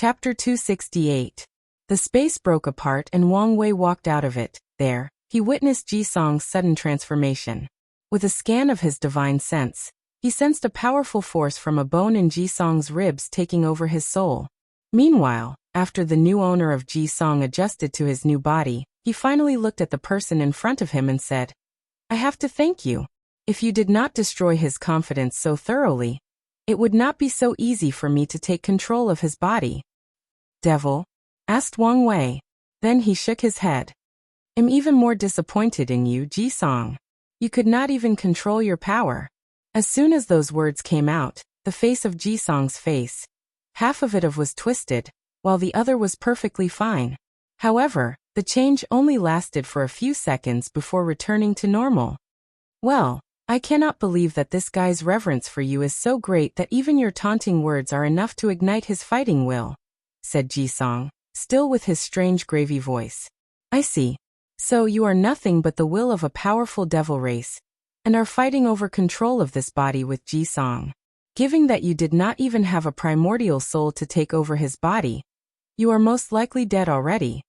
Chapter 268. The space broke apart and Wang Wei walked out of it. There, he witnessed Ji Song's sudden transformation. With a scan of his divine sense, he sensed a powerful force from a bone in Ji Song's ribs taking over his soul. Meanwhile, after the new owner of Ji Song adjusted to his new body, he finally looked at the person in front of him and said, "I have to thank you. If you did not destroy his confidence so thoroughly, it would not be so easy for me to take control of his body." "Devil?" asked Wang Wei. Then he shook his head. "I'm even more disappointed in you, Ji Song. You could not even control your power." As soon as those words came out, the face of Ji Song's face, half of it was twisted, while the other was perfectly fine. However, the change only lasted for a few seconds before returning to normal. "Well, I cannot believe that this guy's reverence for you is so great that even your taunting words are enough to ignite his fighting will," said Ji Song, still with his strange gravy voice. "I see. So you are nothing but the will of a powerful devil race, and are fighting over control of this body with Ji Song. Given that you did not even have a primordial soul to take over his body, you are most likely dead already."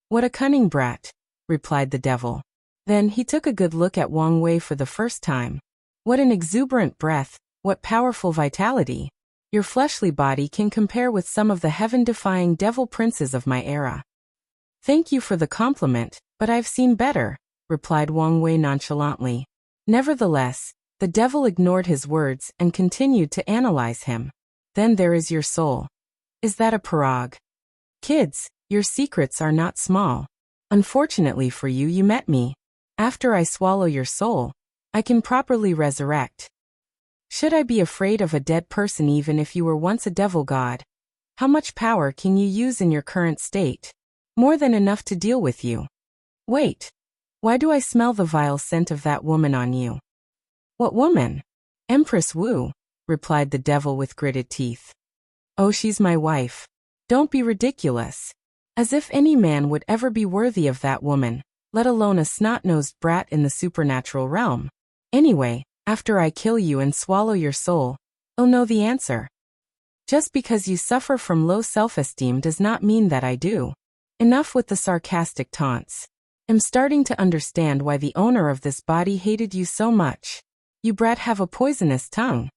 "What a cunning brat," replied the devil. Then he took a good look at Wang Wei for the first time. "What an exuberant breath, what powerful vitality. Your fleshly body can compare with some of the heaven-defying devil princes of my era." "Thank you for the compliment, but I've seen better," replied Wang Wei nonchalantly. Nevertheless, the devil ignored his words and continued to analyze him. "Then there is your soul. Is that a pirog? Kids, your secrets are not small. Unfortunately for you, you met me. After I swallow your soul, I can properly resurrect. Should I be afraid of a dead person even if you were once a devil god? How much power can you use in your current state? More than enough to deal with you. Wait. Why do I smell the vile scent of that woman on you?" "What woman?" "Empress Wu," replied the devil with gritted teeth. "Oh, she's my wife. Don't be ridiculous. As if any man would ever be worthy of that woman, let alone a snot-nosed brat in the supernatural realm. Anyway, after I kill you and swallow your soul, I'll know the answer. Just because you suffer from low self-esteem does not mean that I do." Enough with the sarcastic taunts. "I'm starting to understand why the owner of this body hated you so much. You brat have a poisonous tongue."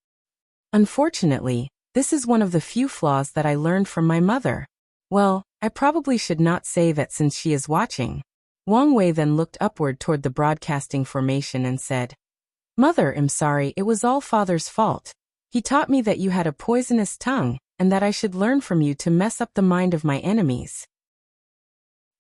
"Unfortunately, this is one of the few flaws that I learned from my mother. Well, I probably should not say that since she is watching." Wang Wei then looked upward toward the broadcasting formation and said, "Mother, I'm sorry, it was all father's fault. He taught me that you had a poisonous tongue, and that I should learn from you to mess up the mind of my enemies."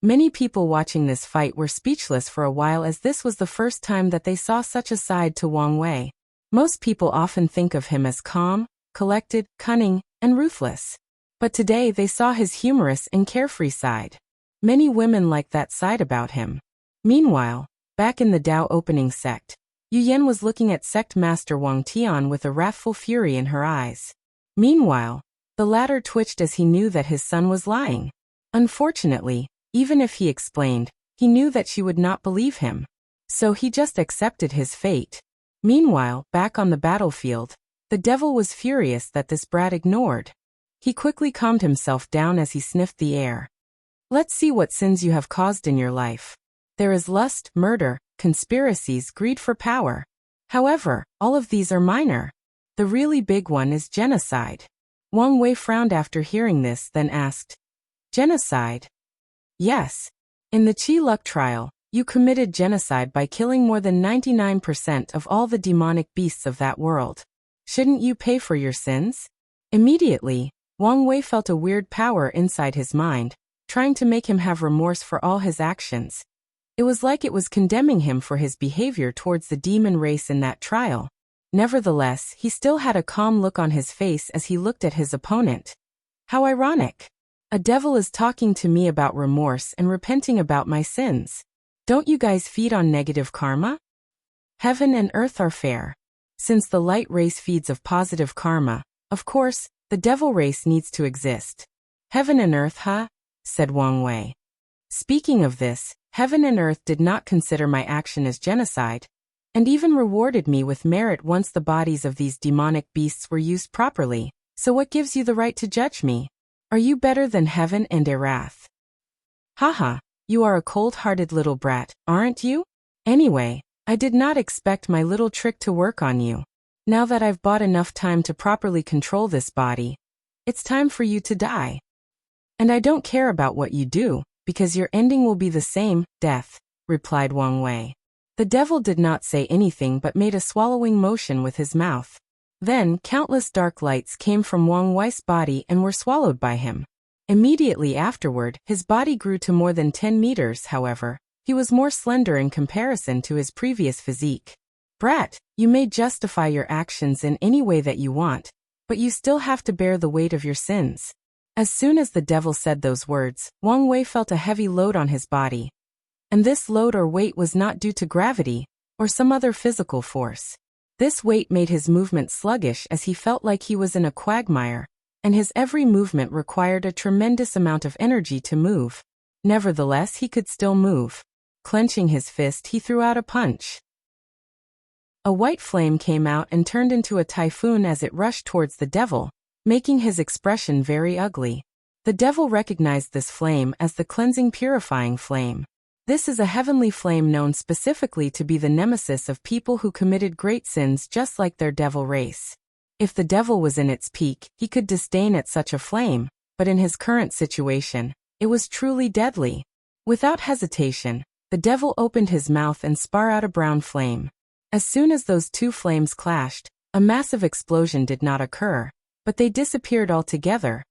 Many people watching this fight were speechless for a while, as this was the first time that they saw such a side to Wang Wei. Most people often think of him as calm, collected, cunning, and ruthless. But today they saw his humorous and carefree side. Many women liked that side about him. Meanwhile, back in the Dao opening sect, Yu Yan was looking at sect master Wang Tian with a wrathful fury in her eyes. Meanwhile, the latter twitched as he knew that his son was lying. Unfortunately, even if he explained, he knew that she would not believe him. So he just accepted his fate. Meanwhile, back on the battlefield, the devil was furious that this brat ignored. He quickly calmed himself down as he sniffed the air. "Let's see what sins you have caused in your life. There is lust, murder, conspiracies, greed for power. However, all of these are minor. The really big one is genocide." Wang Wei frowned after hearing this, then asked, "Genocide?" "Yes. In the Qi Luck trial, you committed genocide by killing more than 99% of all the demonic beasts of that world. Shouldn't you pay for your sins?" Immediately, Wang Wei felt a weird power inside his mind, trying to make him have remorse for all his actions. It was like it was condemning him for his behavior towards the demon race in that trial. Nevertheless, he still had a calm look on his face as he looked at his opponent. How ironic. A devil is talking to me about remorse and repenting about my sins. Don't you guys feed on negative karma? Heaven and earth are fair. Since the light race feeds of positive karma, of course, the devil race needs to exist. Heaven and earth, huh? Said Wang Wei. Speaking of this, heaven and earth did not consider my action as genocide, and even rewarded me with merit once the bodies of these demonic beasts were used properly. So what gives you the right to judge me? Are you better than heaven and Erath? Haha, you are a cold-hearted little brat, aren't you? Anyway, I did not expect my little trick to work on you. Now that I've bought enough time to properly control this body, it's time for you to die. And I don't care about what you do, because your ending will be the same, death, replied Wang Wei. The devil did not say anything but made a swallowing motion with his mouth. Then, countless dark lights came from Wang Wei's body and were swallowed by him. Immediately afterward, his body grew to more than 10 meters, however. He was more slender in comparison to his previous physique. Brat, you may justify your actions in any way that you want, but you still have to bear the weight of your sins. As soon as the devil said those words, Wang Wei felt a heavy load on his body. And this load or weight was not due to gravity, or some other physical force. This weight made his movement sluggish as he felt like he was in a quagmire, and his every movement required a tremendous amount of energy to move. Nevertheless, he could still move. Clenching his fist, he threw out a punch. A white flame came out and turned into a typhoon as it rushed towards the devil, making his expression very ugly. The devil recognized this flame as the cleansing purifying flame. This is a heavenly flame known specifically to be the nemesis of people who committed great sins just like their devil race. If the devil was in its peak, he could disdain at such a flame, but in his current situation, it was truly deadly. Without hesitation, the devil opened his mouth and spat out a brown flame. As soon as those two flames clashed, a massive explosion did not occur, but they disappeared altogether.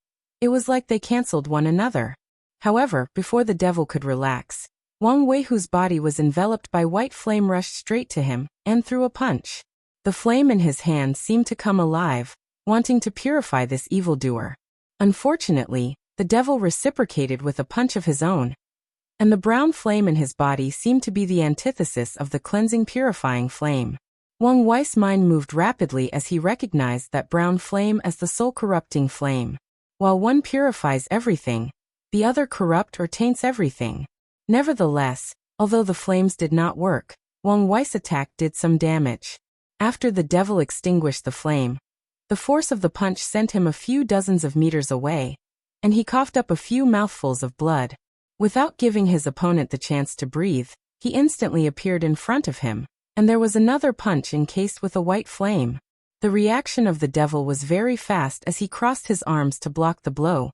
It was like they cancelled one another. However, before the devil could relax, Wang Wei, whose body was enveloped by white flame, rushed straight to him and threw a punch. The flame in his hand seemed to come alive, wanting to purify this evildoer. Unfortunately, the devil reciprocated with a punch of his own, and the brown flame in his body seemed to be the antithesis of the cleansing purifying flame. Wang Wei's mind moved rapidly as he recognized that brown flame as the soul-corrupting flame. While one purifies everything, the other corrupts or taints everything. Nevertheless, although the flames did not work, Wang Wei's attack did some damage. After the devil extinguished the flame, the force of the punch sent him a few dozens of meters away, and he coughed up a few mouthfuls of blood. Without giving his opponent the chance to breathe, he instantly appeared in front of him, and there was another punch encased with a white flame. The reaction of the devil was very fast as he crossed his arms to block the blow,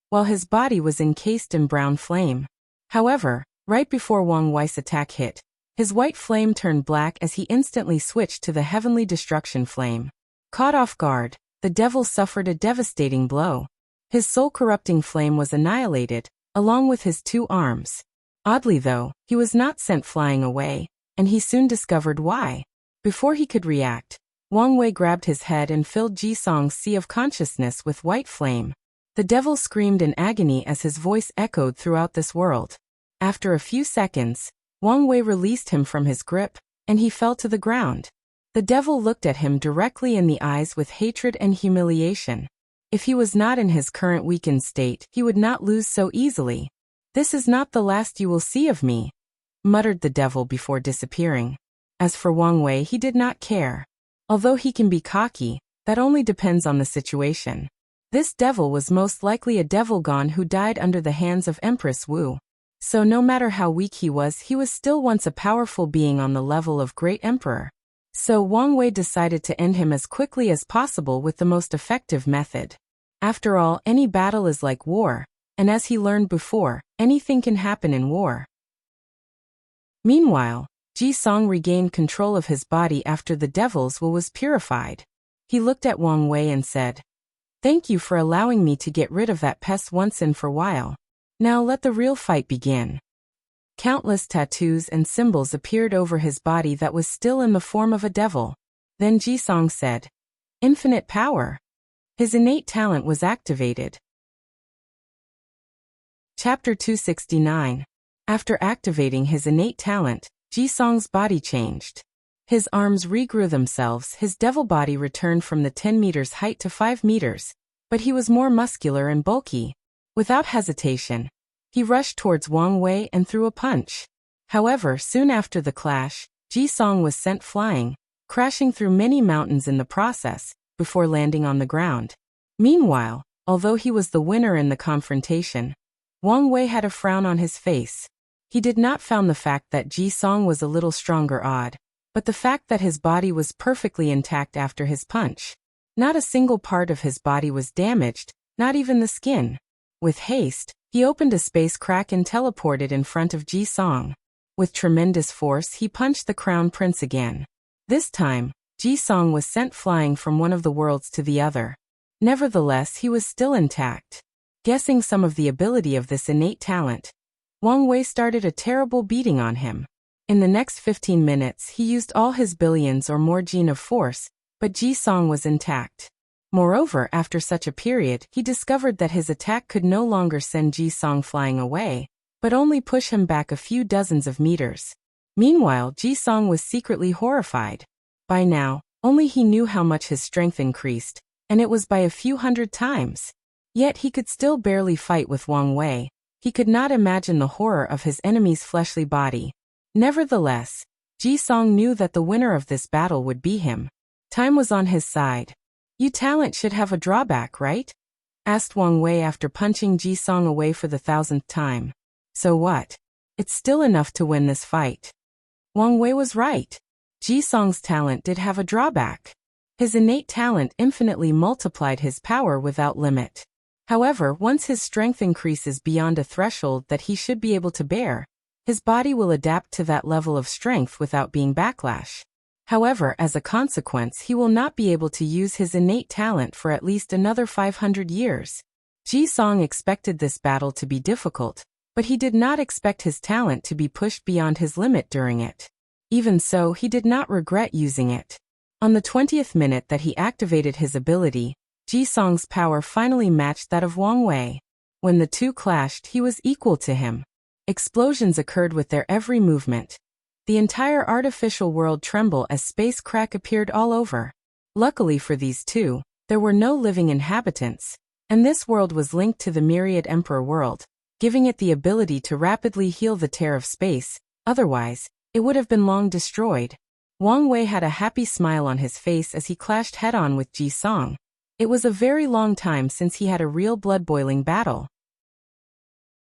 while his body was encased in brown flame. However, right before Wang Wei's attack hit, his white flame turned black as he instantly switched to the heavenly destruction flame. Caught off guard, the devil suffered a devastating blow. His soul-corrupting flame was annihilated, along with his two arms. Oddly though, he was not sent flying away, and he soon discovered why. Before he could react, Wang Wei grabbed his head and filled Jisong's sea of consciousness with white flame. The devil screamed in agony as his voice echoed throughout this world. After a few seconds, Wang Wei released him from his grip, and he fell to the ground. The devil looked at him directly in the eyes with hatred and humiliation. If he was not in his current weakened state, he would not lose so easily. "This is not the last you will see of me," muttered the devil before disappearing. As for Wang Wei, he did not care. Although he can be cocky, that only depends on the situation. This devil was most likely a devil gone who died under the hands of Empress Wu. So no matter how weak he was still once a powerful being on the level of great emperor. So Wang Wei decided to end him as quickly as possible with the most effective method. After all, any battle is like war, and as he learned before, anything can happen in war. Meanwhile, Ji Song regained control of his body after the devil's will was purified. He looked at Wang Wei and said, "Thank you for allowing me to get rid of that pest once and for a while. Now let the real fight begin." Countless tattoos and symbols appeared over his body that was still in the form of a devil. Then Jisong said, "Infinite power." His innate talent was activated. Chapter 269. After activating his innate talent, Jisong's body changed. His arms regrew themselves, his devil body returned from the 10 meters height to 5 meters, but he was more muscular and bulky. Without hesitation, he rushed towards Wang Wei and threw a punch. However, soon after the clash, Jisong was sent flying, crashing through many mountains in the process, before landing on the ground. Meanwhile, Although he was the winner in the confrontation, Wang Wei had a frown on his face. He did not found the fact that Ji Song was a little stronger odd, but the fact that his body was perfectly intact after his punch. Not a single part of his body was damaged, not even the skin. With haste, he opened a space crack and teleported in front of Ji Song. With tremendous force, he punched the Crown Prince again. This time, Ji Song was sent flying from one of the worlds to the other. Nevertheless, he was still intact. Guessing some of the ability of this innate talent, Wang Wei started a terrible beating on him. In the next 15 minutes, he used all his billions or more gene of force, but Ji Song was intact. Moreover, after such a period, he discovered that his attack could no longer send Ji Song flying away, but only push him back a few dozens of meters. Meanwhile, Ji Song was secretly horrified. By now, only he knew how much his strength increased, and it was by a few hundred times. Yet he could still barely fight with Wang Wei. He could not imagine the horror of his enemy's fleshly body. Nevertheless, Ji Song knew that the winner of this battle would be him. Time was on his side. "You talent should have a drawback, right?" asked Wang Wei after punching Ji Song away for the 1000th time. "So what? It's still enough to win this fight." Wang Wei was right. Ji Song's talent did have a drawback. His innate talent infinitely multiplied his power without limit. However, once his strength increases beyond a threshold that he should be able to bear, his body will adapt to that level of strength without being backlash. However, as a consequence, he will not be able to use his innate talent for at least another 500 years. Ji Song expected this battle to be difficult, but he did not expect his talent to be pushed beyond his limit during it. Even so, he did not regret using it. On the 20th minute that he activated his ability, Ji Song's power finally matched that of Wang Wei. When the two clashed, he was equal to him. Explosions occurred with their every movement. The entire artificial world trembled as space crack appeared all over. Luckily for these two, there were no living inhabitants, and this world was linked to the myriad Emperor world, giving it the ability to rapidly heal the tear of space. Otherwise, it would have been long destroyed. Wang Wei had a happy smile on his face as he clashed head-on with Ji Song. It was a very long time since he had a real blood-boiling battle.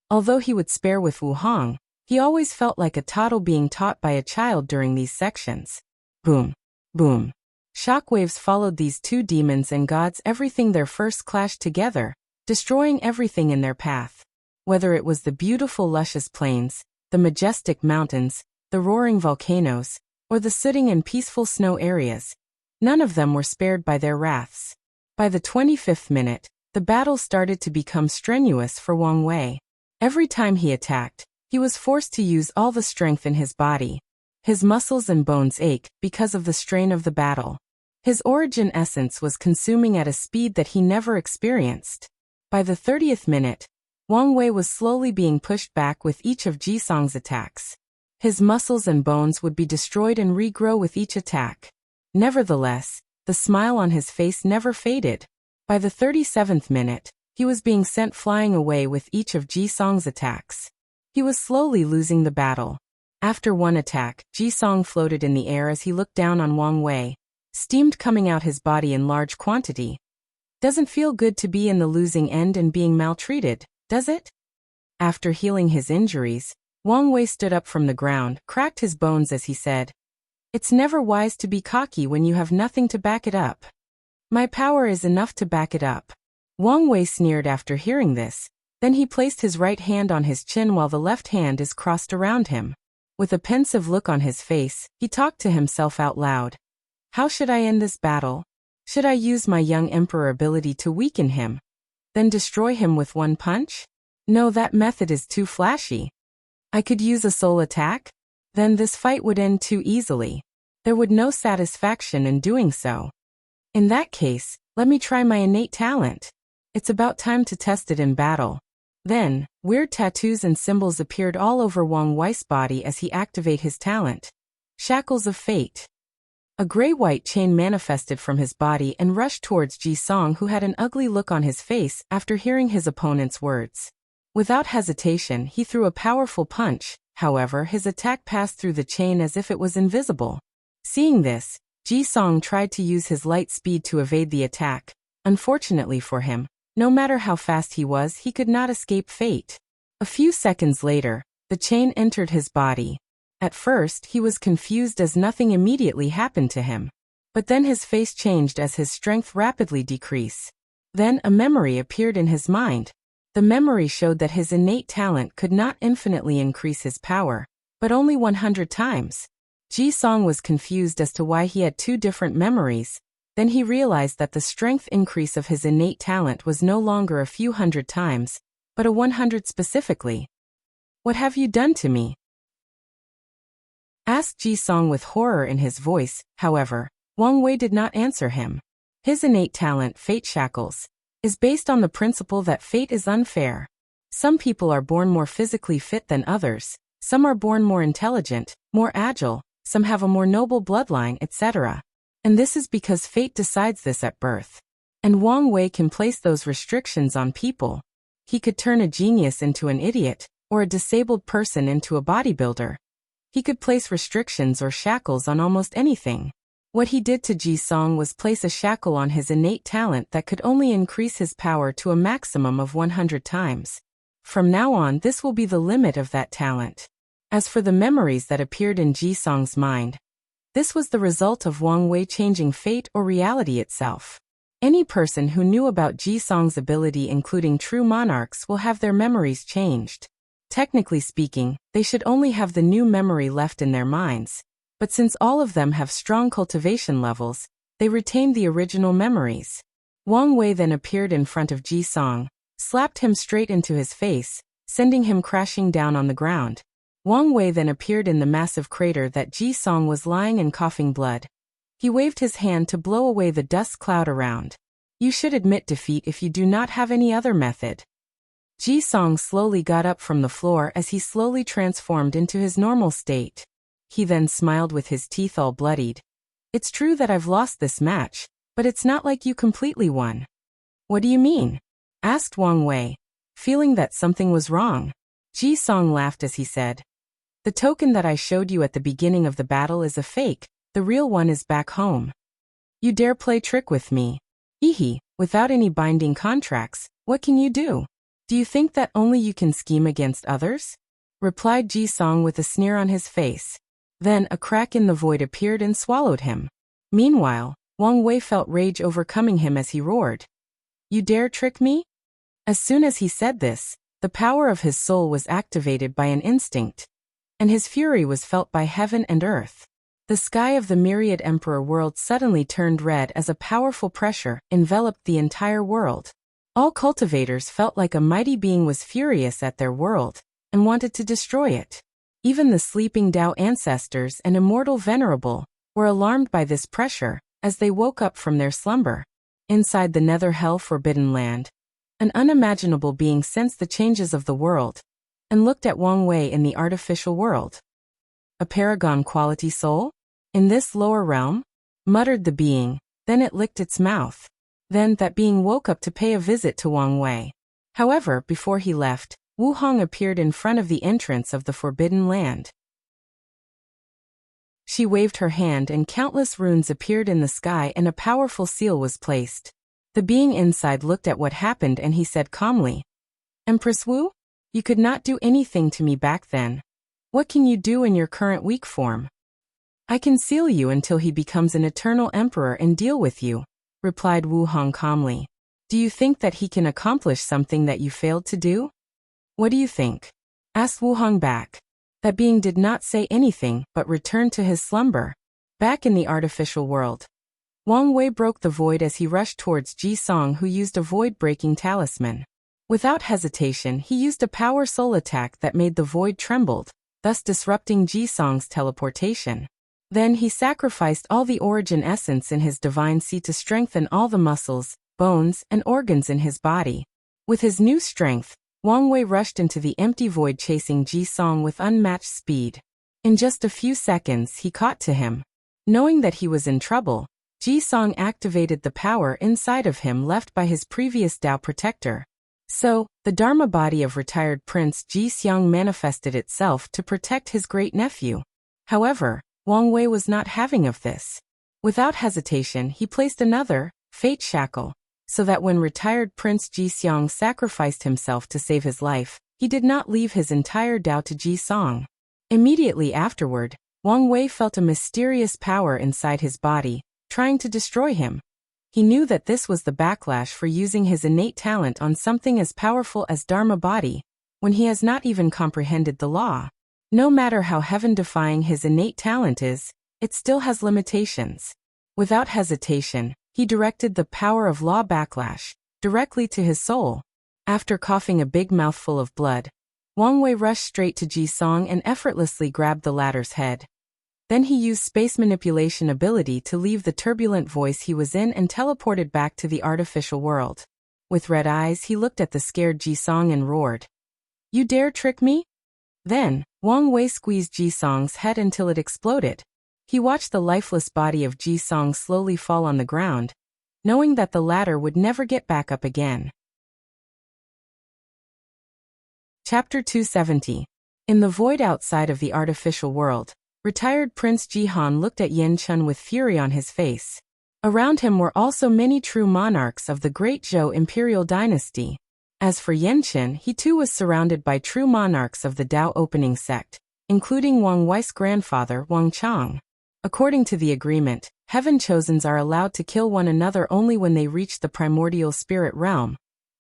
Although he would spare with Wu Hong, he always felt like a toddler being taught by a child during these sections. Boom. Boom. Shockwaves followed these two demons and gods everything their first clashed together, destroying everything in their path. Whether it was the beautiful luscious plains, the majestic mountains, the roaring volcanoes, or the soothing and peaceful snow areas, none of them were spared by their wraths. By the 25th minute, the battle started to become strenuous for Wang Wei. Every time he attacked, he was forced to use all the strength in his body. His muscles and bones ached because of the strain of the battle. His origin essence was consuming at a speed that he never experienced. By the 30th minute, Wang Wei was slowly being pushed back with each of Ji Song's attacks. His muscles and bones would be destroyed and regrow with each attack. Nevertheless, the smile on his face never faded. By the 37th minute, he was being sent flying away with each of Ji Song's attacks. He was slowly losing the battle. After one attack, Ji Song floated in the air as he looked down on Wang Wei, steamed coming out his body in large quantity. Doesn't feel good to be in the losing end and being maltreated, does it? After healing his injuries, Wang Wei stood up from the ground, cracked his bones as he said, "It's never wise to be cocky when you have nothing to back it up. My power is enough to back it up." Wang Wei sneered after hearing this. Then he placed his right hand on his chin while the left hand is crossed around him. With a pensive look on his face, he talked to himself out loud. "How should I end this battle? Should I use my young emperor ability to weaken him? Then destroy him with one punch? No, that method is too flashy. I could use a soul attack? Then this fight would end too easily. There would no satisfaction in doing so. In that case, let me try my innate talent. It's about time to test it in battle." Then, weird tattoos and symbols appeared all over Wang Wei's body as he activated his talent. Shackles of Fate. A gray-white chain manifested from his body and rushed towards Ji Song, who had an ugly look on his face after hearing his opponent's words. Without hesitation, he threw a powerful punch. However, his attack passed through the chain as if it was invisible. Seeing this, Ji Song tried to use his light speed to evade the attack. Unfortunately for him, No matter how fast he could not escape fate. A few seconds later, the chain entered his body. At first, he was confused as nothing immediately happened to him. But then his face changed as his strength rapidly decreased. Then a memory appeared in his mind. The memory showed that his innate talent could not infinitely increase his power, but only 100 times. Ji-song was confused as to why he had two different memories. Then he realized that the strength increase of his innate talent was no longer a few hundred times, but a 100 specifically. "What have you done to me?" asked Ji-song with horror in his voice. However, Wang Wei did not answer him. His innate talent, Fate Shackles, is based on the principle that fate is unfair. Some people are born more physically fit than others, some are born more intelligent, more agile, some have a more noble bloodline, etc. And this is because fate decides this at birth. And Wang Wei can place those restrictions on people. He could turn a genius into an idiot, or a disabled person into a bodybuilder. He could place restrictions or shackles on almost anything. What he did to Ji-song was place a shackle on his innate talent that could only increase his power to a maximum of 100 times. From now on, this will be the limit of that talent. As for the memories that appeared in Ji-song's mind, this was the result of Wang Wei changing fate or reality itself. Any person who knew about Ji-song's ability, including true monarchs, will have their memories changed. Technically speaking, they should only have the new memory left in their minds. But since all of them have strong cultivation levels, they retain the original memories. Wang Wei then appeared in front of Ji-song, slapped him straight into his face, sending him crashing down on the ground. Wang Wei then appeared in the massive crater that Ji-song was lying and coughing blood. He waved his hand to blow away the dust cloud around. "You should admit defeat if you do not have any other method." Ji-song slowly got up from the floor as he slowly transformed into his normal state. He then smiled with his teeth all bloodied. "It's true that I've lost this match, but it's not like you completely won." "What do you mean?" asked Wang Wei, feeling that something was wrong. Ji-song laughed as he said, "The token that I showed you at the beginning of the battle is a fake, the real one is back home. You dare play trick with me? Ehe, without any binding contracts, what can you do? Do you think that only you can scheme against others?" replied Ji-song with a sneer on his face. Then a crack in the void appeared and swallowed him. Meanwhile, Wang Wei felt rage overcoming him as he roared, "You dare trick me?" As soon as he said this, the power of his soul was activated by an instinct, and his fury was felt by heaven and earth. The sky of the myriad emperor world suddenly turned red as a powerful pressure enveloped the entire world. All cultivators felt like a mighty being was furious at their world and wanted to destroy it. Even the sleeping Tao ancestors and immortal venerable were alarmed by this pressure as they woke up from their slumber. Inside the nether hell forbidden land, an unimaginable being sensed the changes of the world and looked at Wang Wei in the artificial world. "A paragon quality soul? In this lower realm?" muttered the being, then it licked its mouth. Then that being woke up to pay a visit to Wang Wei. However, before he left, Wu Hong appeared in front of the entrance of the forbidden land. She waved her hand and countless runes appeared in the sky and a powerful seal was placed. The being inside looked at what happened and he said calmly, "Empress Wu, you could not do anything to me back then. What can you do in your current weak form?" "I can seal you until he becomes an eternal emperor and deal with you," replied Wu Hong calmly. "Do you think that he can accomplish something that you failed to do?" "What do you think?" asked Wu Hong back. That being did not say anything but returned to his slumber. Back in the artificial world, Wang Wei broke the void as he rushed towards Ji-song, who used a void-breaking talisman. Without hesitation, he used a power soul attack that made the void trembled, thus disrupting Ji-song's teleportation. Then he sacrificed all the origin essence in his divine seed to strengthen all the muscles, bones, and organs in his body. With his new strength, Wang Wei rushed into the empty void chasing Ji-song with unmatched speed. In just a few seconds he caught to him. Knowing that he was in trouble, Ji-song activated the power inside of him left by his previous Tao protector. So, the Dharma body of retired Prince Ji-seong manifested itself to protect his great-nephew. However, Wang Wei was not having of this. Without hesitation he placed another, Fate Shackle, so that when retired Prince Ji-seong sacrificed himself to save his life, he did not leave his entire Tao to Ji-seong. Immediately afterward, Wang Wei felt a mysterious power inside his body, trying to destroy him. He knew that this was the backlash for using his innate talent on something as powerful as Dharma body, when he has not even comprehended the law. No matter how heaven-defying his innate talent is, it still has limitations. Without hesitation, he directed the power of law backlash directly to his soul. After coughing a big mouthful of blood, Wang Wei rushed straight to Ji-seong and effortlessly grabbed the latter's head. Then he used space manipulation ability to leave the turbulent voice he was in and teleported back to the artificial world. With red eyes, he looked at the scared Ji-seong and roared, "You dare trick me?" Then, Wang Wei squeezed Ji-seong's head until it exploded. He watched the lifeless body of Ji-seong slowly fall on the ground, knowing that the latter would never get back up again. Chapter 270. In the void outside of the artificial world, retired Prince Ji-han looked at Yen Chun with fury on his face. Around him were also many true monarchs of the great Zhou imperial dynasty. As for Yen Chun, he too was surrounded by true monarchs of the Tao opening sect, including Wang Wei's grandfather Wang Chang. According to the agreement, heaven chosens are allowed to kill one another only when they reach the primordial spirit realm.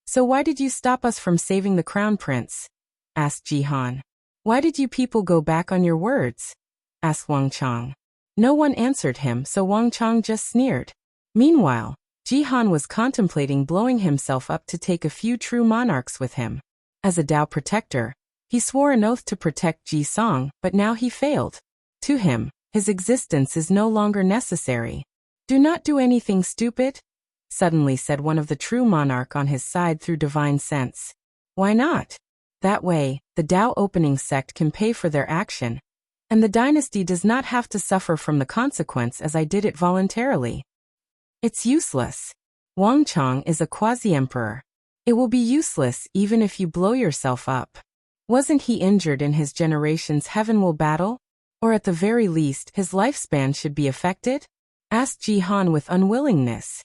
"So why did you stop us from saving the crown prince?" asked Ji-han. "Why did you people go back on your words?" asked Wang Chang. No one answered him, so Wang Chang just sneered. Meanwhile, Ji-han was contemplating blowing himself up to take a few true monarchs with him. As a Tao protector, he swore an oath to protect Ji-seong, but now he failed. To him, his existence is no longer necessary. "Do not do anything stupid," suddenly said one of the true monarch on his side through divine sense. "Why not? That way, the Tao opening sect can pay for their action, and the dynasty does not have to suffer from the consequence as I did it voluntarily." "It's useless. Wang Chang is a quasi-emperor. It will be useless even if you blow yourself up. Wasn't he injured in his generation's heaven will battle? Or at the very least, his lifespan should be affected?" asked Ji-han with unwillingness.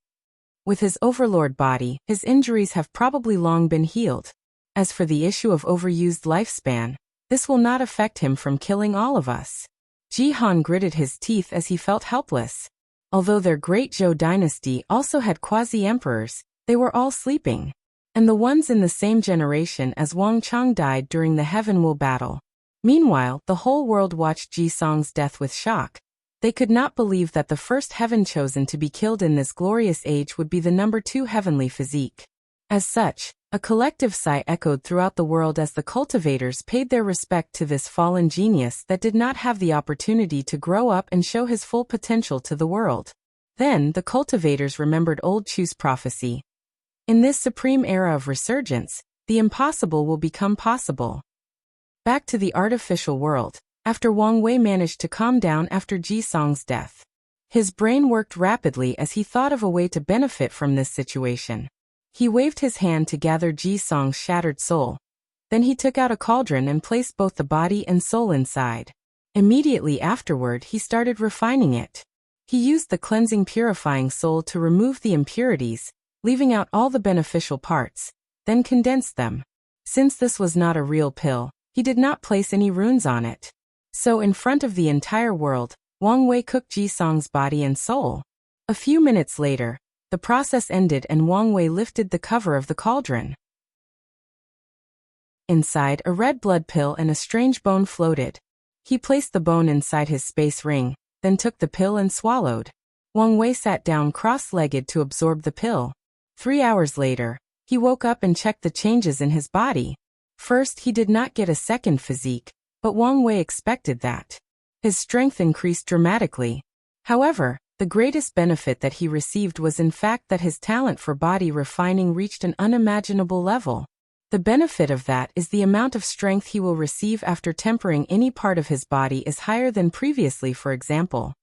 With his overlord body, his injuries have probably long been healed. As for the issue of overused lifespan, this will not affect him from killing all of us. Ji-han gritted his teeth as he felt helpless. Although their great Zhou dynasty also had quasi-emperors, they were all sleeping. And the ones in the same generation as Wang Chang died during the Heaven Will battle. Meanwhile, the whole world watched Ji-seong's death with shock. They could not believe that the first heaven chosen to be killed in this glorious age would be the number 2 heavenly physique. As such, a collective sigh echoed throughout the world as the cultivators paid their respect to this fallen genius that did not have the opportunity to grow up and show his full potential to the world. Then, the cultivators remembered old Chu's prophecy. In this supreme era of resurgence, the impossible will become possible. Back to the artificial world, after Wang Wei managed to calm down after Ji-seong's death. His brain worked rapidly as he thought of a way to benefit from this situation. He waved his hand to gather Ji-seong's shattered soul. Then he took out a cauldron and placed both the body and soul inside. Immediately afterward, he started refining it. He used the cleansing purifying soul to remove the impurities, leaving out all the beneficial parts, then condensed them. Since this was not a real pill, he did not place any runes on it. So in front of the entire world, Wang Wei cooked Ji-seong's body and soul. A few minutes later, the process ended and Wang Wei lifted the cover of the cauldron. Inside, a red blood pill and a strange bone floated. He placed the bone inside his space ring, then took the pill and swallowed. Wang Wei sat down cross-legged to absorb the pill. 3 hours later, he woke up and checked the changes in his body. First, he did not get a second physique, but Wang Wei expected that. His strength increased dramatically. However, the greatest benefit that he received was in fact that his talent for body refining reached an unimaginable level. The benefit of that is the amount of strength he will receive after tempering any part of his body is higher than previously. For example,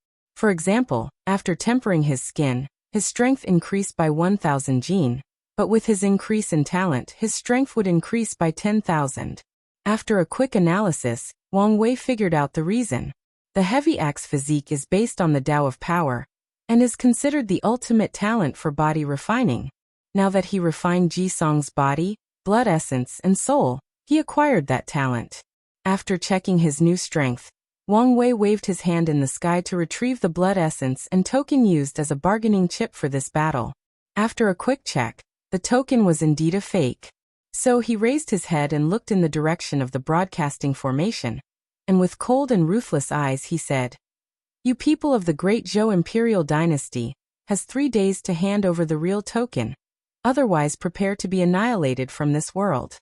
after tempering his skin, his strength increased by 1,000 jin. But with his increase in talent, his strength would increase by 10,000. After a quick analysis, Wang Wei figured out the reason. The heavy axe physique is based on the Tao of power, and is considered the ultimate talent for body refining. Now that he refined Ji-song's body, blood essence, and soul, he acquired that talent. After checking his new strength, Wang Wei waved his hand in the sky to retrieve the blood essence and token used as a bargaining chip for this battle. After a quick check, the token was indeed a fake. So he raised his head and looked in the direction of the broadcasting formation, and with cold and ruthless eyes he said, "You people of the Great Zhou Imperial Dynasty has 3 days to hand over the real token, otherwise prepare to be annihilated from this world."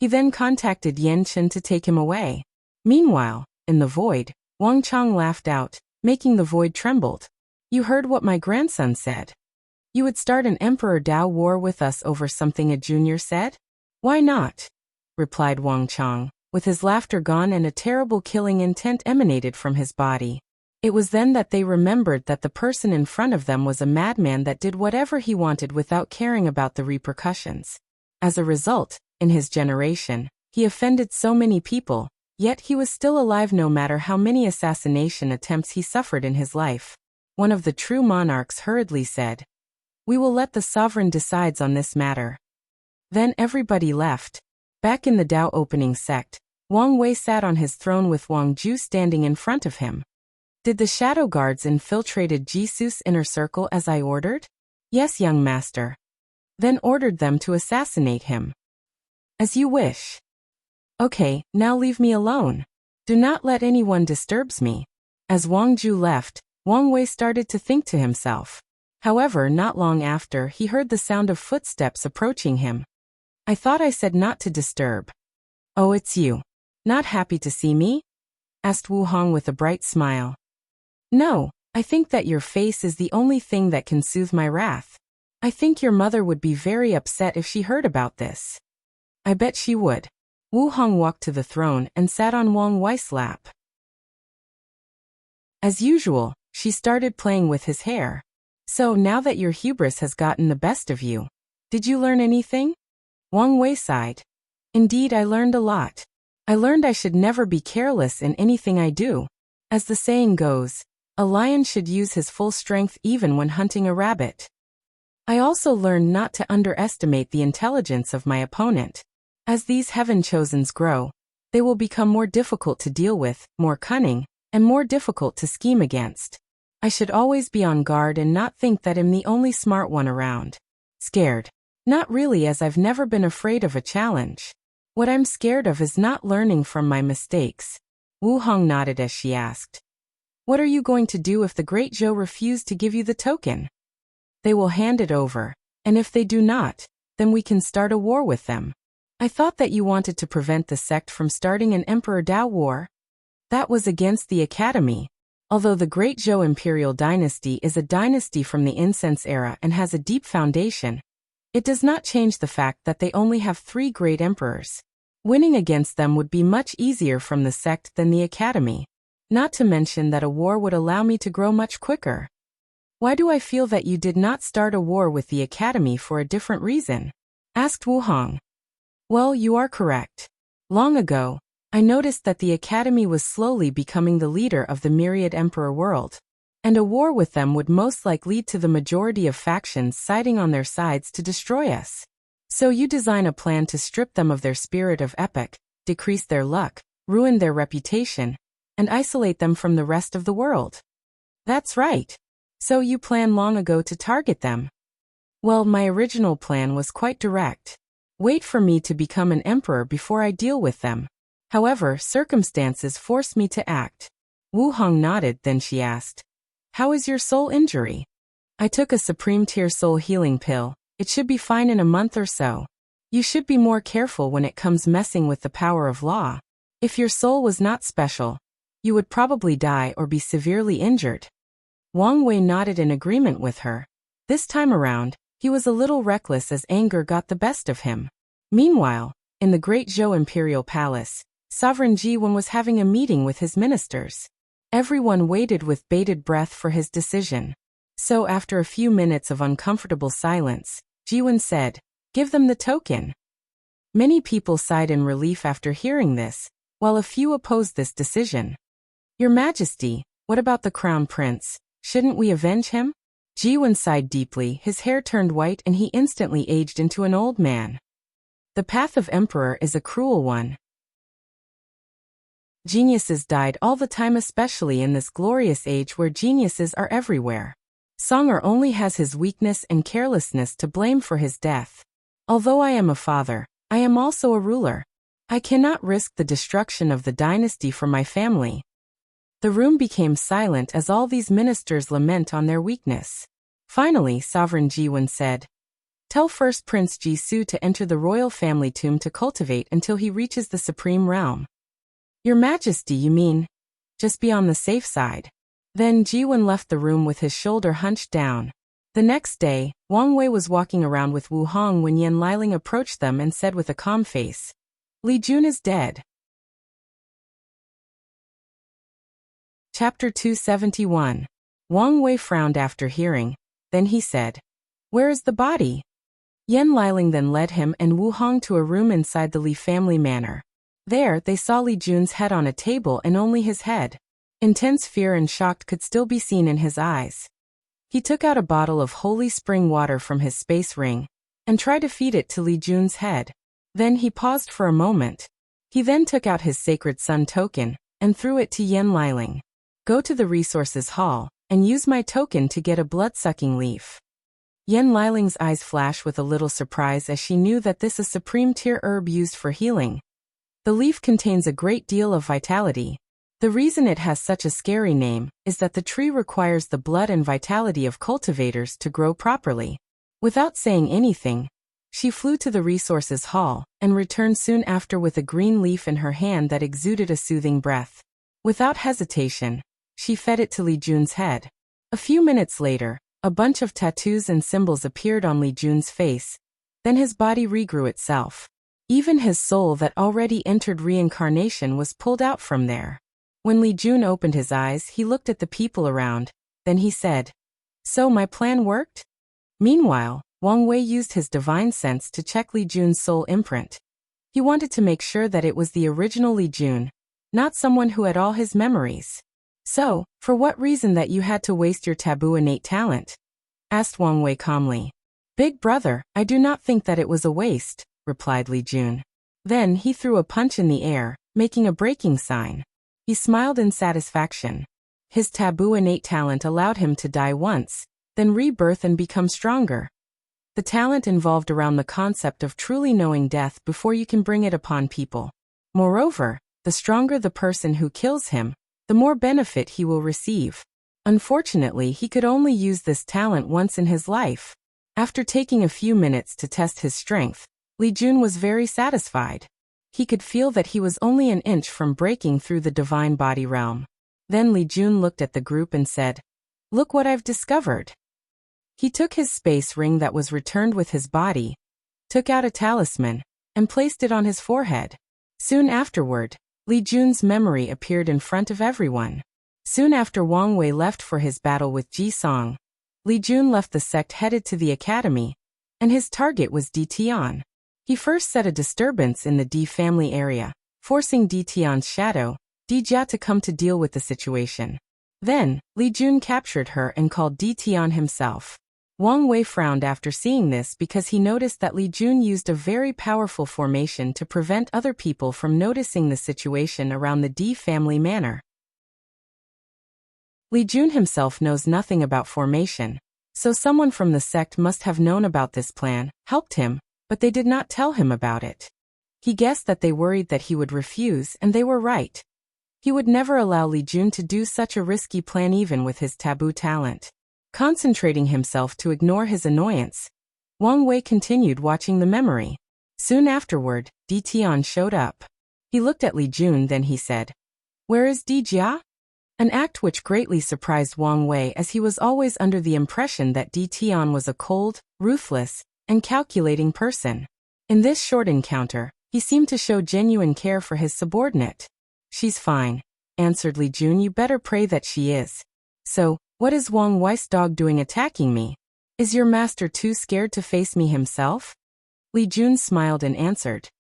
He then contacted Yan Chen to take him away. Meanwhile, in the void, Wang Chang laughed out, making the void trembled. "You heard what my grandson said? You would start an Emperor Dao war with us over something a junior said?" "Why not?" replied Wang Chang, with his laughter gone and a terrible killing intent emanated from his body. It was then that they remembered that the person in front of them was a madman that did whatever he wanted without caring about the repercussions. As a result, in his generation, he offended so many people, yet he was still alive no matter how many assassination attempts he suffered in his life. One of the true monarchs hurriedly said, "We will let the sovereign decide on this matter." Then everybody left. Back in the Dao opening sect, Wang Wei sat on his throne with Wang Ju standing in front of him. "Did the shadow guards infiltrated Jisu's inner circle as I ordered?" "Yes, young master." "Then ordered them to assassinate him." "As you wish." "Okay, now leave me alone. Do not let anyone disturbs me." As Wang Ju left, Wang Wei started to think to himself. However, not long after, he heard the sound of footsteps approaching him. "I thought I said not to disturb." "Oh, it's you. Not happy to see me?" asked Wu Hong with a bright smile. "No, I think that your face is the only thing that can soothe my wrath. I think your mother would be very upset if she heard about this." "I bet she would." Wu Hong walked to the throne and sat on Wang Wei's lap. As usual, she started playing with his hair. "So now that your hubris has gotten the best of you, did you learn anything?" Wang Wei sighed. "Indeed, I learned a lot. I learned I should never be careless in anything I do. As the saying goes, a lion should use his full strength even when hunting a rabbit. I also learned not to underestimate the intelligence of my opponent. As these heaven-chosens grow, they will become more difficult to deal with, more cunning, and more difficult to scheme against. I should always be on guard and not think that I'm the only smart one around. Scared? Not really, as I've never been afraid of a challenge. What I'm scared of is not learning from my mistakes." Wu Hong nodded as she asked, "What are you going to do if the Great Zhou refuse to give you the token?" "They will hand it over, and if they do not, then we can start a war with them." "I thought that you wanted to prevent the sect from starting an Emperor Dao war." "That was against the Academy. Although the Great Zhou Imperial Dynasty is a dynasty from the incense era and has a deep foundation, it does not change the fact that they only have 3 great emperors. Winning against them would be much easier from the sect than the Academy. Not to mention that a war would allow me to grow much quicker." "Why do I feel that you did not start a war with the Academy for a different reason?" asked Wu Hong. "Well, you are correct. Long ago, I noticed that the Academy was slowly becoming the leader of the myriad emperor world, and a war with them would most likely lead to the majority of factions siding on their sides to destroy us. So you design a plan to strip them of their spirit of epic, decrease their luck, ruin their reputation, and isolate them from the rest of the world." "That's right. So you planned long ago to target them." "Well, my original plan was quite direct. Wait for me to become an emperor before I deal with them. However, circumstances forced me to act." Wu Hong nodded, then she asked, "How is your soul injury?" "I took a supreme tier soul healing pill. It should be fine in a month or so. You should be more careful when it comes messing with the power of law. If your soul was not special, you would probably die or be severely injured." Wang Wei nodded in agreement with her. This time around, he was a little reckless as anger got the best of him. Meanwhile, in the Great Zhou Imperial Palace, Sovereign Ji-Wen was having a meeting with his ministers. Everyone waited with bated breath for his decision. So after a few minutes of uncomfortable silence, Ji-Wen said, "Give them the token." Many people sighed in relief after hearing this, while a few opposed this decision. "Your Majesty, what about the Crown Prince? Shouldn't we avenge him?" Jiwen sighed deeply, his hair turned white and he instantly aged into an old man. The path of emperor is a cruel one. Geniuses died all the time, especially in this glorious age where geniuses are everywhere. Song'er only has his weakness and carelessness to blame for his death. Although I am a father, I am also a ruler. I cannot risk the destruction of the dynasty for my family. The room became silent as all these ministers lament on their weakness. Finally, Sovereign Jiwen said, "Tell first Prince Jisoo to enter the royal family tomb to cultivate until he reaches the supreme realm." "Your Majesty, you mean? Just be on the safe side." Then Jiwen left the room with his shoulder hunched down. The next day, Wang Wei was walking around with Wu Hong when Yan Liling approached them and said with a calm face, "Li Jun is dead." Chapter 271. Wang Wei frowned after hearing. Then he said, "Where is the body?" Yan Liling then led him and Wu Hong to a room inside the Li family manor. There, they saw Li Jun's head on a table and only his head. Intense fear and shock could still be seen in his eyes. He took out a bottle of holy spring water from his space ring and tried to feed it to Li Jun's head. Then he paused for a moment. He then took out his sacred sun token and threw it to Yan Liling. "Go to the resources hall and use my token to get a blood-sucking leaf." Yan Liling's eyes flashed with a little surprise as she knew that this is a supreme tier herb used for healing. The leaf contains a great deal of vitality. The reason it has such a scary name is that the tree requires the blood and vitality of cultivators to grow properly. Without saying anything, she flew to the resources hall and returned soon after with a green leaf in her hand that exuded a soothing breath. Without hesitation, she fed it to Li Jun's head. A few minutes later, a bunch of tattoos and symbols appeared on Li Jun's face. Then his body regrew itself. Even his soul that already entered reincarnation was pulled out from there. When Li Jun opened his eyes, he looked at the people around. Then he said, "So my plan worked?" Meanwhile, Wang Wei used his divine sense to check Li Jun's soul imprint. He wanted to make sure that it was the original Li Jun, not someone who had all his memories. "So, for what reason that you had to waste your taboo innate talent?" asked Wang Wei calmly. "Big brother, I do not think that it was a waste," replied Li Jun. Then he threw a punch in the air, making a breaking sign. He smiled in satisfaction. His taboo innate talent allowed him to die once, then rebirth and become stronger. The talent involved around the concept of truly knowing death before you can bring it upon people. Moreover, the stronger the person who kills him, the more benefit he will receive. Unfortunately, he could only use this talent once in his life. After taking a few minutes to test his strength, Li Jun was very satisfied. He could feel that he was only an inch from breaking through the divine body realm. Then Li Jun looked at the group and said, "Look what I've discovered." He took his space ring that was returned with his body, took out a talisman, and placed it on his forehead. Soon afterward, Li Jun's memory appeared in front of everyone. Soon after Wang Wei left for his battle with Ji Song, Li Jun left the sect headed to the academy, and his target was Di Tian. He first set a disturbance in the Di family area, forcing Di Tian's shadow, Di Jia, to come to deal with the situation. Then, Li Jun captured her and called Di Tian himself. Wang Wei frowned after seeing this because he noticed that Li Jun used a very powerful formation to prevent other people from noticing the situation around the Di family manor. Li Jun himself knows nothing about formation, so someone from the sect must have known about this plan, helped him, but they did not tell him about it. He guessed that they worried that he would refuse, and they were right. He would never allow Li Jun to do such a risky plan even with his taboo talent. Concentrating himself to ignore his annoyance, Wang Wei continued watching the memory. Soon afterward, Di Tian showed up. He looked at Li Jun, then he said, "Where is Di Jia?" An act which greatly surprised Wang Wei, as he was always under the impression that Di Tian was a cold, ruthless, and calculating person. In this short encounter, he seemed to show genuine care for his subordinate. "She's fine," answered Li Jun. "You better pray that she is." "So, what is Wang Wei's dog doing attacking me? Is your master too scared to face me himself?" Li Jun smiled and answered,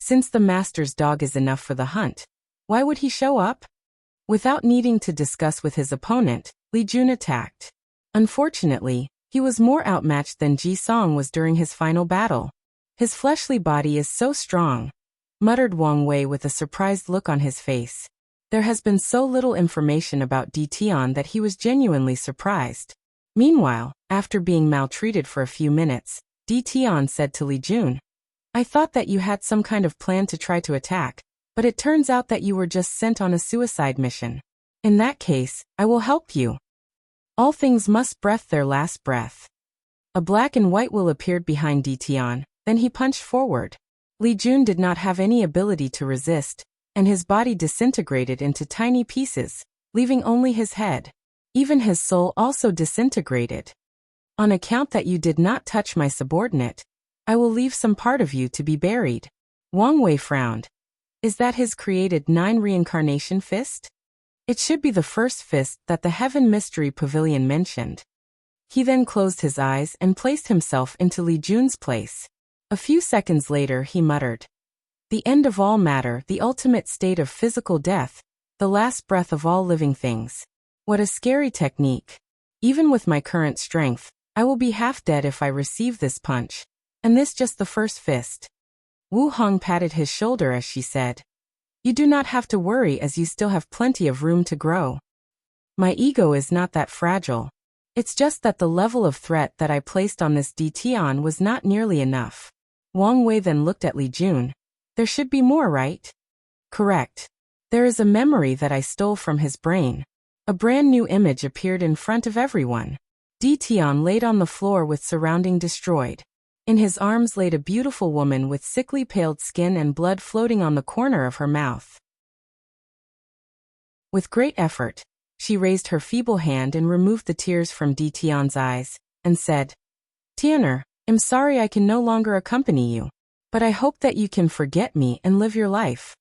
"Since the master's dog is enough for the hunt, why would he show up?" Without needing to discuss with his opponent, Li Jun attacked. Unfortunately, he was more outmatched than Ji Song was during his final battle. His fleshly body is so strong, muttered Wang Wei with a surprised look on his face. There has been so little information about Di Tian that he was genuinely surprised. Meanwhile, after being maltreated for a few minutes, Di Tian said to Li Jun, I thought that you had some kind of plan to try to attack, but it turns out that you were just sent on a suicide mission. In that case, I will help you. All things must breath their last breath. A black and white will appeared behind Di Tian, then he punched forward. Li Jun did not have any ability to resist, and his body disintegrated into tiny pieces, leaving only his head. Even his soul also disintegrated. On account that you did not touch my subordinate, I will leave some part of you to be buried. Wang Wei frowned. Is that his created 9 reincarnation fist? It should be the first fist that the Heaven Mystery Pavilion mentioned. He then closed his eyes and placed himself into Li Jun's place. A few seconds later he muttered, the end of all matter, the ultimate state of physical death, the last breath of all living things. What a scary technique. Even with my current strength, I will be half dead if I receive this punch. And this just the first fist. Wu Hong patted his shoulder as she said, you do not have to worry as you still have plenty of room to grow. My ego is not that fragile. It's just that the level of threat that I placed on this Di Tian was not nearly enough. Wang Wei then looked at Li Jun. There should be more, right? Correct. There is a memory that I stole from his brain. A brand new image appeared in front of everyone. Di Tian laid on the floor with surrounding destroyed. In his arms laid a beautiful woman with sickly paled skin and blood floating on the corner of her mouth. With great effort, she raised her feeble hand and removed the tears from Di Tian's eyes, and said, Tianer, I'm sorry I can no longer accompany you, but I hope that you can forget me and live your life.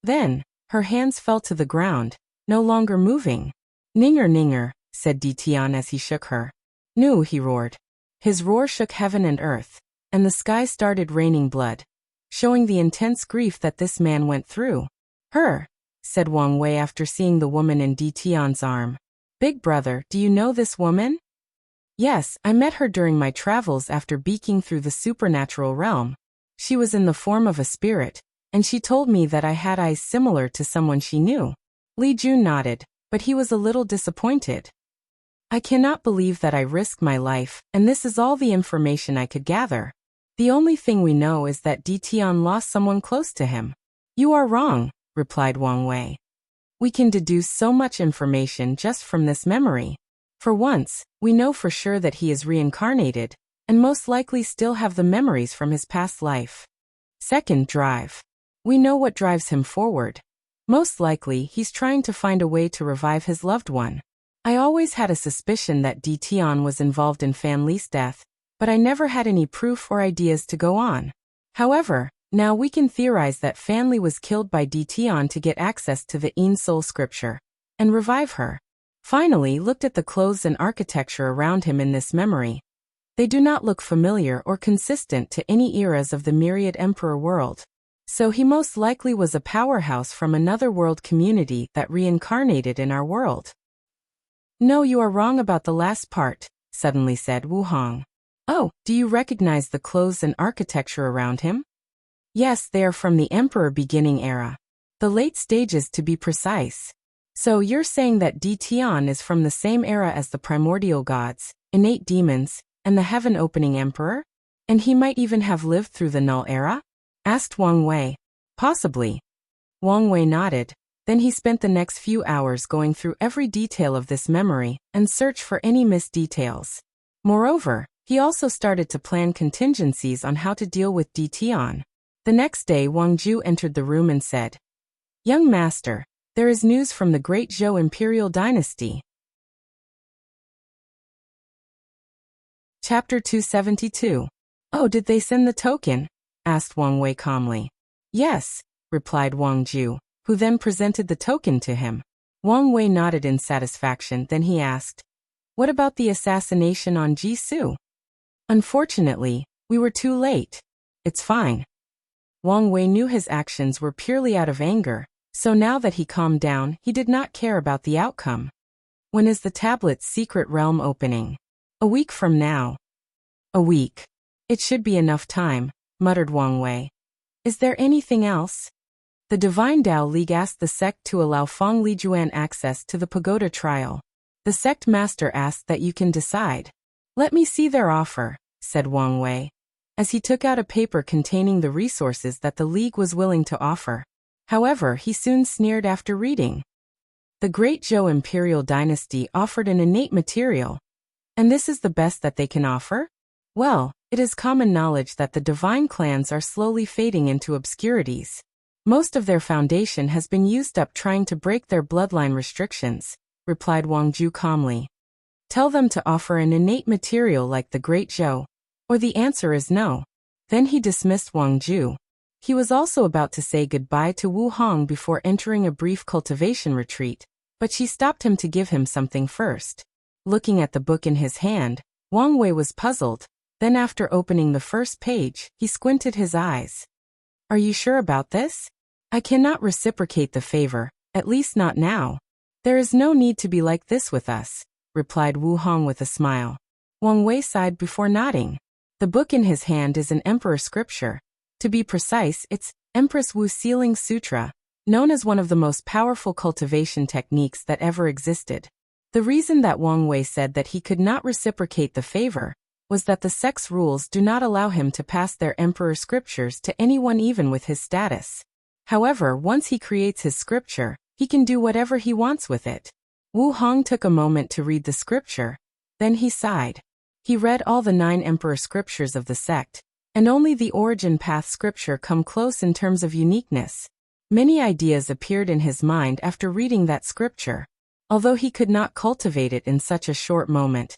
Then, her hands fell to the ground, no longer moving. Ninger ninger, said Di Tian as he shook her. Nu, he roared. His roar shook heaven and earth, and the sky started raining blood, showing the intense grief that this man went through. Her, said Wang Wei after seeing the woman in Di Tian's arm. Big brother, do you know this woman? Yes, I met her during my travels after beaking through the supernatural realm. She was in the form of a spirit, and she told me that I had eyes similar to someone she knew. Li Jun nodded, but he was a little disappointed. I cannot believe that I risked my life, and this is all the information I could gather. The only thing we know is that Di Tian lost someone close to him. You are wrong, replied Wang Wei. We can deduce so much information just from this memory. For once, we know for sure that he is reincarnated, and most likely still have the memories from his past life. Second, drive. We know what drives him forward. Most likely, he's trying to find a way to revive his loved one. I always had a suspicion that Di Tian was involved in Fan Li's death, but I never had any proof or ideas to go on. However, now we can theorize that Fan Li was killed by Di Tian to get access to the Yin Soul scripture and revive her. Finally, looked at the clothes and architecture around him in this memory. They do not look familiar or consistent to any eras of the myriad emperor world. So he most likely was a powerhouse from another world community that reincarnated in our world. No, you are wrong about the last part, suddenly said Wu Hong. Oh, do you recognize the clothes and architecture around him? Yes, they are from the emperor beginning era. The late stages to be precise. So you're saying that Di Tian is from the same era as the primordial gods, innate demons, and the heaven-opening emperor? And he might even have lived through the null era? Asked Wang Wei. Possibly. Wang Wei nodded. Then he spent the next few hours going through every detail of this memory and search for any missed details. Moreover, he also started to plan contingencies on how to deal with Di Tian. The next day Wang Ju entered the room and said, Young master, there is news from the great Zhou imperial dynasty. Chapter 272. Oh, did they send the token? Asked Wang Wei calmly. Yes, replied Wang Ju, who then presented the token to him. Wang Wei nodded in satisfaction, then he asked, What about the assassination on Ji Su? Unfortunately, we were too late. It's fine. Wang Wei knew his actions were purely out of anger, so now that he calmed down, he did not care about the outcome. When is the tablet's secret realm opening? A week from now. A week. It should be enough time, muttered Wang Wei. Is there anything else? The Divine Tao League asked the sect to allow Feng Lijuan access to the pagoda trial. The sect master asked that you can decide. Let me see their offer, said Wang Wei, as he took out a paper containing the resources that the League was willing to offer. However, he soon sneered after reading. The Great Zhou Imperial Dynasty offered an innate material. And this is the best that they can offer? Well, it is common knowledge that the divine clans are slowly fading into obscurities. Most of their foundation has been used up trying to break their bloodline restrictions, replied Wang Ju calmly. Tell them to offer an innate material like the Great Zhou, or the answer is no. Then he dismissed Wang Ju. He was also about to say goodbye to Wu Hong before entering a brief cultivation retreat, but she stopped him to give him something first. Looking at the book in his hand, Wang Wei was puzzled. Then after opening the first page, he squinted his eyes. Are you sure about this? I cannot reciprocate the favor, at least not now. There is no need to be like this with us, replied Wu Hong with a smile. Wang Wei sighed before nodding. The book in his hand is an emperor scripture. To be precise, it's Empress Wu Sealing Sutra, known as one of the most powerful cultivation techniques that ever existed. The reason that Wang Wei said that he could not reciprocate the favor was that the sect's rules do not allow him to pass their emperor scriptures to anyone even with his status. However, once he creates his scripture, he can do whatever he wants with it. Wu Hong took a moment to read the scripture. Then he sighed. He read all the 9 emperor scriptures of the sect, and only the origin path scripture come close in terms of uniqueness. Many ideas appeared in his mind after reading that scripture. Although he could not cultivate it in such a short moment,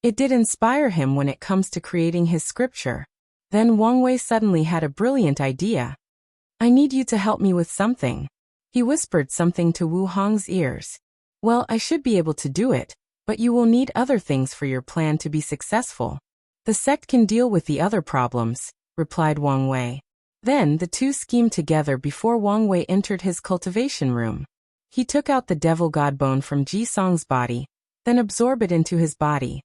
it did inspire him when it comes to creating his scripture. Then Wang Wei suddenly had a brilliant idea. I need you to help me with something. He whispered something to Wu Hong's ears. Well, I should be able to do it, but you will need other things for your plan to be successful. The sect can deal with the other problems, replied Wang Wei. Then the two schemed together before Wang Wei entered his cultivation room. He took out the devil god bone from Ji Song's body, then absorbed it into his body.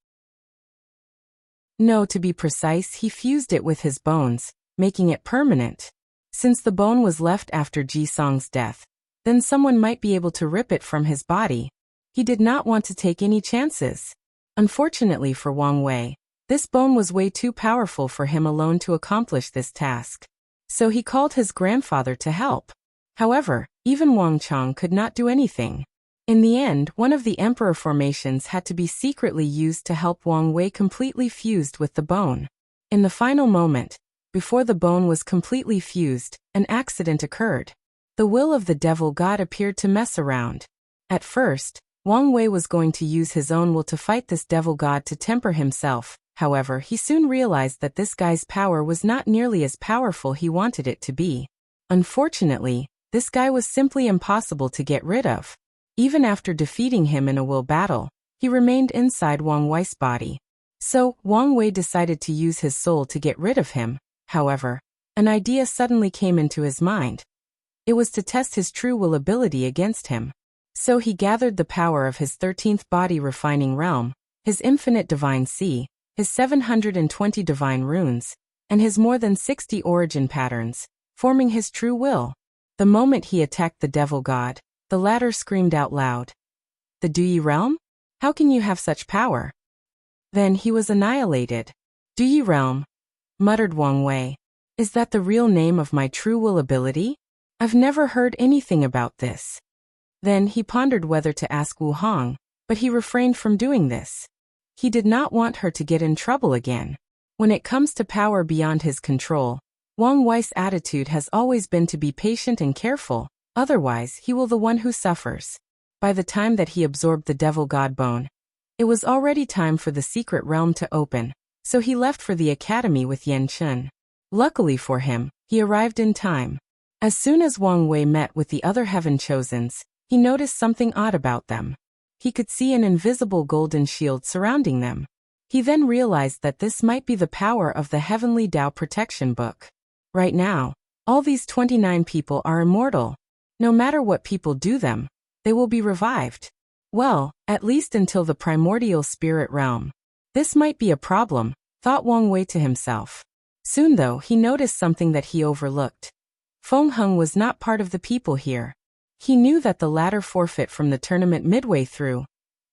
No, to be precise, he fused it with his bones, making it permanent. Since the bone was left after Ji Song's death, then someone might be able to rip it from his body. He did not want to take any chances. Unfortunately for Wang Wei, this bone was way too powerful for him alone to accomplish this task. So he called his grandfather to help. However, even Wang Chong could not do anything. In the end, one of the emperor formations had to be secretly used to help Wang Wei completely fused with the bone. In the final moment, before the bone was completely fused, an accident occurred. The will of the devil god appeared to mess around. At first, Wang Wei was going to use his own will to fight this devil god to temper himself. However, he soon realized that this guy's power was not nearly as powerful he wanted it to be. Unfortunately, this guy was simply impossible to get rid of. Even after defeating him in a will battle, he remained inside Wang Wei's body. So, Wang Wei decided to use his soul to get rid of him. However, an idea suddenly came into his mind. It was to test his true will ability against him. So he gathered the power of his 13th body refining realm, his infinite divine sea, his 720 divine runes, and his more than 60 origin patterns, forming his true will. The moment he attacked the devil god, the latter screamed out loud. The Duyi realm? How can you have such power? Then he was annihilated. Duyi realm, muttered Wang Wei. Is that the real name of my true will ability? I've never heard anything about this. Then he pondered whether to ask Wu Hong, but he refrained from doing this. He did not want her to get in trouble again. When it comes to power beyond his control, Wang Wei's attitude has always been to be patient and careful, otherwise he will be the one who suffers. By the time that he absorbed the devil god bone, it was already time for the secret realm to open, so he left for the academy with Yan Chun. Luckily for him, he arrived in time. As soon as Wang Wei met with the other heaven chosens, he noticed something odd about them. He could see an invisible golden shield surrounding them. He then realized that this might be the power of the Heavenly Tao Protection Book. Right now, all these 29 people are immortal. No matter what people do them, they will be revived. Well, at least until the primordial spirit realm. This might be a problem, thought Wang Wei to himself. Soon though, he noticed something that he overlooked. Feng Heng was not part of the people here. He knew that the latter forfeit from the tournament midway through,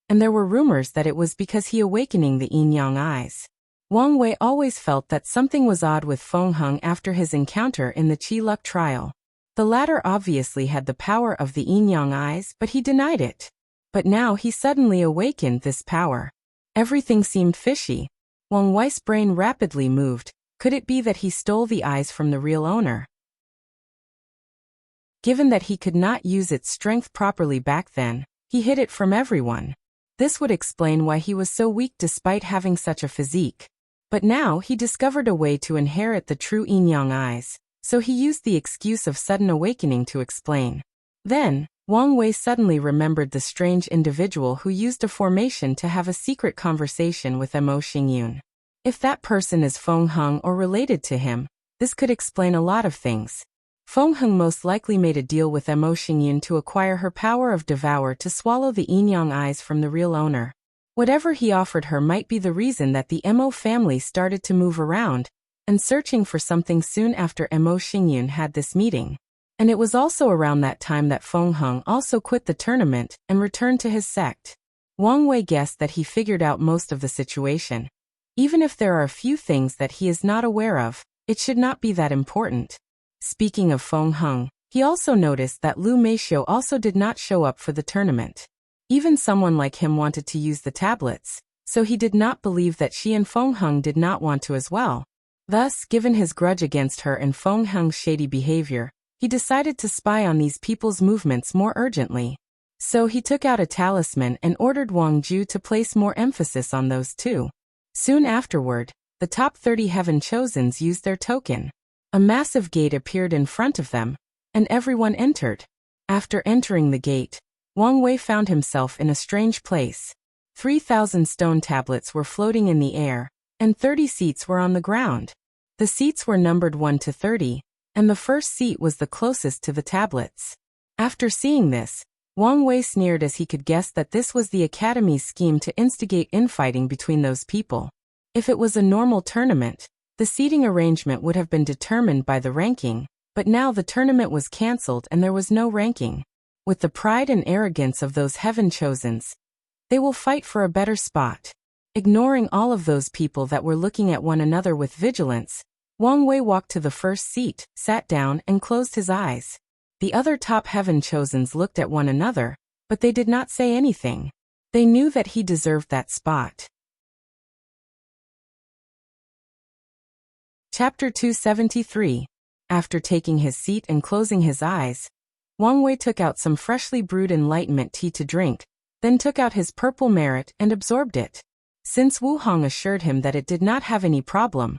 and there were rumors that it was because he awakening the yin-yang eyes. Wang Wei always felt that something was odd with Feng Heng after his encounter in the Qi Luck trial. The latter obviously had the power of the yin-yang eyes, but he denied it. But now he suddenly awakened this power. Everything seemed fishy. Wang Wei's brain rapidly moved. Could it be that he stole the eyes from the real owner? Given that he could not use its strength properly back then, he hid it from everyone. This would explain why he was so weak despite having such a physique. But now he discovered a way to inherit the true yin-yang eyes, so he used the excuse of sudden awakening to explain. Then, Wang Wei suddenly remembered the strange individual who used a formation to have a secret conversation with Mo Xingyun. If that person is Feng Heng or related to him, this could explain a lot of things. Feng Heng most likely made a deal with Mo Xingyun to acquire her power of devour to swallow the yin-yang eyes from the real owner. Whatever he offered her might be the reason that the Mo family started to move around and searching for something soon after Mo Xingyun had this meeting. And it was also around that time that Feng Heng also quit the tournament and returned to his sect. Wang Wei guessed that he figured out most of the situation. Even if there are a few things that he is not aware of, it should not be that important. Speaking of Feng Heng, he also noticed that Lu Meixiu also did not show up for the tournament. Even someone like him wanted to use the tablets, so he did not believe that she and Feng Heng did not want to as well. Thus, given his grudge against her and Feng Heng's shady behavior, he decided to spy on these people's movements more urgently. So he took out a talisman and ordered Wang Ju to place more emphasis on those two. Soon afterward, the top 30 Heaven Chosens used their token. A massive gate appeared in front of them, and everyone entered. After entering the gate, Wang Wei found himself in a strange place. 3,000 stone tablets were floating in the air, and 30 seats were on the ground. The seats were numbered 1 to 30, and the first seat was the closest to the tablets. After seeing this, Wang Wei sneered as he could guess that this was the Academy's scheme to instigate infighting between those people. If it was a normal tournament, the seating arrangement would have been determined by the ranking, but now the tournament was cancelled and there was no ranking. With the pride and arrogance of those Heaven Chosens, they will fight for a better spot. Ignoring all of those people that were looking at one another with vigilance, Wang Wei walked to the first seat, sat down and closed his eyes. The other top Heaven Chosens looked at one another, but they did not say anything. They knew that he deserved that spot. Chapter 273. After taking his seat and closing his eyes, Wang Wei took out some freshly brewed enlightenment tea to drink, then took out his purple merit and absorbed it. Since Wu Hong assured him that it did not have any problem,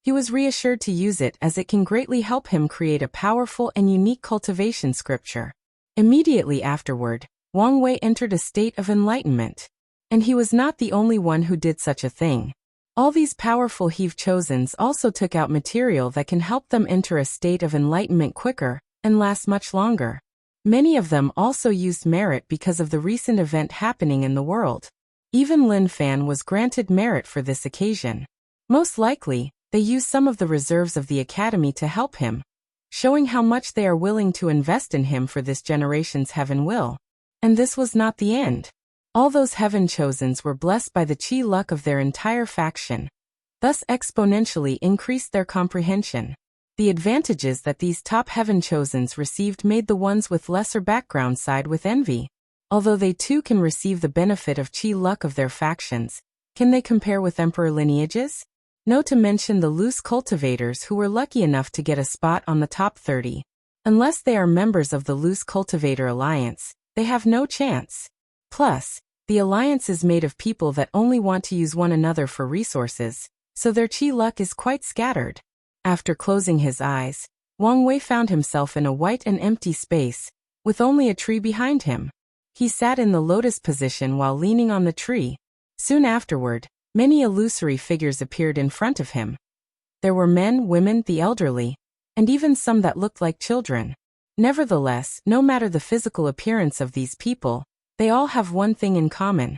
he was reassured to use it as it can greatly help him create a powerful and unique cultivation scripture. Immediately afterward, Wang Wei entered a state of enlightenment. And he was not the only one who did such a thing. All these powerful Heave Chosens also took out material that can help them enter a state of enlightenment quicker and last much longer. Many of them also used merit because of the recent event happening in the world. Even Lin Fan was granted merit for this occasion. Most likely, they used some of the reserves of the Academy to help him, showing how much they are willing to invest in him for this generation's heaven will. And this was not the end. All those Heaven Chosens were blessed by the Qi luck of their entire faction, thus exponentially increased their comprehension. The advantages that these top Heaven Chosens received made the ones with lesser background side with envy. Although they too can receive the benefit of Qi luck of their factions, can they compare with Emperor lineages? No, to mention the loose cultivators who were lucky enough to get a spot on the top 30. Unless they are members of the Loose Cultivator Alliance, they have no chance. Plus, the alliance is made of people that only want to use one another for resources, so their Qi luck is quite scattered. After closing his eyes, Wang Wei found himself in a white and empty space, with only a tree behind him. He sat in the lotus position while leaning on the tree. Soon afterward, many illusory figures appeared in front of him. There were men, women, the elderly, and even some that looked like children. Nevertheless, no matter the physical appearance of these people, They all have one thing in common.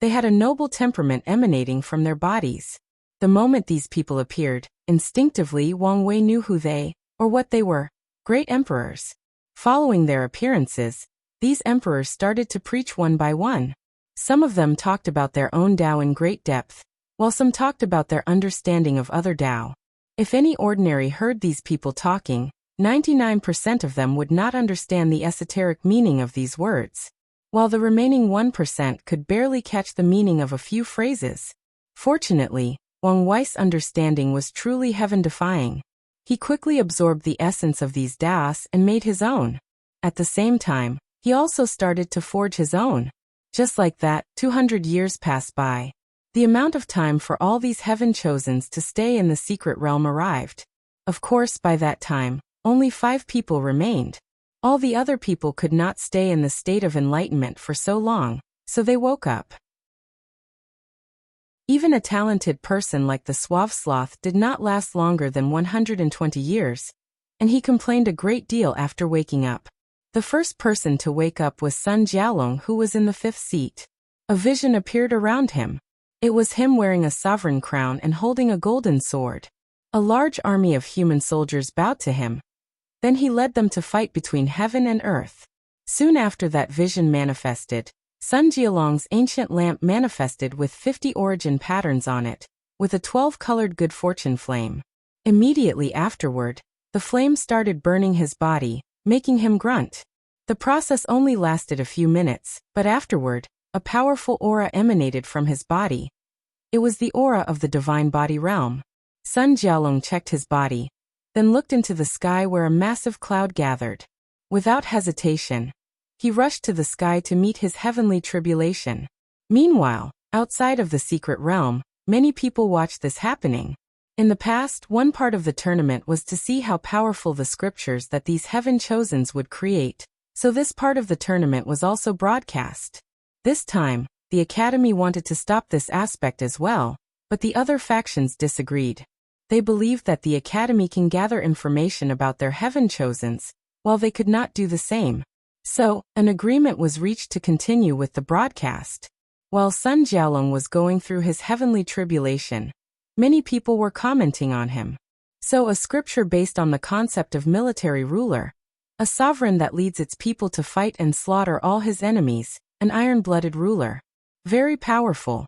They had a noble temperament emanating from their bodies. The moment these people appeared, instinctively Wang Wei knew who they, or what they were, great emperors. Following their appearances, these emperors started to preach one by one. Some of them talked about their own Tao in great depth, while some talked about their understanding of other Tao. If any ordinary heard these people talking, 99% of them would not understand the esoteric meaning of these words, while the remaining 1% could barely catch the meaning of a few phrases. Fortunately, Wang Wei's understanding was truly heaven-defying. He quickly absorbed the essence of these Taoists and made his own. At the same time, he also started to forge his own. Just like that, 200 years passed by. The amount of time for all these heaven-chosens to stay in the secret realm arrived. Of course, by that time, only 5 people remained. All the other people could not stay in the state of enlightenment for so long, so they woke up. Even a talented person like the suave sloth did not last longer than 120 years, and he complained a great deal after waking up. The first person to wake up was Sun Jialong, who was in the 5th seat. A vision appeared around him. It was him wearing a sovereign crown and holding a golden sword. A large army of human soldiers bowed to him. Then he led them to fight between heaven and earth. Soon after that vision manifested, Sun Jialong's ancient lamp manifested with 50 origin patterns on it, with a 12-colored good fortune flame. Immediately afterward, the flame started burning his body, making him grunt. The process only lasted a few minutes, but afterward, a powerful aura emanated from his body. It was the aura of the divine body realm. Sun Jialong checked his body, then looked into the sky where a massive cloud gathered. Without hesitation, he rushed to the sky to meet his heavenly tribulation. Meanwhile, outside of the secret realm, many people watched this happening. In the past, one part of the tournament was to see how powerful the scriptures that these heaven-chosens would create, so this part of the tournament was also broadcast. This time, the Academy wanted to stop this aspect as well, but the other factions disagreed. They believed that the Academy can gather information about their heaven-chosens, while they could not do the same. So, an agreement was reached to continue with the broadcast. While Sun Jialong was going through his heavenly tribulation, many people were commenting on him. So a scripture based on the concept of military ruler, a sovereign that leads its people to fight and slaughter all his enemies, an iron-blooded ruler. Very powerful.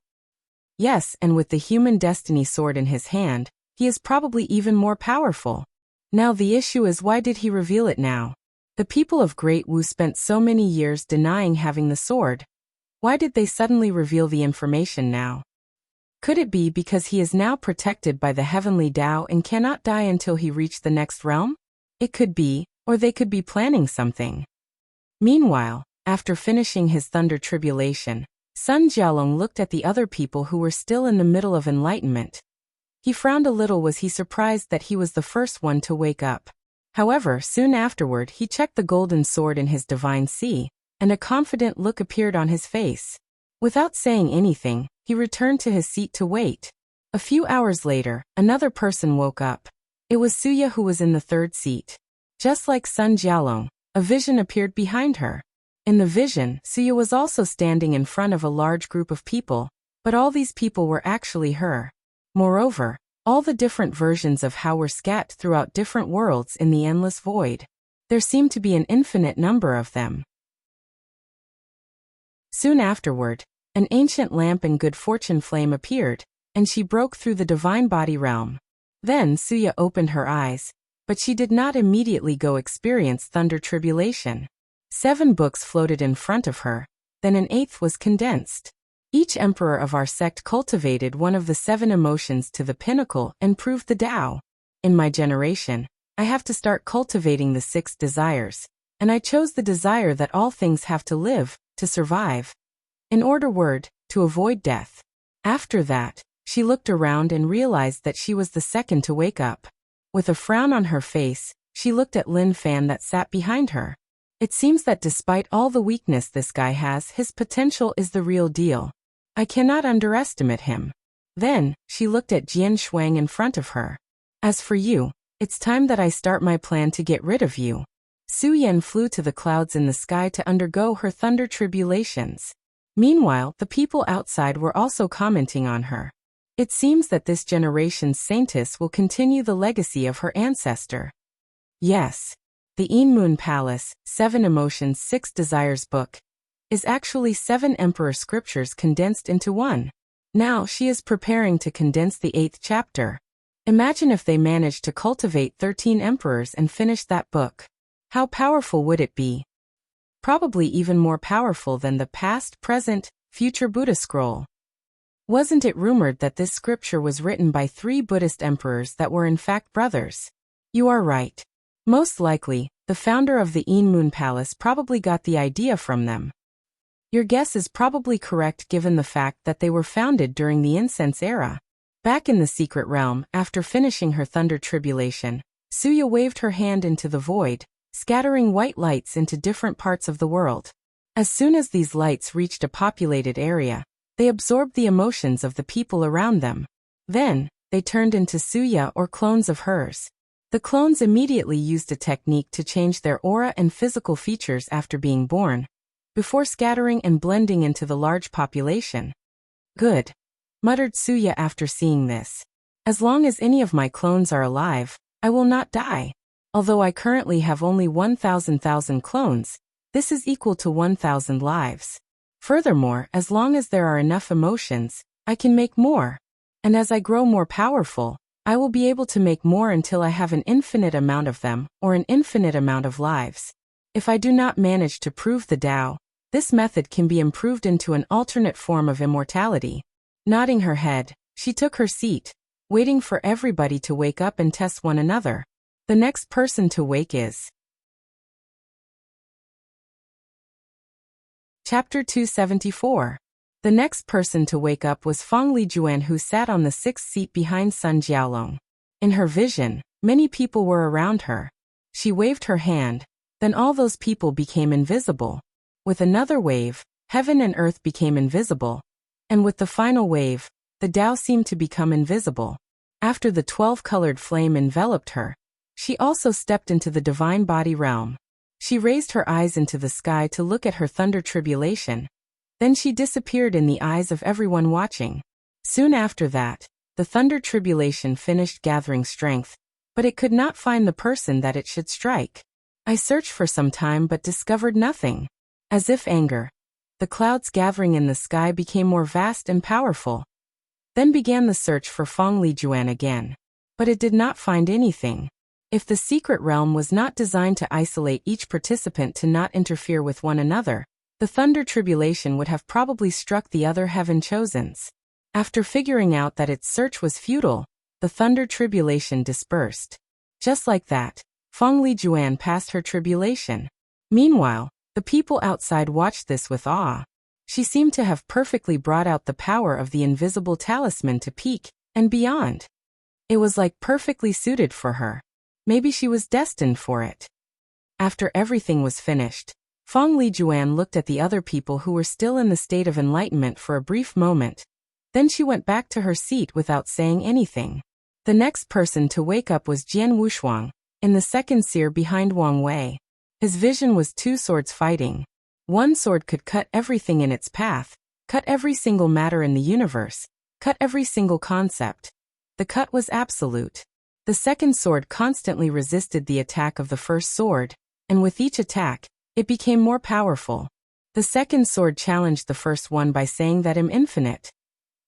Yes, and with the human destiny sword in his hand, he is probably even more powerful. Now the issue is, why did he reveal it now? The people of Great Wu spent so many years denying having the sword. Why did they suddenly reveal the information now? Could it be because he is now protected by the heavenly Tao and cannot die until he reached the next realm? It could be, or they could be planning something. Meanwhile, after finishing his thunder tribulation, Sun Jialong looked at the other people who were still in the middle of enlightenment. He frowned a little. Was he surprised that he was the first one to wake up? However, soon afterward he checked the golden sword in his divine sea, and a confident look appeared on his face. Without saying anything, he returned to his seat to wait. A few hours later, another person woke up. It was Suya, who was in the 3rd seat. Just like Sun Jialong, a vision appeared behind her. In the vision, Suya was also standing in front of a large group of people, but all these people were actually her. Moreover, all the different versions of how were scattered throughout different worlds in the endless void. There seemed to be an infinite number of them. Soon afterward, an ancient lamp and good fortune flame appeared, and she broke through the divine body realm. Then Suya opened her eyes, but she did not immediately go experience thunder tribulation. 7 books floated in front of her, then an 8th was condensed. Each emperor of our sect cultivated one of the 7 emotions to the pinnacle and proved the Tao. In my generation, I have to start cultivating the 6 desires, and I chose the desire that all things have to live, to survive. In order word, to avoid death. After that, she looked around and realized that she was the second to wake up. With a frown on her face, she looked at Lin Fan that sat behind her. It seems that despite all the weakness this guy has, his potential is the real deal. I cannot underestimate him. Then, she looked at Jian Shuang in front of her. As for you, it's time that I start my plan to get rid of you. Su Yan flew to the clouds in the sky to undergo her thunder tribulations. Meanwhile, the people outside were also commenting on her. It seems that this generation's saintess will continue the legacy of her ancestor. Yes. The Moon Palace, 7 Emotions 6 Desires book, is actually 7 emperor scriptures condensed into one. Now she is preparing to condense the 8th chapter. Imagine if they managed to cultivate 13 emperors and finish that book. How powerful would it be? Probably even more powerful than the past, present, future Buddha scroll. Wasn't it rumored that this scripture was written by 3 Buddhist emperors that were in fact brothers? You are right. Most likely, the founder of the Moon Palace probably got the idea from them. Your guess is probably correct given the fact that they were founded during the incense era. Back in the secret realm, after finishing her thunder tribulation, Suya waved her hand into the void, scattering white lights into different parts of the world. As soon as these lights reached a populated area, they absorbed the emotions of the people around them. Then, they turned into Suya or clones of hers. The clones immediately used a technique to change their aura and physical features after being born, before scattering and blending into the large population. Good, muttered Suya after seeing this. As long as any of my clones are alive, I will not die. Although I currently have only 1,000 clones, this is equal to 1,000 lives. Furthermore, as long as there are enough emotions, I can make more. And as I grow more powerful, I will be able to make more until I have an infinite amount of them, or an infinite amount of lives. If I do not manage to prove the Tao, this method can be improved into an alternate form of immortality. Nodding her head, she took her seat, waiting for everybody to wake up and test one another. The next person to wake is... Chapter 274. The next person to wake up was Feng Lijuan, who sat on the 6th seat behind Sun Jiaolong. In her vision, many people were around her. She waved her hand, then all those people became invisible. With another wave, heaven and earth became invisible. And with the final wave, the Tao seemed to become invisible. After the 12-colored flame enveloped her, she also stepped into the divine body realm. She raised her eyes into the sky to look at her thunder tribulation. Then she disappeared in the eyes of everyone watching. Soon after that, the thunder tribulation finished gathering strength, but it could not find the person that it should strike. I searched for some time but discovered nothing. As if anger, the clouds gathering in the sky became more vast and powerful. Then began the search for Feng Lijuan again. But it did not find anything. If the secret realm was not designed to isolate each participant to not interfere with one another, the thunder tribulation would have probably struck the other heaven chosens. After figuring out that its search was futile, the thunder tribulation dispersed. Just like that, Feng Lijuan passed her tribulation. Meanwhile, the people outside watched this with awe. She seemed to have perfectly brought out the power of the invisible talisman to peak and beyond. It was like perfectly suited for her. Maybe she was destined for it. After everything was finished, Feng Lijuan looked at the other people who were still in the state of enlightenment for a brief moment. Then she went back to her seat without saying anything. The next person to wake up was Jian Wushuang, in the 2nd seer behind Wang Wei. His vision was 2 swords fighting. One sword could cut everything in its path, cut every single matter in the universe, cut every single concept. The cut was absolute. The second sword constantly resisted the attack of the first sword, and with each attack, it became more powerful. The second sword challenged the first one by saying that I'm infinite.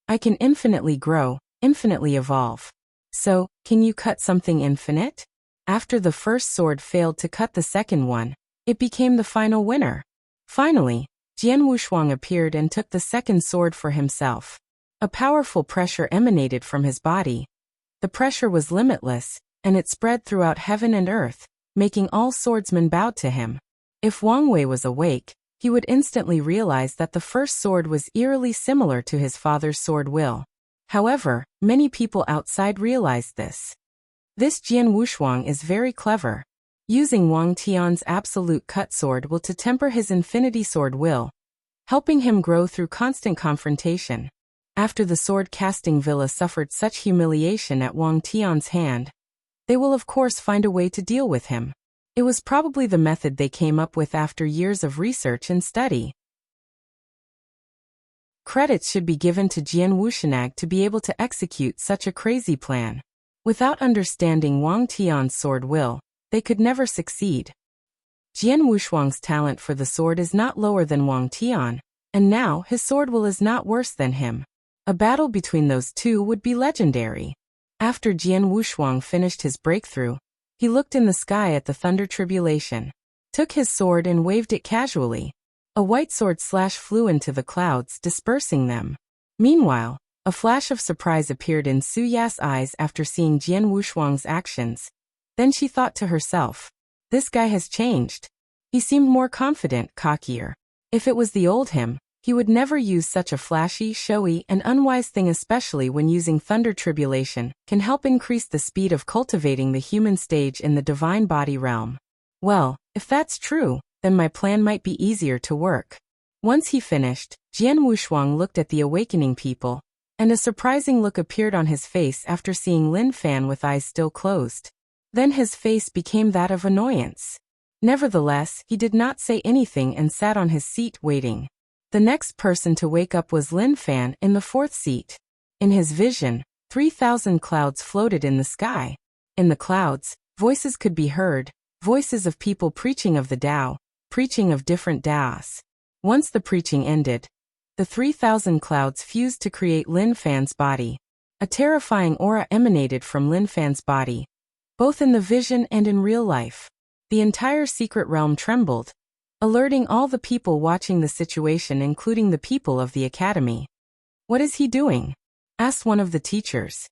I can infinitely grow, infinitely evolve. So, can you cut something infinite? After the first sword failed to cut the second one, it became the final winner. Finally, Jian Wushuang appeared and took the second sword for himself. A powerful pressure emanated from his body. The pressure was limitless, and it spread throughout heaven and earth, making all swordsmen bow to him. If Wang Wei was awake, he would instantly realize that the first sword was eerily similar to his father's sword will. However, many people outside realized this. This Jian Wushuang is very clever. Using Wang Tian's absolute cut sword will to temper his infinity sword will, helping him grow through constant confrontation. After the sword-casting villa suffered such humiliation at Wang Tian's hand, they will of course find a way to deal with him. It was probably the method they came up with after years of research and study. Credits should be given to Jian Wuxianag to be able to execute such a crazy plan. Without understanding Wang Tian's sword will, they could never succeed. Jian Wuxiang's talent for the sword is not lower than Wang Tian, and now his sword will is not worse than him. A battle between those two would be legendary. After Jian Wuxiang finished his breakthrough, he looked in the sky at the thunder tribulation, took his sword and waved it casually. A white sword slash flew into the clouds, dispersing them. Meanwhile, a flash of surprise appeared in Su Ya's eyes after seeing Jian Wuxiang's actions. Then she thought to herself, this guy has changed. He seemed more confident, cockier. If it was the old him, he would never use such a flashy, showy, and unwise thing, especially when using thunder tribulation, can help increase the speed of cultivating the human stage in the divine body realm. Well, if that's true, then my plan might be easier to work. Once he finished, Jian Wuxiang looked at the awakening people, and a surprising look appeared on his face after seeing Lin Fan with eyes still closed. Then his face became that of annoyance. Nevertheless, he did not say anything and sat on his seat waiting. The next person to wake up was Lin Fan in the fourth seat. In his vision, 3,000 clouds floated in the sky. In the clouds, voices could be heard, voices of people preaching of the Tao, preaching of different Taos. Once the preaching ended, the 3,000 clouds fused to create Lin Fan's body. A terrifying aura emanated from Lin Fan's body, both in the vision and in real life. The entire secret realm trembled, alerting all the people watching the situation, including the people of the academy. What is he doing? Asked one of the teachers.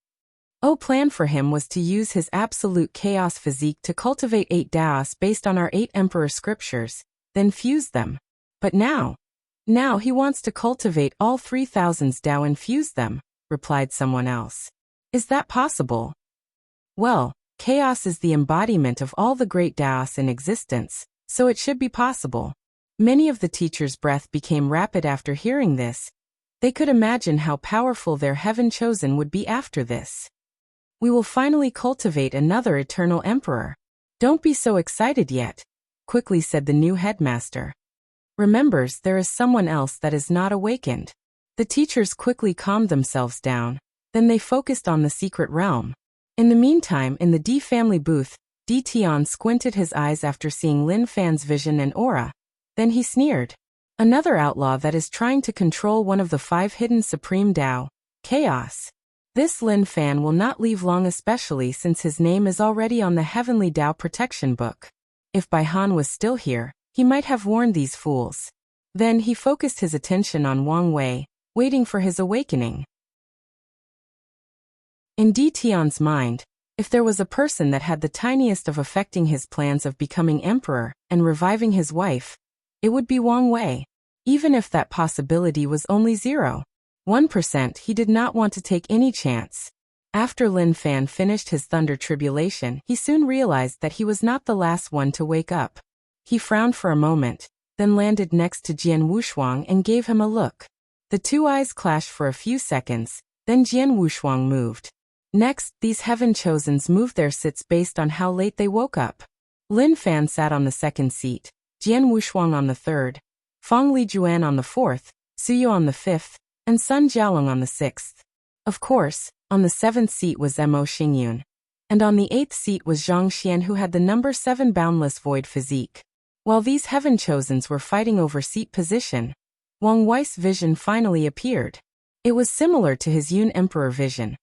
Plan for him was to use his absolute chaos physique to cultivate 8 Taos based on our 8 emperor scriptures, then fuse them. But now he wants to cultivate all 3,000's Tao and fuse them, replied someone else. Is that possible? Well, chaos is the embodiment of all the great Taos in existence, so it should be possible. Many of the teachers' breath became rapid after hearing this. They could imagine how powerful their heaven chosen would be after this. We will finally cultivate another eternal emperor. Don't be so excited yet, quickly said the new headmaster. Remembers there is someone else that is not awakened. The teachers quickly calmed themselves down, then they focused on the secret realm. In the meantime, in the D family booth, Di Tian squinted his eyes after seeing Lin Fan's vision and aura. Then he sneered. Another outlaw that is trying to control one of the 5 hidden supreme Tao, chaos. This Lin Fan will not leave long, especially since his name is already on the Heavenly Tao Protection Book. If Bai Han was still here, he might have warned these fools. Then he focused his attention on Wang Wei, waiting for his awakening. In Di Tian's mind, if there was a person that had the tiniest of affecting his plans of becoming emperor and reviving his wife, it would be Wang Wei. Even if that possibility was only 0.1%, he did not want to take any chance. After Lin Fan finished his thunder tribulation, he soon realized that he was not the last one to wake up. He frowned for a moment, then landed next to Jian Wuxiang and gave him a look. The two eyes clashed for a few seconds, then Jian Wuxiang moved. Next, these heaven chosens moved their sits based on how late they woke up. Lin Fan sat on the second seat, Jian Wuxiang on the third, Feng Lijuan on the fourth, Suyo on the fifth, and Sun Jialong on the sixth. Of course, on the seventh seat was Mo Xingyun. And on the eighth seat was Zhang Xian, who had the number 7 boundless void physique. While these heaven chosens were fighting over seat position, Wang Wei's vision finally appeared. It was similar to his Yun Emperor vision.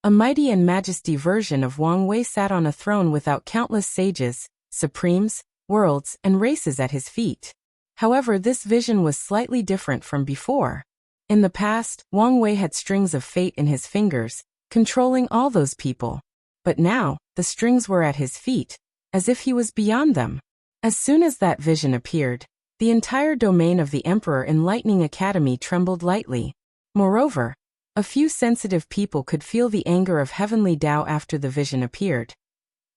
A mighty and majesty version of Wang Wei sat on a throne without countless sages, supremes, worlds, and races at his feet. However, this vision was slightly different from before. In the past, Wang Wei had strings of fate in his fingers, controlling all those people. But now, the strings were at his feet, as if he was beyond them. As soon as that vision appeared, the entire domain of the Emperor Enlightening Academy trembled lightly. Moreover, a few sensitive people could feel the anger of Heavenly Tao after the vision appeared.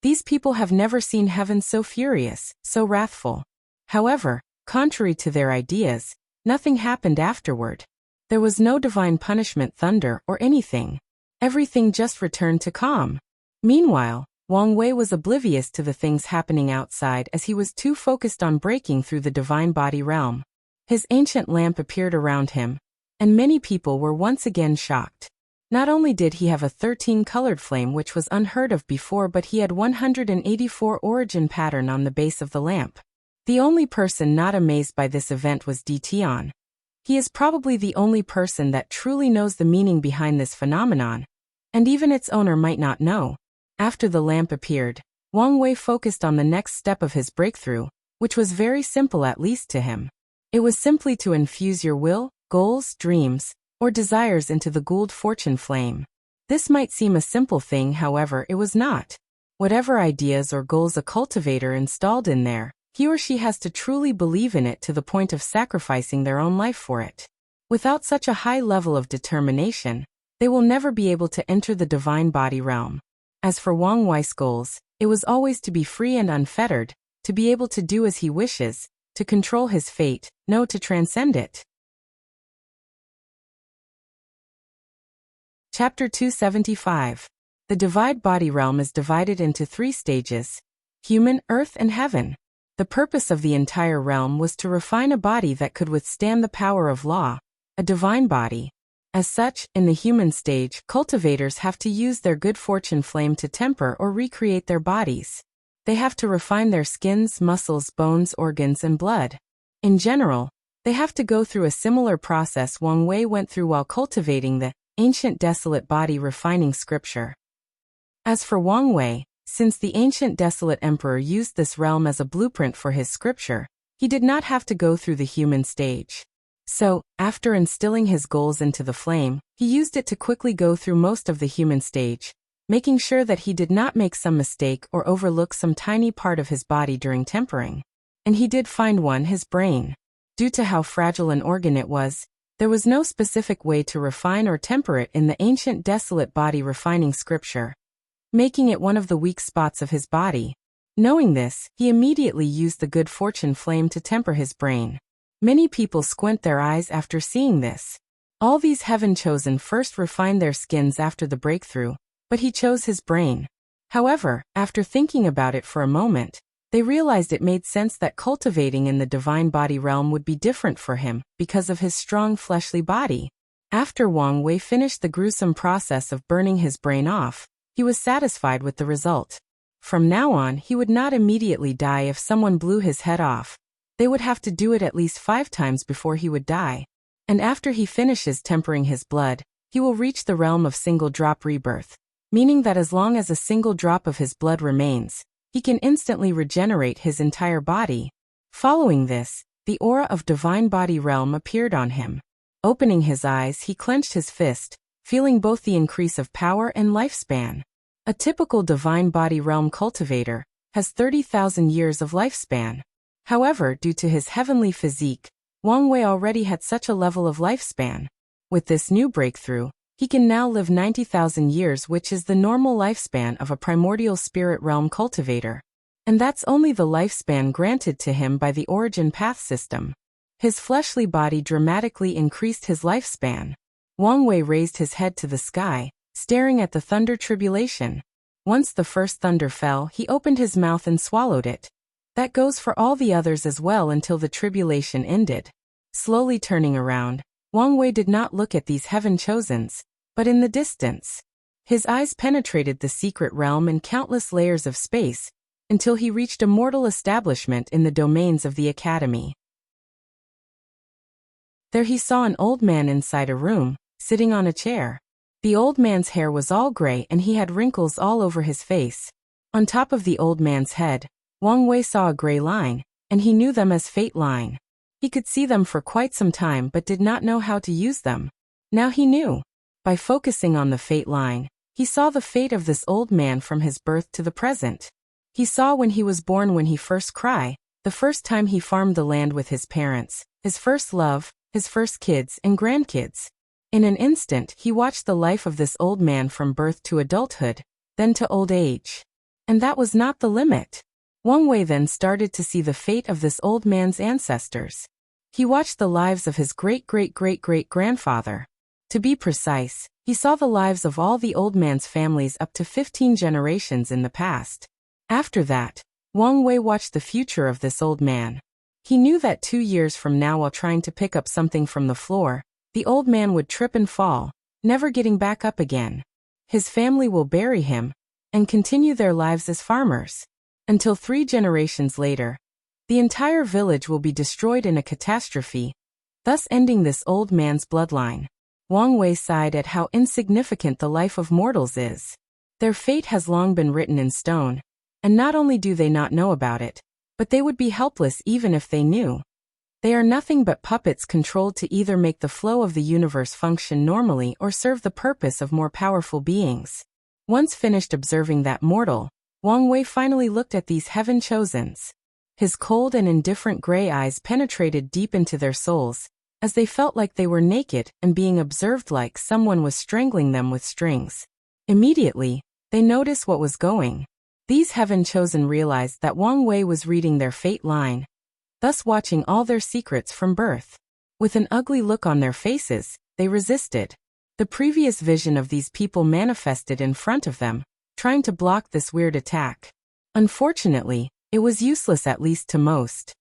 These people have never seen heaven so furious, so wrathful. However, contrary to their ideas, nothing happened afterward. There was no divine punishment, thunder, or anything. Everything just returned to calm. Meanwhile, Wang Wei was oblivious to the things happening outside as he was too focused on breaking through the divine body realm. His ancient lamp appeared around him, and many people were once again shocked. Not only did he have a 13-colored flame which was unheard of before, but he had 184 origin pattern on the base of the lamp. The only person not amazed by this event was Di Tian. He is probably the only person that truly knows the meaning behind this phenomenon, and even its owner might not know. After the lamp appeared, Wang Wei focused on the next step of his breakthrough, which was very simple at least to him. It was simply to infuse your will, goals, dreams, or desires into the gold fortune flame. This might seem a simple thing, however, it was not. Whatever ideas or goals a cultivator installed in there, he or she has to truly believe in it to the point of sacrificing their own life for it. Without such a high level of determination, they will never be able to enter the divine body realm. As for Wang Wei's goals, it was always to be free and unfettered, to be able to do as he wishes, to control his fate, no, to transcend it. Chapter 275. The divine body realm is divided into 3 stages: human, earth, and heaven. The purpose of the entire realm was to refine a body that could withstand the power of law, a divine body. As such, in the human stage, cultivators have to use their good fortune flame to temper or recreate their bodies. They have to refine their skins, muscles, bones, organs, and blood. In general, they have to go through a similar process Wang Wei went through while cultivating the ancient desolate body refining scripture. As for Wang Wei, since the ancient desolate emperor used this realm as a blueprint for his scripture, he did not have to go through the human stage. So, after instilling his goals into the flame, he used it to quickly go through most of the human stage, making sure that he did not make some mistake or overlook some tiny part of his body during tempering. And he did find one: his brain. Due to how fragile an organ it was, there was no specific way to refine or temper it in the ancient desolate body refining scripture, making it one of the weak spots of his body. Knowing this, he immediately used the good fortune flame to temper his brain. Many people squint their eyes after seeing this. All these heaven-chosen first refined their skins after the breakthrough, but he chose his brain. However, after thinking about it for a moment, they realized it made sense that cultivating in the divine body realm would be different for him because of his strong fleshly body. After Wang Wei finished the gruesome process of burning his brain off, he was satisfied with the result. From now on, he would not immediately die if someone blew his head off. They would have to do it at least 5 times before he would die. And after he finishes tempering his blood, he will reach the realm of single-drop rebirth, meaning that as long as a single drop of his blood remains, he can instantly regenerate his entire body. Following this, the aura of divine body realm appeared on him. Opening his eyes, he clenched his fist, feeling both the increase of power and lifespan. A typical divine body realm cultivator has 30,000 years of lifespan. However, due to his heavenly physique, Wang Wei already had such a level of lifespan. With this new breakthrough, he can now live 90,000 years, which is the normal lifespan of a primordial spirit realm cultivator. And that's only the lifespan granted to him by the origin path system. His fleshly body dramatically increased his lifespan. Wang Wei raised his head to the sky, staring at the thunder tribulation. Once the first thunder fell, he opened his mouth and swallowed it. That goes for all the others as well until the tribulation ended. Slowly turning around, Wang Wei did not look at these heaven-chosens, but in the distance. His eyes penetrated the secret realm and countless layers of space, until he reached a mortal establishment in the domains of the academy. There he saw an old man inside a room, sitting on a chair. The old man's hair was all gray and he had wrinkles all over his face. On top of the old man's head, Wang Wei saw a gray line, and he knew them as fate line. He could see them for quite some time but did not know how to use them. Now he knew. By focusing on the fate line, he saw the fate of this old man from his birth to the present. He saw when he was born, when he first cried, the first time he farmed the land with his parents, his first love, his first kids and grandkids. In an instant, he watched the life of this old man from birth to adulthood, then to old age. And that was not the limit. Wang Wei then started to see the fate of this old man's ancestors. He watched the lives of his great-great-great-great-grandfather. To be precise, He saw the lives of all the old man's families up to 15 generations in the past. After that, Wang Wei watched the future of this old man. He knew that 2 years from now, while trying to pick up something from the floor, the old man would trip and fall, never getting back up again. His family will bury him and continue their lives as farmers. Until 3 generations later, the entire village will be destroyed in a catastrophe, thus ending this old man's bloodline. Wang Wei sighed at how insignificant the life of mortals is. Their fate has long been written in stone, and not only do they not know about it, but they would be helpless even if they knew. They are nothing but puppets controlled to either make the flow of the universe function normally or serve the purpose of more powerful beings. Once finished observing that mortal, Wang Wei finally looked at these heaven-chosens. His cold and indifferent gray eyes penetrated deep into their souls, as they felt like they were naked and being observed like someone was strangling them with strings. Immediately, they noticed what was going. These heaven-chosen realized that Wang Wei was reading their fate line, thus watching all their secrets from birth. With an ugly look on their faces, they resisted. The previous vision of these people manifested in front of them, trying to block this weird attack. Unfortunately, it was useless, at least to most.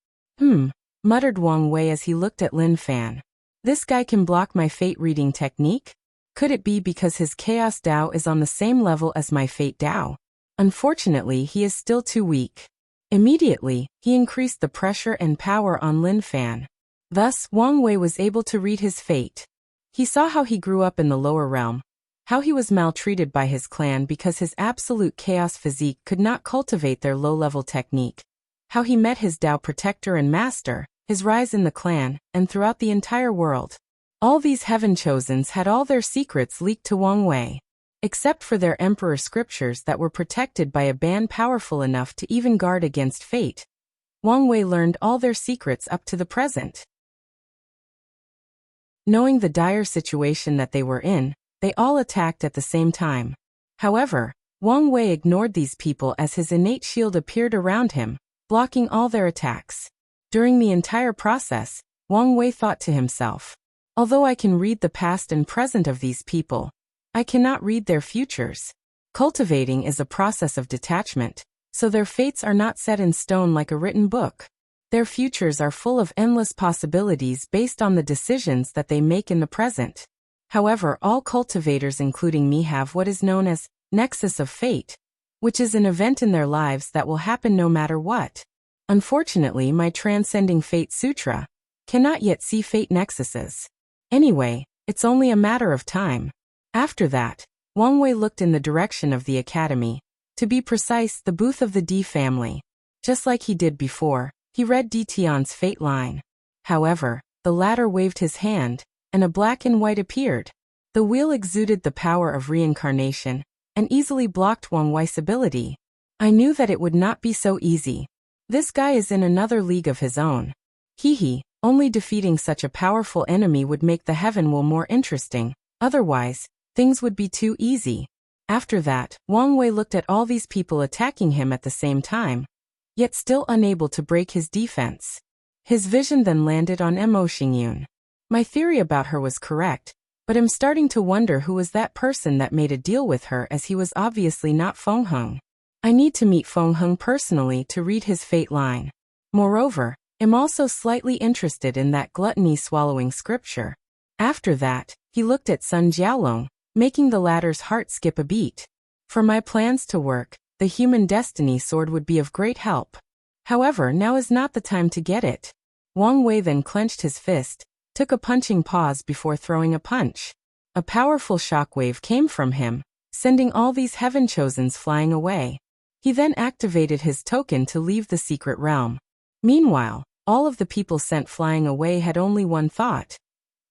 Muttered Wang Wei as he looked at Lin Fan. This guy can block my fate reading technique? Could it be because his Chaos Dao is on the same level as my Fate Dao? Unfortunately, he is still too weak. Immediately, he increased the pressure and power on Lin Fan. Thus, Wang Wei was able to read his fate. He saw how he grew up in the lower realm, how he was maltreated by his clan because his absolute chaos physique could not cultivate their low-level technique, how he met his Dao protector and master, his rise in the clan, and throughout the entire world. All these heaven-chosens had all their secrets leaked to Wang Wei, except for their emperor scriptures that were protected by a band powerful enough to even guard against fate. Wang Wei learned all their secrets up to the present. Knowing the dire situation that they were in, they all attacked at the same time. However, Wang Wei ignored these people as his innate shield appeared around him, blocking all their attacks. During the entire process, Wang Wei thought to himself, although I can read the past and present of these people, I cannot read their futures. Cultivating is a process of detachment, so their fates are not set in stone like a written book. Their futures are full of endless possibilities based on the decisions that they make in the present. However, all cultivators, including me, have what is known as Nexus of Fate, which is an event in their lives that will happen no matter what. Unfortunately, my Transcending Fate Sutra cannot yet see fate nexuses. Anyway, it's only a matter of time. After that, Wang Wei looked in the direction of the academy. To be precise, the booth of the D family. Just like he did before, he read Di Tian's fate line. However, the latter waved his hand, and a black and white appeared. The wheel exuded the power of reincarnation, and easily blocked Wang Wei's ability. I knew that it would not be so easy. This guy is in another league of his own. Only defeating such a powerful enemy would make the heaven will more interesting, otherwise, things would be too easy. After that, Wang Wei looked at all these people attacking him at the same time, yet still unable to break his defense. His vision then landed on Mo Xingyun. My theory about her was correct, but I'm starting to wonder who was that person that made a deal with her, as he was obviously not Feng Heng. I need to meet Feng Heng personally to read his fate line. Moreover, I'm also slightly interested in that gluttony swallowing scripture. After that, he looked at Sun Jiaolong, making the latter's heart skip a beat. For my plans to work, the human destiny sword would be of great help. However, now is not the time to get it. Wang Wei then clenched his fist, took a punching pause before throwing a punch. A powerful shockwave came from him, sending all these heaven-chosens flying away. He then activated his token to leave the secret realm. Meanwhile, all of the people sent flying away had only one thought.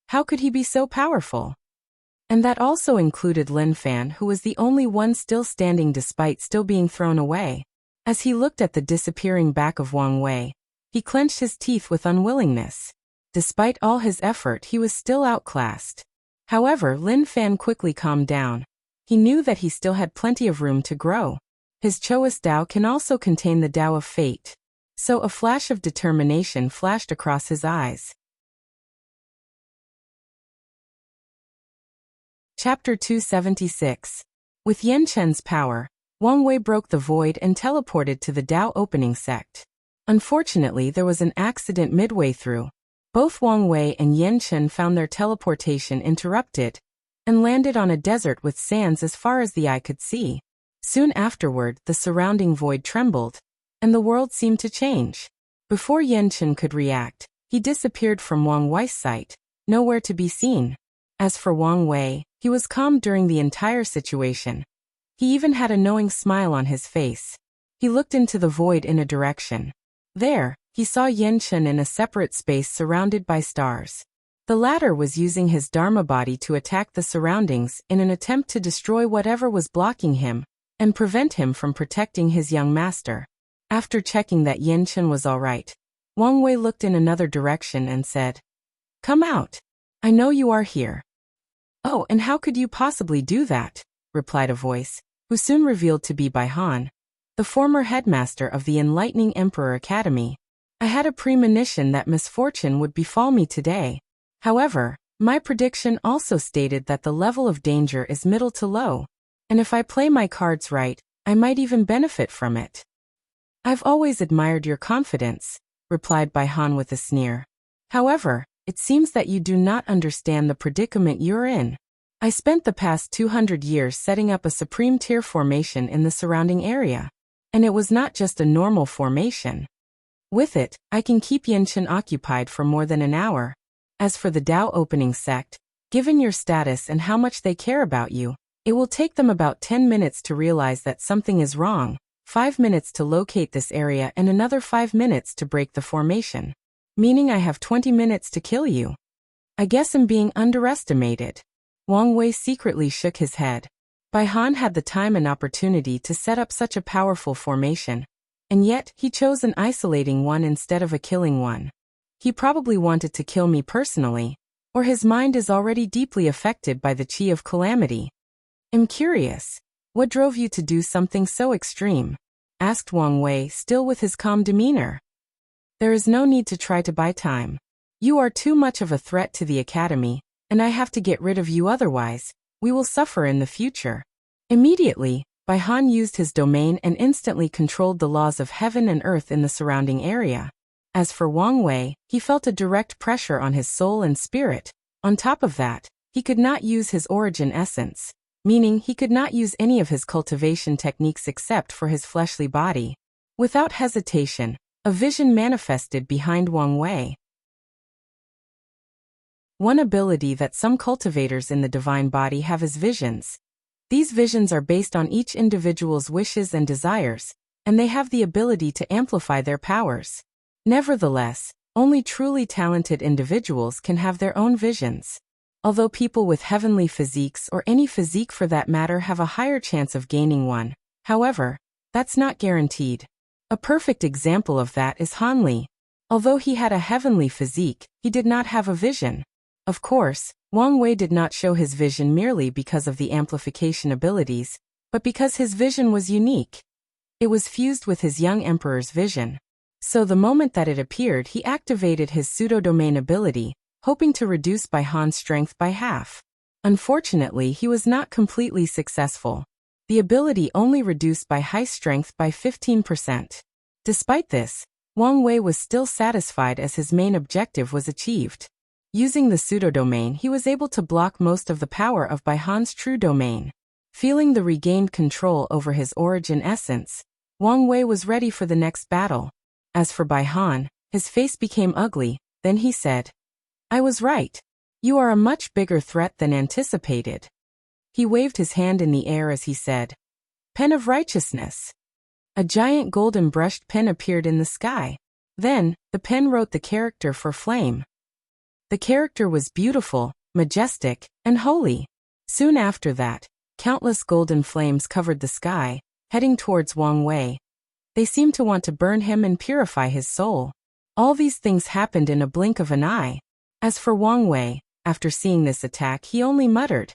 How could he be so powerful? And that also included Lin Fan, who was the only one still standing despite still being thrown away. As he looked at the disappearing back of Wang Wei, he clenched his teeth with unwillingness. Despite all his effort, he was still outclassed. However, Lin Fan quickly calmed down. He knew that he still had plenty of room to grow. His Choice Dao can also contain the Dao of Fate. So a flash of determination flashed across his eyes. Chapter 276. With Yan Chen's power, Wang Wei broke the void and teleported to the Dao opening sect. Unfortunately, there was an accident midway through. Both Wang Wei and Yan Chen found their teleportation interrupted and landed on a desert with sands as far as the eye could see. Soon afterward, the surrounding void trembled, and the world seemed to change. Before Yan Chen could react, he disappeared from Wang Wei's sight, nowhere to be seen. As for Wang Wei, he was calm during the entire situation. He even had a knowing smile on his face. He looked into the void in a direction. There, he saw Yan Chen in a separate space surrounded by stars. The latter was using his Dharma body to attack the surroundings in an attempt to destroy whatever was blocking him and prevent him from protecting his young master. After checking that Yan Chen was all right, Wang Wei looked in another direction and said, "Come out. I know you are here." "Oh, and how could you possibly do that?" replied a voice, who soon revealed to be Bai Han, the former headmaster of the Enlightening Emperor Academy. "I had a premonition that misfortune would befall me today. However, my prediction also stated that the level of danger is middle to low, and if I play my cards right, I might even benefit from it." "I've always admired your confidence," replied Bai Han with a sneer. "However, it seems that you do not understand the predicament you're in. I spent the past 200 years setting up a supreme tier formation in the surrounding area, and it was not just a normal formation. With it, I can keep Yan Chen occupied for more than an hour. As for the Dao opening sect, given your status and how much they care about you, it will take them about 10 minutes to realize that something is wrong, 5 minutes to locate this area and another 5 minutes to break the formation. Meaning I have 20 minutes to kill you. I guess I'm being underestimated." Wang Wei secretly shook his head. Bai Han had the time and opportunity to set up such a powerful formation, and yet he chose an isolating one instead of a killing one. He probably wanted to kill me personally, or his mind is already deeply affected by the Qi of Calamity. "I'm curious, what drove you to do something so extreme?" asked Wang Wei, still with his calm demeanor. "There is no need to try to buy time. You are too much of a threat to the Academy, and I have to get rid of you, otherwise we will suffer in the future." Immediately, Bai Han used his domain and instantly controlled the laws of heaven and earth in the surrounding area. As for Wang Wei, he felt a direct pressure on his soul and spirit. On top of that, he could not use his origin essence, meaning he could not use any of his cultivation techniques except for his fleshly body. Without hesitation, a vision manifested behind Wang Wei. One ability that some cultivators in the divine body have is visions. These visions are based on each individual's wishes and desires, and they have the ability to amplify their powers. Nevertheless, only truly talented individuals can have their own visions. Although people with heavenly physiques or any physique for that matter have a higher chance of gaining one, however, that's not guaranteed. A perfect example of that is Han Li. Although he had a heavenly physique, he did not have a vision. Of course, Wang Wei did not show his vision merely because of the amplification abilities, but because his vision was unique. It was fused with his young emperor's vision. So the moment that it appeared, he activated his pseudo-domain ability, hoping to reduce Bai Han's strength by half. Unfortunately, he was not completely successful. The ability only reduced Bai Han's strength by 15%. Despite this, Wang Wei was still satisfied as his main objective was achieved. Using the pseudo-domain, he was able to block most of the power of Bai Han's true domain. Feeling the regained control over his origin essence, Wang Wei was ready for the next battle. As for Bai Han, his face became ugly, then he said, "I was right. You are a much bigger threat than anticipated." He waved his hand in the air as he said, "Pen of Righteousness." A giant golden brushed pen appeared in the sky. Then, the pen wrote the character for Flame. The character was beautiful, majestic, and holy. Soon after that, countless golden flames covered the sky, heading towards Wang Wei. They seemed to want to burn him and purify his soul. All these things happened in a blink of an eye. As for Wang Wei, after seeing this attack, he only muttered,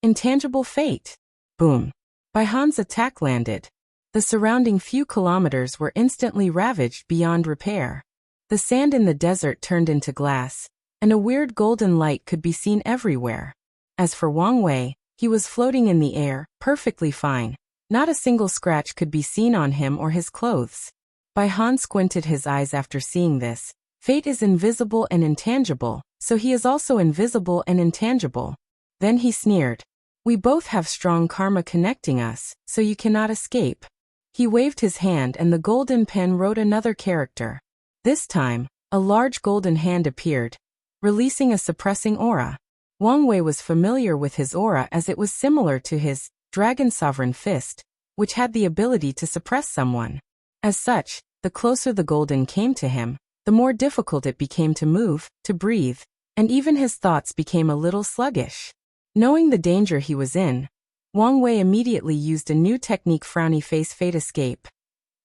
"Intangible fate." Boom. Bai Han's attack landed. The surrounding few kilometers were instantly ravaged beyond repair. The sand in the desert turned into glass, and a weird golden light could be seen everywhere. As for Wang Wei, He was floating in the air, perfectly fine. Not a single scratch could be seen on him or his clothes. Bai Han squinted his eyes after seeing this. Fate is invisible and intangible, so he is also invisible and intangible. Then he sneered. We both have strong karma connecting us, so you cannot escape. He waved his hand and the golden pen wrote another character. This time, a large golden hand appeared, releasing a suppressing aura. Wang Wei was familiar with his aura as it was similar to his Dragon Sovereign Fist, which had the ability to suppress someone. As such, the closer the golden came to him, the more difficult it became to move, to breathe, and even his thoughts became a little sluggish. Knowing the danger he was in, Wang Wei immediately used a new technique, frowny face fate escape.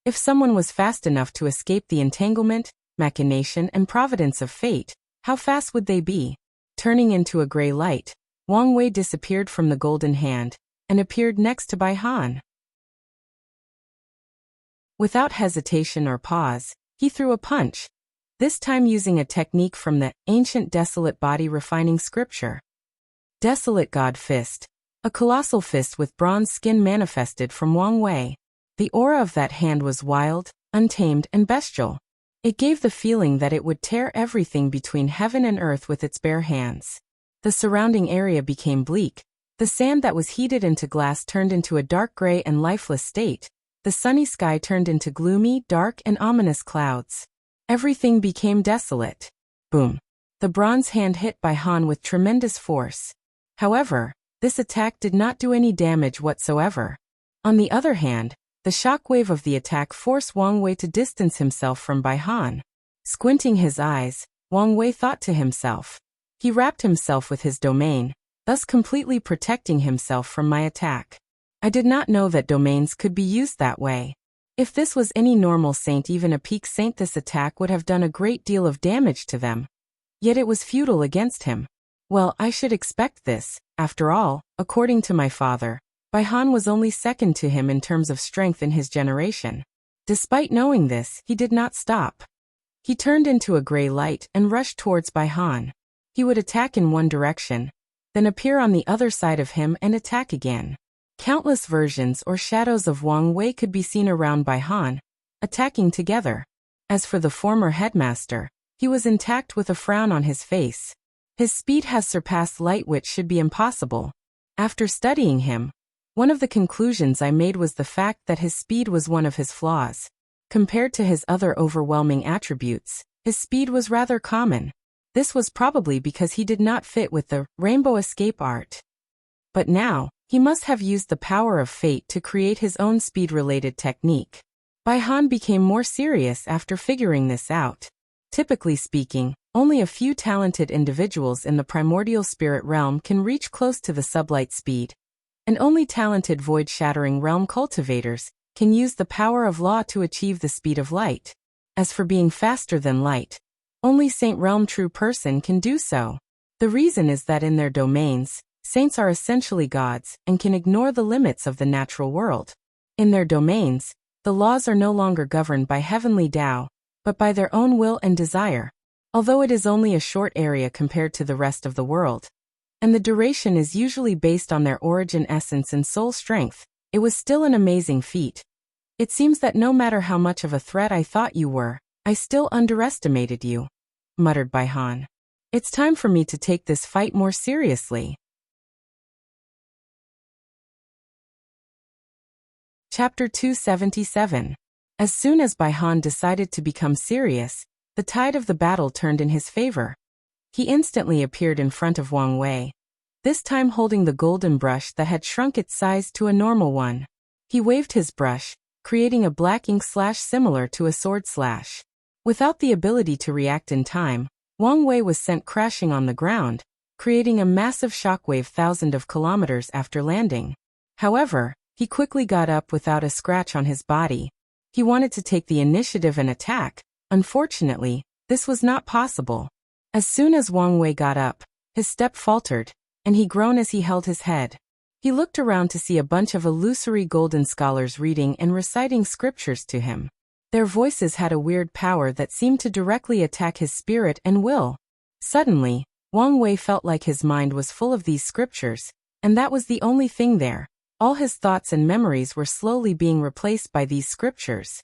If someone was fast enough to escape the entanglement, machination and providence of fate, how fast would they be? Turning into a gray light, Wang Wei disappeared from the golden hand and appeared next to Bai Han. Without hesitation or pause, he threw a punch, this time using a technique from the ancient desolate body refining scripture. Desolate God Fist. A colossal fist with bronze skin manifested from Wang Wei. The aura of that hand was wild, untamed, and bestial. It gave the feeling that it would tear everything between heaven and earth with its bare hands. The surrounding area became bleak. The sand that was heated into glass turned into a dark gray and lifeless state. The sunny sky turned into gloomy, dark, and ominous clouds. Everything became desolate. Boom. The bronze hand hit Bai Han with tremendous force. However, this attack did not do any damage whatsoever. On the other hand, the shockwave of the attack forced Wang Wei to distance himself from Bai Han. Squinting his eyes, Wang Wei thought to himself. He wrapped himself with his domain, thus completely protecting himself from my attack. I did not know that domains could be used that way. If this was any normal saint, even a peak saint, this attack would have done a great deal of damage to them. Yet it was futile against him. Well, I should expect this. After all, according to my father, Bai Han was only second to him in terms of strength in his generation. Despite knowing this, he did not stop. He turned into a gray light and rushed towards Bai Han. He would attack in one direction, then appear on the other side of him and attack again. Countless versions or shadows of Wang Wei could be seen around Bai Han, attacking together. As for the former headmaster, he was intact with a frown on his face. His speed has surpassed light, which should be impossible. After studying him, one of the conclusions I made was the fact that his speed was one of his flaws. Compared to his other overwhelming attributes, his speed was rather common. This was probably because he did not fit with the rainbow escape art. But now, he must have used the power of fate to create his own speed-related technique. Bai Han became more serious after figuring this out. Typically speaking, only a few talented individuals in the primordial spirit realm can reach close to the sublight speed, and only talented void-shattering realm cultivators can use the power of law to achieve the speed of light. As for being faster than light, only Saint Realm true person can do so. The reason is that in their domains, saints are essentially gods and can ignore the limits of the natural world. In their domains, the laws are no longer governed by heavenly Tao, but by their own will and desire. Although it is only a short area compared to the rest of the world, and the duration is usually based on their origin, essence, and soul strength, it was still an amazing feat. It seems that no matter how much of a threat I thought you were, I still underestimated you, muttered Bai Han. It's time for me to take this fight more seriously. Chapter 277. As soon as Bai Han decided to become serious, the tide of the battle turned in his favor. He instantly appeared in front of Wang Wei, this time holding the golden brush that had shrunk its size to a normal one. He waved his brush, creating a black ink slash similar to a sword slash. Without the ability to react in time, Wang Wei was sent crashing on the ground, creating a massive shockwave thousands of kilometers after landing. However, he quickly got up without a scratch on his body. He wanted to take the initiative and attack. Unfortunately, this was not possible. As soon as Wang Wei got up, his step faltered, and he groaned as he held his head. He looked around to see a bunch of illusory golden scholars reading and reciting scriptures to him. Their voices had a weird power that seemed to directly attack his spirit and will. Suddenly, Wang Wei felt like his mind was full of these scriptures, and that was the only thing there. All his thoughts and memories were slowly being replaced by these scriptures.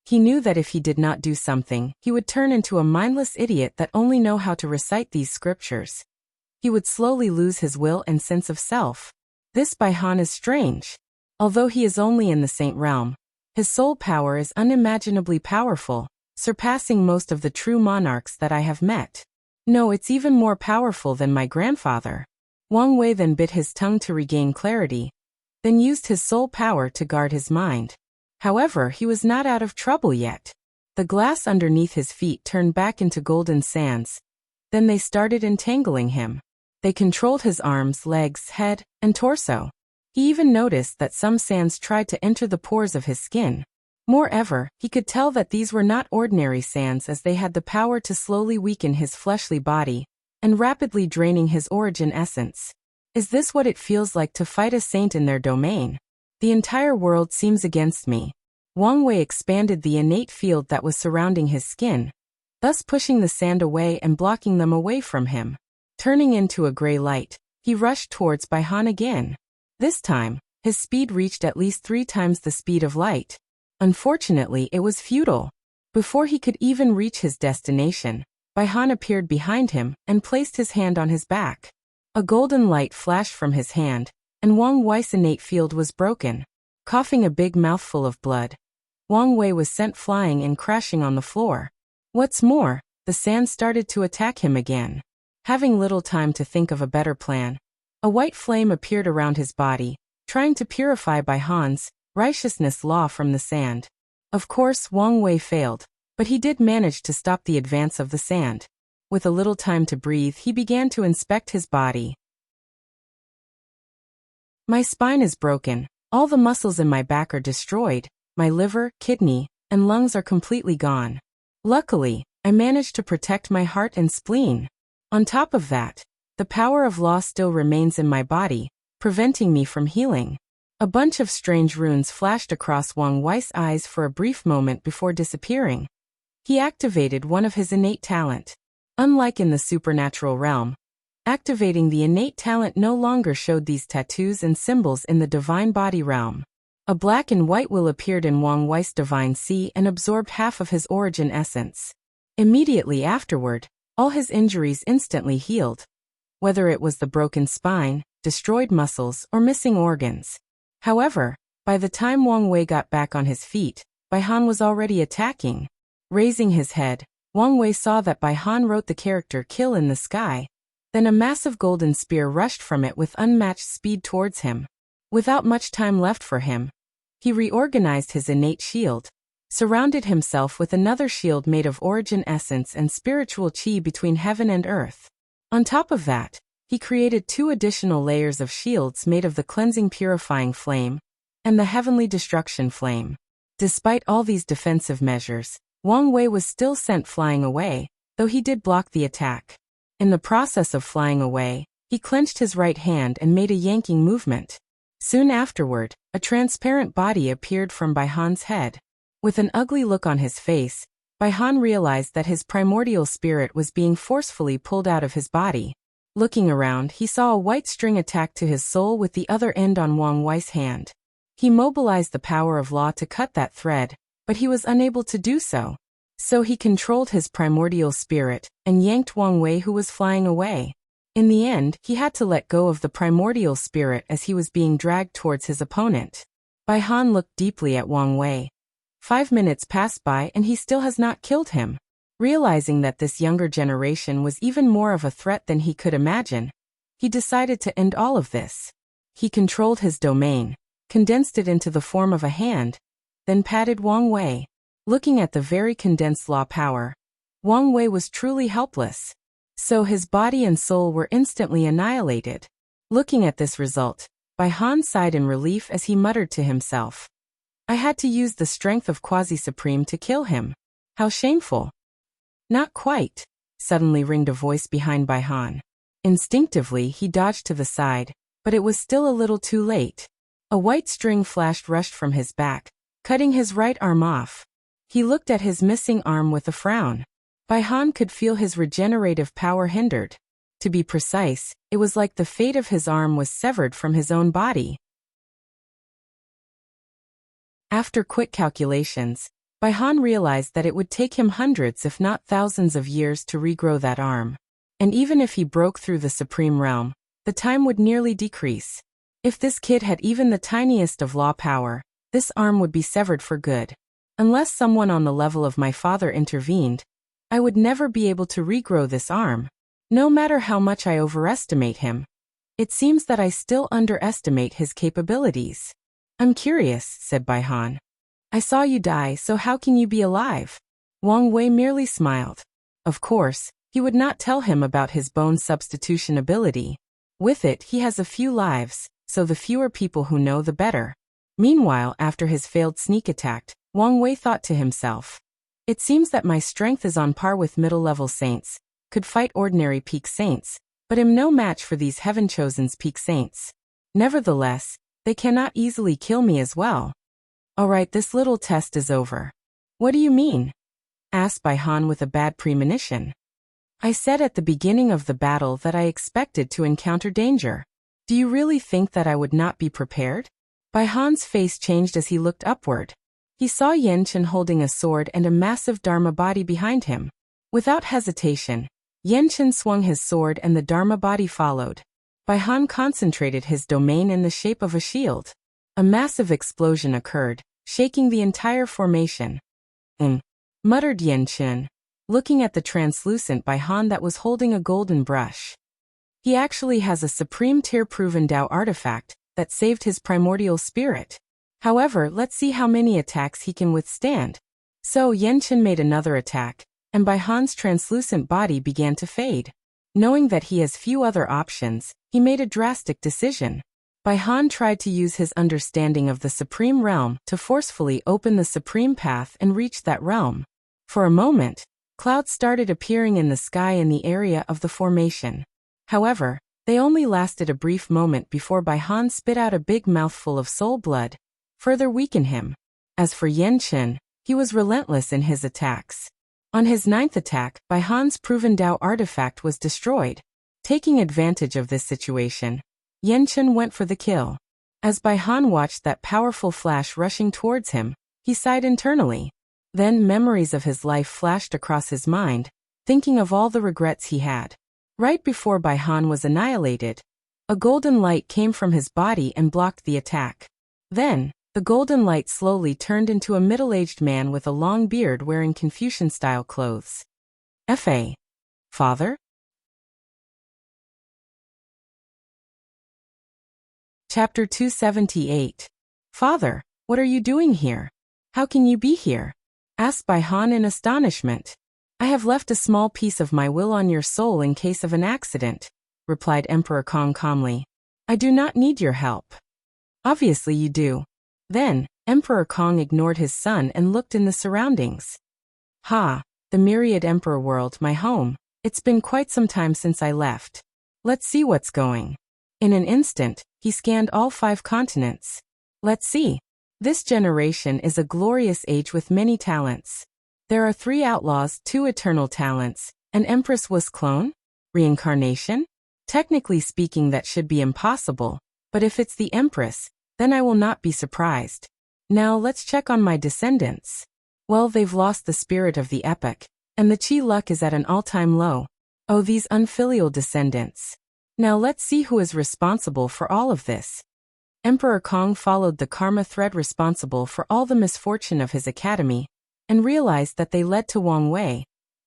He knew that if he did not do something, he would turn into a mindless idiot that only know how to recite these scriptures. He would slowly lose his will and sense of self. This Baihan is strange. Although he is only in the saint realm, his soul power is unimaginably powerful, surpassing most of the true monarchs that I have met. No, it's even more powerful than my grandfather. Wang Wei then bit his tongue to regain clarity, then used his soul power to guard his mind. However, he was not out of trouble yet. The glass underneath his feet turned back into golden sands. Then they started entangling him. They controlled his arms, legs, head, and torso. He even noticed that some sands tried to enter the pores of his skin. Moreover, he could tell that these were not ordinary sands, as they had the power to slowly weaken his fleshly body and rapidly draining his origin essence. Is this what it feels like to fight a saint in their domain? The entire world seems against me. Wang Wei expanded the innate field that was surrounding his skin, thus pushing the sand away and blocking them away from him. Turning into a gray light, he rushed towards Baihan again. This time, his speed reached at least 3 times the speed of light. Unfortunately, it was futile. Before he could even reach his destination, Baihan appeared behind him and placed his hand on his back. A golden light flashed from his hand, and Wang Wei's innate field was broken. Coughing a big mouthful of blood, Wang Wei was sent flying and crashing on the floor. What's more, the sand started to attack him again. Having little time to think of a better plan, a white flame appeared around his body, trying to purify Baihan's righteousness law from the sand. Of course, Wang Wei failed, but he did manage to stop the advance of the sand. With a little time to breathe, he began to inspect his body. My spine is broken, all the muscles in my back are destroyed, my liver, kidney, and lungs are completely gone. Luckily, I managed to protect my heart and spleen. On top of that, the power of law still remains in my body, preventing me from healing. A bunch of strange runes flashed across Wang Wei's eyes for a brief moment before disappearing. He activated one of his innate talent. Unlike in the supernatural realm, activating the innate talent no longer showed these tattoos and symbols in the divine body realm. A black and white will appeared in Wang Wei's divine sea and absorbed half of his origin essence. Immediately afterward, all his injuries instantly healed, whether it was the broken spine, destroyed muscles, or missing organs. However, by the time Wang Wei got back on his feet, Baihan was already attacking. Raising his head, Wang Wei saw that Baihan wrote the character "kill" in the sky. Then a massive golden spear rushed from it with unmatched speed towards him. Without much time left for him, he reorganized his innate shield, surrounded himself with another shield made of origin essence and spiritual chi between heaven and earth. On top of that, he created 2 additional layers of shields made of the cleansing purifying flame and the heavenly destruction flame. Despite all these defensive measures, Wang Wei was still sent flying away, though he did block the attack. In the process of flying away, he clenched his right hand and made a yanking movement. Soon afterward, a transparent body appeared from Baihan's head. With an ugly look on his face, Baihan realized that his primordial spirit was being forcefully pulled out of his body. Looking around, he saw a white string attack to his soul with the other end on Wang Wei's hand. He mobilized the power of law to cut that thread, but he was unable to do so. So he controlled his primordial spirit and yanked Wang Wei, who was flying away. In the end, he had to let go of the primordial spirit as he was being dragged towards his opponent. Baihan looked deeply at Wang Wei. 5 minutes passed by and he still has not killed him. Realizing that this younger generation was even more of a threat than he could imagine, he decided to end all of this. He controlled his domain, condensed it into the form of a hand, then patted Wang Wei. Looking at the very condensed law power, Wang Wei was truly helpless. So his body and soul were instantly annihilated. Looking at this result, Baihan sighed in relief as he muttered to himself, I had to use the strength of Quasi-Supreme to kill him. How shameful. Not quite, suddenly ringed a voice behind Baihan. Instinctively, he dodged to the side, but it was still a little too late. A white string rushed from his back, cutting his right arm off. He looked at his missing arm with a frown. Baihan could feel his regenerative power hindered. To be precise, it was like the fate of his arm was severed from his own body. After quick calculations, Baihan realized that it would take him hundreds if not thousands of years to regrow that arm. And even if he broke through the Supreme Realm, the time would nearly decrease. If this kid had even the tiniest of law power, this arm would be severed for good. Unless someone on the level of my father intervened, I would never be able to regrow this arm. No matter how much I overestimate him, it seems that I still underestimate his capabilities. I'm curious, said Baihan. I saw you die, so how can you be alive? Wang Wei merely smiled. Of course, he would not tell him about his bone substitution ability. With it, he has a few lives, so the fewer people who know, the better. Meanwhile, after his failed sneak attack, Wang Wei thought to himself, it seems that my strength is on par with middle-level saints, could fight ordinary peak saints, but am no match for these heaven-chosen's peak saints. Nevertheless, they cannot easily kill me as well. Alright, this little test is over. What do you mean? Asked Baihan with a bad premonition. I said at the beginning of the battle that I expected to encounter danger. Do you really think that I would not be prepared? Baihan's face changed as he looked upward. He saw Yanchen holding a sword and a massive Dharma body behind him. Without hesitation, Yanchen swung his sword and the Dharma body followed. Baihan concentrated his domain in the shape of a shield. A massive explosion occurred, shaking the entire formation. Muttered Yanchen, looking at the translucent Baihan that was holding a golden brush. He actually has a supreme tier-proven Dao artifact that saved his primordial spirit. However, let's see how many attacks he can withstand. So Yanchen made another attack, and Baihan's translucent body began to fade. Knowing that he has few other options, he made a drastic decision. Baihan tried to use his understanding of the Supreme Realm to forcefully open the Supreme Path and reach that realm. For a moment, clouds started appearing in the sky in the area of the formation. However, they only lasted a brief moment before Baihan spit out a big mouthful of soul blood, further weaken him. As for Yanchen, he was relentless in his attacks. On his 9th attack, Baihan's proven Dao artifact was destroyed. Taking advantage of this situation, Yanchen went for the kill. As Baihan watched that powerful flash rushing towards him, he sighed internally. Then memories of his life flashed across his mind, thinking of all the regrets he had. Right before Baihan was annihilated, a golden light came from his body and blocked the attack. Then, the golden light slowly turned into a middle-aged man with a long beard wearing Confucian-style clothes. F.A. Father? Chapter 278. Father, what are you doing here? How can you be here? Asked Baihan in astonishment. I have left a small piece of my will on your soul in case of an accident, replied Emperor Kong calmly. I do not need your help. Obviously you do. Then, Emperor Kong ignored his son and looked in the surroundings. Ha, the myriad Emperor world, my home. It's been quite some time since I left. Let's see what's going. In an instant, he scanned all 5 continents. Let's see. This generation is a glorious age with many talents. There are 3 outlaws, 2 eternal talents, an Empress was clone? Reincarnation? Technically speaking, that should be impossible, but if it's the Empress, then I will not be surprised. Now let's check on my descendants. Well, they've lost the spirit of the epoch, and the chi luck is at an all-time low. Oh, these unfilial descendants. Now let's see who is responsible for all of this. Emperor Kong followed the karma thread responsible for all the misfortune of his academy, and realized that they led to Wang Wei.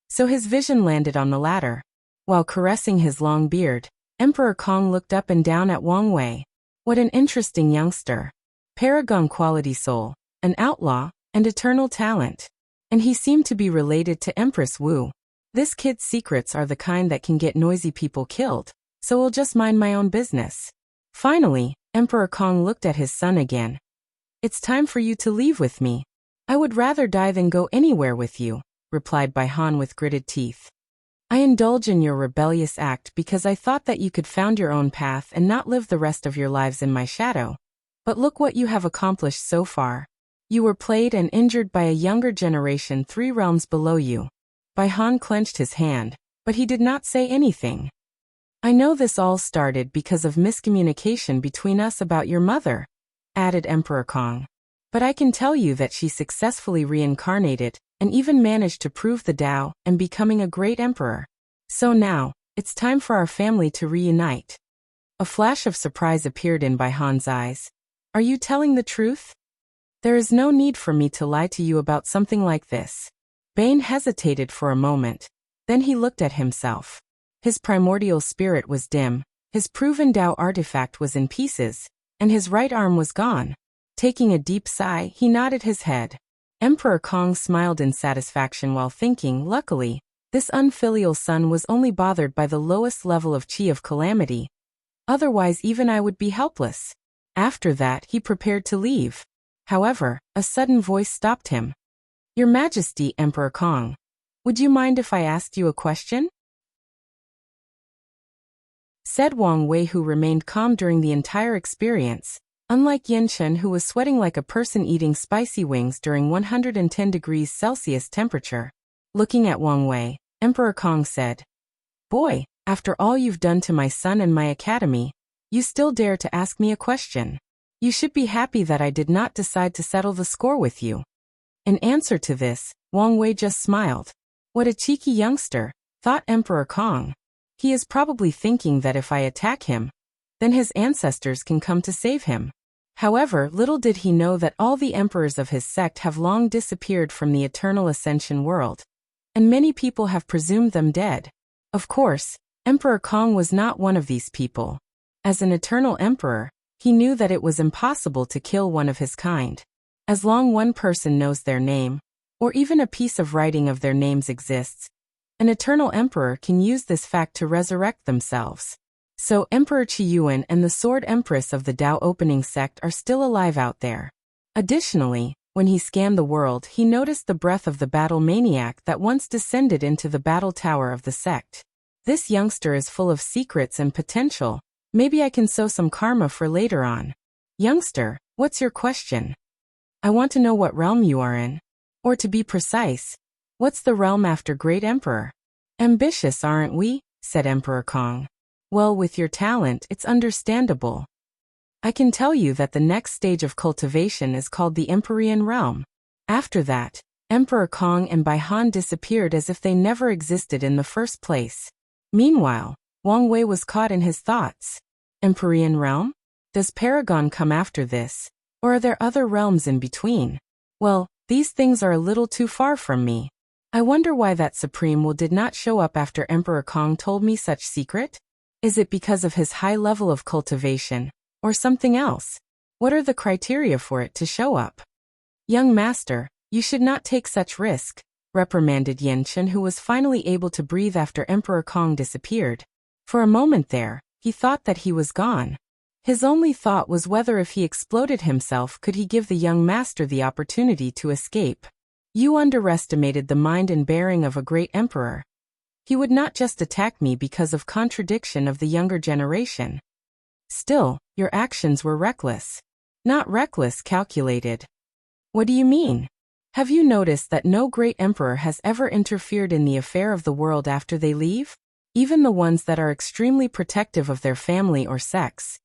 So his vision landed on the latter. While caressing his long beard, Emperor Kong looked up and down at Wang Wei. What an interesting youngster. Paragon quality soul, an outlaw, and eternal talent. And he seemed to be related to Empress Wu. This kid's secrets are the kind that can get noisy people killed, so I'll just mind my own business. Finally, Emperor Kong looked at his son again. It's time for you to leave with me. I would rather die than go anywhere with you, replied Baihan with gritted teeth. I indulge in your rebellious act because I thought that you could found your own path and not live the rest of your lives in my shadow. But look what you have accomplished so far. You were played and injured by a younger generation 3 realms below you. Baihan clenched his hand, but he did not say anything. I know this all started because of miscommunication between us about your mother, added Emperor Kong. But I can tell you that she successfully reincarnated and even managed to prove the Tao and becoming a great emperor. So now, it's time for our family to reunite. A flash of surprise appeared in Bai Han's eyes. Are you telling the truth? There is no need for me to lie to you about something like this. Bane hesitated for a moment. Then he looked at himself. His primordial spirit was dim, his proven Tao artifact was in pieces, and his right arm was gone. Taking a deep sigh, he nodded his head. Emperor Kong smiled in satisfaction while thinking, luckily, this unfilial son was only bothered by the lowest level of chi of calamity. Otherwise even I would be helpless. After that, he prepared to leave. However, a sudden voice stopped him. Your Majesty, Emperor Kong. Would you mind if I asked you a question? Said Wang Wei, who remained calm during the entire experience, unlike Yen Chen, who was sweating like a person eating spicy wings during 110 degrees Celsius temperature. Looking at Wang Wei, Emperor Kong said, Boy, after all you've done to my son and my academy, you still dare to ask me a question. You should be happy that I did not decide to settle the score with you. In answer to this, Wang Wei just smiled. What a cheeky youngster, thought Emperor Kong. He is probably thinking that if I attack him, then his ancestors can come to save him. However, little did he know that all the emperors of his sect have long disappeared from the eternal ascension world, and many people have presumed them dead. Of course, Emperor Kong was not one of these people. As an eternal emperor, he knew that it was impossible to kill one of his kind. As long one person knows their name, or even a piece of writing of their names exists, an eternal emperor can use this fact to resurrect themselves. So Emperor Qiyuan and the Sword Empress of the Tao Opening sect are still alive out there. Additionally, when he scanned the world, he noticed the breath of the battle maniac that once descended into the battle tower of the sect. This youngster is full of secrets and potential. Maybe I can sow some karma for later on. Youngster, what's your question? I want to know what realm you are in. Or to be precise, what's the realm after Great Emperor? Ambitious, aren't we? Said Emperor Kong. Well, with your talent, it's understandable. I can tell you that the next stage of cultivation is called the Empyrean realm. After that, Emperor Kong and Bai Han disappeared as if they never existed in the first place. Meanwhile, Wang Wei was caught in his thoughts. Empyrean realm? Does Paragon come after this? Or are there other realms in between? Well, these things are a little too far from me. I wonder why that Supreme Will did not show up after Emperor Kong told me such secret? Is it because of his high level of cultivation, or something else? What are the criteria for it to show up? Young master, you should not take such risk, reprimanded Yen Chen, who was finally able to breathe after Emperor Kong disappeared. For a moment there, he thought that he was gone. His only thought was whether if he exploded himself could he give the young master the opportunity to escape. You underestimated the mind and bearing of a great emperor. He would not just attack me because of contradiction of the younger generation. Still, your actions were reckless. Not reckless, calculated. What do you mean? Have you noticed that no great emperor has ever interfered in the affair of the world after they leave? Even the ones that are extremely protective of their family or sex.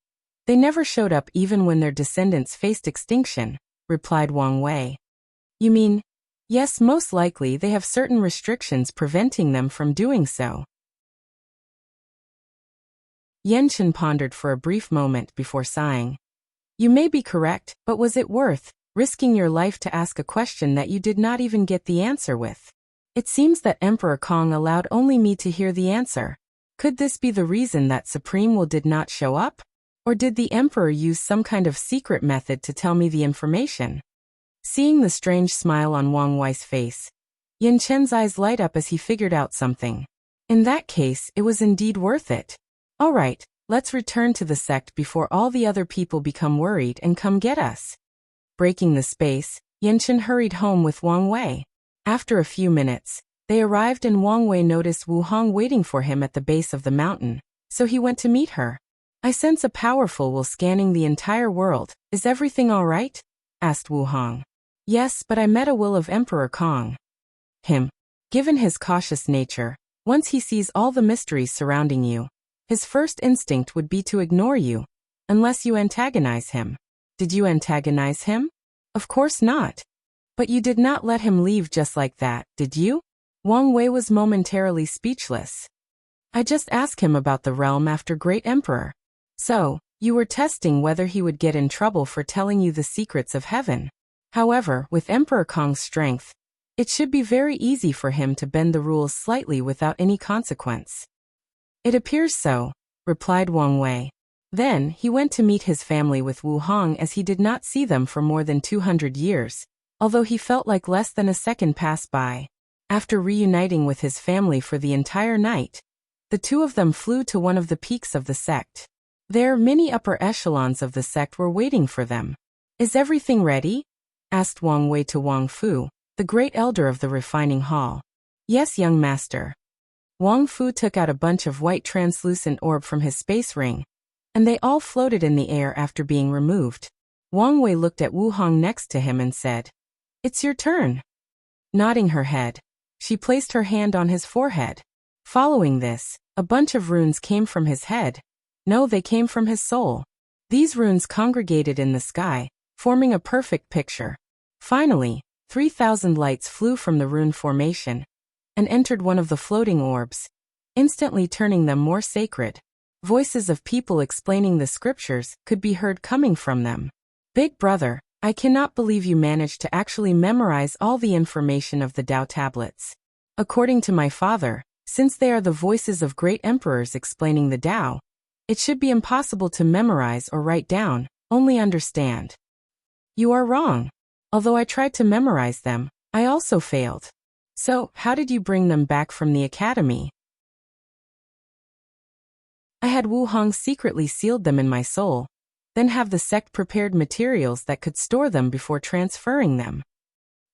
They never showed up even when their descendants faced extinction, replied Wang Wei. You mean, yes, most likely they have certain restrictions preventing them from doing so. Yen Chen pondered for a brief moment before sighing. You may be correct, but was it worth risking your life to ask a question that you did not even get the answer with? It seems that Emperor Kong allowed only me to hear the answer. Could this be the reason that Supreme Will did not show up? Or did the Emperor use some kind of secret method to tell me the information? Seeing the strange smile on Wang Wei's face, Yen Chen's eyes light up as he figured out something. In that case, it was indeed worth it. All right, let's return to the sect before all the other people become worried and come get us. Breaking the space, Yen Chen hurried home with Wang Wei. After a few minutes, they arrived and Wang Wei noticed Wu Hong waiting for him at the base of the mountain, so he went to meet her. I sense a powerful will scanning the entire world. Is everything all right? Asked Wu Hong. Yes, but I met a will of Emperor Kong. Given his cautious nature, once he sees all the mysteries surrounding you, his first instinct would be to ignore you, unless you antagonize him. Did you antagonize him? Of course not. But you did not let him leave just like that, did you? Wang Wei was momentarily speechless. I just asked him about the realm after Great Emperor. So, you were testing whether he would get in trouble for telling you the secrets of heaven. However, with Emperor Kong's strength, it should be very easy for him to bend the rules slightly without any consequence. It appears so, replied Wang Wei. Then, he went to meet his family with Wu Hong as he did not see them for more than 200 years, although he felt like less than a second passed by. After reuniting with his family for the entire night, the two of them flew to one of the peaks of the sect. There, many upper echelons of the sect were waiting for them. Is everything ready? Asked Wang Wei to Wang Fu, the great elder of the refining hall. Yes, young master. Wang Fu took out a bunch of white translucent orb from his space ring, and they all floated in the air after being removed. Wang Wei looked at Wu Hong next to him and said, It's your turn. Nodding her head, she placed her hand on his forehead. Following this, a bunch of runes came from his head. No, they came from his soul. These runes congregated in the sky, forming a perfect picture. Finally, 3,000 lights flew from the rune formation and entered one of the floating orbs, instantly turning them more sacred. Voices of people explaining the scriptures could be heard coming from them. Big brother, I cannot believe you managed to actually memorize all the information of the Tao tablets. According to my father, since they are the voices of great emperors explaining the Tao, it should be impossible to memorize or write down, only understand. You are wrong. Although I tried to memorize them, I also failed. So, how did you bring them back from the academy? I had Wu Hong secretly sealed them in my soul, then have the sect prepared materials that could store them before transferring them.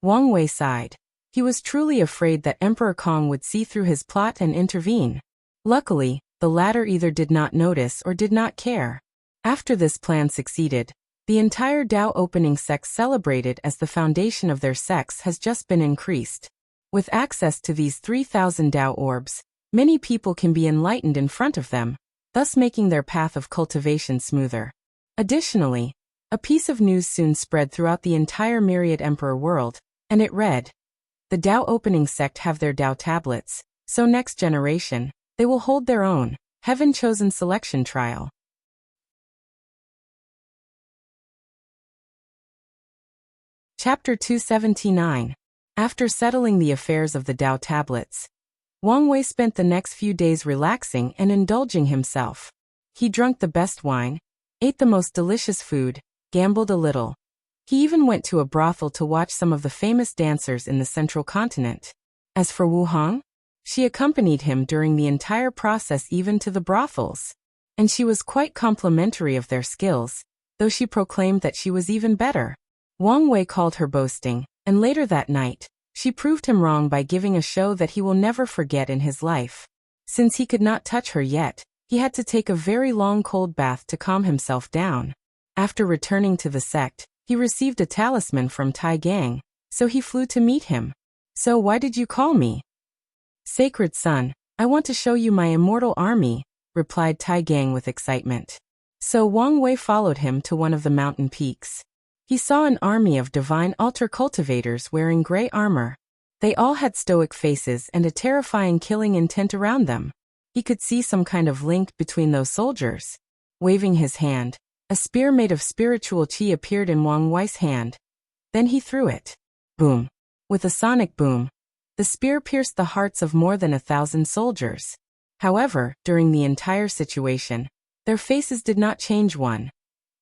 Wang Wei sighed. He was truly afraid that Emperor Kong would see through his plot and intervene. Luckily, the latter either did not notice or did not care. After this plan succeeded, the entire Tao opening sect celebrated as the foundation of their sects has just been increased. With access to these 3,000 Tao orbs, many people can be enlightened in front of them, thus making their path of cultivation smoother. Additionally, a piece of news soon spread throughout the entire Myriad Emperor world, and it read, The Tao opening sect have their Tao tablets, so next generation, they will hold their own, heaven-chosen selection trial. Chapter 279. After settling the affairs of the Tao tablets, Wang Wei spent the next few days relaxing and indulging himself. He drank the best wine, ate the most delicious food, gambled a little. He even went to a brothel to watch some of the famous dancers in the central continent. As for Wu Hong, she accompanied him during the entire process, even to the brothels. And she was quite complimentary of their skills, though she proclaimed that she was even better. Wang Wei called her boasting, and later that night, she proved him wrong by giving a show that he will never forget in his life. Since he could not touch her yet, he had to take a very long cold bath to calm himself down. After returning to the sect, he received a talisman from Tai Gang, so he flew to meet him. So why did you call me? Sacred son, I want to show you my immortal army, replied Tai Gang with excitement. So Wang Wei followed him to one of the mountain peaks. He saw an army of divine altar cultivators wearing gray armor. They all had stoic faces and a terrifying killing intent around them. He could see some kind of link between those soldiers. Waving his hand, a spear made of spiritual qi appeared in Wang Wei's hand. Then he threw it. Boom. With a sonic boom, the spear pierced the hearts of more than 1,000 soldiers. However, during the entire situation, their faces did not change one.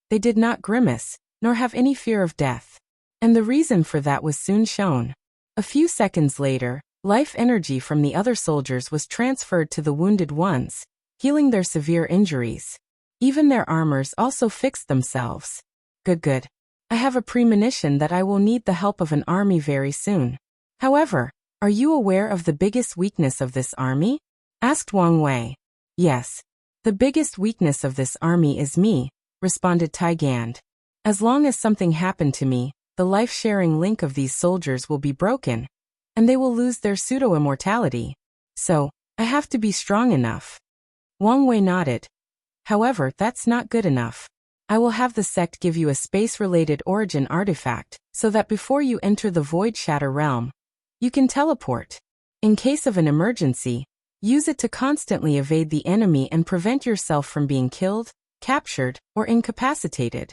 They did not grimace, nor have any fear of death. And the reason for that was soon shown. A few seconds later, life energy from the other soldiers was transferred to the wounded ones, healing their severe injuries. Even their armors also fixed themselves. Good. I have a premonition that I will need the help of an army very soon. However, are you aware of the biggest weakness of this army? Asked Wang Wei. Yes. The biggest weakness of this army is me, responded Tai Gand. As long as something happened to me, the life-sharing link of these soldiers will be broken, and they will lose their pseudo-immortality. So, I have to be strong enough. Wang Wei nodded. However, that's not good enough. I will have the sect give you a space-related origin artifact, so that before you enter the Void Shatter realm, you can teleport. In case of an emergency, use it to constantly evade the enemy and prevent yourself from being killed, captured, or incapacitated.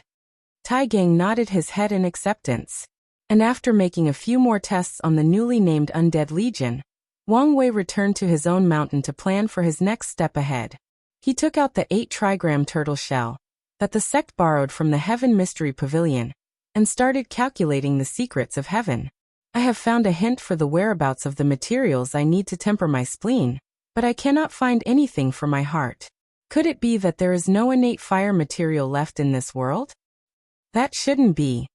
Tai Gang nodded his head in acceptance. And after making a few more tests on the newly named Undead Legion, Wang Wei returned to his own mountain to plan for his next step ahead. He took out the 8 trigram turtle shell that the sect borrowed from the Heaven Mystery Pavilion and started calculating the secrets of heaven. I have found a hint for the whereabouts of the materials I need to temper my spleen, but I cannot find anything for my heart. Could it be that there is no innate fire material left in this world? That shouldn't be.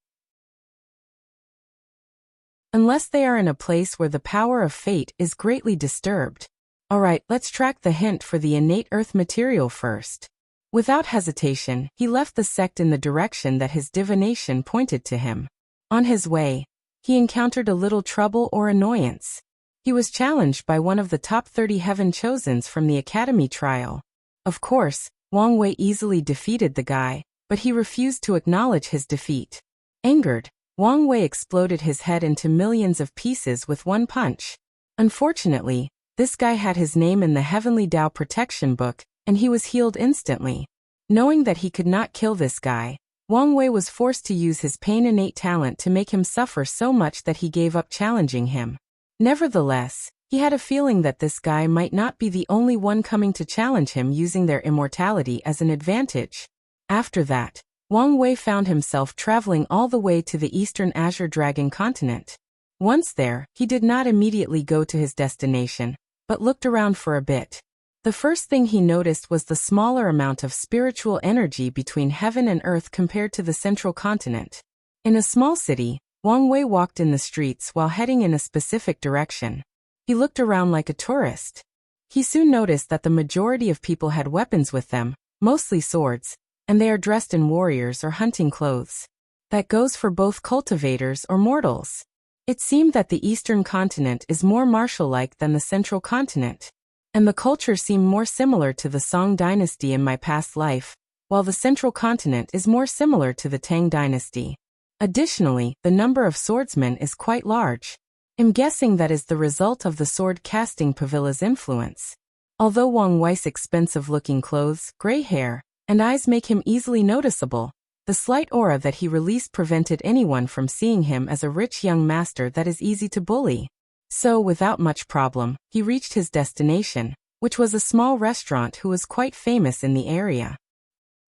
Unless they are in a place where the power of fate is greatly disturbed. Alright, let's track the hint for the innate earth material first. Without hesitation, he left the sect in the direction that his divination pointed to him. On his way, he encountered a little trouble or annoyance. He was challenged by one of the top 30 Heaven Chosens from the Academy trial. Of course, Wang Wei easily defeated the guy, but he refused to acknowledge his defeat. Angered, Wang Wei exploded his head into millions of pieces with one punch. Unfortunately, this guy had his name in the Heavenly Tao Protection Book, and he was healed instantly. Knowing that he could not kill this guy, Wang Wei was forced to use his pain innate talent to make him suffer so much that he gave up challenging him. Nevertheless, he had a feeling that this guy might not be the only one coming to challenge him using their immortality as an advantage. After that, Wang Wei found himself traveling all the way to the Eastern Azure Dragon continent. Once there, he did not immediately go to his destination, but looked around for a bit. The first thing he noticed was the smaller amount of spiritual energy between heaven and earth compared to the central continent. In a small city, Wang Wei walked in the streets while heading in a specific direction. He looked around like a tourist. He soon noticed that the majority of people had weapons with them, mostly swords, and they are dressed in warriors or hunting clothes. That goes for both cultivators or mortals. It seemed that the eastern continent is more martial-like than the central continent, and the culture seemed more similar to the Song dynasty in my past life, while the central continent is more similar to the Tang dynasty. Additionally, the number of swordsmen is quite large. I'm guessing that is the result of the sword-casting Pavilla's influence. Although Wang Wei's expensive-looking clothes, gray hair, and eyes make him easily noticeable, the slight aura that he released prevented anyone from seeing him as a rich young master that is easy to bully. So, without much problem, he reached his destination, which was a small restaurant who was quite famous in the area.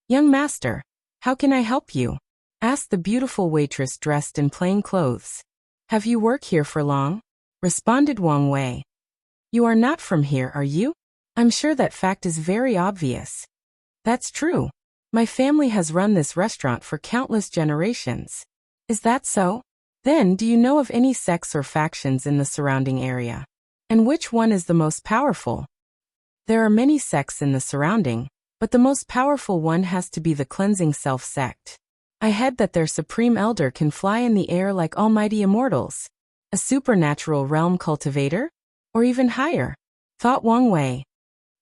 "Young master, how can I help you?" asked the beautiful waitress dressed in plain clothes. "Have you worked here for long?" responded Wang Wei. "You are not from here, are you? I'm sure that fact is very obvious." "That's true. My family has run this restaurant for countless generations." "Is that so? Then do you know of any sects or factions in the surrounding area? And which one is the most powerful?" "There are many sects in the surrounding, but the most powerful one has to be the Cleansing Self sect. I heard that their supreme elder can fly in the air like almighty immortals. A supernatural realm cultivator? Or even higher?" thought Wang Wei.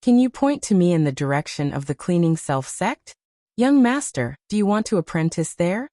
"Can you point to me in the direction of the Cleaning Self sect? Young master, do you want to apprentice there?"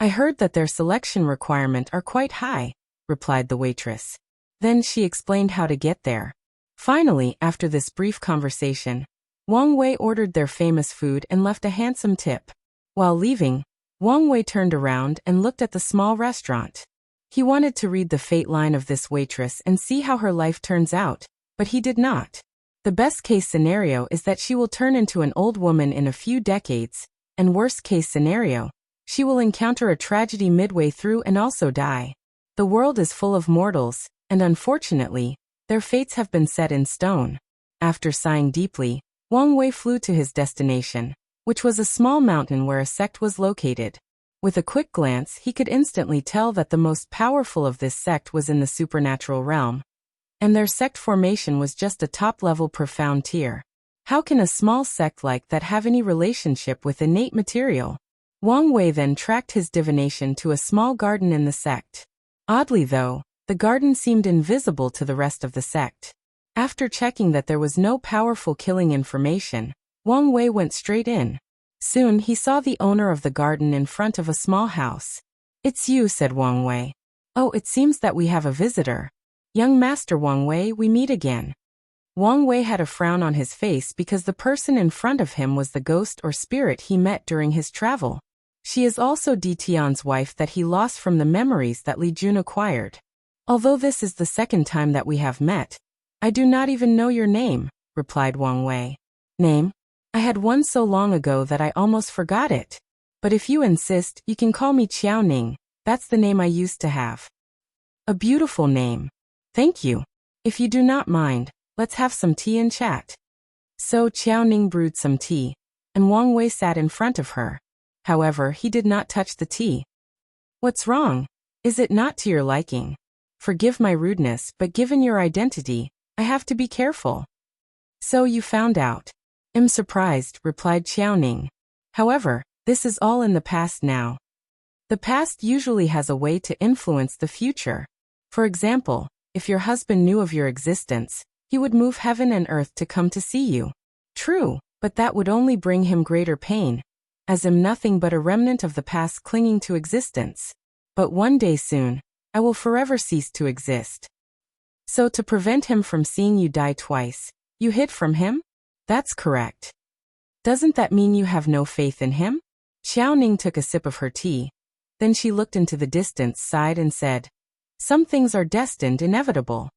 "I heard that their selection requirements are quite high," replied the waitress. Then she explained how to get there. Finally, after this brief conversation, Wang Wei ordered their famous food and left a handsome tip. While leaving, Wang Wei turned around and looked at the small restaurant. He wanted to read the fate line of this waitress and see how her life turns out, but he did not. The best-case scenario is that she will turn into an old woman in a few decades, and worst-case scenario, she will encounter a tragedy midway through and also die. The world is full of mortals, and unfortunately, their fates have been set in stone. After sighing deeply, Wang Wei flew to his destination, which was a small mountain where a sect was located. With a quick glance, he could instantly tell that the most powerful of this sect was in the supernatural realm, and their sect formation was just a top-level profound tier. How can a small sect like that have any relationship with innate material? Wang Wei then tracked his divination to a small garden in the sect. Oddly though, the garden seemed invisible to the rest of the sect. After checking that there was no powerful killing information, Wang Wei went straight in. Soon he saw the owner of the garden in front of a small house. "It's you," said Wang Wei. "Oh, it seems that we have a visitor. Young Master Wang Wei, we meet again." Wang Wei had a frown on his face because the person in front of him was the ghost or spirit he met during his travel. She is also Di Tian's wife that he lost from the memories that Li Jun acquired. "Although this is the second time that we have met, I do not even know your name," replied Wang Wei. "Name? I had one so long ago that I almost forgot it. But if you insist, you can call me Qiao Ning. That's the name I used to have." "A beautiful name. Thank you. If you do not mind, let's have some tea and chat." So Qiao Ning brewed some tea, and Wang Wei sat in front of her. However, he did not touch the tea. "What's wrong? Is it not to your liking? Forgive my rudeness, but given your identity, I have to be careful." "So you found out." "I'm surprised," replied Qiao Ning. "However, this is all in the past now. The past usually has a way to influence the future. For example, if your husband knew of your existence, he would move heaven and earth to come to see you." "True, but that would only bring him greater pain, as I'm nothing but a remnant of the past clinging to existence. But one day soon, I will forever cease to exist." "So to prevent him from seeing you die twice, you hid from him?" "That's correct." "Doesn't that mean you have no faith in him?" Xiao Ning took a sip of her tea. Then she looked into the distance, sighed and said, "Some things are destined, inevitable."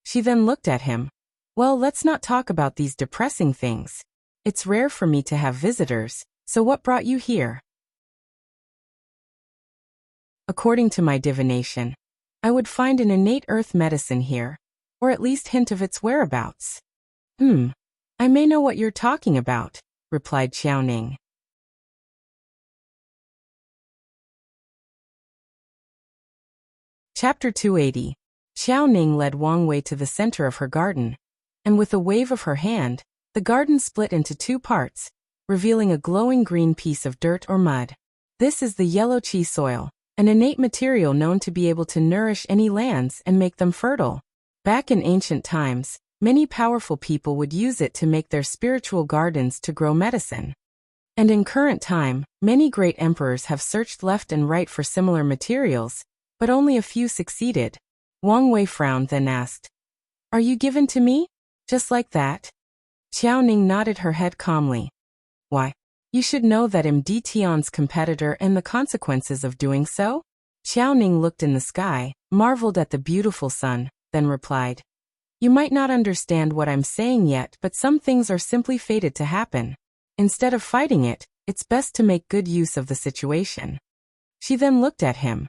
She then looked at him. "Well, let's not talk about these depressing things. It's rare for me to have visitors, so what brought you here?" "According to my divination, I would find an innate earth medicine here, or at least hint of its whereabouts." I may know what you're talking about," replied Xiao Ning. Chapter 280. Xiao Ning led Wang Wei to the center of her garden, and with a wave of her hand, the garden split into two parts, revealing a glowing green piece of dirt or mud. This is the yellow chi soil, an innate material known to be able to nourish any lands and make them fertile. Back in ancient times, many powerful people would use it to make their spiritual gardens to grow medicine. And in current time, many great emperors have searched left and right for similar materials, but only a few succeeded. Wang Wei frowned, then asked, "Are you given to me? Just like that?" Qiao Ning nodded her head calmly. "Why? You should know that I'm Di Tian's competitor and the consequences of doing so?" Qiao Ning looked in the sky, marveled at the beautiful sun, then replied, "You might not understand what I'm saying yet, but some things are simply fated to happen. Instead of fighting it, it's best to make good use of the situation." She then looked at him.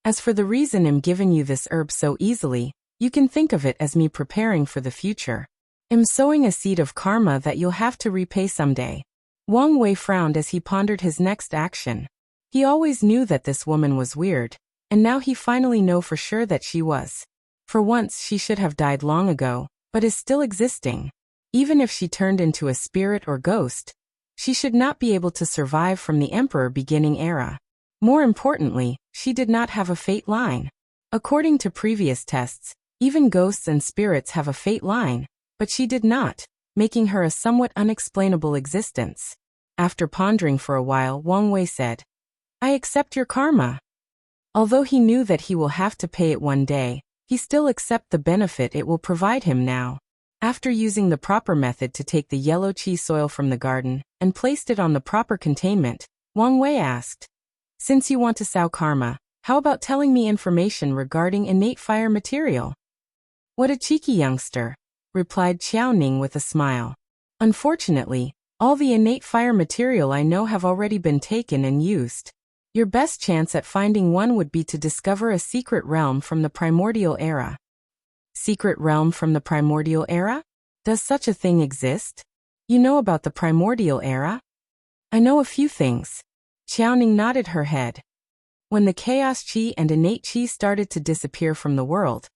"As for the reason I'm giving you this herb so easily, you can think of it as me preparing for the future. I'm sowing a seed of karma that you'll have to repay someday." Wang Wei frowned as he pondered his next action. He always knew that this woman was weird, and now he finally knew for sure that she was. For once she should have died long ago, but is still existing. Even if she turned into a spirit or ghost, she should not be able to survive from the Emperor beginning era. More importantly, she did not have a fate line. According to previous tests, even ghosts and spirits have a fate line, but she did not, making her a somewhat unexplainable existence. After pondering for a while, Wang Wei said, "I accept your karma." Although he knew that he will have to pay it one day, he still accepts the benefit it will provide him now. After using the proper method to take the yellow chi soil from the garden and placed it on the proper containment, Wang Wei asked, "Since you want to sow karma, how about telling me information regarding innate fire material?" "What a cheeky youngster," replied Qiao Ning with a smile. "Unfortunately, all the innate fire material I know have already been taken and used. Your best chance at finding one would be to discover a secret realm from the primordial era." "Secret realm from the primordial era? Does such a thing exist? You know about the primordial era?" "I know a few things." Qiao Ning nodded her head. When the chaos chi and innate chi started to disappear from the world,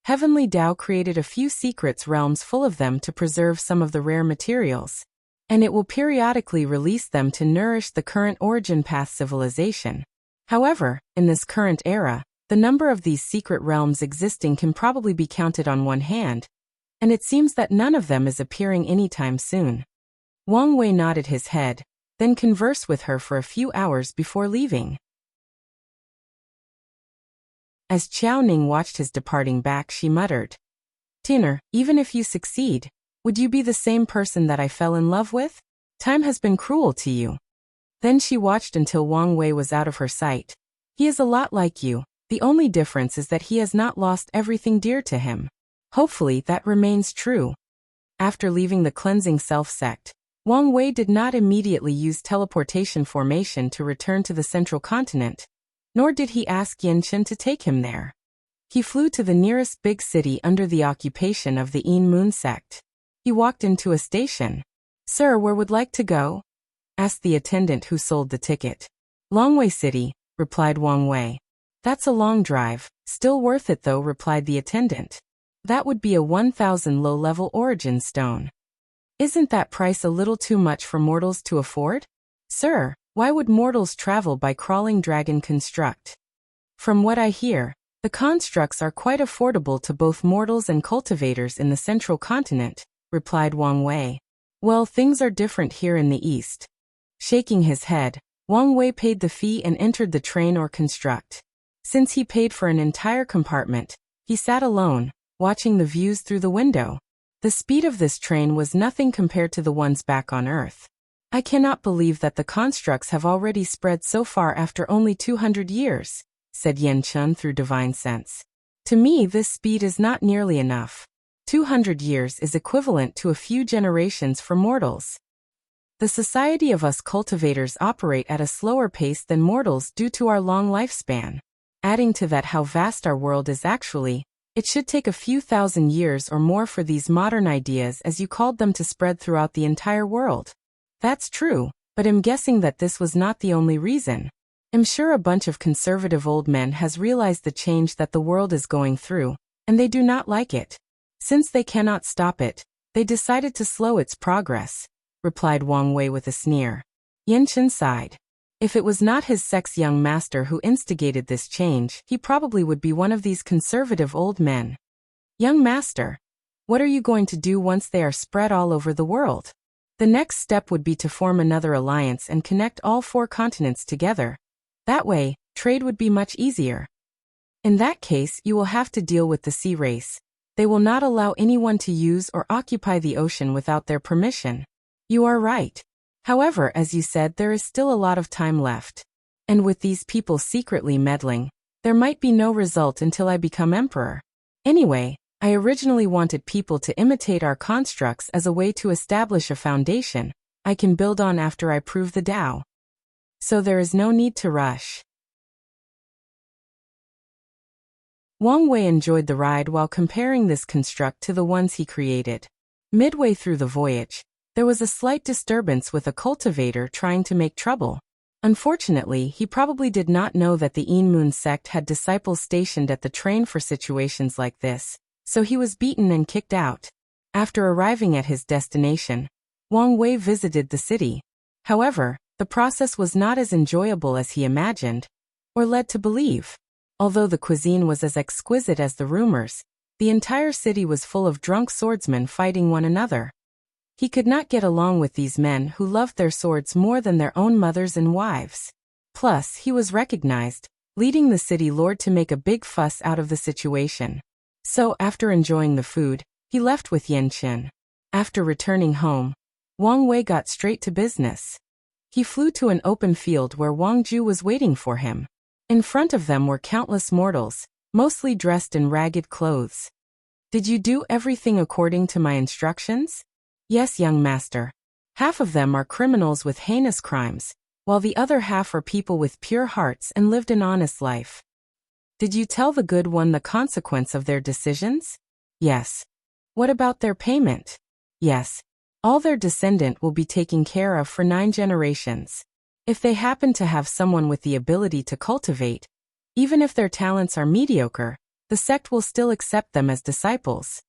Heavenly Tao created a few secrets realms full of them to preserve some of the rare materials, and it will periodically release them to nourish the current origin path civilization. However, in this current era, the number of these secret realms existing can probably be counted on one hand, and it seems that none of them is appearing anytime soon. Wang Wei nodded his head, then conversed with her for a few hours before leaving. As Qiao Ning watched his departing back, she muttered, "Tinner, even if you succeed, would you be the same person that I fell in love with? Time has been cruel to you." Then she watched until Wang Wei was out of her sight. "He is a lot like you. The only difference is that he has not lost everything dear to him. Hopefully that remains true." After leaving the cleansing self-sect, Wang Wei did not immediately use teleportation formation to return to the central continent, nor did he ask Yan Chen to take him there. He flew to the nearest big city under the occupation of the Yin Moon sect. He walked into a station. "Sir, where would like to go?" asked the attendant who sold the ticket. "Longwei City," replied Wang Wei. "That's a long drive, still worth it though," replied the attendant. "That would be a 1,000 low-level origin stone. Isn't that price a little too much for mortals to afford?" "Sir, why would mortals travel by crawling dragon construct?" "From what I hear, the constructs are quite affordable to both mortals and cultivators in the central continent," replied Wang Wei. "Well, things are different here in the east." Shaking his head, Wang Wei paid the fee and entered the train or construct. Since he paid for an entire compartment, he sat alone, watching the views through the window. The speed of this train was nothing compared to the ones back on Earth. "I cannot believe that the constructs have already spread so far after only 200 years, said Yan Chen through divine sense. "To me this speed is not nearly enough. 200 years is equivalent to a few generations for mortals. The society of us cultivators operate at a slower pace than mortals due to our long lifespan. Adding to that how vast our world is actually, it should take a few thousand years or more for these modern ideas as you called them to spread throughout the entire world." "That's true, but I'm guessing that this was not the only reason. I'm sure a bunch of conservative old men has realized the change that the world is going through, and they do not like it. Since they cannot stop it, they decided to slow its progress," replied Wang Wei with a sneer. Yan Chen sighed. If it was not his sex young master who instigated this change, he probably would be one of these conservative old men. "Young master, what are you going to do once they are spread all over the world?" "The next step would be to form another alliance and connect all 4 continents together. That way, trade would be much easier." "In that case, you will have to deal with the sea race. They will not allow anyone to use or occupy the ocean without their permission." "You are right. However, as you said, there is still a lot of time left. And with these people secretly meddling, there might be no result until I become emperor. Anyway, I originally wanted people to imitate our constructs as a way to establish a foundation I can build on after I prove the Tao. So there is no need to rush." Wang Wei enjoyed the ride while comparing this construct to the ones he created. Midway through the voyage, there was a slight disturbance with a cultivator trying to make trouble. Unfortunately, he probably did not know that the Yin Moon sect had disciples stationed at the train for situations like this, so he was beaten and kicked out. After arriving at his destination, Wang Wei visited the city. However, the process was not as enjoyable as he imagined, or led to believe. Although the cuisine was as exquisite as the rumors, the entire city was full of drunk swordsmen fighting one another. He could not get along with these men who loved their swords more than their own mothers and wives. Plus, he was recognized, leading the city lord to make a big fuss out of the situation. So, after enjoying the food, he left with Yan Chen. After returning home, Wang Wei got straight to business. He flew to an open field where Wang Ju was waiting for him. In front of them were countless mortals, mostly dressed in ragged clothes. "Did you do everything according to my instructions?" "Yes, young master. Half of them are criminals with heinous crimes, while the other half are people with pure hearts and lived an honest life." "Did you tell the good one the consequence of their decisions?" "Yes." "What about their payment?" "Yes. All their descendant will be taken care of for 9 generations. If they happen to have someone with the ability to cultivate, even if their talents are mediocre, the sect will still accept them as disciples."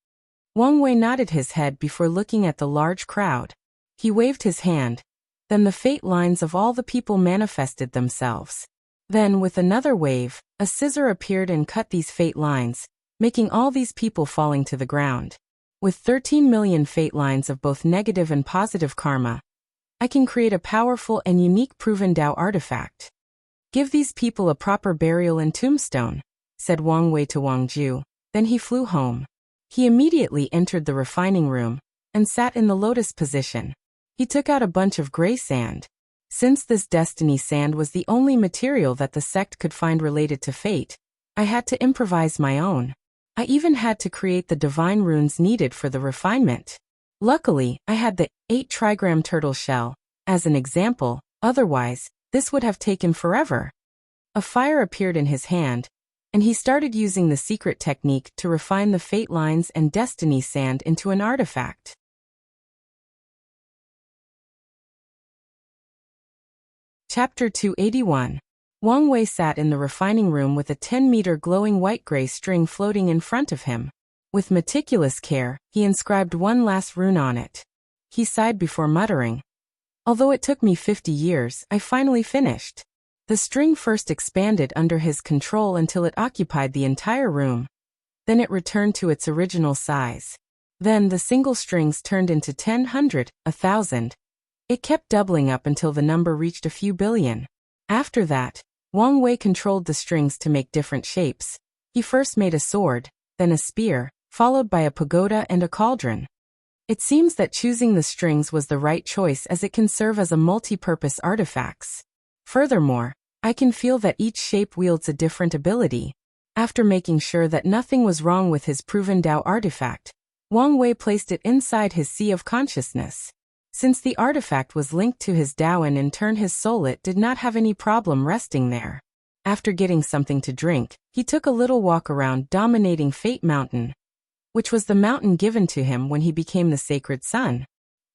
Wang Wei nodded his head before looking at the large crowd. He waved his hand. Then the fate lines of all the people manifested themselves. Then, with another wave, a scissor appeared and cut these fate lines, making all these people falling to the ground. With 13 million fate lines of both negative and positive karma, I can create a powerful and unique proven Tao artifact. Give these people a proper burial and tombstone, said Wang Wei to Wang Ju. Then he flew home. He immediately entered the refining room and sat in the lotus position. He took out a bunch of gray sand. Since this destiny sand was the only material that the sect could find related to fate, I had to improvise my own. I even had to create the divine runes needed for the refinement. Luckily, I had the 8 trigram turtle shell as an example, otherwise, this would have taken forever. A fire appeared in his hand, and he started using the secret technique to refine the fate lines and destiny sand into an artifact. Chapter 281. Wang Wei sat in the refining room with a 10-meter glowing white-gray string floating in front of him. With meticulous care, he inscribed one last rune on it. He sighed before muttering, "Although it took me 50 years, I finally finished." The string first expanded under his control until it occupied the entire room. Then it returned to its original size. Then the single strings turned into 10, 100, 1,000. It kept doubling up until the number reached a few billion. After that, Wang Wei controlled the strings to make different shapes. He first made a sword, then a spear, followed by a pagoda and a cauldron. It seems that choosing the strings was the right choice as it can serve as a multi-purpose artifacts. Furthermore, I can feel that each shape wields a different ability. After making sure that nothing was wrong with his proven Tao artifact, Wang Wei placed it inside his sea of consciousness. Since the artifact was linked to his Tao and in turn his soul, it did not have any problem resting there. After getting something to drink, he took a little walk around dominating Fate Mountain, which was the mountain given to him when he became the sacred son.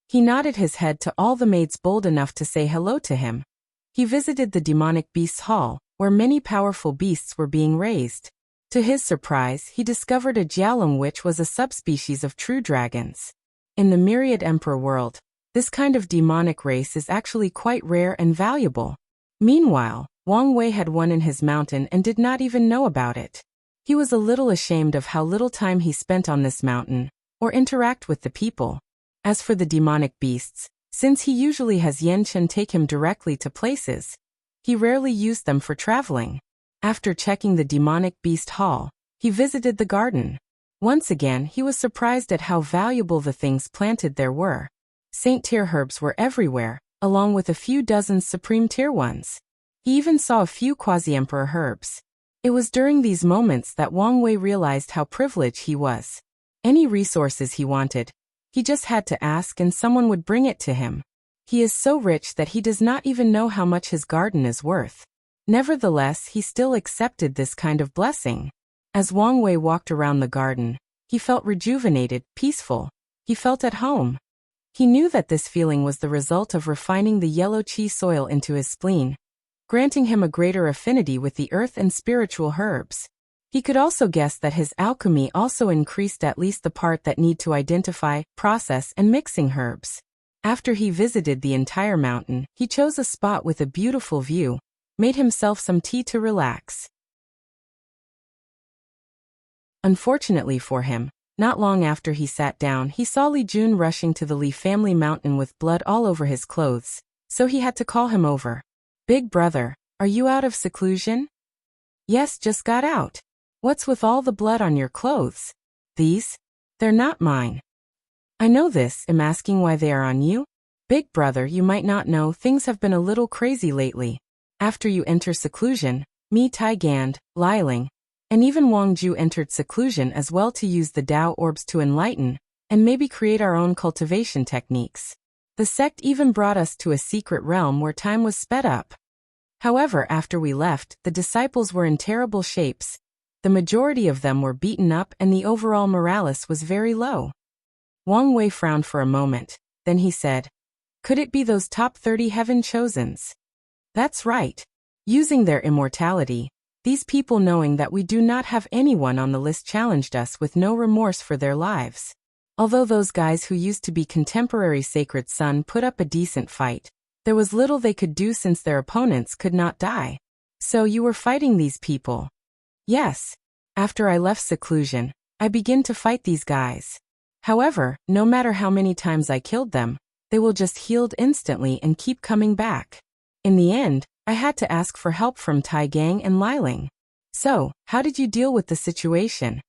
He nodded his head to all the maids bold enough to say hello to him. He visited the demonic beasts hall, where many powerful beasts were being raised. To his surprise, he discovered a Jiaolong, which was a subspecies of true dragons. In the myriad emperor world, this kind of demonic race is actually quite rare and valuable. Meanwhile, Wang Wei had one in his mountain and did not even know about it. He was a little ashamed of how little time he spent on this mountain, or interact with the people. As for the demonic beasts, since he usually has Yan Chen take him directly to places, he rarely used them for traveling. After checking the demonic beast hall, he visited the garden. Once again, he was surprised at how valuable the things planted there were. Saint-tier herbs were everywhere, along with a few dozen supreme-tier ones. He even saw a few quasi-emperor herbs. It was during these moments that Wang Wei realized how privileged he was. Any resources he wanted, he just had to ask and someone would bring it to him. He is so rich that he does not even know how much his garden is worth. Nevertheless, he still accepted this kind of blessing. As Wang Wei walked around the garden, he felt rejuvenated, peaceful. He felt at home. He knew that this feeling was the result of refining the yellow qi soil into his spleen, granting him a greater affinity with the earth and spiritual herbs. He could also guess that his alchemy also increased at least the part that need to identify, process, and mixing herbs. After he visited the entire mountain, he chose a spot with a beautiful view, made himself some tea to relax. Unfortunately for him, not long after he sat down, he saw Li Jun rushing to the Li family mountain with blood all over his clothes, so he had to call him over. "Big brother, are you out of seclusion?" "Yes, just got out." "What's with all the blood on your clothes?" "These? They're not mine." "I know this, I'm asking why they are on you." "Big brother, you might not know, things have been a little crazy lately. After you enter seclusion, me, Tai Gand, Liling, and even Wang Ju entered seclusion as well to use the Tao orbs to enlighten, and maybe create our own cultivation techniques. The sect even brought us to a secret realm where time was sped up. However, after we left, the disciples were in terrible shapes. The majority of them were beaten up and the overall morale was very low." Wang Wei frowned for a moment, then he said, "Could it be those top 30 heaven chosens?" "That's right. Using their immortality, these people, knowing that we do not have anyone on the list, challenged us with no remorse for their lives. Although those guys who used to be contemporary Sacred Son put up a decent fight, there was little they could do since their opponents could not die." "So you were fighting these people?" "Yes. After I left seclusion, I began to fight these guys. However, no matter how many times I killed them, they will just heal instantly and keep coming back. In the end, I had to ask for help from Tai Gang and Liling. So, how did you deal with the situation?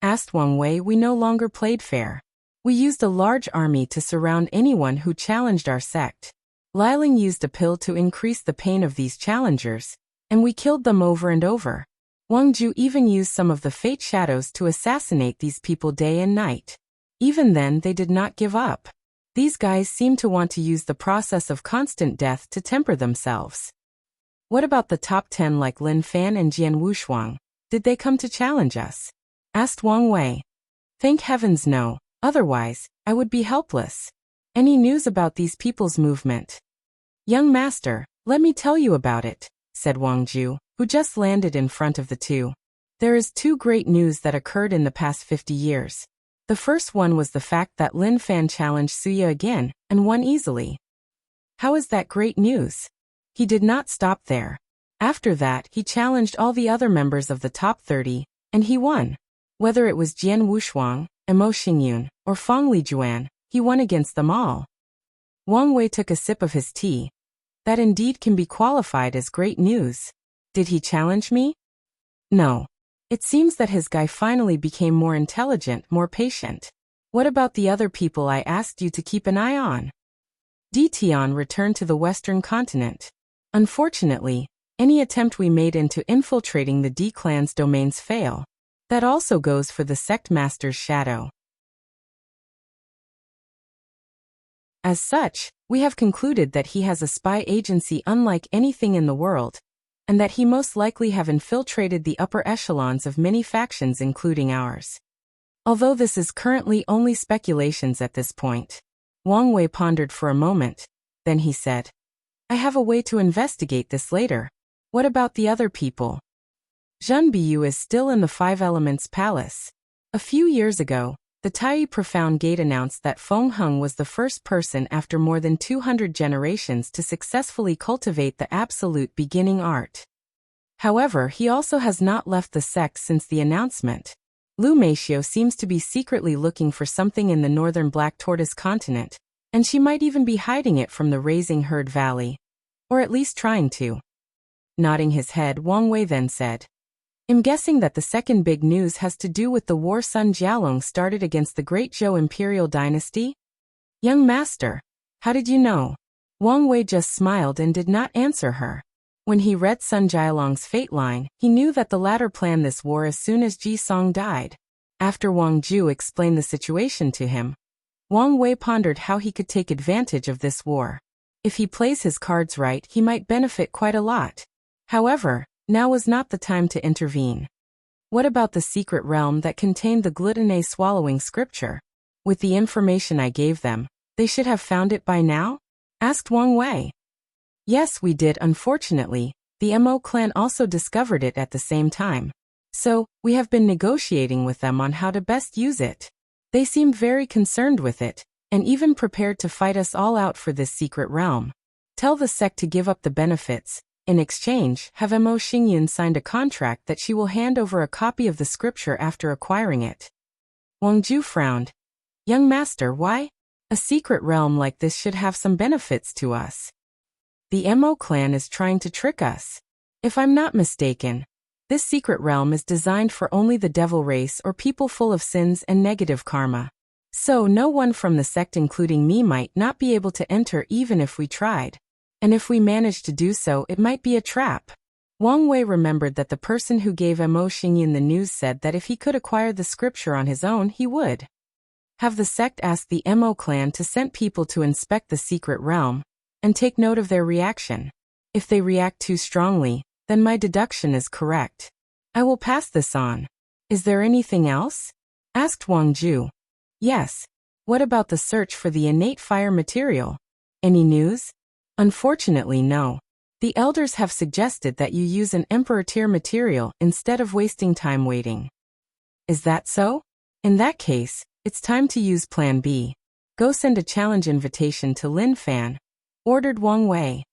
Asked Wang Wei. We no longer played fair. We used a large army to surround anyone who challenged our sect. Liling used a pill to increase the pain of these challengers, and we killed them over and over. Wang Ju even used some of the fate shadows to assassinate these people day and night. Even then, they did not give up. These guys seem to want to use the process of constant death to temper themselves. What about the top 10 like Lin Fan and Jian Wushuang? Did they come to challenge us? Asked Wang Wei. Thank heavens no, otherwise, I would be helpless. Any news about these people's movement? Young master, let me tell you about it, said Wang Ju, who just landed in front of the two. There is two great news that occurred in the past 50 years. The first one was the fact that Lin Fan challenged Suya again, and won easily. How is that great news? He did not stop there. After that, he challenged all the other members of the top 30, and he won. Whether it was Jian Wushuang, Mo Xingyun, or Fang Lijuan, he won against them all. Wang Wei took a sip of his tea. That indeed can be qualified as great news. Did he challenge me? No. It seems that his guy finally became more intelligent, more patient. What about the other people I asked you to keep an eye on? Di Tian returned to the Western continent. Unfortunately, any attempt we made into infiltrating the D clan's domains fail. That also goes for the sect master's shadow. As such, we have concluded that he has a spy agency unlike anything in the world, and that he most likely have infiltrated the upper echelons of many factions including ours. Although this is currently only speculations at this point. Wang Wei pondered for a moment, then he said, I have a way to investigate this later. What about the other people? Zhen Biyu is still in the Five Elements Palace. A few years ago, the Tai Profound Gate announced that Feng Heng was the first person after more than 200 generations to successfully cultivate the absolute beginning art. However, he also has not left the sect since the announcement. Lu Meishio seems to be secretly looking for something in the northern Black Tortoise continent, and she might even be hiding it from the Raising Herd Valley. Or at least trying to. Nodding his head, Wang Wei then said, I'm guessing that the second big news has to do with the war Sun Jialong started against the Great Zhou Imperial Dynasty? Young master, how did you know? Wang Wei just smiled and did not answer her. When he read Sun Jialong's fate line, he knew that the latter planned this war as soon as Ji Song died. After Wang Ju explained the situation to him, Wang Wei pondered how he could take advantage of this war. If he plays his cards right, he might benefit quite a lot. However, now was not the time to intervene. What about the secret realm that contained the glutinate swallowing scripture? With the information I gave them, they should have found it by now? Asked Wang Wei. Yes, we did. Unfortunately, the Mo clan also discovered it at the same time. So, we have been negotiating with them on how to best use it. They seemed very concerned with it, and even prepared to fight us all out for this secret realm. Tell the sect to give up the benefits. In exchange, have Mo Xingyun signed a contract that she will hand over a copy of the scripture after acquiring it. Wang Ju frowned. Young master, why? A secret realm like this should have some benefits to us. The Mo clan is trying to trick us. If I'm not mistaken, this secret realm is designed for only the devil race or people full of sins and negative karma. So no one from the sect including me might not be able to enter even if we tried. And if we managed to do so, it might be a trap. Wang Wei remembered that the person who gave Mo Xingyun the news said that if he could acquire the scripture on his own, he would. Have the sect ask the Mo clan to send people to inspect the secret realm, and take note of their reaction. If they react too strongly, then my deduction is correct. I will pass this on. Is there anything else? Asked Wang Ju. Yes. What about the search for the innate fire material? Any news? Unfortunately, no. The elders have suggested that you use an emperor tier material instead of wasting time waiting. Is that so? In that case, it's time to use Plan B. Go send a challenge invitation to Lin Fan, ordered Wang Wei.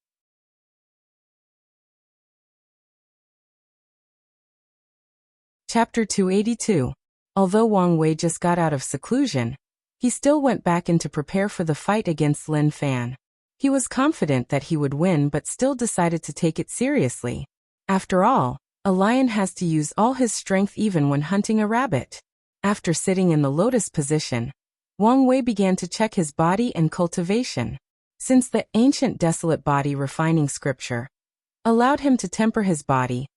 Chapter 282. Although Wang Wei just got out of seclusion, he still went back in to prepare for the fight against Lin Fan. He was confident that he would win but still decided to take it seriously. After all, a lion has to use all his strength even when hunting a rabbit. After sitting in the lotus position, Wang Wei began to check his body and cultivation. Since the ancient desolate body refining scripture allowed him to temper his body,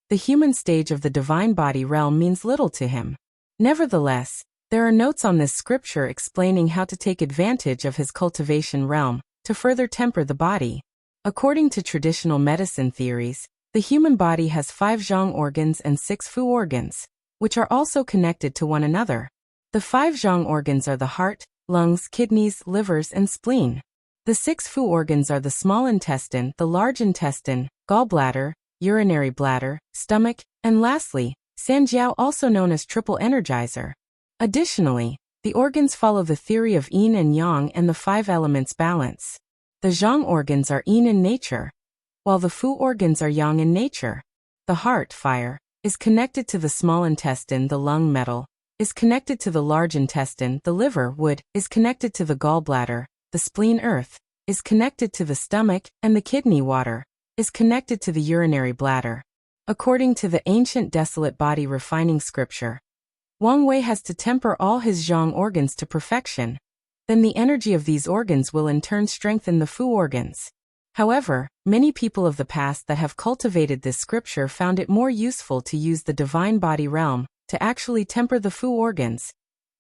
the human stage of the divine body realm means little to him. Nevertheless, there are notes on this scripture explaining how to take advantage of his cultivation realm to further temper the body. According to traditional medicine theories, the human body has 5 zhang organs and 6 fu organs, which are also connected to one another. The 5 zhang organs are the heart, lungs, kidneys, livers, and spleen. The 6 fu organs are the small intestine, the large intestine, gallbladder, urinary bladder, stomach, and lastly, sanjiao, also known as triple energizer. Additionally, the organs follow the theory of yin and yang and the 5 elements balance. The zhang organs are yin in nature, while the fu organs are yang in nature. The heart, fire, is connected to the small intestine, the lung, metal, is connected to the large intestine, the liver, wood, is connected to the gallbladder, the spleen, earth, is connected to the stomach, and the kidney, water, is connected to the urinary bladder. According to the ancient desolate body refining scripture, Wang Wei has to temper all his zhang organs to perfection. Then the energy of these organs will in turn strengthen the fu organs. However, many people of the past that have cultivated this scripture found it more useful to use the divine body realm to actually temper the fu organs,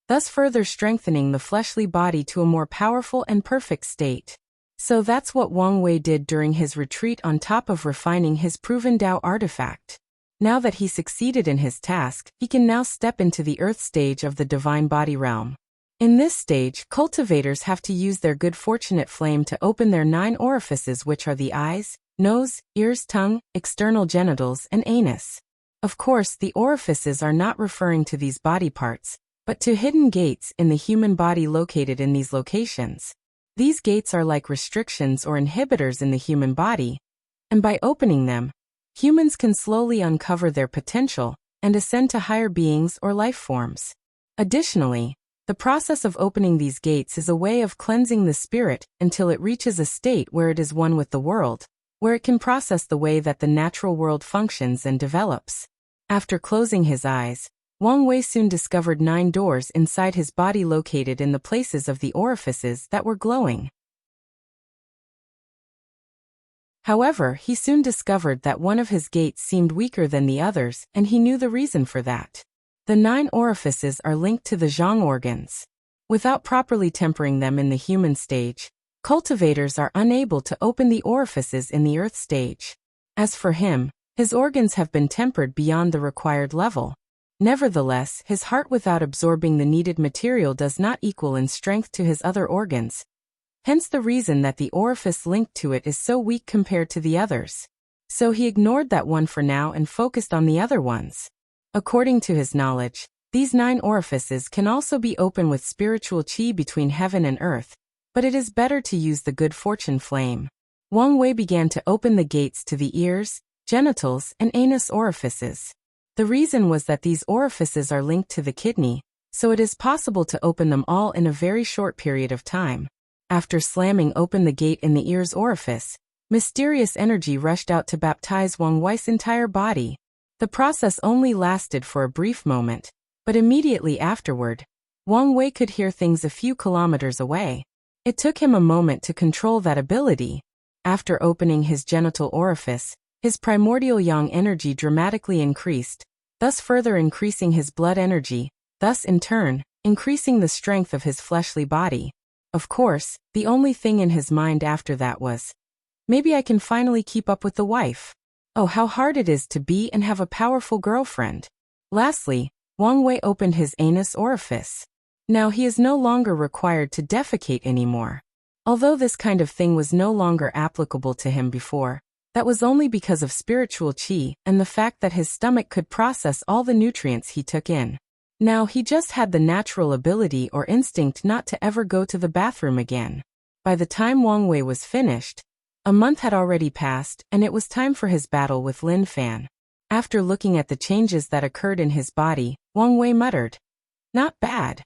thus further strengthening the fleshly body to a more powerful and perfect state. So that's what Wang Wei did during his retreat on top of refining his proven Tao artifact. Now that he succeeded in his task, he can now step into the earth stage of the divine body realm. In this stage, cultivators have to use their good fortunate flame to open their 9 orifices, which are the eyes, nose, ears, tongue, external genitals, and anus. Of course, the orifices are not referring to these body parts, but to hidden gates in the human body located in these locations. These gates are like restrictions or inhibitors in the human body, and by opening them, humans can slowly uncover their potential and ascend to higher beings or life forms. Additionally, the process of opening these gates is a way of cleansing the spirit until it reaches a state where it is one with the world, where it can process the way that the natural world functions and develops. After closing his eyes, Wang Wei soon discovered 9 doors inside his body located in the places of the orifices that were glowing. However, he soon discovered that one of his gates seemed weaker than the others, and he knew the reason for that. The 9 orifices are linked to the zhang organs. Without properly tempering them in the human stage, cultivators are unable to open the orifices in the earth stage. As for him, his organs have been tempered beyond the required level. Nevertheless, his heart without absorbing the needed material does not equal in strength to his other organs. Hence the reason that the orifice linked to it is so weak compared to the others. So he ignored that one for now and focused on the other ones. According to his knowledge, these 9 orifices can also be opened with spiritual qi between heaven and earth, but it is better to use the good fortune flame. Wang Wei began to open the gates to the ears, genitals, and anus orifices. The reason was that these orifices are linked to the kidney, so it is possible to open them all in a very short period of time. After slamming open the gate in the ears orifice, mysterious energy rushed out to baptize Wang Wei's entire body. The process only lasted for a brief moment, but immediately afterward, Wang Wei could hear things a few kilometers away. It took him a moment to control that ability. After opening his genital orifice, his primordial yang energy dramatically increased, thus further increasing his blood energy, thus in turn, increasing the strength of his fleshly body. Of course, the only thing in his mind after that was, maybe I can finally keep up with the wife. Oh, how hard it is to be and have a powerful girlfriend. Lastly, Wang Wei opened his anus orifice. Now he is no longer required to defecate anymore. Although this kind of thing was no longer applicable to him before, that was only because of spiritual qi and the fact that his stomach could process all the nutrients he took in. Now he just had the natural ability or instinct not to ever go to the bathroom again. By the time Wang Wei was finished, a month had already passed and it was time for his battle with Lin Fan. After looking at the changes that occurred in his body, Wang Wei muttered, "Not bad."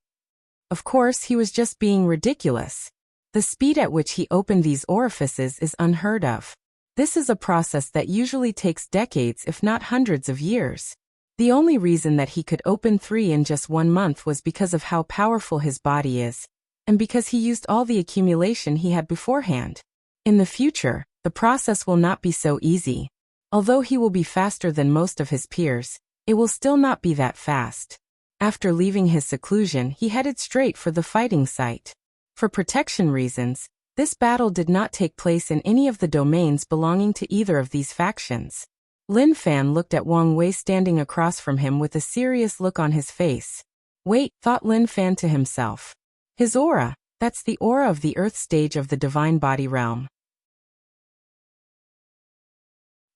Of course, he was just being ridiculous. The speed at which he opened these orifices is unheard of. This is a process that usually takes decades if not hundreds of years. The only reason that he could open 3 in just 1 month was because of how powerful his body is, and because he used all the accumulation he had beforehand. In the future, the process will not be so easy. Although he will be faster than most of his peers, it will still not be that fast. After leaving his seclusion, he headed straight for the fighting site. For protection reasons, this battle did not take place in any of the domains belonging to either of these factions. Lin Fan looked at Wang Wei standing across from him with a serious look on his face. Wait, thought Lin Fan to himself. His aura, that's the aura of the earth stage of the divine body realm.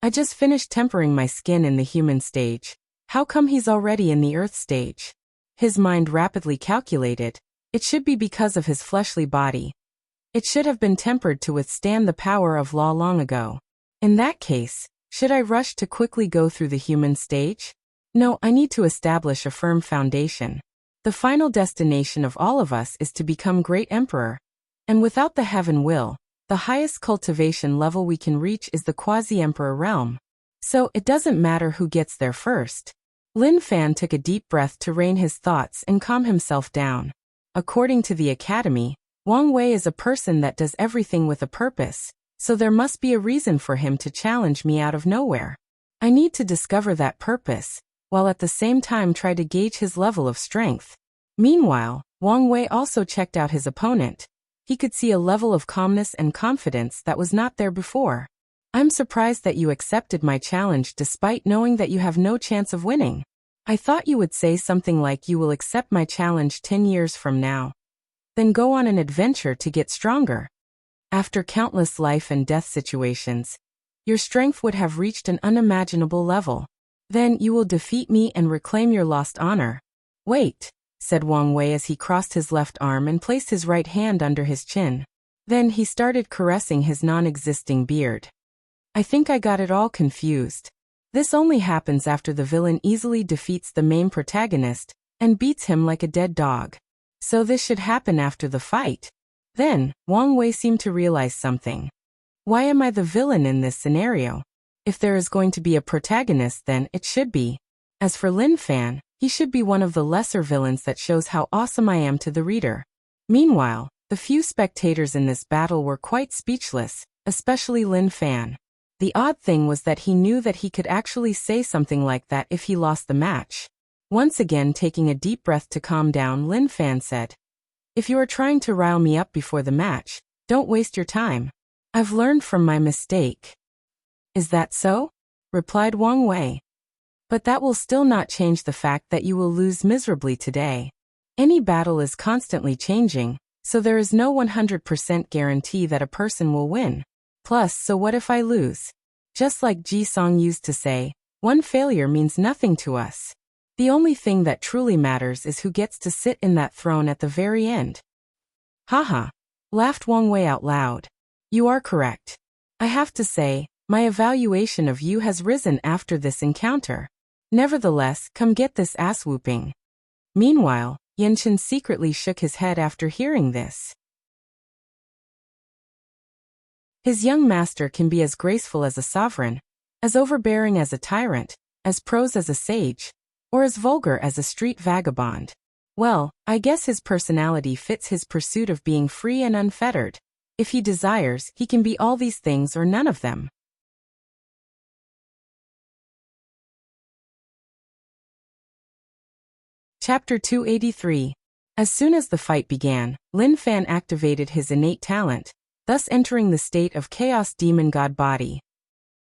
I just finished tempering my skin in the human stage. How come he's already in the earth stage? His mind rapidly calculated. It should be because of his fleshly body. It should have been tempered to withstand the power of law long ago. In that case, should I rush to quickly go through the human stage? No, I need to establish a firm foundation. The final destination of all of us is to become great emperor. And without the heaven will, the highest cultivation level we can reach is the quasi-emperor realm. So it doesn't matter who gets there first. Lin Fan took a deep breath to rein his thoughts and calm himself down. According to the academy, Wang Wei is a person that does everything with a purpose, so there must be a reason for him to challenge me out of nowhere. I need to discover that purpose, while at the same time try to gauge his level of strength. Meanwhile, Wang Wei also checked out his opponent. He could see a level of calmness and confidence that was not there before. I'm surprised that you accepted my challenge despite knowing that you have no chance of winning. I thought you would say something like you will accept my challenge 10 years from now. Then go on an adventure to get stronger. After countless life and death situations, your strength would have reached an unimaginable level. Then you will defeat me and reclaim your lost honor. Wait, said Wang Wei as he crossed his left arm and placed his right hand under his chin. Then he started caressing his non-existing beard. I think I got it all confused. This only happens after the villain easily defeats the main protagonist and beats him like a dead dog. So this should happen after the fight. Then, Wang Wei seemed to realize something. Why am I the villain in this scenario? If there is going to be a protagonist, then it should be. As for Lin Fan, he should be one of the lesser villains that shows how awesome I am to the reader. Meanwhile, the few spectators in this battle were quite speechless, especially Lin Fan. The odd thing was that he knew that he could actually say something like that if he lost the match. Once again taking a deep breath to calm down, Lin Fan said, If you are trying to rile me up before the match, don't waste your time. I've learned from my mistake. Is that so? Replied Wang Wei. But that will still not change the fact that you will lose miserably today. Any battle is constantly changing, so there is no 100% guarantee that a person will win. Plus, so what if I lose? Just like Ji Song used to say, one failure means nothing to us. The only thing that truly matters is who gets to sit in that throne at the very end. Haha, laughed Wang Wei out loud. You are correct. I have to say, my evaluation of you has risen after this encounter. Nevertheless, come get this ass-whooping. Meanwhile, Yanchen secretly shook his head after hearing this. His young master can be as graceful as a sovereign, as overbearing as a tyrant, as prose as a sage, or as vulgar as a street vagabond. Well, I guess his personality fits his pursuit of being free and unfettered. If he desires, he can be all these things or none of them. Chapter 283. As soon as the fight began, Lin Fan activated his innate talent, thus entering the state of Chaos Demon God Body.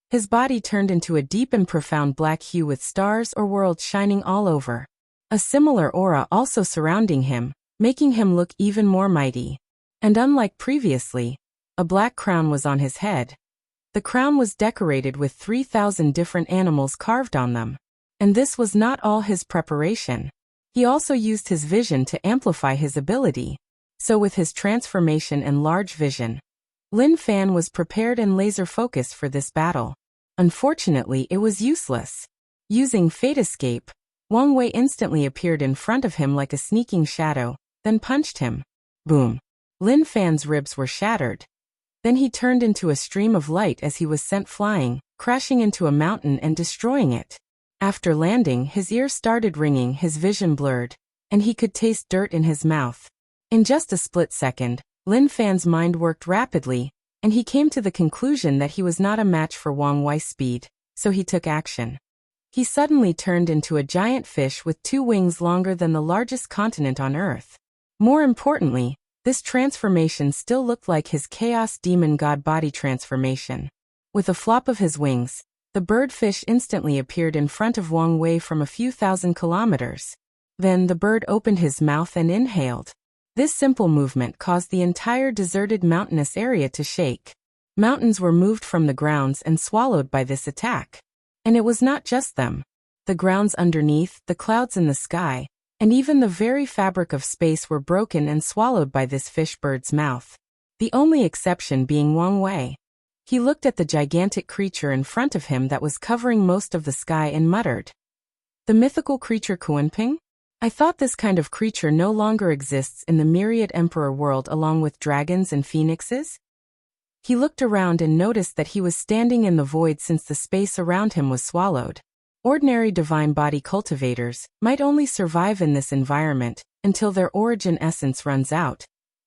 His body turned into a deep and profound black hue with stars or worlds shining all over. A similar aura also surrounding him, making him look even more mighty. And unlike previously, a black crown was on his head. The crown was decorated with 3,000 different animals carved on them. And this was not all his preparation. He also used his vision to amplify his ability. So with his transformation and large vision, Lin Fan was prepared and laser-focused for this battle. Unfortunately, it was useless. Using Fate Escape, Wang Wei instantly appeared in front of him like a sneaking shadow, then punched him. Boom. Lin Fan's ribs were shattered. Then he turned into a stream of light as he was sent flying, crashing into a mountain and destroying it. After landing, his ears started ringing, his vision blurred, and he could taste dirt in his mouth. In just a split second, Lin Fan's mind worked rapidly, and he came to the conclusion that he was not a match for Wang Wei's speed, so he took action. He suddenly turned into a giant fish with 2 wings longer than the largest continent on Earth. More importantly, this transformation still looked like his Chaos Demon God body transformation. With a flop of his wings, the birdfish instantly appeared in front of Wang Wei from a few thousand kilometers. Then the bird opened his mouth and inhaled. This simple movement caused the entire deserted mountainous area to shake. Mountains were moved from the grounds and swallowed by this attack. And it was not just them. The grounds underneath, the clouds in the sky, and even the very fabric of space were broken and swallowed by this fish bird's mouth. The only exception being Wang Wei. He looked at the gigantic creature in front of him that was covering most of the sky and muttered, "The mythical creature Kunping? I thought this kind of creature no longer exists in the myriad emperor world along with dragons and phoenixes?" He looked around and noticed that he was standing in the void since the space around him was swallowed. Ordinary divine body cultivators might only survive in this environment until their origin essence runs out,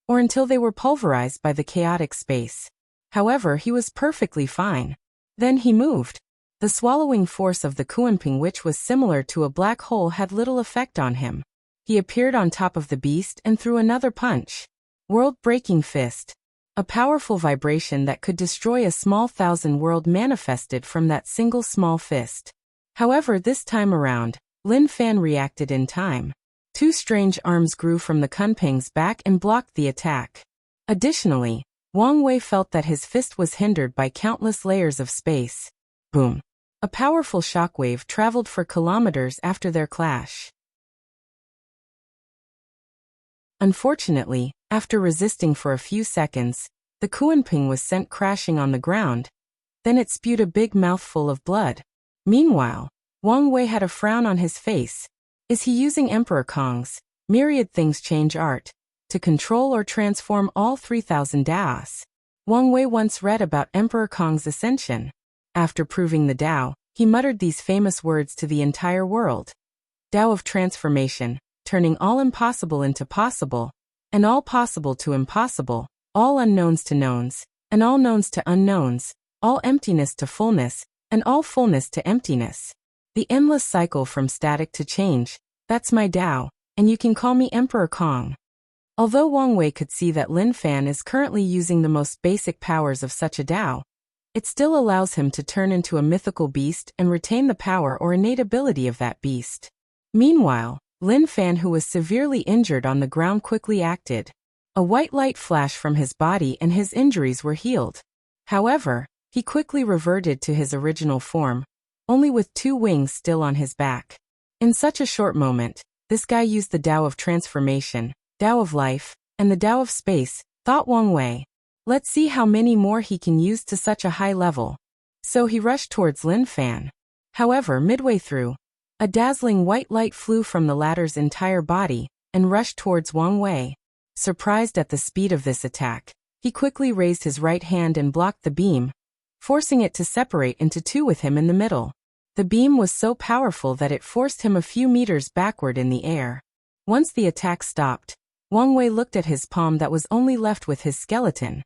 or until they were pulverized by the chaotic space. However, he was perfectly fine. Then he moved. The swallowing force of the Kunping, which was similar to a black hole, had little effect on him. He appeared on top of the beast and threw another punch. World-breaking fist. A powerful vibration that could destroy a small 1,000 world manifested from that single small fist. However, this time around, Lin Fan reacted in time. 2 strange arms grew from the Kunping's back and blocked the attack. Additionally, Wang Wei felt that his fist was hindered by countless layers of space. Boom. A powerful shockwave traveled for kilometers after their clash. Unfortunately, after resisting for a few seconds, the Kunping was sent crashing on the ground. Then it spewed a big mouthful of blood. Meanwhile, Wang Wei had a frown on his face. Is he using Emperor Kong's myriad things change art to control or transform all 3,000 Daos? Wang Wei once read about Emperor Kong's ascension. After proving the Tao, he muttered these famous words to the entire world. Tao of transformation, turning all impossible into possible, and all possible to impossible, all unknowns to knowns, and all knowns to unknowns, all emptiness to fullness, and all fullness to emptiness. The endless cycle from static to change, that's my Tao, and you can call me Emperor Kong. Although Wang Wei could see that Lin Fan is currently using the most basic powers of such a Tao, it still allows him to turn into a mythical beast and retain the power or innate ability of that beast. Meanwhile, Lin Fan, who was severely injured on the ground, quickly acted. A white light flashed from his body and his injuries were healed. However, he quickly reverted to his original form, only with 2 wings still on his back. In such a short moment, this guy used the Tao of transformation, Tao of life, and the Tao of space, thought Wang Wei. Let's see how many more he can use to such a high level. So he rushed towards Lin Fan. However, midway through, a dazzling white light flew from the latter's entire body and rushed towards Wang Wei. Surprised at the speed of this attack, he quickly raised his right hand and blocked the beam, forcing it to separate into 2 with him in the middle. The beam was so powerful that it forced him a few meters backward in the air. Once the attack stopped, Wang Wei looked at his palm that was only left with his skeleton.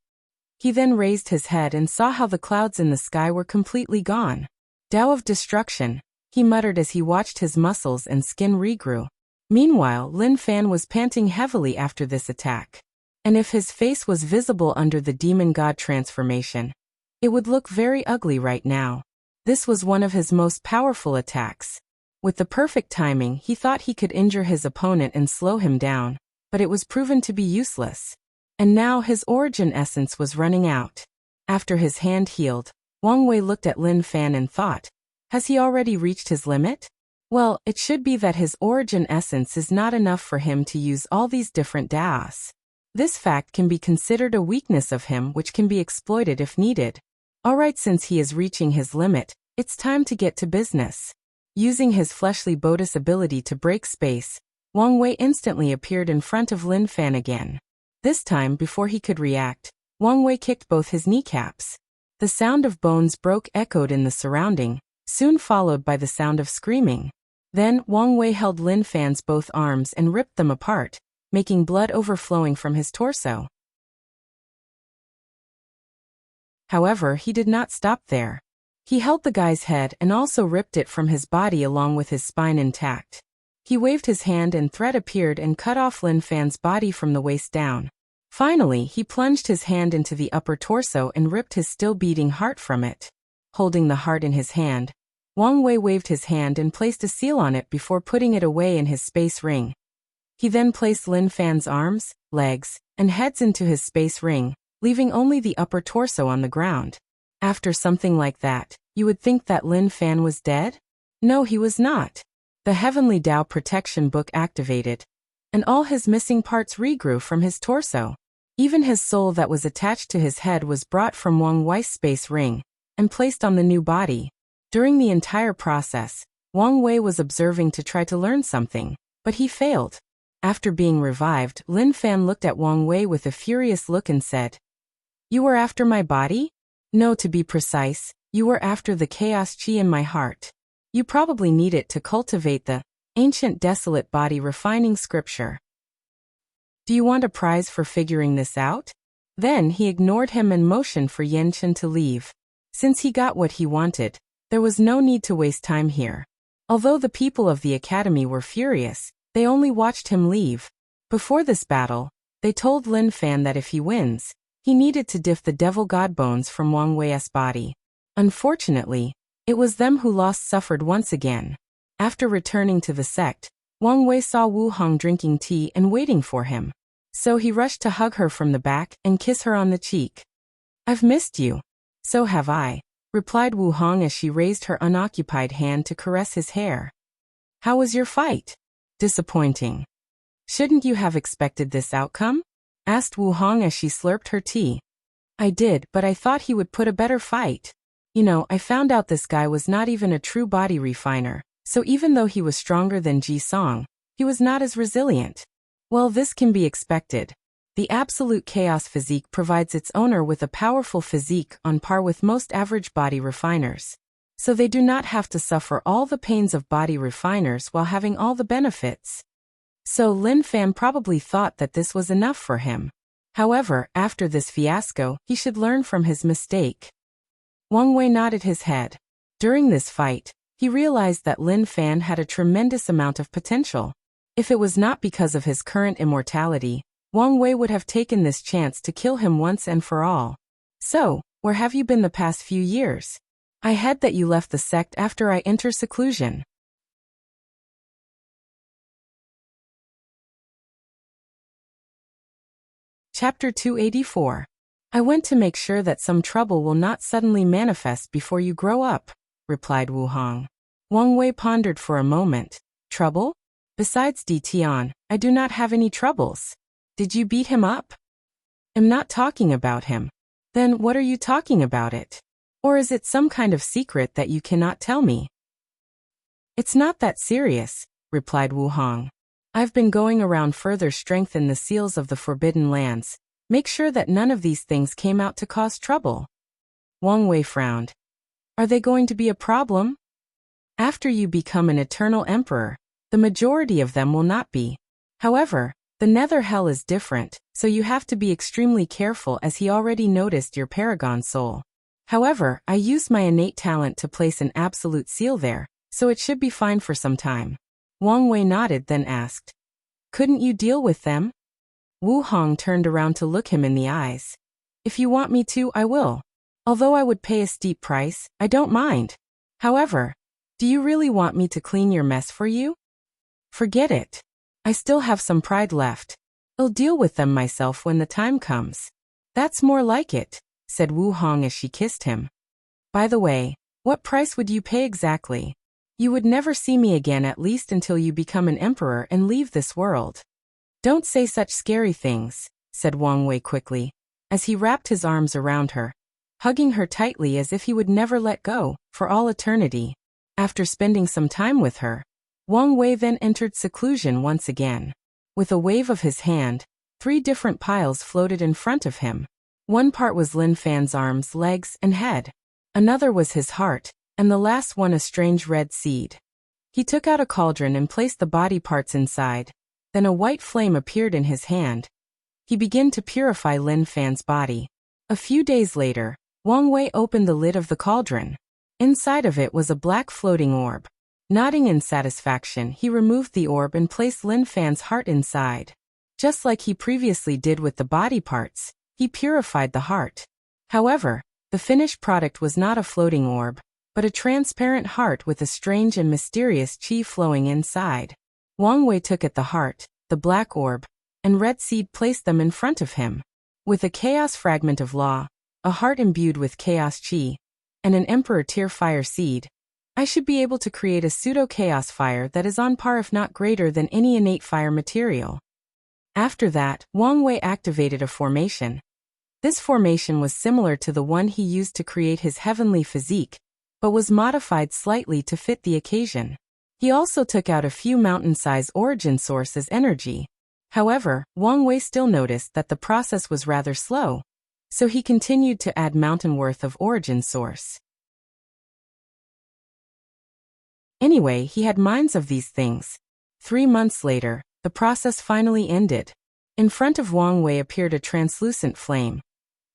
He then raised his head and saw how the clouds in the sky were completely gone. Tao of destruction, he muttered as he watched his muscles and skin regrew. Meanwhile, Lin Fan was panting heavily after this attack. And if his face was visible under the demon god transformation, it would look very ugly right now. This was one of his most powerful attacks. With the perfect timing, he thought he could injure his opponent and slow him down, but it was proven to be useless. And now his origin essence was running out. After his hand healed, Wang Wei looked at Lin Fan and thought, has he already reached his limit? Well, it should be that his origin essence is not enough for him to use all these different Daos. This fact can be considered a weakness of him which can be exploited if needed. Alright, since he is reaching his limit, it's time to get to business. Using his fleshly Bodis ability to break space, Wang Wei instantly appeared in front of Lin Fan again. This time, before he could react, Wang Wei kicked both his kneecaps. The sound of bones broke echoed in the surrounding, soon followed by the sound of screaming. Then, Wang Wei held Lin Fan's both arms and ripped them apart, making blood overflowing from his torso. However, he did not stop there. He held the guy's head and also ripped it from his body along with his spine intact. He waved his hand and thread appeared and cut off Lin Fan's body from the waist down. Finally, he plunged his hand into the upper torso and ripped his still-beating heart from it. Holding the heart in his hand, Wang Wei waved his hand and placed a seal on it before putting it away in his space ring. He then placed Lin Fan's arms, legs, and heads into his space ring, leaving only the upper torso on the ground. After something like that, you would think that Lin Fan was dead? No, he was not. The Heavenly Tao Protection Book activated, and all his missing parts regrew from his torso. Even his soul that was attached to his head was brought from Wang Wei's space ring and placed on the new body. During the entire process, Wang Wei was observing to try to learn something, but he failed. After being revived, Lin Fan looked at Wang Wei with a furious look and said, "You were after my body? No, to be precise, you were after the chaos chi in my heart. You probably need it to cultivate the ancient desolate body refining scripture. Do you want a prize for figuring this out?" Then he ignored him and motioned for Yanchen to leave. Since he got what he wanted, there was no need to waste time here. Although the people of the academy were furious, they only watched him leave. Before this battle, they told Lin Fan that if he wins, he needed to diff the devil god bones from Wang Wei's body. Unfortunately, it was them who lost suffered once again. After returning to the sect, Wang Wei saw Wu Hong drinking tea and waiting for him. So he rushed to hug her from the back and kiss her on the cheek. "I've missed you." "So have I," replied Wu Hong as she raised her unoccupied hand to caress his hair. "How was your fight?" "Disappointing." "Shouldn't you have expected this outcome?" asked Wu Hong as she slurped her tea. "I did, but I thought he would put a better fight. I found out this guy was not even a true body refiner. So even though he was stronger than Ji Song, he was not as resilient. Well, this can be expected. The absolute chaos physique provides its owner with a powerful physique on par with most average body refiners. So they do not have to suffer all the pains of body refiners while having all the benefits. So Lin Fan probably thought that this was enough for him. However, after this fiasco, he should learn from his mistake. Wang Wei nodded his head. During this fight, he realized that Lin Fan had a tremendous amount of potential. If it was not because of his current immortality, Wang Wei would have taken this chance to kill him once and for all. "So, where have you been the past few years? I heard that you left the sect after I entered seclusion." Chapter 284. "I went to make sure that some trouble will not suddenly manifest before you grow up," replied Wu Hong. Wang Wei pondered for a moment. "Trouble? Besides Di Tian, I do not have any troubles. Did you beat him up?" "I'm not talking about him." "Then what are you talking about it? Or is it some kind of secret that you cannot tell me?" "It's not that serious," replied Wu Hong. "I've been going around further strengthen the seals of the Forbidden Lands. Make sure that none of these things came out to cause trouble." Wang Wei frowned. "Are they going to be a problem?" "After you become an eternal emperor, the majority of them will not be. However, the nether hell is different, so you have to be extremely careful as he already noticed your paragon soul. However, I used my innate talent to place an absolute seal there, so it should be fine for some time." Wang Wei nodded then asked, "Couldn't you deal with them?" Wu Hong turned around to look him in the eyes. "If you want me to, I will. Although I would pay a steep price, I don't mind. However, do you really want me to clean your mess for you?" "Forget it. I still have some pride left. I'll deal with them myself when the time comes." "That's more like it," said Wu Hong as she kissed him. "By the way, what price would you pay exactly? You would never see me again at least until you become an emperor and leave this world." "Don't say such scary things," said Wang Wei quickly, as he wrapped his arms around her, hugging her tightly as if he would never let go, for all eternity. After spending some time with her, Wang Wei then entered seclusion once again. With a wave of his hand, 3 different piles floated in front of him. One part was Lin Fan's arms, legs, and head. Another was his heart, and the last one a strange red seed. He took out a cauldron and placed the body parts inside. Then a white flame appeared in his hand. He began to purify Lin Fan's body. A few days later, Wang Wei opened the lid of the cauldron. Inside of it was a black floating orb. Nodding in satisfaction, he removed the orb and placed Lin Fan's heart inside. Just like he previously did with the body parts, he purified the heart. However, the finished product was not a floating orb, but a transparent heart with a strange and mysterious qi flowing inside. Wang Wei took at the heart, the black orb, and red seed, placed them in front of him. With a chaos fragment of law, a heart imbued with chaos qi, and an emperor tier fire seed, I should be able to create a pseudo-chaos fire that is on par if not greater than any innate fire material. After that, Wang Wei activated a formation. This formation was similar to the one he used to create his heavenly physique, but was modified slightly to fit the occasion. He also took out a few mountain-size origin source as energy. However, Wang Wei still noticed that the process was rather slow, so he continued to add mountain worth of origin source. Anyway, he had minds of these things. 3 months later, the process finally ended. In front of Wang Wei appeared a translucent flame.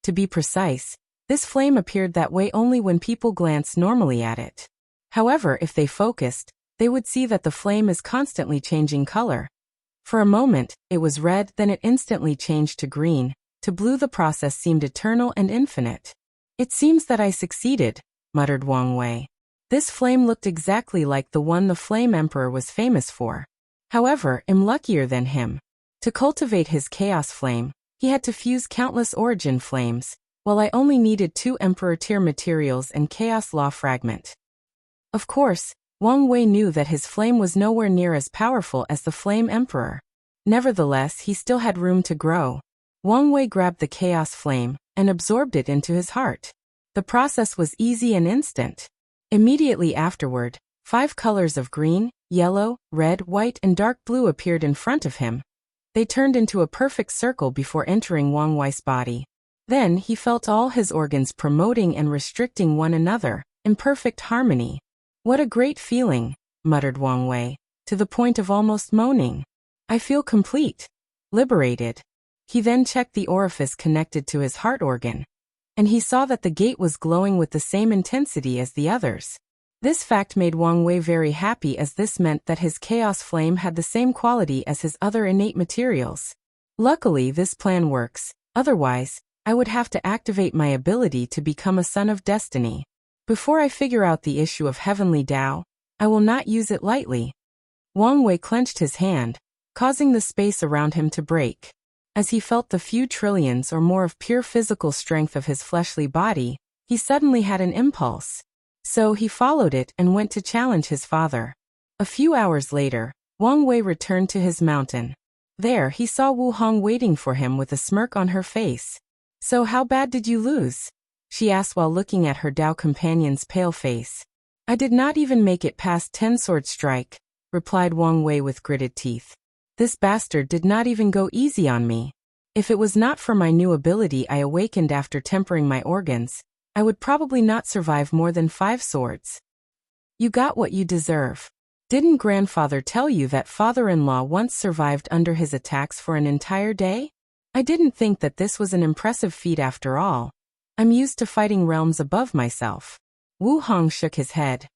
To be precise, this flame appeared that way only when people glanced normally at it. However, if they focused, they would see that the flame is constantly changing color. For a moment, it was red, then it instantly changed to green. To blue. The process seemed eternal and infinite. It seems that I succeeded, muttered Wang Wei. This flame looked exactly like the one the Flame Emperor was famous for. However, I'm luckier than him. To cultivate his chaos flame, he had to fuse countless origin flames, while I only needed 2 Emperor tier materials and chaos law fragment. Of course, Wang Wei knew that his flame was nowhere near as powerful as the Flame Emperor. Nevertheless, he still had room to grow. Wang Wei grabbed the chaos flame and absorbed it into his heart. The process was easy and instant. Immediately afterward, 5 colors of green, yellow, red, white, and dark blue appeared in front of him. They turned into a perfect circle before entering Wang Wei's body. Then he felt all his organs promoting and restricting one another, in perfect harmony. What a great feeling, muttered Wang Wei, to the point of almost moaning. I feel complete. Liberated. He then checked the orifice connected to his heart organ, and he saw that the gate was glowing with the same intensity as the others. This fact made Wang Wei very happy, as this meant that his chaos flame had the same quality as his other innate materials. Luckily, this plan works, otherwise, I would have to activate my ability to become a son of destiny. Before I figure out the issue of heavenly Tao, I will not use it lightly. Wang Wei clenched his hand, causing the space around him to break. As he felt the few trillions or more of pure physical strength of his fleshly body, he suddenly had an impulse. So he followed it and went to challenge his father. A few hours later, Wang Wei returned to his mountain. There he saw Wu Hong waiting for him with a smirk on her face. So how bad did you lose? She asked while looking at her Tao companion's pale face. I did not even make it past 10 sword strike, replied Wang Wei with gritted teeth. This bastard did not even go easy on me. If it was not for my new ability I awakened after tempering my organs, I would probably not survive more than 5 swords. You got what you deserve. Didn't grandfather tell you that father-in-law once survived under his attacks for an entire day? I didn't think that this was an impressive feat after all. I'm used to fighting realms above myself. Wu Hong shook his head.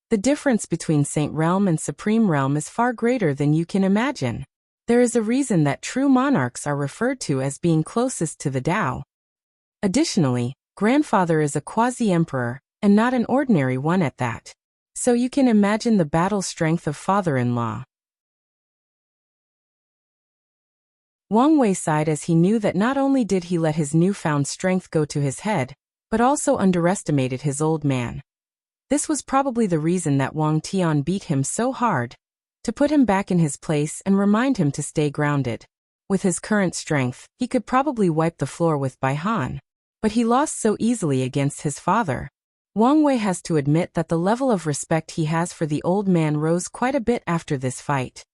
The difference between Saint Realm and Supreme Realm is far greater than you can imagine. There is a reason that true monarchs are referred to as being closest to the Tao. Additionally, grandfather is a quasi-emperor, and not an ordinary one at that. So you can imagine the battle strength of father-in-law. Wang Wei sighed as he knew that not only did he let his newfound strength go to his head, but also underestimated his old man. This was probably the reason that Wang Tian beat him so hard, to put him back in his place and remind him to stay grounded. With his current strength, he could probably wipe the floor with Bai Han. But he lost so easily against his father. Wang Wei has to admit that the level of respect he has for the old man rose quite a bit after this fight.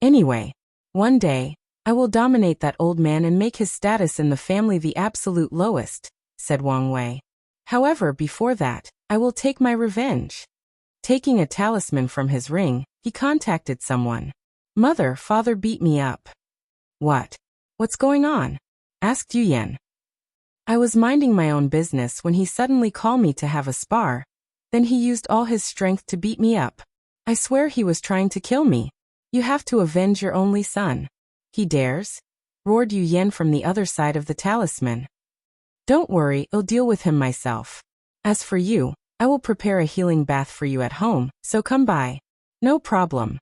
Anyway, one day, I will dominate that old man and make his status in the family the absolute lowest, said Wang Wei. However, before that, I will take my revenge. Taking a talisman from his ring, he contacted someone. Mother, father beat me up. What? What's going on? Asked Yu Yan. I was minding my own business when he suddenly called me to have a spar. Then he used all his strength to beat me up. I swear he was trying to kill me. You have to avenge your only son. He dares? Roared Yu Yan from the other side of the talisman. Don't worry, I'll deal with him myself. As for you, I will prepare a healing bath for you at home, so come by. No problem.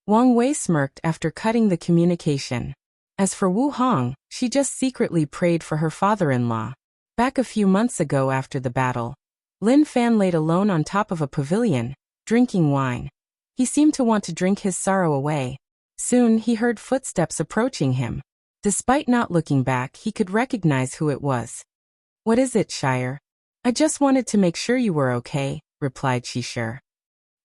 Wang Wei smirked after cutting the communication. As for Wu Hong, she just secretly prayed for her father-in-law. Back a few months ago after the battle, Lin Fan laid alone on top of a pavilion, drinking wine. He seemed to want to drink his sorrow away. Soon he heard footsteps approaching him. Despite not looking back, he could recognize who it was. What is it, Shire? I just wanted to make sure you were okay, replied Shishir.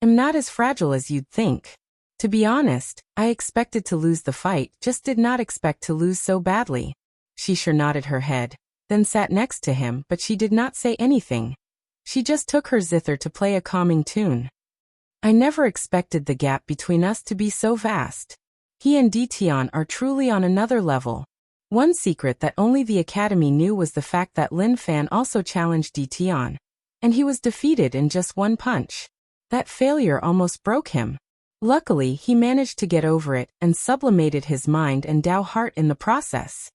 I'm not as fragile as you'd think. To be honest, I expected to lose the fight, just did not expect to lose so badly. Shishir nodded her head, then sat next to him, but she did not say anything. She just took her zither to play a calming tune. I never expected the gap between us to be so vast. He and Ditian are truly on another level. One secret that only the Academy knew was the fact that Lin Fan also challenged Ditian, and he was defeated in just one punch. That failure almost broke him. Luckily, he managed to get over it and sublimated his mind and Dao heart in the process.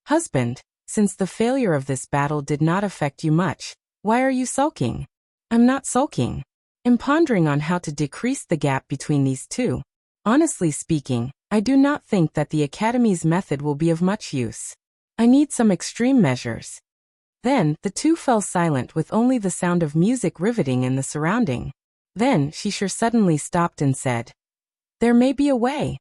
Husband, since the failure of this battle did not affect you much, why are you sulking? I'm not sulking. I'm pondering on how to decrease the gap between these two. Honestly speaking, I do not think that the Academy's method will be of much use. I need some extreme measures. Then, the two fell silent with only the sound of music riveting in the surrounding. Then, Shishir suddenly stopped and said, There may be a way.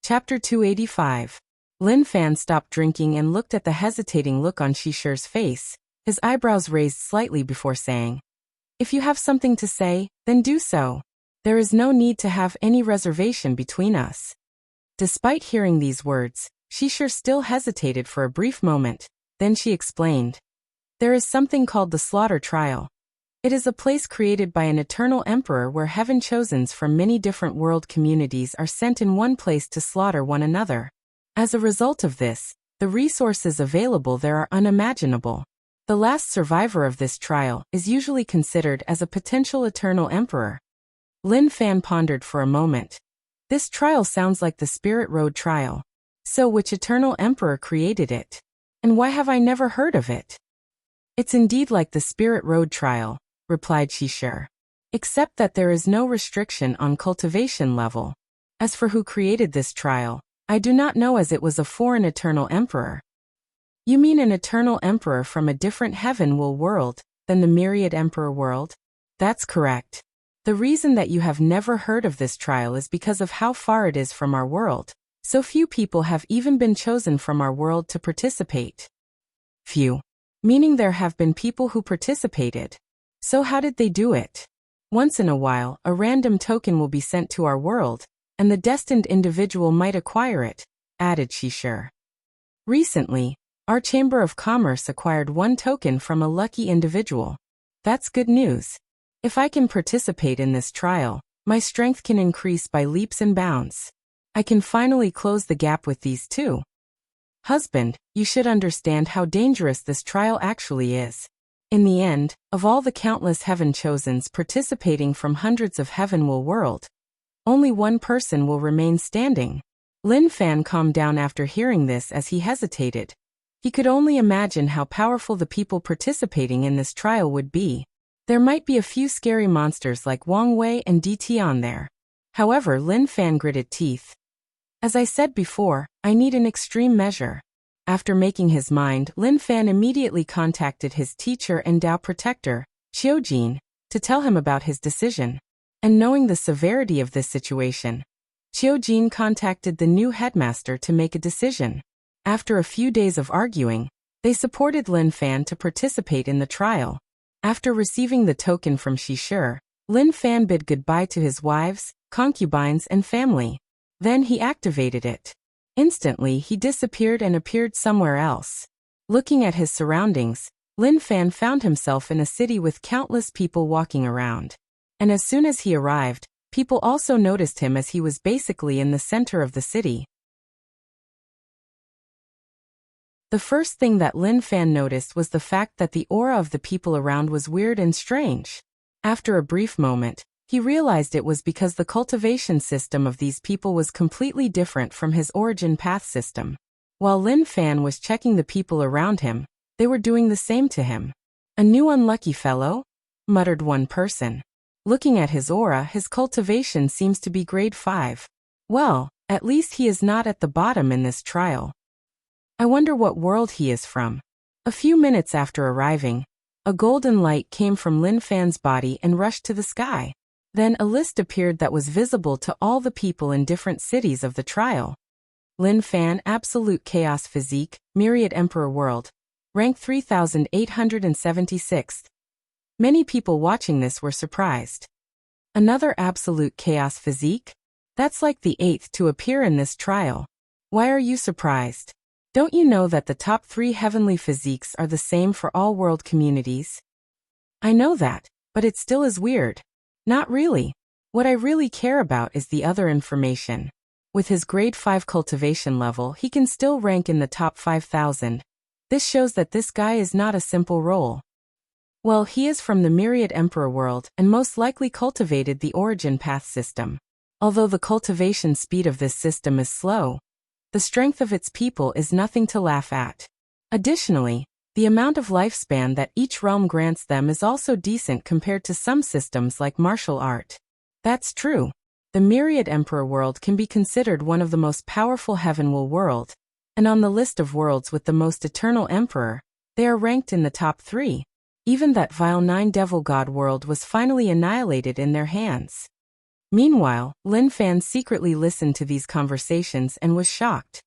Chapter 285. Lin Fan stopped drinking and looked at the hesitating look on Shishir's face, his eyebrows raised slightly before saying, If you have something to say, then do so. There is no need to have any reservation between us. Despite hearing these words, Shishir still hesitated for a brief moment. Then she explained. There is something called the Slaughter Trial. It is a place created by an eternal emperor where heaven-chosens from many different world communities are sent in one place to slaughter one another. As a result of this, the resources available there are unimaginable. The last survivor of this trial is usually considered as a potential eternal emperor. Lin Fan pondered for a moment. This trial sounds like the Spirit Road trial. So which eternal emperor created it? And why have I never heard of it? It's indeed like the Spirit Road trial, replied Shishir. Except that there is no restriction on cultivation level. As for who created this trial, I do not know, as it was a foreign eternal emperor. You mean an eternal emperor from a different heaven world than the myriad emperor world? That's correct. The reason that you have never heard of this trial is because of how far it is from our world. So few people have even been chosen from our world to participate. Few. Meaning there have been people who participated. So how did they do it? Once in a while, a random token will be sent to our world, and the destined individual might acquire it, added Shishir. Recently, our Chamber of Commerce acquired one token from a lucky individual. That's good news. If I can participate in this trial, my strength can increase by leaps and bounds. I can finally close the gap with these two. Husband, you should understand how dangerous this trial actually is. In the end, of all the countless heaven-chosens participating from hundreds of heaven world, only one person will remain standing. Lin Fan calmed down after hearing this as he hesitated. He could only imagine how powerful the people participating in this trial would be. There might be a few scary monsters like Wang Wei and Ditian there. However, Lin Fan gritted teeth. As I said before, I need an extreme measure. After making his mind, Lin Fan immediately contacted his teacher and Dao protector, Qiujin, to tell him about his decision. And knowing the severity of this situation, Qiujin contacted the new headmaster to make a decision. After a few days of arguing, they supported Lin Fan to participate in the trial. After receiving the token from Shishir, Lin Fan bid goodbye to his wives, concubines and family. Then he activated it. Instantly he disappeared and appeared somewhere else. Looking at his surroundings, Lin Fan found himself in a city with countless people walking around. And as soon as he arrived, people also noticed him as he was basically in the center of the city. The first thing that Lin Fan noticed was the fact that the aura of the people around was weird and strange. After a brief moment, he realized it was because the cultivation system of these people was completely different from his origin path system. While Lin Fan was checking the people around him, they were doing the same to him. "A new unlucky fellow?" muttered one person. Looking at his aura, his cultivation seems to be grade 5. Well, at least he is not at the bottom in this trial. I wonder what world he is from. A few minutes after arriving, a golden light came from Lin Fan's body and rushed to the sky. Then a list appeared that was visible to all the people in different cities of the trial. Lin Fan, Absolute Chaos Physique, Myriad Emperor World. Rank 3876. Many people watching this were surprised. Another Absolute Chaos Physique? That's like the 8th to appear in this trial. Why are you surprised? Don't you know that the top 3 heavenly physiques are the same for all world communities? I know that, but it still is weird. Not really. What I really care about is the other information. With his grade 5 cultivation level, he can still rank in the top 5,000. This shows that this guy is not a simple role. Well, he is from the Myriad Emperor world and most likely cultivated the origin path system. Although the cultivation speed of this system is slow, the strength of its people is nothing to laugh at. Additionally, the amount of lifespan that each realm grants them is also decent compared to some systems like martial art. That's true. The Myriad Emperor world can be considered one of the most powerful heavenward world, and on the list of worlds with the most eternal emperor, they are ranked in the top 3. Even that vile 9 devil god world was finally annihilated in their hands. Meanwhile, Lin Fan secretly listened to these conversations and was shocked.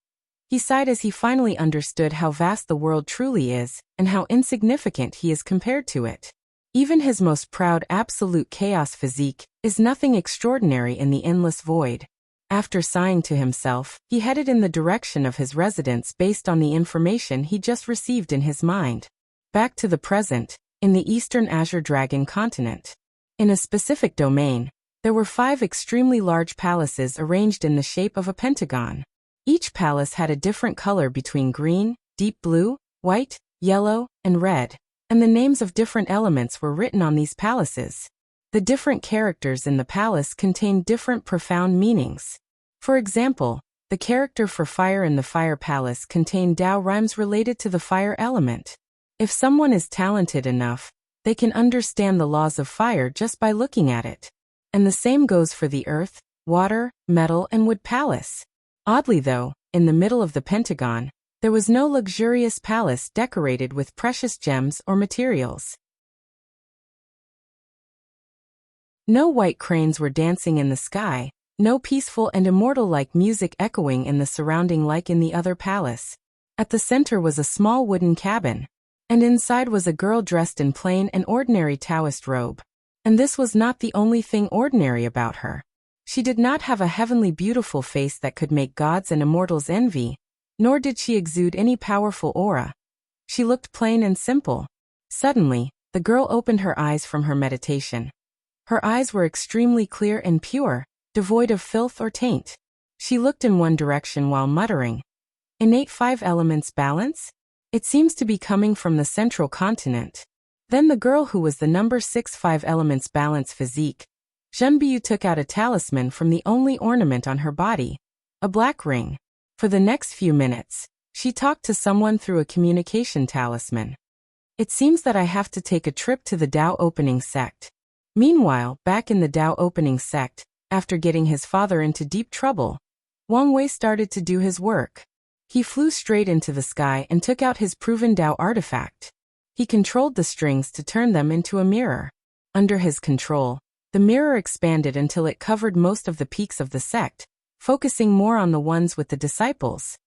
He sighed as he finally understood how vast the world truly is, and how insignificant he is compared to it. Even his most proud absolute chaos physique is nothing extraordinary in the endless void. After sighing to himself, he headed in the direction of his residence based on the information he just received in his mind. Back to the present, in the Eastern Azure Dragon continent. In a specific domain, there were 5 extremely large palaces arranged in the shape of a pentagon. Each palace had a different color between green, deep blue, white, yellow, and red, and the names of different elements were written on these palaces. The different characters in the palace contained different profound meanings. For example, the character for fire in the fire palace contained Tao rhymes related to the fire element. If someone is talented enough, they can understand the laws of fire just by looking at it. And the same goes for the earth, water, metal, and wood palace. Oddly though, in the middle of the pentagon, there was no luxurious palace decorated with precious gems or materials. No white cranes were dancing in the sky, no peaceful and immortal-like music echoing in the surrounding like in the other palace. At the center was a small wooden cabin, and inside was a girl dressed in plain and ordinary Taoist robe. And this was not the only thing ordinary about her. She did not have a heavenly beautiful face that could make gods and immortals envy, nor did she exude any powerful aura. She looked plain and simple. Suddenly, the girl opened her eyes from her meditation. Her eyes were extremely clear and pure, devoid of filth or taint. She looked in one direction while muttering, "Innate 5 elements balance? It seems to be coming from the central continent." Then the girl who was the number 6 5 elements balance physique, Zhenbiu, took out a talisman from the only ornament on her body, a black ring. For the next few minutes, she talked to someone through a communication talisman. It seems that I have to take a trip to the Tao opening sect. Meanwhile, back in the Tao opening sect, after getting his father into deep trouble, Wang Wei started to do his work. He flew straight into the sky and took out his proven Tao artifact. He controlled the strings to turn them into a mirror. Under his control, the mirror expanded until it covered most of the peaks of the sect, focusing more on the ones with the disciples.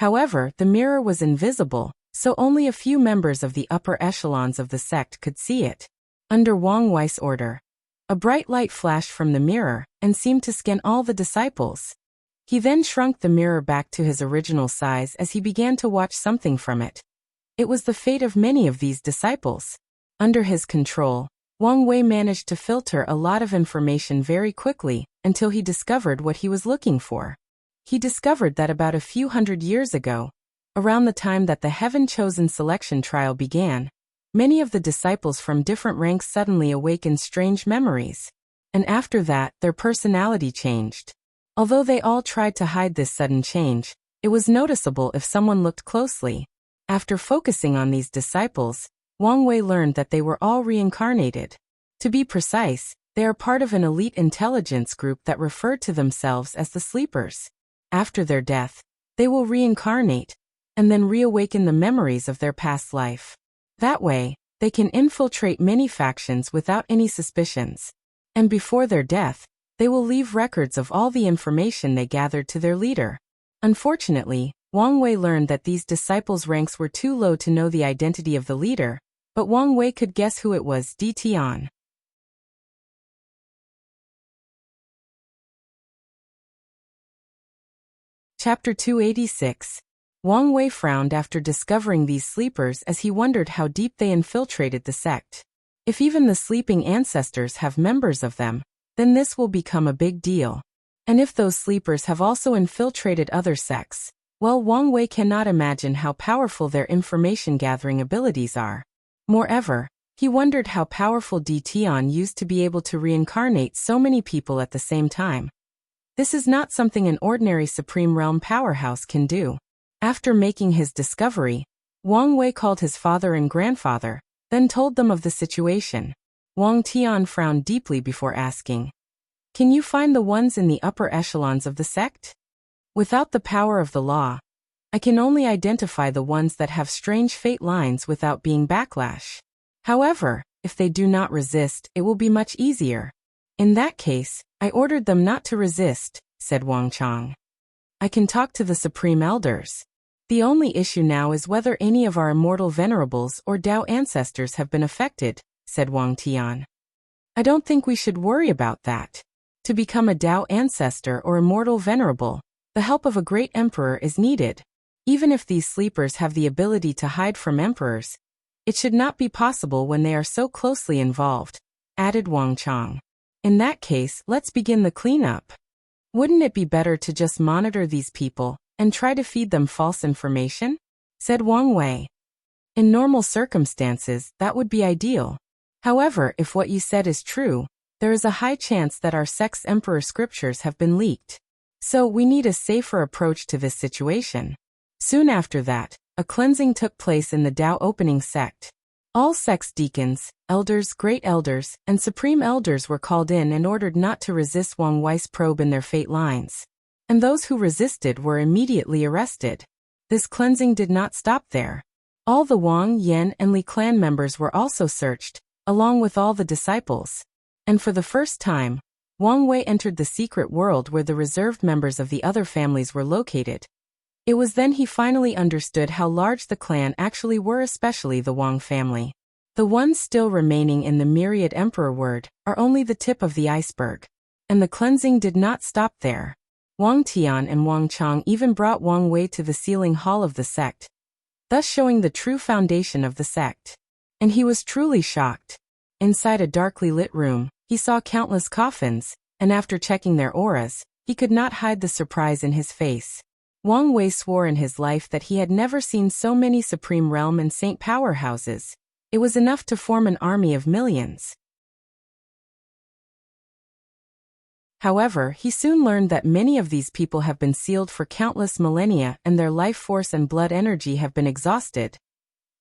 However, the mirror was invisible, so only a few members of the upper echelons of the sect could see it. Under Wang Wei's order, a bright light flashed from the mirror and seemed to scan all the disciples. He then shrunk the mirror back to his original size as he began to watch something from it. It was the fate of many of these disciples. Under his control, Wang Wei managed to filter a lot of information very quickly until he discovered what he was looking for. He discovered that about a few hundred years ago, around the time that the heaven-chosen selection trial began, many of the disciples from different ranks suddenly awakened strange memories. And after that, their personality changed. Although they all tried to hide this sudden change, it was noticeable if someone looked closely. After focusing on these disciples, Wang Wei learned that they were all reincarnated. To be precise, they are part of an elite intelligence group that referred to themselves as the Sleepers. After their death, they will reincarnate, and then reawaken the memories of their past life. That way, they can infiltrate many factions without any suspicions. And before their death, they will leave records of all the information they gathered to their leader. Unfortunately, Wang Wei learned that these disciples' ranks were too low to know the identity of the leader, but Wang Wei could guess who it was: Tian. Chapter 286. Wang Wei frowned after discovering these sleepers as he wondered how deep they infiltrated the sect. If even the sleeping ancestors have members of them, then this will become a big deal. And if those sleepers have also infiltrated other sects, well, Wang Wei cannot imagine how powerful their information-gathering abilities are. Moreover, he wondered how powerful Tian used to be able to reincarnate so many people at the same time. This is not something an ordinary Supreme Realm powerhouse can do. After making his discovery, Wang Wei called his father and grandfather, then told them of the situation. Wang Tian frowned deeply before asking, "Can you find the ones in the upper echelons of the sect?" "Without the power of the law, I can only identify the ones that have strange fate lines without being backlash. However, if they do not resist, it will be much easier." "In that case, I ordered them not to resist," said Wang Chang. "I can talk to the Supreme Elders. The only issue now is whether any of our immortal venerables or Dao ancestors have been affected," said Wang Tian. "I don't think we should worry about that. To become a Dao ancestor or immortal venerable, the help of a great emperor is needed. Even if these sleepers have the ability to hide from emperors, it should not be possible when they are so closely involved," added Wang Chang. "In that case, let's begin the cleanup. Wouldn't it be better to just monitor these people and try to feed them false information?" said Wang Wei. "In normal circumstances, that would be ideal. However, if what you said is true, there is a high chance that our sect's emperor scriptures have been leaked. So we need a safer approach to this situation." Soon after that, a cleansing took place in the Dao opening sect. All sects deacons, elders, great elders, and supreme elders were called in and ordered not to resist Wang Wei's probe in their fate lines. And those who resisted were immediately arrested. This cleansing did not stop there. All the Wang, Yan, and Li clan members were also searched, along with all the disciples. And for the first time, Wang Wei entered the secret world where the reserved members of the other families were located. It was then he finally understood how large the clan actually were, especially the Wang family. The ones still remaining in the myriad emperor word are only the tip of the iceberg. And the cleansing did not stop there. Wang Tian and Wang Chang even brought Wang Wei to the sealing hall of the sect, thus showing the true foundation of the sect. And he was truly shocked. Inside a darkly lit room, he saw countless coffins, and after checking their auras, he could not hide the surprise in his face. Wang Wei swore in his life that he had never seen so many Supreme Realm and Saint powerhouses. It was enough to form an army of millions. However, he soon learned that many of these people have been sealed for countless millennia and their life force and blood energy have been exhausted.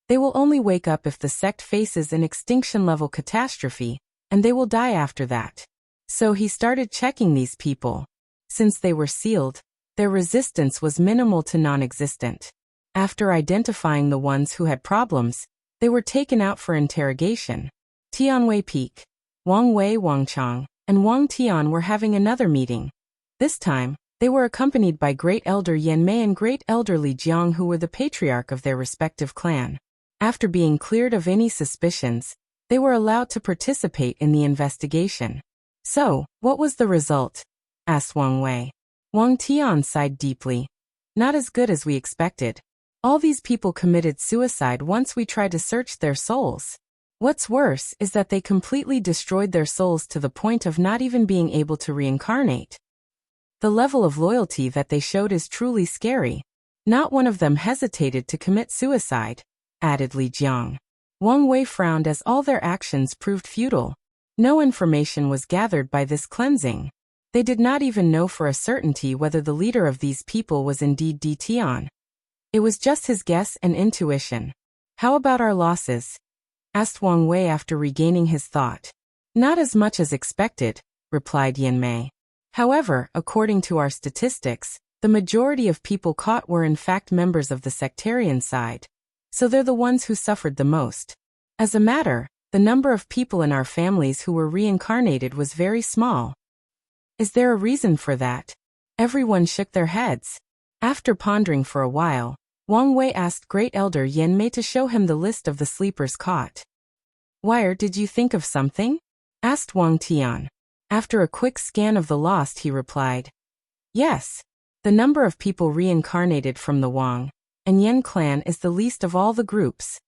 They will only wake up if the sect faces an extinction-level catastrophe, and they will die after that. So he started checking these people. Since they were sealed, their resistance was minimal to non-existent. After identifying the ones who had problems, they were taken out for interrogation. Tianwei Peak, Wang Wei, Wang Chang, and Wang Tian were having another meeting. This time, They were accompanied by Great Elder Yanmei and Great Elder Li Jiang, who were the patriarch of their respective clan. After being cleared of any suspicions, they were allowed to participate in the investigation. So, what was the result? Asked Wang Wei. Wang Tian sighed deeply. Not as good as we expected. All these people committed suicide once we tried to search their souls. What's worse is that they completely destroyed their souls to the point of not even being able to reincarnate. The level of loyalty that they showed is truly scary. Not one of them hesitated to commit suicide, added Li Jiang. Wang Wei frowned as all their actions proved futile. No information was gathered by this cleansing. They did not even know for a certainty whether the leader of these people was indeed Di Tian. It was just his guess and intuition. How about our losses? Asked Wang Wei after regaining his thought. Not as much as expected, replied Yanmei. However, according to our statistics, the majority of people caught were in fact members of the sectarian side. So they're the ones who suffered the most. As a matter, the number of people in our families who were reincarnated was very small. Is there a reason for that? Everyone shook their heads. After pondering for a while, Wang Wei asked Great Elder Yanmei to show him the list of the sleepers caught. Wire, did you think of something? Asked Wang Tian. After a quick scan of the lost, he replied. Yes. The number of people reincarnated from the Wang and Yen clan is the least of all the groups.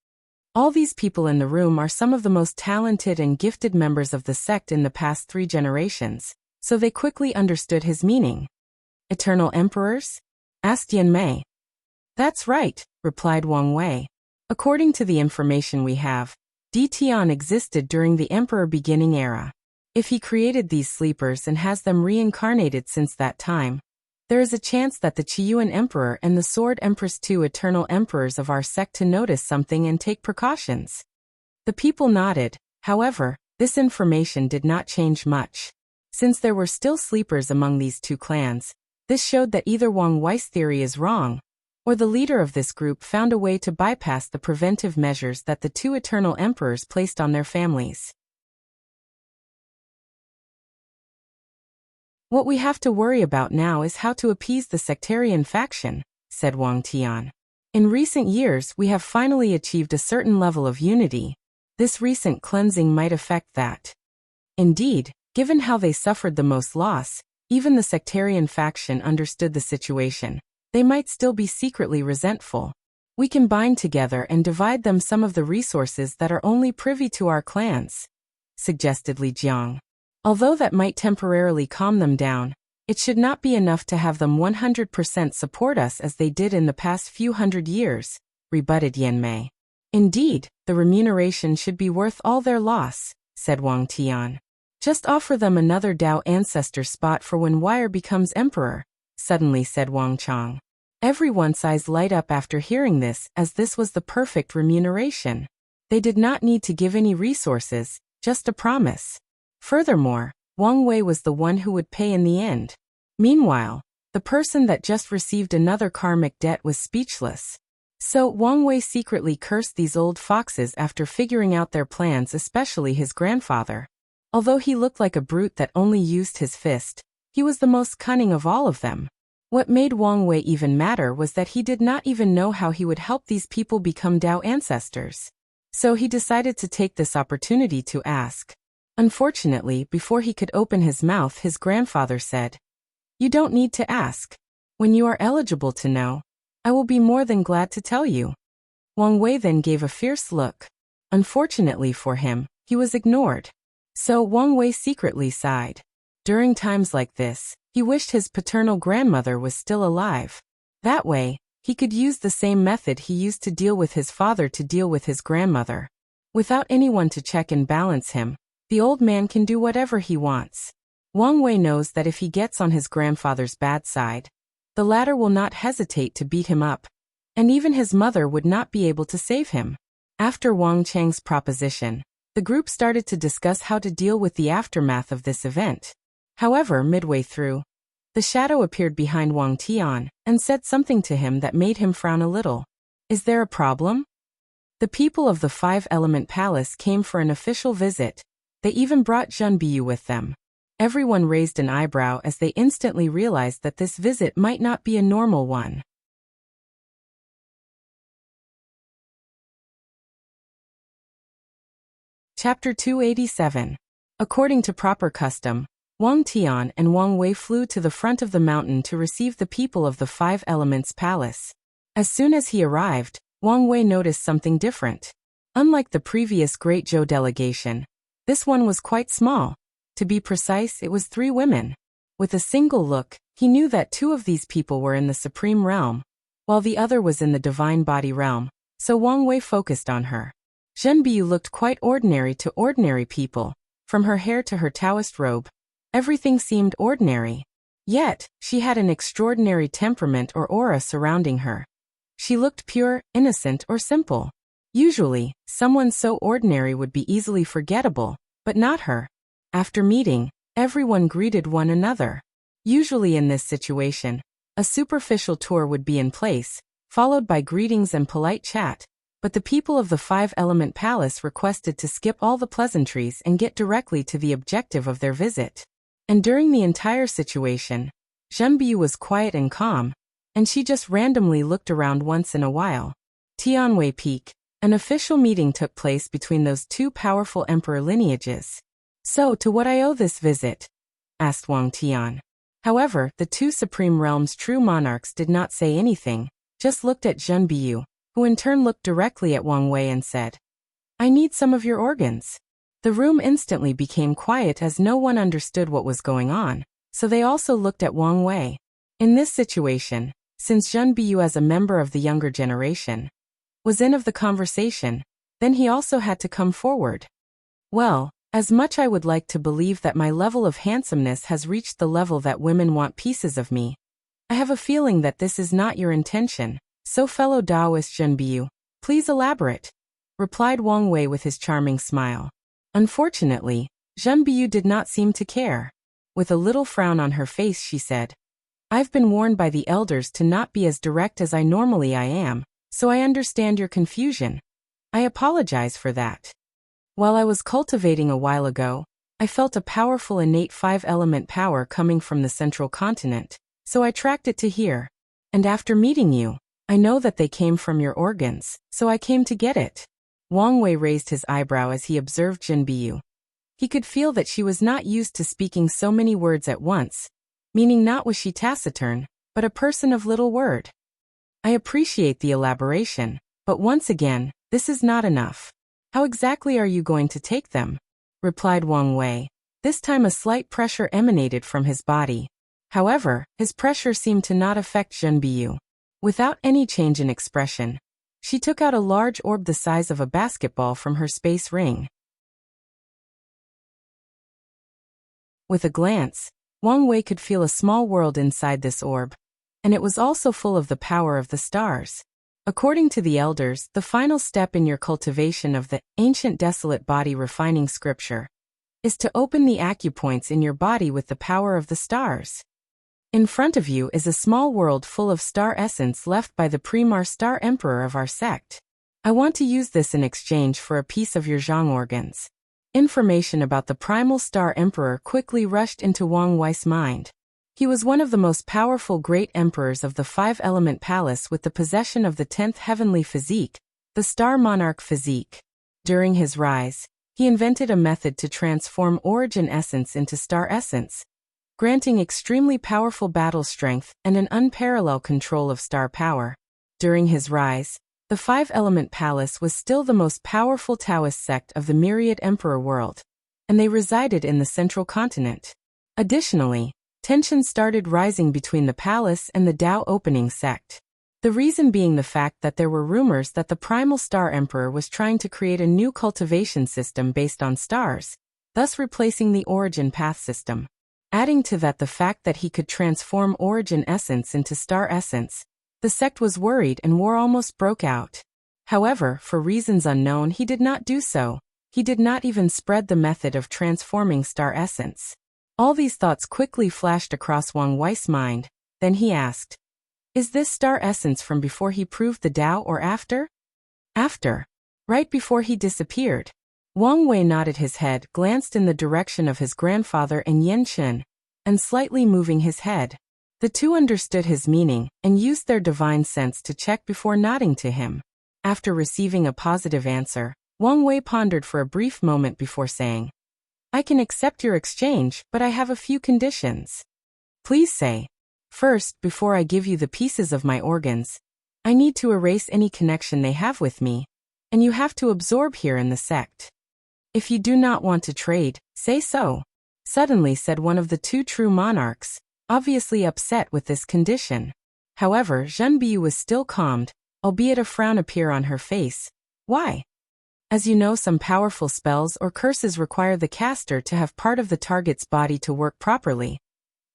All these people in the room are some of the most talented and gifted members of the sect in the past 3 generations, so they quickly understood his meaning. Eternal emperors? Asked Yanmei. That's right, replied Wang Wei. According to the information we have, Di Tian existed during the Emperor Beginning era. If he created these sleepers and has them reincarnated since that time, there is a chance that the Qiyuan Emperor and the Sword Empress, 2 eternal emperors of our sect, to notice something and take precautions. The people nodded. However, this information did not change much. Since there were still sleepers among these 2 clans, this showed that either Wang Wei's theory is wrong, or the leader of this group found a way to bypass the preventive measures that the 2 eternal emperors placed on their families. What we have to worry about now is how to appease the sectarian faction, said Wang Tian. In recent years, we have finally achieved a certain level of unity. This recent cleansing might affect that. Indeed, given how they suffered the most loss, even the sectarian faction understood the situation. They might still be secretly resentful. We can bind together and divide them some of the resources that are only privy to our clans, suggested Li Jiang. Although that might temporarily calm them down, it should not be enough to have them 100% support us as they did in the past few hundred years, rebutted Yanmei. Indeed, the remuneration should be worth all their loss, said Wang Tian. Just offer them another Dao ancestor spot for when Wire becomes emperor, suddenly said Wang Chang. Everyone's eyes light up after hearing this, as this was the perfect remuneration. They did not need to give any resources, just a promise. Furthermore, Wang Wei was the one who would pay in the end. Meanwhile, the person that just received another karmic debt was speechless. So Wang Wei secretly cursed these old foxes after figuring out their plans, especially his grandfather. Although he looked like a brute that only used his fist, he was the most cunning of all of them. What made Wang Wei even madder was that he did not even know how he would help these people become Dao ancestors. So he decided to take this opportunity to ask. Unfortunately, before he could open his mouth, his grandfather said, "You don't need to ask. When you are eligible to know, I will be more than glad to tell you." Wang Wei then gave a fierce look. Unfortunately for him, he was ignored. So Wang Wei secretly sighed. During times like this, he wished his paternal grandmother was still alive. That way, he could use the same method he used to deal with his father to deal with his grandmother. Without anyone to check and balance him, the old man can do whatever he wants. Wang Wei knows that if he gets on his grandfather's bad side, the latter will not hesitate to beat him up, and even his mother would not be able to save him. After Wang Chang's proposition, the group started to discuss how to deal with the aftermath of this event. However, midway through, the shadow appeared behind Wang Tian and said something to him that made him frown a little. "Is there a problem?" The people of the 5-element palace came for an official visit. They even brought Zhun Biyu with them. Everyone raised an eyebrow as they instantly realized that this visit might not be a normal one. Chapter 287. According to proper custom, Wang Tian and Wang Wei flew to the front of the mountain to receive the people of the Five Elements Palace. As soon as he arrived, Wang Wei noticed something different. Unlike the previous Great Zhou delegation, this one was quite small. To be precise, it was 3 women. With a single look, he knew that 2 of these people were in the Supreme Realm, while the other was in the Divine Body Realm, so Wang Wei focused on her. Zhen Biyu looked quite ordinary to ordinary people. From her hair to her Taoist robe, everything seemed ordinary. Yet, she had an extraordinary temperament or aura surrounding her. She looked pure, innocent, or simple. Usually, someone so ordinary would be easily forgettable, but not her. After meeting, everyone greeted one another. Usually in this situation, a superficial tour would be in place, followed by greetings and polite chat, but the people of the Five-Element Palace requested to skip all the pleasantries and get directly to the objective of their visit. And during the entire situation, Zhen Biyu was quiet and calm, and she just randomly looked around once in a while. Tianwei Peak. An official meeting took place between those 2 powerful emperor lineages. So, to what I owe this visit? Asked Wang Tian. However, the 2 Supreme Realms' true monarchs did not say anything, just looked at Zhen Biyu, who in turn looked directly at Wang Wei and said, "I need some of your organs." The room instantly became quiet as no one understood what was going on, so they also looked at Wang Wei. In this situation, since Zhen Biyu as a member of the younger generation was in of the conversation, then he also had to come forward. Well, as much I would like to believe that my level of handsomeness has reached the level that women want pieces of me, I have a feeling that this is not your intention, so fellow Taoist Zhen Biyu, please elaborate, replied Wang Wei with his charming smile. Unfortunately, Zhen Biyu did not seem to care. With a little frown on her face she said, "I've been warned by the elders to not be as direct as I normally am, so I understand your confusion. I apologize for that. While I was cultivating a while ago, I felt a powerful innate 5-element power coming from the central continent, so I tracked it to here. And after meeting you, I know that they came from your organs, so I came to get it." Wang Wei raised his eyebrow as he observed Zhen Biyu. He could feel that she was not used to speaking so many words at once, meaning not was she taciturn, but a person of little word. "I appreciate the elaboration, but once again, this is not enough. How exactly are you going to take them?" replied Wang Wei. This time a slight pressure emanated from his body. However, his pressure seemed to not affect Zhen Biyu. Without any change in expression, she took out a large orb the size of a basketball from her space ring. With a glance, Wang Wei could feel a small world inside this orb, and it was also full of the power of the stars. According to the elders, the final step in your cultivation of the ancient desolate body refining scripture is to open the acupoints in your body with the power of the stars. In front of you is a small world full of star essence left by the Primar Star Emperor of our sect. I want to use this in exchange for a piece of your Zhang organs. Information about the Primal Star Emperor quickly rushed into Wang Wei's mind. He was one of the most powerful great emperors of the 5-element palace with the possession of the 10th heavenly physique, the Star Monarch physique. During his rise, he invented a method to transform origin essence into star essence, granting extremely powerful battle strength and an unparalleled control of star power. During his rise, the 5-element palace was still the most powerful Taoist sect of the myriad emperor world, and they resided in the central continent. Additionally, tension started rising between the palace and the Dao opening sect. The reason being the fact that there were rumors that the Primal Star Emperor was trying to create a new cultivation system based on stars, thus replacing the origin path system. Adding to that the fact that he could transform origin essence into star essence, the sect was worried and war almost broke out. However, for reasons unknown he did not do so. He did not even spread the method of transforming star essence. All these thoughts quickly flashed across Wang Wei's mind, then he asked, "Is this star essence from before he proved the Tao or after?" "After. Right before he disappeared." Wang Wei nodded his head, glanced in the direction of his grandfather and Yen Chen, and slightly moving his head. The two understood his meaning and used their divine sense to check before nodding to him. After receiving a positive answer, Wang Wei pondered for a brief moment before saying, "I can accept your exchange, but I have a few conditions." "Please say." "First, before I give you the pieces of my organs, I need to erase any connection they have with me, and you have to absorb here in the sect. If you do not want to trade, say so," suddenly said one of the two true monarchs, obviously upset with this condition. However, Zhen Biyu was still calmed, albeit a frown appeared on her face. "Why?" "As you know, some powerful spells or curses require the caster to have part of the target's body to work properly.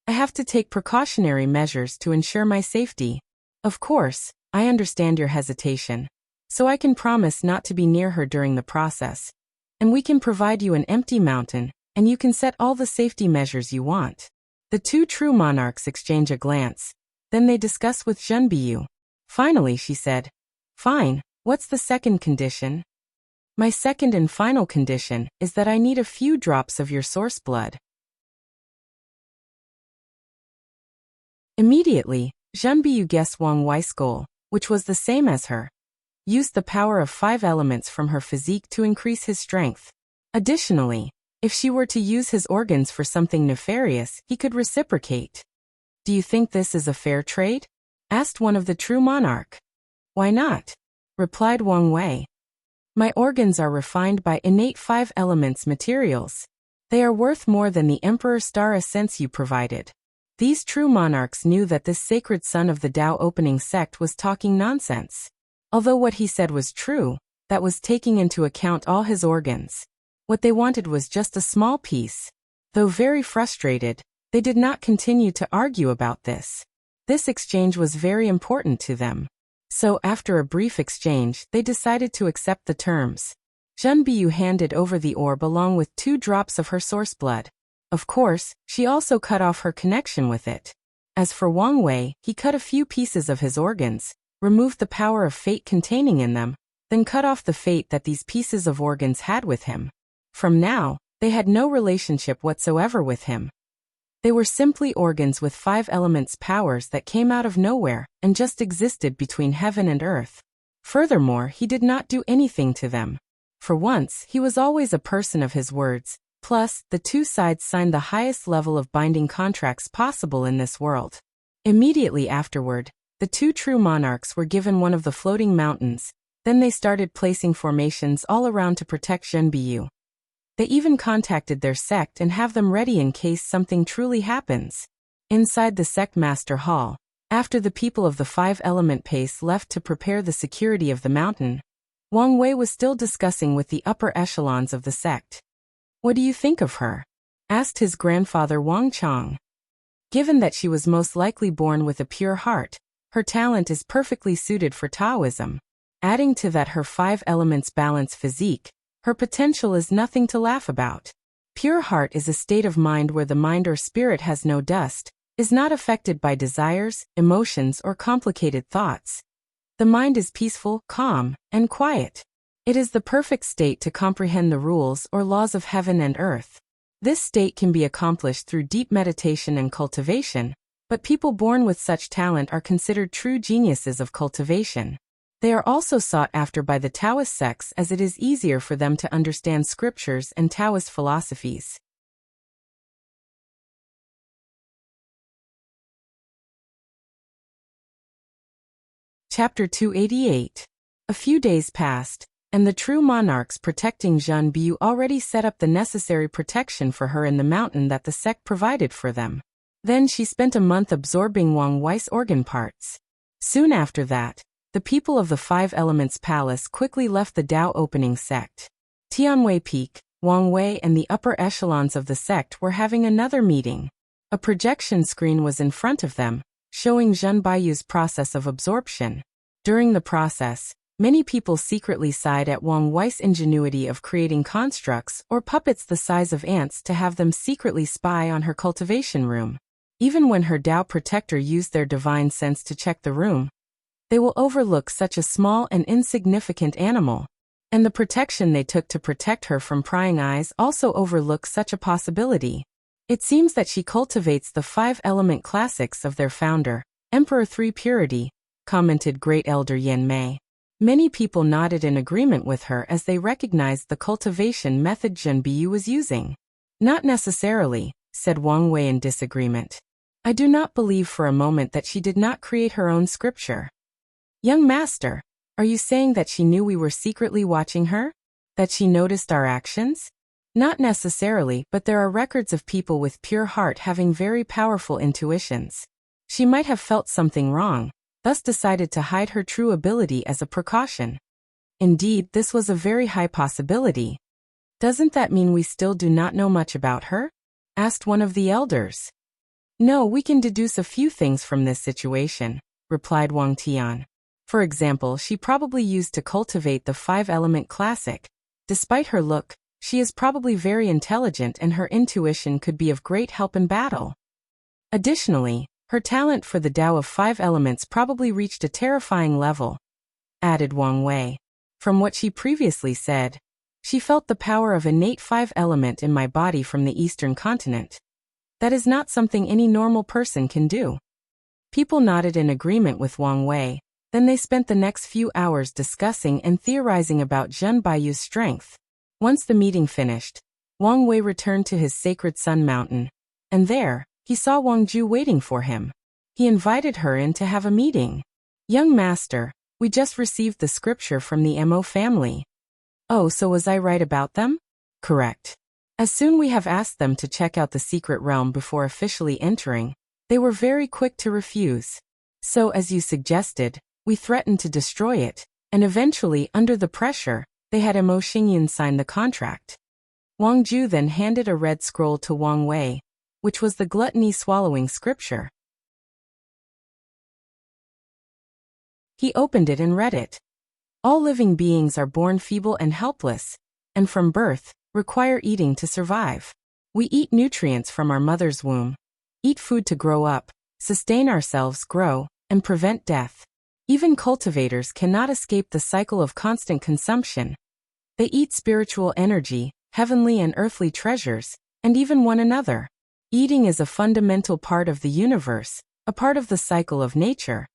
I have to take precautionary measures to ensure my safety. Of course, I understand your hesitation, so I can promise not to be near her during the process, and we can provide you an empty mountain, and you can set all the safety measures you want." The two true monarchs exchange a glance, then they discuss with Zhen Biyu. Finally, she said, "Fine, what's the second condition?" "My second and final condition is that I need a few drops of your source blood." Immediately, Zhen Biyu guessed Wang Wei's goal, which was the same as her. Used the power of 5 elements from her physique to increase his strength. Additionally, if she were to use his organs for something nefarious, he could reciprocate. "Do you think this is a fair trade?" asked one of the true monarch. "Why not?" replied Wang Wei. "My organs are refined by innate 5 elements materials. They are worth more than the Emperor Star Essence you provided." These true monarchs knew that this sacred son of the Tao opening sect was talking nonsense. Although what he said was true, that was taking into account all his organs. What they wanted was just a small piece. Though very frustrated, they did not continue to argue about this. This exchange was very important to them. So after a brief exchange, they decided to accept the terms. Zhen Biyu handed over the orb along with 2 drops of her source blood. Of course, she also cut off her connection with it. As for Wang Wei, he cut a few pieces of his organs, removed the power of fate containing in them, then cut off the fate that these pieces of organs had with him. From now, they had no relationship whatsoever with him. They were simply organs with 5 elements powers that came out of nowhere and just existed between heaven and earth. Furthermore, he did not do anything to them. For once, he was always a person of his words. Plus, the two sides signed the highest level of binding contracts possible in this world. Immediately afterward, the two true monarchs were given one of the floating mountains. Then they started placing formations all around to protect Zhen Biyu. They even contacted their sect and have them ready in case something truly happens. Inside the sect master hall, after the people of the 5-element pace left to prepare the security of the mountain, Wang Wei was still discussing with the upper echelons of the sect. "What do you think of her?" asked his grandfather Wang Chang. "Given that she was most likely born with a pure heart, her talent is perfectly suited for Taoism. Adding to that her 5 elements balance physique, her potential is nothing to laugh about. Pure heart is a state of mind where the mind or spirit has no dust, is not affected by desires, emotions, or complicated thoughts. The mind is peaceful, calm, and quiet. It is the perfect state to comprehend the rules or laws of heaven and earth. This state can be accomplished through deep meditation and cultivation, but people born with such talent are considered true geniuses of cultivation. They are also sought after by the Taoist sects as it is easier for them to understand scriptures and Taoist philosophies." Chapter 288. A few days passed, and the true monarchs protecting Zhen Biyu already set up the necessary protection for her in the mountain that the sect provided for them. Then she spent a month absorbing Wang Wei's organ parts. Soon after that, the people of the 5 Elements Palace quickly left the Tao opening sect. Tianwei Peak, Wang Wei and the upper echelons of the sect were having another meeting. A projection screen was in front of them, showing Zhen Biyu's process of absorption. During the process, many people secretly sighed at Wang Wei's ingenuity of creating constructs or puppets the size of ants to have them secretly spy on her cultivation room. Even when her Tao protector used their divine sense to check the room, they will overlook such a small and insignificant animal. And the protection they took to protect her from prying eyes also overlooks such a possibility. It seems that she cultivates the 5-element classics of their founder, Emperor 3 Purity, commented Great Elder Yen Mei. Many people nodded in agreement with her as they recognized the cultivation method Zhen Biyu was using. Not necessarily, said Wang Wei in disagreement. I do not believe for a moment that she did not create her own scripture. Young master, are you saying that she knew we were secretly watching her? That she noticed our actions? Not necessarily, but there are records of people with pure heart having very powerful intuitions. She might have felt something wrong, thus decided to hide her true ability as a precaution. Indeed, this was a very high possibility. Doesn't that mean we still do not know much about her? Asked one of the elders. No, we can deduce a few things from this situation, replied Wang Tian. For example, she probably used to cultivate the 5-element classic. Despite her look, she is probably very intelligent and her intuition could be of great help in battle. Additionally, her talent for the Tao of 5 elements probably reached a terrifying level, added Wang Wei. From what she previously said, she felt the power of innate 5-element in my body from the Eastern continent. That is not something any normal person can do. People nodded in agreement with Wang Wei. Then they spent the next few hours discussing and theorizing about Zhen Baiju's strength. Once the meeting finished, Wang Wei returned to his sacred Sun Mountain, and there, he saw Wang Ju waiting for him. He invited her in to have a meeting. Young master, we just received the scripture from the Mo family. Oh, so was I right about them? Correct. As soon we have asked them to check out the secret realm before officially entering, they were very quick to refuse. So as you suggested, we threatened to destroy it, and eventually, under the pressure, they had Mo Xingyun sign the contract. Wang Ju then handed a red scroll to Wang Wei, which was the gluttony-swallowing scripture. He opened it and read it. All living beings are born feeble and helpless, and from birth, require eating to survive. We eat nutrients from our mother's womb, eat food to grow up, sustain ourselves, grow, and prevent death. Even cultivators cannot escape the cycle of constant consumption. They eat spiritual energy, heavenly and earthly treasures, and even one another. Eating is a fundamental part of the universe, a part of the cycle of nature.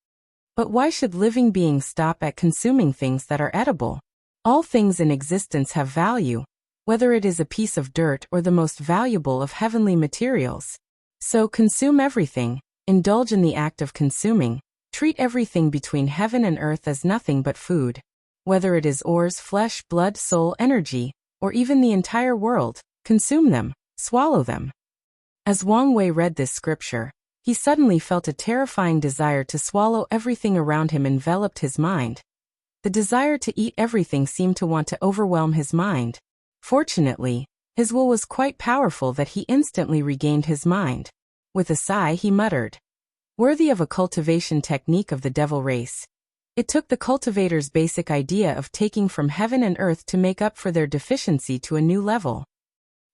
But why should living beings stop at consuming things that are edible? All things in existence have value, whether it is a piece of dirt or the most valuable of heavenly materials. So consume everything, indulge in the act of consuming. Treat everything between heaven and earth as nothing but food. Whether it is ores, flesh, blood, soul, energy, or even the entire world, consume them, swallow them. As Wang Wei read this scripture, he suddenly felt a terrifying desire to swallow everything around him enveloped his mind. The desire to eat everything seemed to want to overwhelm his mind. Fortunately, his will was quite powerful that he instantly regained his mind. With a sigh he muttered, worthy of a cultivation technique of the devil race. It took the cultivator's basic idea of taking from heaven and earth to make up for their deficiency to a new level.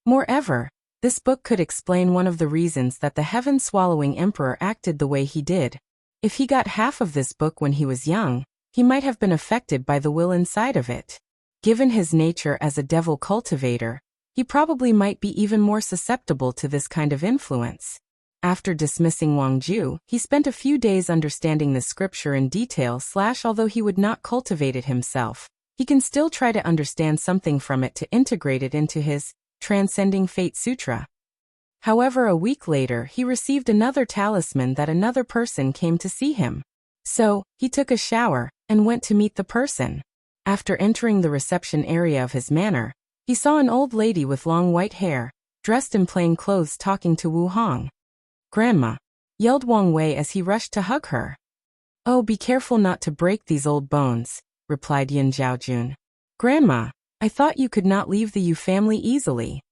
Moreover, this book could explain one of the reasons that the heaven-swallowing emperor acted the way he did. If he got half of this book when he was young, he might have been affected by the will inside of it. Given his nature as a devil cultivator, he probably might be even more susceptible to this kind of influence. After dismissing Wang Ju, he spent a few days understanding the scripture in detail. Although he would not cultivate it himself, he can still try to understand something from it to integrate it into his Transcending Fate Sutra. However, a week later, he received another talisman that another person came to see him. So, he took a shower and went to meet the person. After entering the reception area of his manor, he saw an old lady with long white hair, dressed in plain clothes talking to Wu Hong. "Grandma," yelled Wang Wei as he rushed to hug her. "Oh, be careful not to break these old bones," replied Yin Zhaojun. "Grandma, I thought you could not leave the Yu family easily.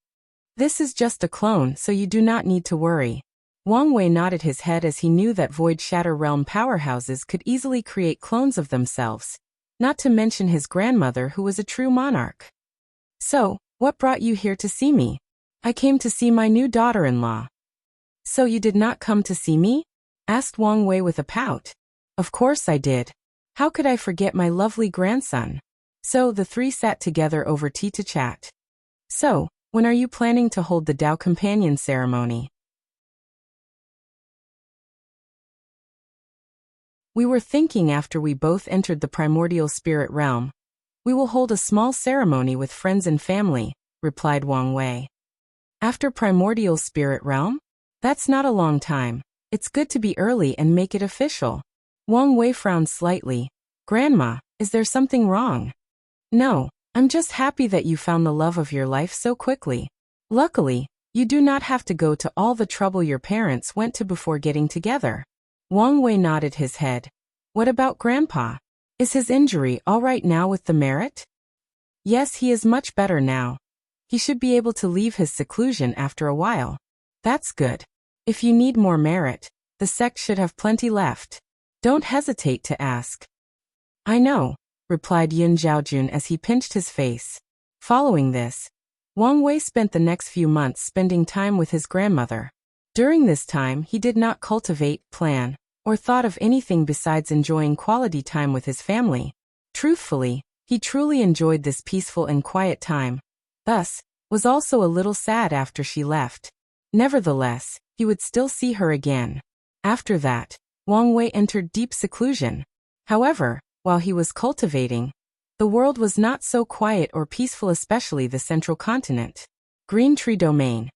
This is just a clone, so you do not need to worry." Wang Wei nodded his head as he knew that Void Shatter Realm powerhouses could easily create clones of themselves, not to mention his grandmother who was a true monarch. "So, what brought you here to see me?" "I came to see my new daughter-in-law." "So you did not come to see me?" asked Wang Wei with a pout. "Of course I did. How could I forget my lovely grandson?" So the three sat together over tea to chat. So, when are you planning to hold the Tao Companion ceremony? We were thinking after we both entered the primordial spirit realm. We will hold a small ceremony with friends and family, replied Wang Wei. After primordial spirit realm? That's not a long time. It's good to be early and make it official. Wang Wei frowned slightly. Grandma, is there something wrong? No, I'm just happy that you found the love of your life so quickly. Luckily, you do not have to go to all the trouble your parents went to before getting together. Wang Wei nodded his head. What about Grandpa? Is his injury all right now with the merit? Yes, he is much better now. He should be able to leave his seclusion after a while. That's good. If you need more merit, the sect should have plenty left. Don't hesitate to ask. I know, replied Yun Zhaojun as he pinched his face. Following this, Wang Wei spent the next few months spending time with his grandmother. During this time, he did not cultivate, plan, or thought of anything besides enjoying quality time with his family. Truthfully, he truly enjoyed this peaceful and quiet time. Thus, was also a little sad after she left. Nevertheless, he would still see her again. After that, Wang Wei entered deep seclusion. However, while he was cultivating, the world was not so quiet or peaceful, especially the central continent. Green Tree Domain.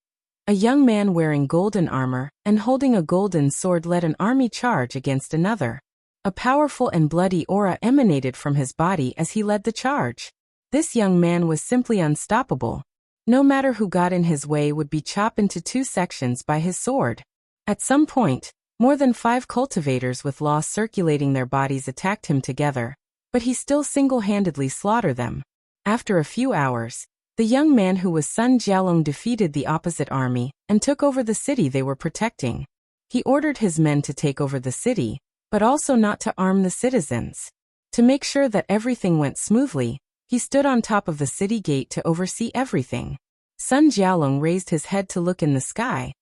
A young man wearing golden armor and holding a golden sword led an army charge against another. A powerful and bloody aura emanated from his body as he led the charge. This young man was simply unstoppable. No matter who got in his way would be chopped into two sections by his sword. At some point, more than 5 cultivators with law circulating their bodies attacked him together, but he still single-handedly slaughtered them. After a few hours, the young man who was Sun Jialong defeated the opposite army and took over the city they were protecting. He ordered his men to take over the city, but also not to arm the citizens. To make sure that everything went smoothly, he stood on top of the city gate to oversee everything. Sun Jialong raised his head to look in the sky.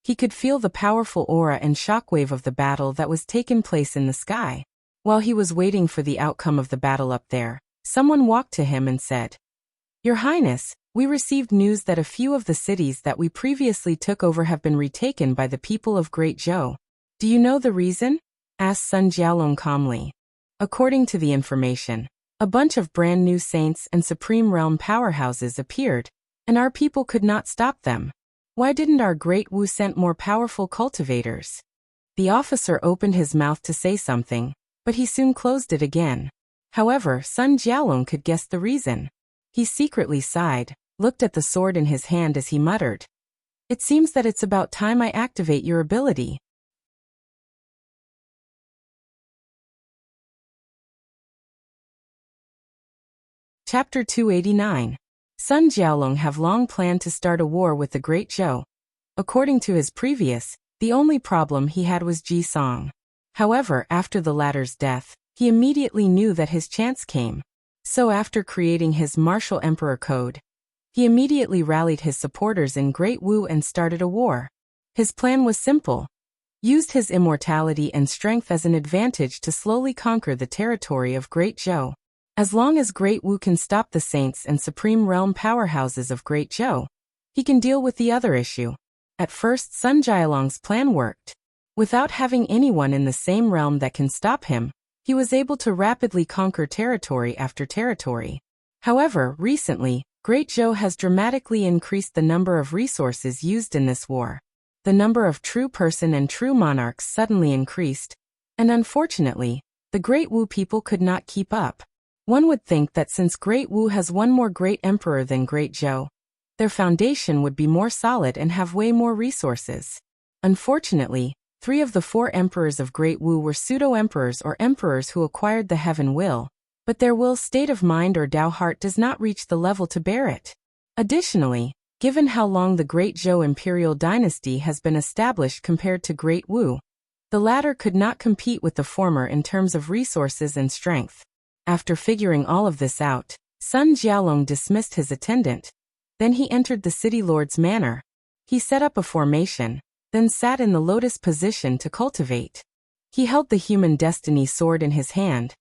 He could feel the powerful aura and shockwave of the battle that was taking place in the sky. While he was waiting for the outcome of the battle up there, someone walked to him and said, Your Highness, we received news that a few of the cities that we previously took over have been retaken by the people of Great Zhou. Do you know the reason? Asked Sun Jialong calmly. According to the information, a bunch of brand new saints and Supreme Realm powerhouses appeared, and our people could not stop them. Why didn't our Great Wu send more powerful cultivators? The officer opened his mouth to say something, but he soon closed it again. However, Sun Jialong could guess the reason. He secretly sighed, looked at the sword in his hand as he muttered, It seems that it's about time I activate your ability. Chapter 289. Sun Jialong have long planned to start a war with the Great Zhou. According to his previous, the only problem he had was Ji Song. However, after the latter's death, he immediately knew that his chance came. So after creating his Martial Emperor Code, he immediately rallied his supporters in Great Wu and started a war. His plan was simple. Used his immortality and strength as an advantage to slowly conquer the territory of Great Zhou. As long as Great Wu can stop the Saints and Supreme Realm powerhouses of Great Zhou, he can deal with the other issue. At first, Sun Jialong's plan worked. Without having anyone in the same realm that can stop him, he was able to rapidly conquer territory after territory. However, recently, Great Zhou has dramatically increased the number of resources used in this war. The number of true person and true monarchs suddenly increased, and unfortunately, the Great Wu people could not keep up. One would think that since Great Wu has one more great emperor than Great Zhou, their foundation would be more solid and have way more resources. Unfortunately, 3 of the 4 emperors of Great Wu were pseudo-emperors or emperors who acquired the heaven will, but their will's state of mind or Tao heart does not reach the level to bear it. Additionally, given how long the Great Zhou imperial dynasty has been established compared to Great Wu, the latter could not compete with the former in terms of resources and strength. After figuring all of this out, Sun Jialong dismissed his attendant. Then he entered the city lord's manor. He set up a formation, then sat in the lotus position to cultivate. He held the human destiny sword in his hand.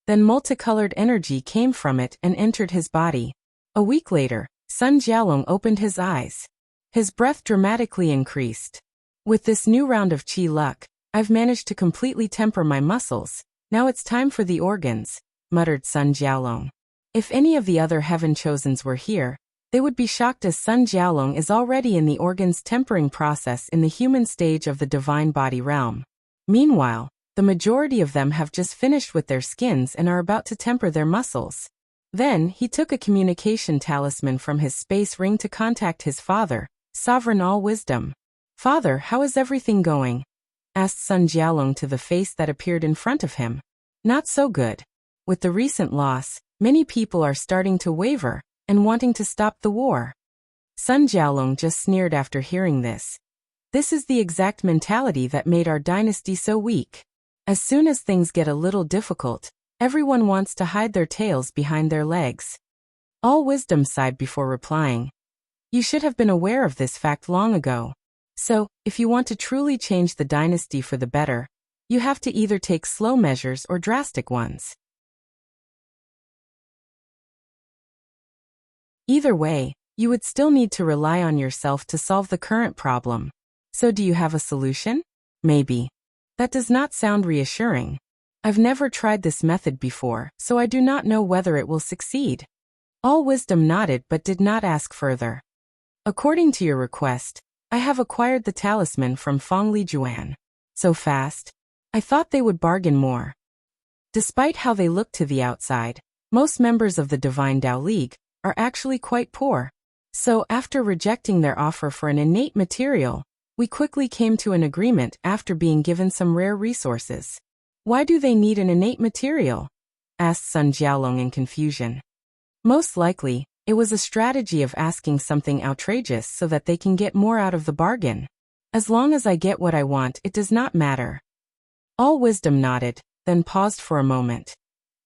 Then multicolored energy came from it and entered his body. A week later, Sun Jialong opened his eyes. His breath dramatically increased. With this new round of qi luck, I've managed to completely temper my muscles. Now it's time for the organs, muttered Sun Jialong. If any of the other heaven-chosens were here, they would be shocked as Sun Jialong is already in the organs tempering process in the human stage of the divine body realm. Meanwhile, the majority of them have just finished with their skins and are about to temper their muscles. Then, he took a communication talisman from his space ring to contact his father, Sovereign All-Wisdom. "Father, how is everything going?" asked Sun Jialong to the face that appeared in front of him. "Not so good. With the recent loss, many people are starting to waver and wanting to stop the war." Sun Jialong just sneered after hearing this. This is the exact mentality that made our dynasty so weak. As soon as things get a little difficult, everyone wants to hide their tails behind their legs. All Wisdom sighed before replying. "You should have been aware of this fact long ago. So, if you want to truly change the dynasty for the better, you have to either take slow measures or drastic ones. Either way, you would still need to rely on yourself to solve the current problem. So do you have a solution? Maybe. That does not sound reassuring. I've never tried this method before, so I do not know whether it will succeed." All Wisdom nodded but did not ask further. "According to your request, I have acquired the talisman from Fong Lijuan. So fast? I thought they would bargain more." Despite how they look to the outside, most members of the Divine Tao League are actually quite poor. So after rejecting their offer for an innate material, we quickly came to an agreement after being given some rare resources. "Why do they need an innate material?" asked Sun Jialong in confusion. Most likely, it was a strategy of asking something outrageous so that they can get more out of the bargain. "As long as I get what I want, it does not matter." All Wisdom nodded, then paused for a moment.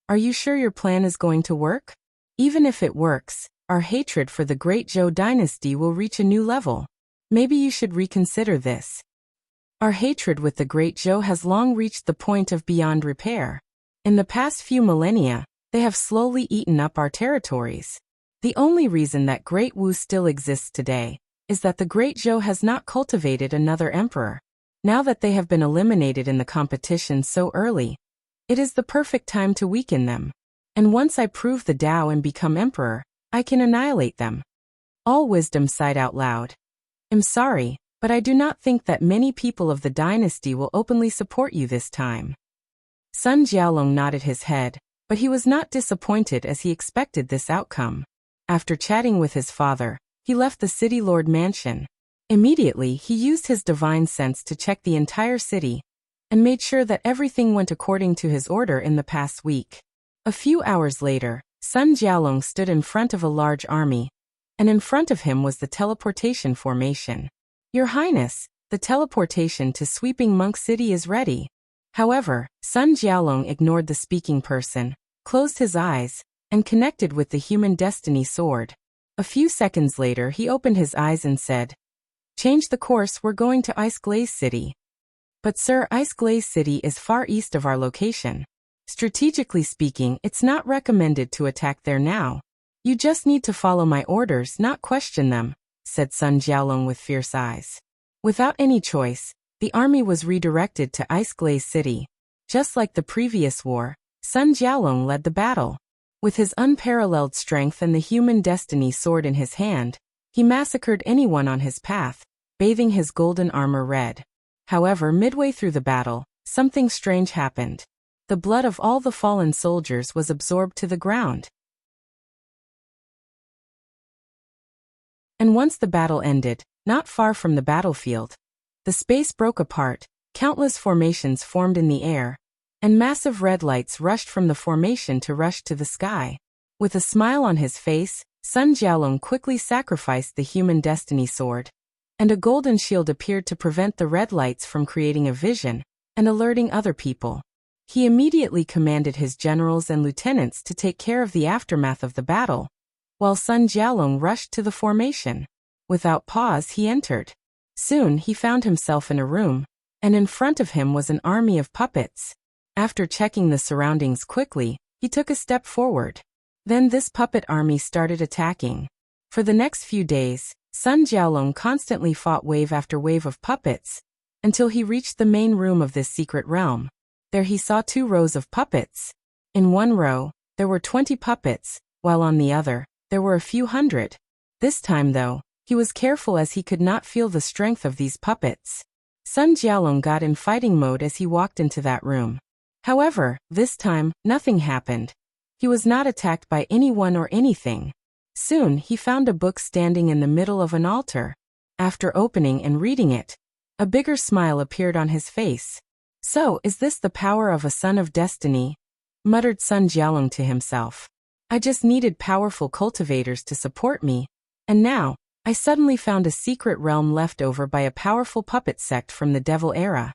"Are you sure your plan is going to work? Even if it works, our hatred for the Great Zhou dynasty will reach a new level. Maybe you should reconsider this. Our hatred with the Great Zhou has long reached the point of beyond repair. In the past few millennia, they have slowly eaten up our territories. The only reason that Great Wu still exists today is that the Great Zhou has not cultivated another emperor. Now that they have been eliminated in the competition so early, it is the perfect time to weaken them. And once I prove the Tao and become emperor, I can annihilate them." All Wisdom sighed out loud. "I'm sorry, but I do not think that many people of the dynasty will openly support you this time." Sun Jialong nodded his head, but he was not disappointed as he expected this outcome. After chatting with his father, he left the city lord mansion. Immediately, he used his divine sense to check the entire city and made sure that everything went according to his order in the past week. A few hours later, Sun Jialong stood in front of a large army, and in front of him was the teleportation formation. "Your Highness, the teleportation to Sweeping Monk City is ready." However, Sun Jialong ignored the speaking person, closed his eyes, and connected with the human destiny sword. A few seconds later he opened his eyes and said, "Change the course, we're going to Ice Glaze City." "But sir, Ice Glaze City is far east of our location. Strategically speaking, it's not recommended to attack there now. You just need to follow my orders, not question them," said Sun Jialong with fierce eyes. Without any choice, the army was redirected to Ice Glaze City. Just like the previous war, Sun Jialong led the battle. With his unparalleled strength and the human destiny sword in his hand, he massacred anyone on his path, bathing his golden armor red. However, midway through the battle, something strange happened. The blood of all the fallen soldiers was absorbed to the ground. And once the battle ended, not far from the battlefield, the space broke apart, countless formations formed in the air, and massive red lights rushed from the formation to rush to the sky. With a smile on his face, Sun Jialong quickly sacrificed the human destiny sword, and a golden shield appeared to prevent the red lights from creating a vision and alerting other people. He immediately commanded his generals and lieutenants to take care of the aftermath of the battle, while Sun Jialong rushed to the formation. Without pause he entered. Soon he found himself in a room, and in front of him was an army of puppets. After checking the surroundings quickly, He took a step forward. Then this puppet army started attacking. For the next few days, Sun Jiaolong constantly fought wave after wave of puppets, until he reached the main room of this secret realm. There he saw 2 rows of puppets. In one row, there were 20 puppets, while on the other, there were a few hundred. This time though, he was careful as he could not feel the strength of these puppets. Sun Jiaolong got in fighting mode as he walked into that room. However, this time, nothing happened. He was not attacked by anyone or anything. Soon, he found a book standing in the middle of an altar. After opening and reading it, a bigger smile appeared on his face. "So, is this the power of a son of destiny?" muttered Sun Jiaolong to himself. "I just needed powerful cultivators to support me, and now, I suddenly found a secret realm left over by a powerful puppet sect from the Devil era.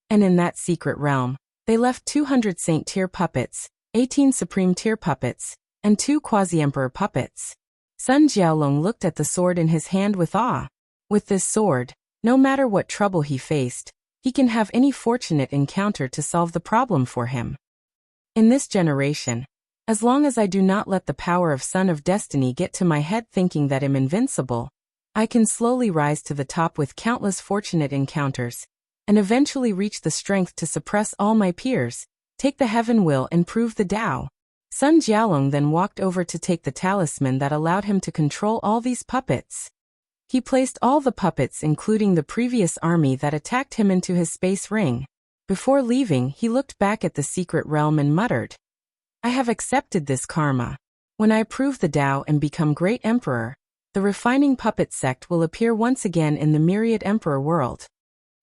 And in that secret realm, they left 200 Saint-tier puppets, 18 Supreme-tier puppets, and 2 Quasi-Emperor puppets." Sun Jiaolong looked at the sword in his hand with awe. With this sword, no matter what trouble he faced, he can have any fortunate encounter to solve the problem for him. In this generation, as long as I do not let the power of Son of Destiny get to my head thinking that I'm invincible, I can slowly rise to the top with countless fortunate encounters, and eventually reach the strength to suppress all my peers, take the heaven will and prove the Tao. Sun Jiaolong then walked over to take the talisman that allowed him to control all these puppets. He placed all the puppets including the previous army that attacked him into his space ring. Before leaving, he looked back at the secret realm and muttered, "I have accepted this karma. When I prove the Tao and become great emperor, the refining puppet sect will appear once again in the myriad emperor world."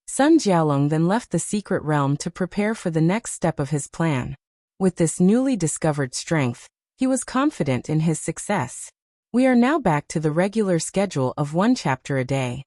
Sun Jiaolong then left the secret realm to prepare for the next step of his plan. With this newly discovered strength, he was confident in his success. We are now back to the regular schedule of 1 chapter a day.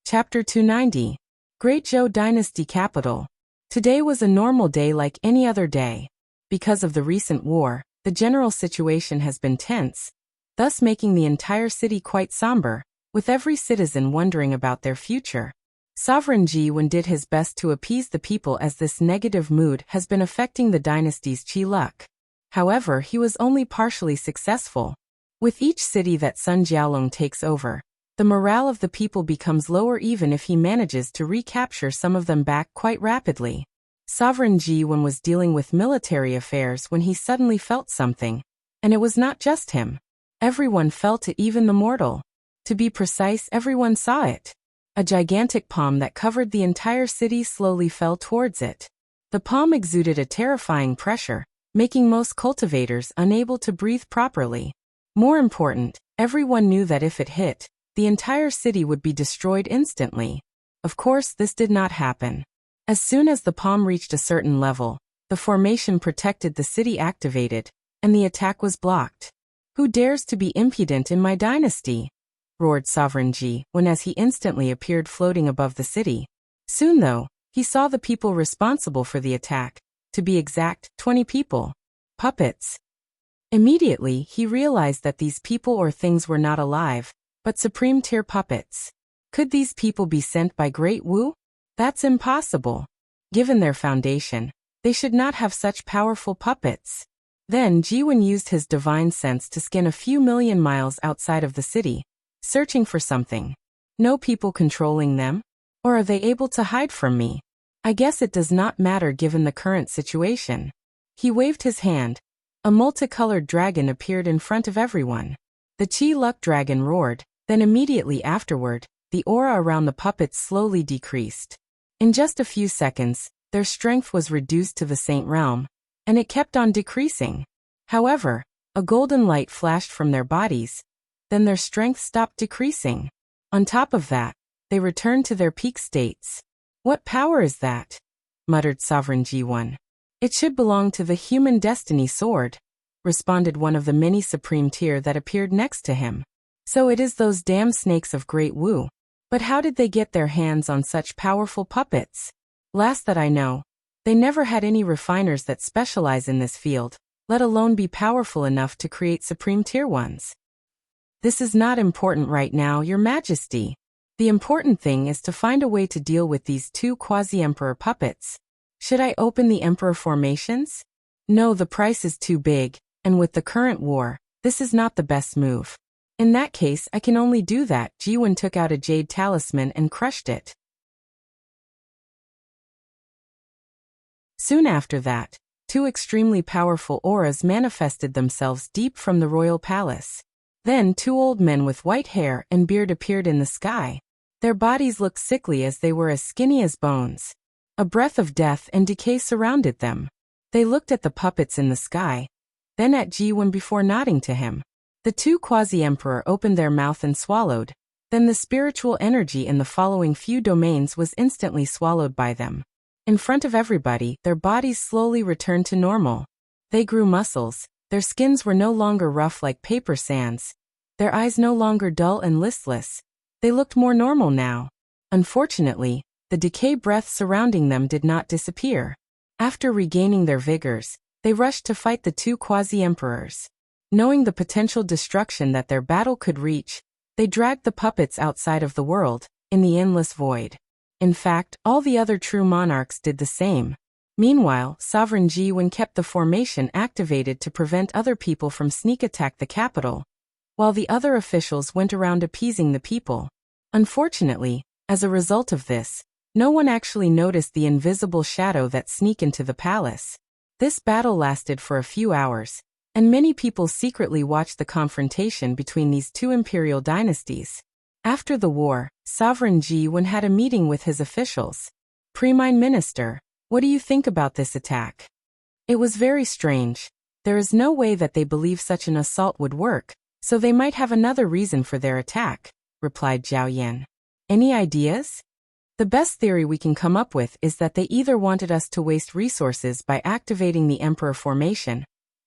Chapter 290. Great Zhou Dynasty Capital. Today was a normal day like any other day. Because of the recent war, the general situation has been tense, thus making the entire city quite somber, with every citizen wondering about their future. Sovereign Ji Wen did his best to appease the people as this negative mood has been affecting the dynasty's qi luck. However, he was only partially successful. With each city that Sun Jiaolong takes over, the morale of the people becomes lower even if he manages to recapture some of them back quite rapidly. Sovereign Ji Wen was dealing with military affairs when he suddenly felt something. And it was not just him. Everyone felt it, even the mortal. To be precise, everyone saw it. A gigantic palm that covered the entire city slowly fell towards it. The palm exuded a terrifying pressure, making most cultivators unable to breathe properly. More important, everyone knew that if it hit, the entire city would be destroyed instantly. Of course, this did not happen. As soon as the palm reached a certain level, the formation protected the city activated, and the attack was blocked. "Who dares to be impudent in my dynasty?" roared Sovereign Ji Wen as he instantly appeared floating above the city. Soon though, he saw the people responsible for the attack, to be exact, 20 people. Puppets. Immediately, he realized that these people or things were not alive, but supreme-tier puppets. Could these people be sent by Great Wu? That's impossible. Given their foundation, they should not have such powerful puppets. Then Ji Wen used his divine sense to scan a few million miles outside of the city, searching for something. No people controlling them? Or are they able to hide from me? I guess it does not matter given the current situation. He waved his hand. A multicolored dragon appeared in front of everyone. The Qi Luck dragon roared, then immediately afterward, the aura around the puppets slowly decreased. In just a few seconds, their strength was reduced to the Saint realm, and it kept on decreasing. However, a golden light flashed from their bodies, then their strength stopped decreasing. On top of that, they returned to their peak states. "What power is that?" muttered Sovereign Ji Wen. "It should belong to the human destiny sword," responded one of the many supreme tier that appeared next to him. "So it is those damn snakes of Great Wu. But how did they get their hands on such powerful puppets? Last that I know, they never had any refiners that specialize in this field, let alone be powerful enough to create supreme tier ones." "This is not important right now, Your Majesty," The important thing is to find a way to deal with these two quasi-emperor puppets. Should I open the emperor formations? No, the price is too big, and with the current war, this is not the best move. In that case, I can only do that. Jiwen took out a jade talisman and crushed it. Soon after that, two extremely powerful auras manifested themselves deep from the royal palace. Then two old men with white hair and beard appeared in the sky. Their bodies looked sickly as they were as skinny as bones. A breath of death and decay surrounded them. They looked at the puppets in the sky, then at Jiwen before nodding to him. The two quasi-emperor opened their mouth and swallowed. Then the spiritual energy in the following few domains was instantly swallowed by them. In front of everybody, their bodies slowly returned to normal. They grew muscles, their skins were no longer rough like paper sands, their eyes no longer dull and listless. They looked more normal now. Unfortunately, the decay breath surrounding them did not disappear. After regaining their vigors, they rushed to fight the two quasi-emperors. Knowing the potential destruction that their battle could reach, they dragged the puppets outside of the world, in the endless void. In fact, all the other true monarchs did the same. Meanwhile, Sovereign Jiwen kept the formation activated to prevent other people from sneak attack the capital, while the other officials went around appeasing the people. Unfortunately, as a result of this, no one actually noticed the invisible shadow that sneaked into the palace. This battle lasted for a few hours, and many people secretly watched the confrontation between these two imperial dynasties. After the war, Sovereign Jiwen had a meeting with his officials. Prime Minister, what do you think about this attack? It was very strange. There is no way that they believe such an assault would work, so they might have another reason for their attack, replied Zhao Yan. Any ideas? The best theory we can come up with is that they either wanted us to waste resources by activating the Emperor formation,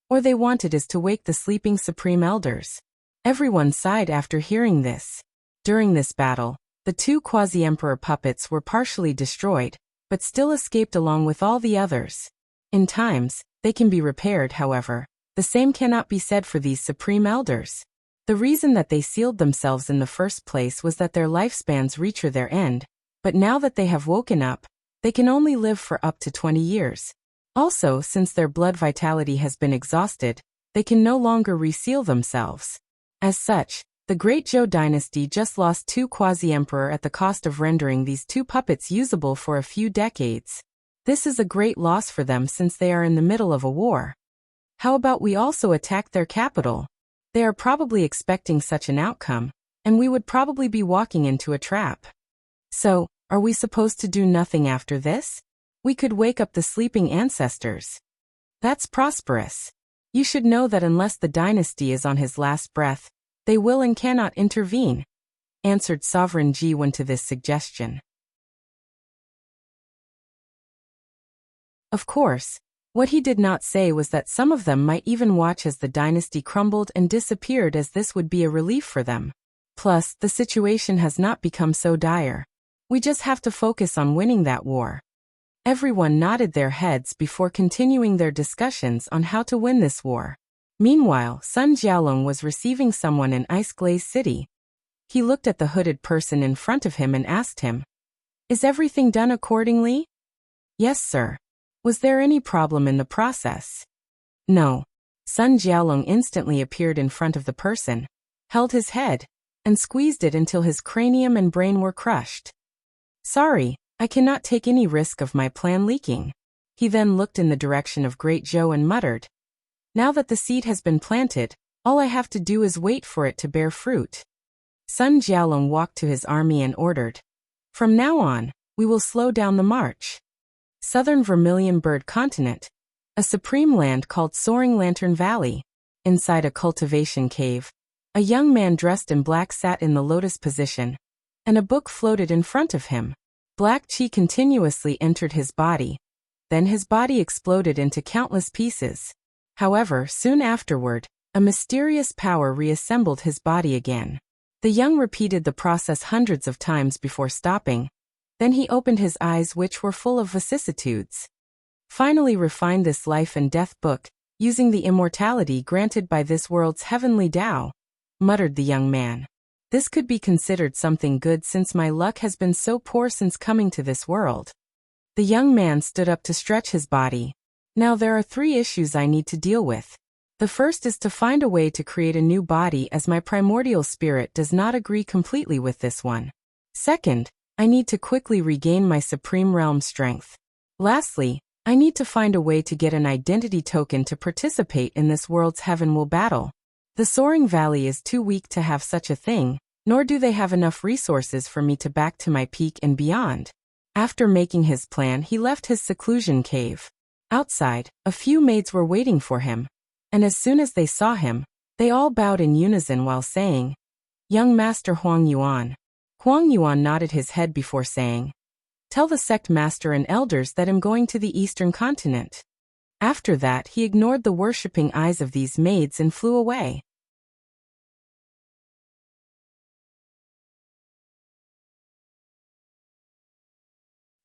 or they wanted us to wake the sleeping Supreme Elders. Everyone sighed after hearing this. During this battle, the two quasi-emperor puppets were partially destroyed, but still escaped along with all the others. In times, they can be repaired, however. The same cannot be said for these Supreme Elders. The reason that they sealed themselves in the first place was that their lifespans reach their end, but now that they have woken up, they can only live for up to 20 years. Also, since their blood vitality has been exhausted, they can no longer reseal themselves. As such, the Great Zhou dynasty just lost two quasi-emperor at the cost of rendering these two puppets usable for a few decades. This is a great loss for them since they are in the middle of a war. How about we also attack their capital? They are probably expecting such an outcome, and we would probably be walking into a trap. So, are we supposed to do nothing after this? We could wake up the sleeping ancestors. That's prosperous. You should know that unless the dynasty is on his last breath, they will and cannot intervene, answered Sovereign Jiwen to this suggestion. Of course, what he did not say was that some of them might even watch as the dynasty crumbled and disappeared, as this would be a relief for them. Plus, the situation has not become so dire. We just have to focus on winning that war. Everyone nodded their heads before continuing their discussions on how to win this war. Meanwhile, Sun Jialong was receiving someone in Ice Glaze City. He looked at the hooded person in front of him and asked him, "Is everything done accordingly?" "Yes, sir." "Was there any problem in the process?" "No." Sun Jialong instantly appeared in front of the person, held his head, and squeezed it until his cranium and brain were crushed. "Sorry, I cannot take any risk of my plan leaking." He then looked in the direction of Great Zhou and muttered, "Now that the seed has been planted, all I have to do is wait for it to bear fruit." Sun Jialong walked to his army and ordered, "From now on, we will slow down the march." Southern Vermilion Bird Continent, a supreme land called Soaring Lantern Valley. Inside a cultivation cave, a young man dressed in black sat in the lotus position, and a book floated in front of him. Black chi continuously entered his body. Then his body exploded into countless pieces. However, soon afterward, a mysterious power reassembled his body again. The young repeated the process hundreds of times before stopping. Then he opened his eyes, which were full of vicissitudes. "Finally refined this life and death book, using the immortality granted by this world's heavenly Tao," muttered the young man. This could be considered something good since my luck has been so poor since coming to this world. The young man stood up to stretch his body. Now there are 3 issues I need to deal with. The first is to find a way to create a new body as my primordial spirit does not agree completely with this one. Second, I need to quickly regain my supreme realm strength. Lastly, I need to find a way to get an identity token to participate in this world's heavenward battle. The Soaring Valley is too weak to have such a thing, nor do they have enough resources for me to back to my peak and beyond. After making his plan, he left his seclusion cave. Outside, a few maids were waiting for him, and as soon as they saw him, they all bowed in unison while saying, "Young Master Huang Yuan." Huang Yuan nodded his head before saying, "Tell the sect master and elders that I'm going to the eastern continent." After that, he ignored the worshipping eyes of these maids and flew away.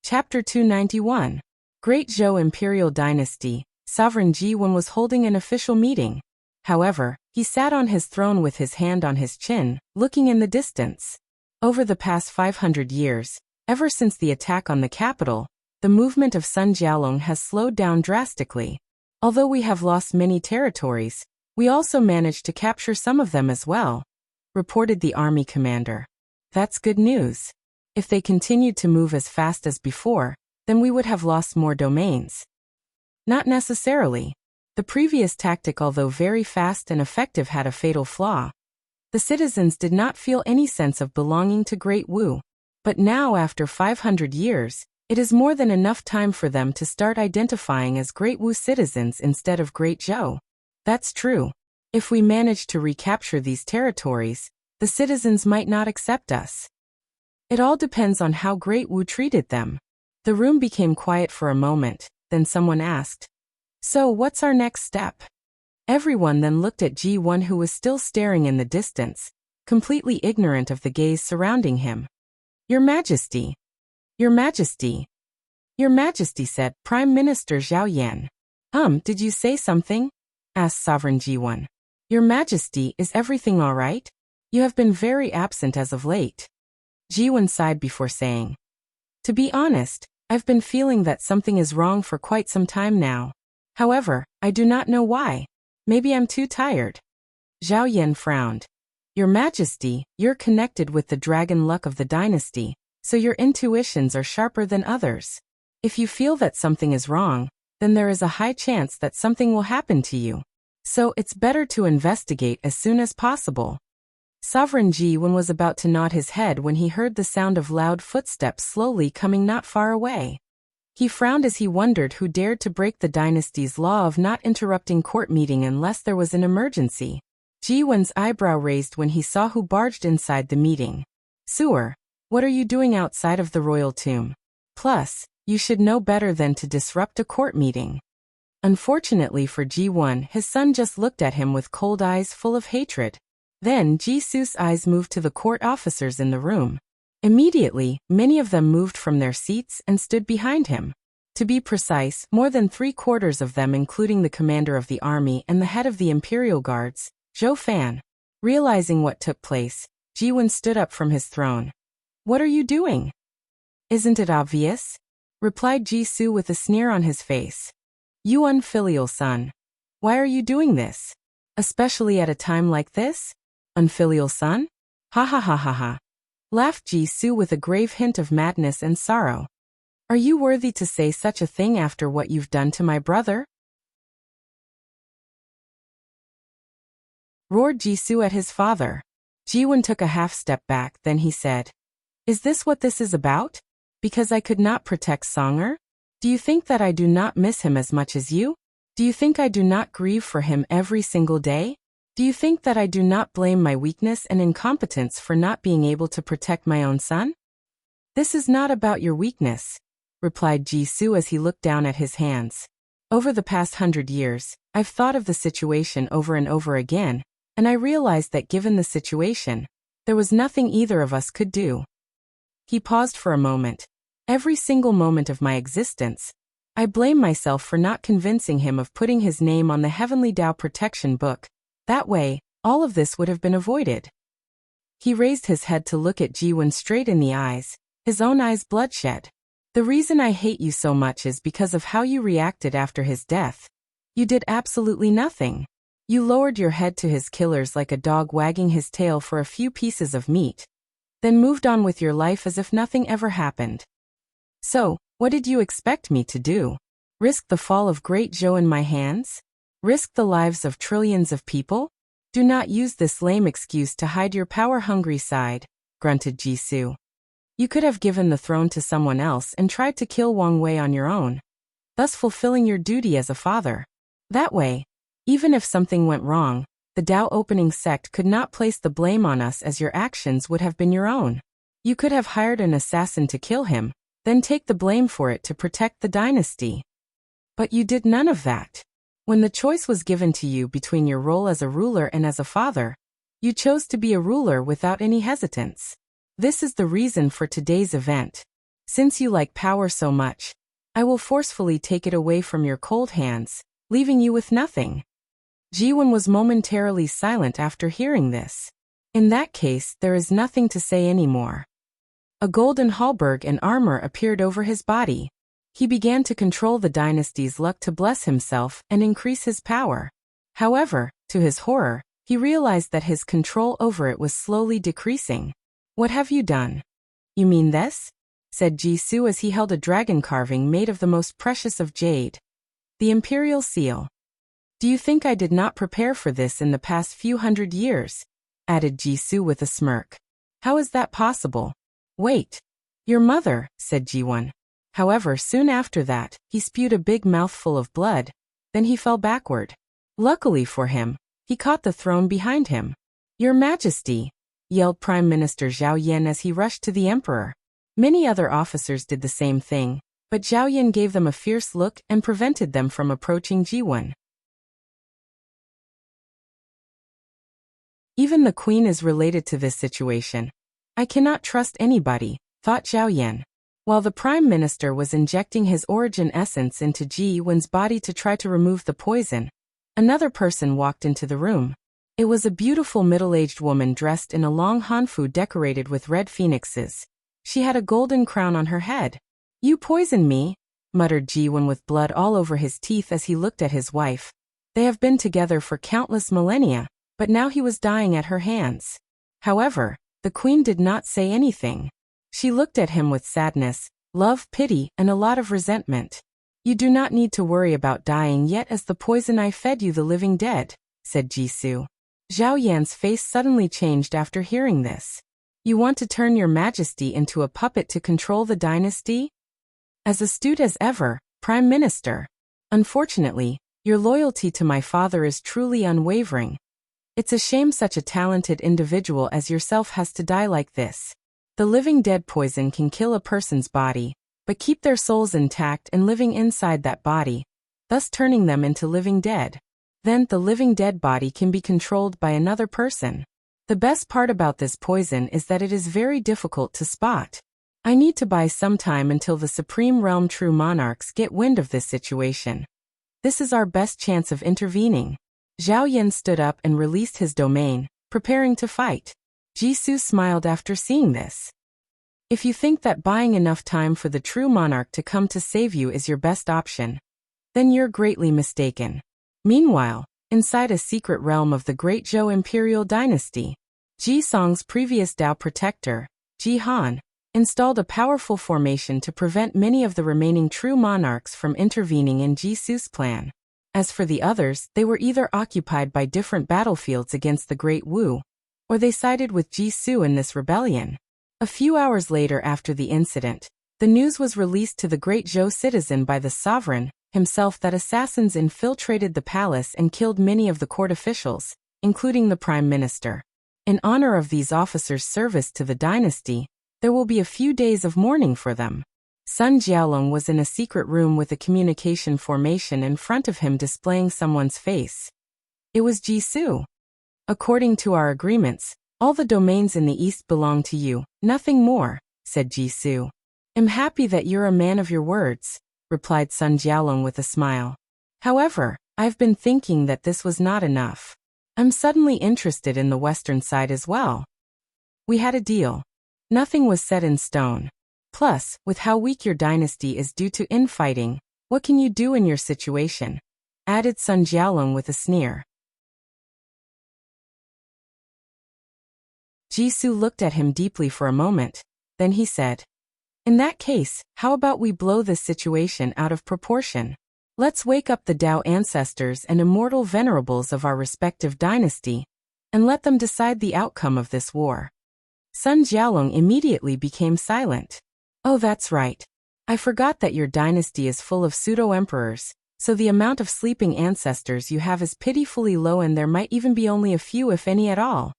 Chapter 291. Great Zhou Imperial Dynasty. Sovereign Ji-Wen was holding an official meeting. However, he sat on his throne with his hand on his chin, looking in the distance. Over the past 500 years, ever since the attack on the capital, the movement of Sun Jialong has slowed down drastically. Although we have lost many territories, we also managed to capture some of them as well, reported the army commander. That's good news. If they continued to move as fast as before, then we would have lost more domains. Not necessarily. The previous tactic, although very fast and effective, had a fatal flaw. The citizens did not feel any sense of belonging to Great Wu. But now, after 500 years, it is more than enough time for them to start identifying as Great Wu citizens instead of Great Zhou. That's true. If we manage to recapture these territories, the citizens might not accept us. It all depends on how Great Wu treated them. The room became quiet for a moment, then someone asked, "So what's our next step?" Everyone then looked at Ji-Wen, who was still staring in the distance, completely ignorant of the gaze surrounding him. "Your Majesty. Your Majesty. Your Majesty," said Prime Minister Zhao Yan. Did you say something?" asked Sovereign Ji-Wen. "Your Majesty, is everything all right? You have been very absent as of late." Ji-Wen sighed before saying, "To be honest, I've been feeling that something is wrong for quite some time now. However, I do not know why. Maybe I'm too tired." Zhao Yan frowned. "Your Majesty, you're connected with the dragon luck of the dynasty, so your intuitions are sharper than others. If you feel that something is wrong, then there is a high chance that something will happen to you. So it's better to investigate as soon as possible." Sovereign Ji-Wen was about to nod his head when he heard the sound of loud footsteps slowly coming not far away. He frowned as he wondered who dared to break the dynasty's law of not interrupting court meeting unless there was an emergency. Ji-Wen's eyebrow raised when he saw who barged inside the meeting. "Sewer, what are you doing outside of the royal tomb? Plus, you should know better than to disrupt a court meeting." Unfortunately for Ji-Wen, his son just looked at him with cold eyes full of hatred. Then Ji-Su's eyes moved to the court officers in the room. Immediately, many of them moved from their seats and stood behind him. To be precise, more than 3/4 of them, including the commander of the army and the head of the Imperial Guards, Zhou Fan. Realizing what took place, Ji-Wen stood up from his throne. "What are you doing?" "Isn't it obvious?" replied Ji-Su with a sneer on his face. "You unfilial son. Why are you doing this? Especially at a time like this? Unfilial son? Ha ha ha ha ha," laughed Ji-Su with a grave hint of madness and sorrow. "Are you worthy to say such a thing after what you've done to my brother?" roared Ji-Su at his father. Ji-Wen took a half step back, then he said, "Is this what this is about? Because I could not protect Songer? Do you think that I do not miss him as much as you? Do you think I do not grieve for him every single day? Do you think that I do not blame my weakness and incompetence for not being able to protect my own son?" "This is not about your weakness," replied Ji-Su as he looked down at his hands. "Over the past 100 years, I've thought of the situation over and over again, and I realized that given the situation, there was nothing either of us could do." He paused for a moment. "Every single moment of my existence, I blame myself for not convincing him of putting his name on the Heavenly Tao Protection Book. That way, all of this would have been avoided." He raised his head to look at Jiwon straight in the eyes, his own eyes bloodshot. The reason I hate you so much is because of how you reacted after his death. You did absolutely nothing. You lowered your head to his killers like a dog wagging his tail for a few pieces of meat, then moved on with your life as if nothing ever happened. So, what did you expect me to do? Risk the fall of Great Zhou in my hands? Risk the lives of trillions of people? Do not use this lame excuse to hide your power-hungry side, grunted Jisoo. You could have given the throne to someone else and tried to kill Wang Wei on your own, thus fulfilling your duty as a father. That way, even if something went wrong, the Dao opening sect could not place the blame on us as your actions would have been your own. You could have hired an assassin to kill him, then take the blame for it to protect the dynasty. But you did none of that. When the choice was given to you between your role as a ruler and as a father, you chose to be a ruler without any hesitance. This is the reason for today's event. Since you like power so much, I will forcefully take it away from your cold hands, leaving you with nothing. Jiwon was momentarily silent after hearing this. In that case, there is nothing to say anymore. A golden halberd and armor appeared over his body. He began to control the dynasty's luck to bless himself and increase his power. However, to his horror, he realized that his control over it was slowly decreasing. What have you done? You mean this? Said Jisoo as he held a dragon carving made of the most precious of jade. The imperial seal. Do you think I did not prepare for this in the past few hundred years? Added Jisoo with a smirk. How is that possible? Wait. Your mother, said Jiwon. However, soon after that, he spewed a big mouthful of blood. Then he fell backward. Luckily for him, he caught the throne behind him. Your Majesty, yelled Prime Minister Zhao Yan as he rushed to the emperor. Many other officers did the same thing, but Zhao Yan gave them a fierce look and prevented them from approaching Jiwon. Even the queen is related to this situation. I cannot trust anybody, thought Zhao Yan. While the prime minister was injecting his origin essence into Jiwon's body to try to remove the poison, another person walked into the room. It was a beautiful middle-aged woman dressed in a long hanfu decorated with red phoenixes. She had a golden crown on her head. You poisoned me, muttered Jiwon with blood all over his teeth as he looked at his wife. They have been together for countless millennia, but now he was dying at her hands. However, the queen did not say anything. She looked at him with sadness, love, pity, and a lot of resentment. You do not need to worry about dying yet, as the poison I fed you the living dead, said Jisoo. Zhao Yan's face suddenly changed after hearing this. You want to turn your majesty into a puppet to control the dynasty? As astute as ever, Prime Minister. Unfortunately, your loyalty to my father is truly unwavering. It's a shame such a talented individual as yourself has to die like this. The living dead poison can kill a person's body, but keep their souls intact and living inside that body, thus turning them into living dead. Then the living dead body can be controlled by another person. The best part about this poison is that it is very difficult to spot. I need to buy some time until the Supreme Realm True Monarchs get wind of this situation. This is our best chance of intervening. Zhao Yan stood up and released his domain, preparing to fight. Jisoo smiled after seeing this. If you think that buying enough time for the true monarch to come to save you is your best option, then you're greatly mistaken. Meanwhile, inside a secret realm of the Great Zhou Imperial Dynasty, Ji Song's previous Dao protector, Ji Han, installed a powerful formation to prevent many of the remaining true monarchs from intervening in Jisoo's plan. As for the others, they were either occupied by different battlefields against the Great Wu, or they sided with Jisoo in this rebellion. A few hours later after the incident, the news was released to the Great Zhou citizen by the sovereign himself that assassins infiltrated the palace and killed many of the court officials, including the prime minister. In honor of these officers' service to the dynasty, there will be a few days of mourning for them. Sun Jiaolong was in a secret room with a communication formation in front of him displaying someone's face. It was Jisoo. According to our agreements, all the domains in the east belong to you, nothing more, said Jisoo. I'm happy that you're a man of your words, replied Sun Jiaolong with a smile. However, I've been thinking that this was not enough. I'm suddenly interested in the western side as well. We had a deal. Nothing was set in stone. Plus, with how weak your dynasty is due to infighting, what can you do in your situation? Added Sun Jiaolong with a sneer. Jisoo looked at him deeply for a moment, then he said, "In that case, how about we blow this situation out of proportion? Let's wake up the Tao ancestors and immortal venerables of our respective dynasty, and let them decide the outcome of this war." Sun Jiaolong immediately became silent. "Oh, that's right. I forgot that your dynasty is full of pseudo-emperors, so the amount of sleeping ancestors you have is pitifully low and there might even be only a few if any at all,"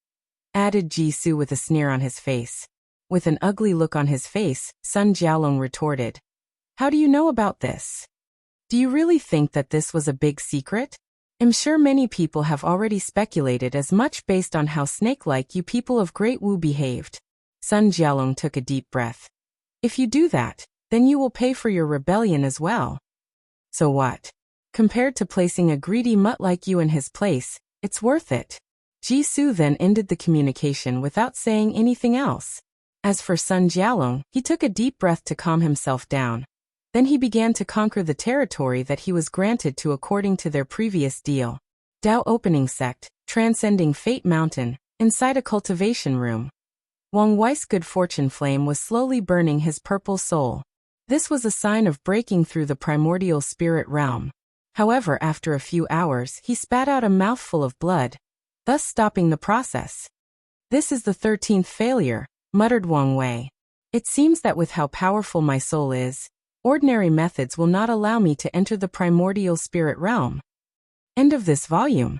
added Jisoo with a sneer on his face. With an ugly look on his face, Sun Jiaolong retorted, "How do you know about this? Do you really think that this was a big secret? I'm sure many people have already speculated as much based on how snake-like you people of Great Wu behaved." Sun Jiaolong took a deep breath. "If you do that, then you will pay for your rebellion as well. So what? Compared to placing a greedy mutt like you in his place, it's worth it." Jisoo then ended the communication without saying anything else. As for Sun Jiaolong, he took a deep breath to calm himself down. Then he began to conquer the territory that he was granted to according to their previous deal. Tao Opening Sect, Transcending Fate Mountain, inside a cultivation room. Wang Wei's good fortune flame was slowly burning his purple soul. This was a sign of breaking through the primordial spirit realm. However, after a few hours, he spat out a mouthful of blood, thus stopping the process. "This is the 13th failure," muttered Wang Wei. "It seems that with how powerful my soul is, ordinary methods will not allow me to enter the primordial spirit realm." End of this volume.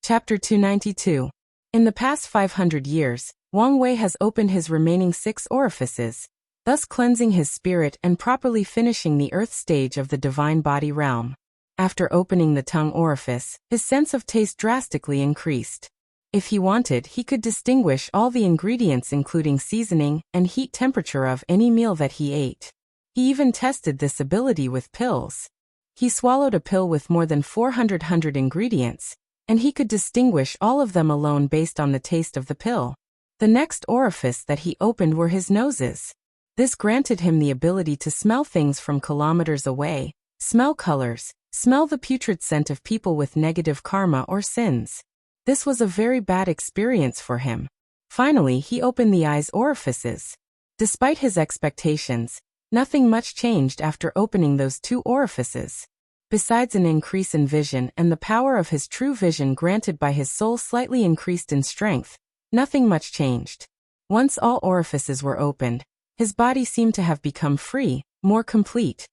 Chapter 292. In the past 500 years, Wang Wei has opened his remaining 6 orifices, thus cleansing his spirit and properly finishing the earth stage of the divine body realm. After opening the tongue orifice, his sense of taste drastically increased. If he wanted, he could distinguish all the ingredients including seasoning and heat temperature of any meal that he ate. He even tested this ability with pills. He swallowed a pill with more than 400 ingredients, and he could distinguish all of them alone based on the taste of the pill. The next orifice that he opened were his noses. This granted him the ability to smell things from kilometers away, smell colors, smell the putrid scent of people with negative karma or sins. This was a very bad experience for him. Finally, he opened the eyes orifices. Despite his expectations, nothing much changed after opening those 2 orifices. Besides an increase in vision and the power of his true vision granted by his soul slightly increased in strength, nothing much changed. Once all orifices were opened, his body seemed to have become free, more complete.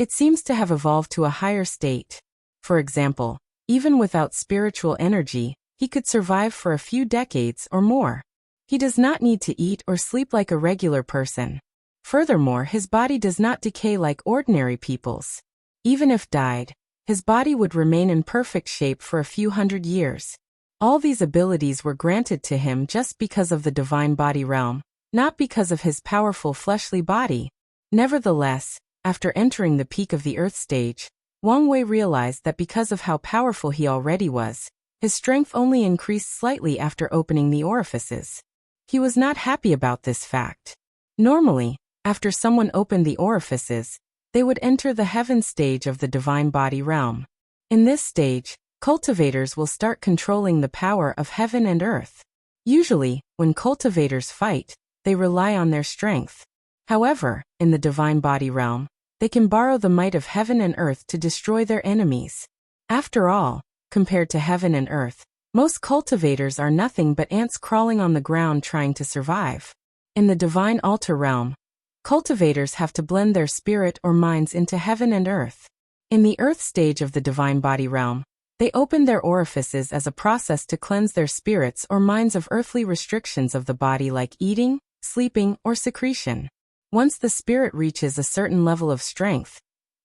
It seems to have evolved to a higher state. For example, even without spiritual energy, he could survive for a few decades or more. He does not need to eat or sleep like a regular person. Furthermore, his body does not decay like ordinary people's. Even if died, his body would remain in perfect shape for a few hundred years. All these abilities were granted to him just because of the divine body realm, not because of his powerful fleshly body. Nevertheless, after entering the peak of the earth stage, Wang Wei realized that because of how powerful he already was, his strength only increased slightly after opening the orifices. He was not happy about this fact. Normally, after someone opened the orifices, they would enter the heaven stage of the divine body realm. In this stage, cultivators will start controlling the power of heaven and earth. Usually, when cultivators fight, they rely on their strength. However, in the divine body realm, they can borrow the might of heaven and earth to destroy their enemies. After all, compared to heaven and earth, most cultivators are nothing but ants crawling on the ground trying to survive. In the divine altar realm, cultivators have to blend their spirit or minds into heaven and earth. In the earth stage of the divine body realm, they open their orifices as a process to cleanse their spirits or minds of earthly restrictions of the body like eating, sleeping, or secretion. Once the spirit reaches a certain level of strength,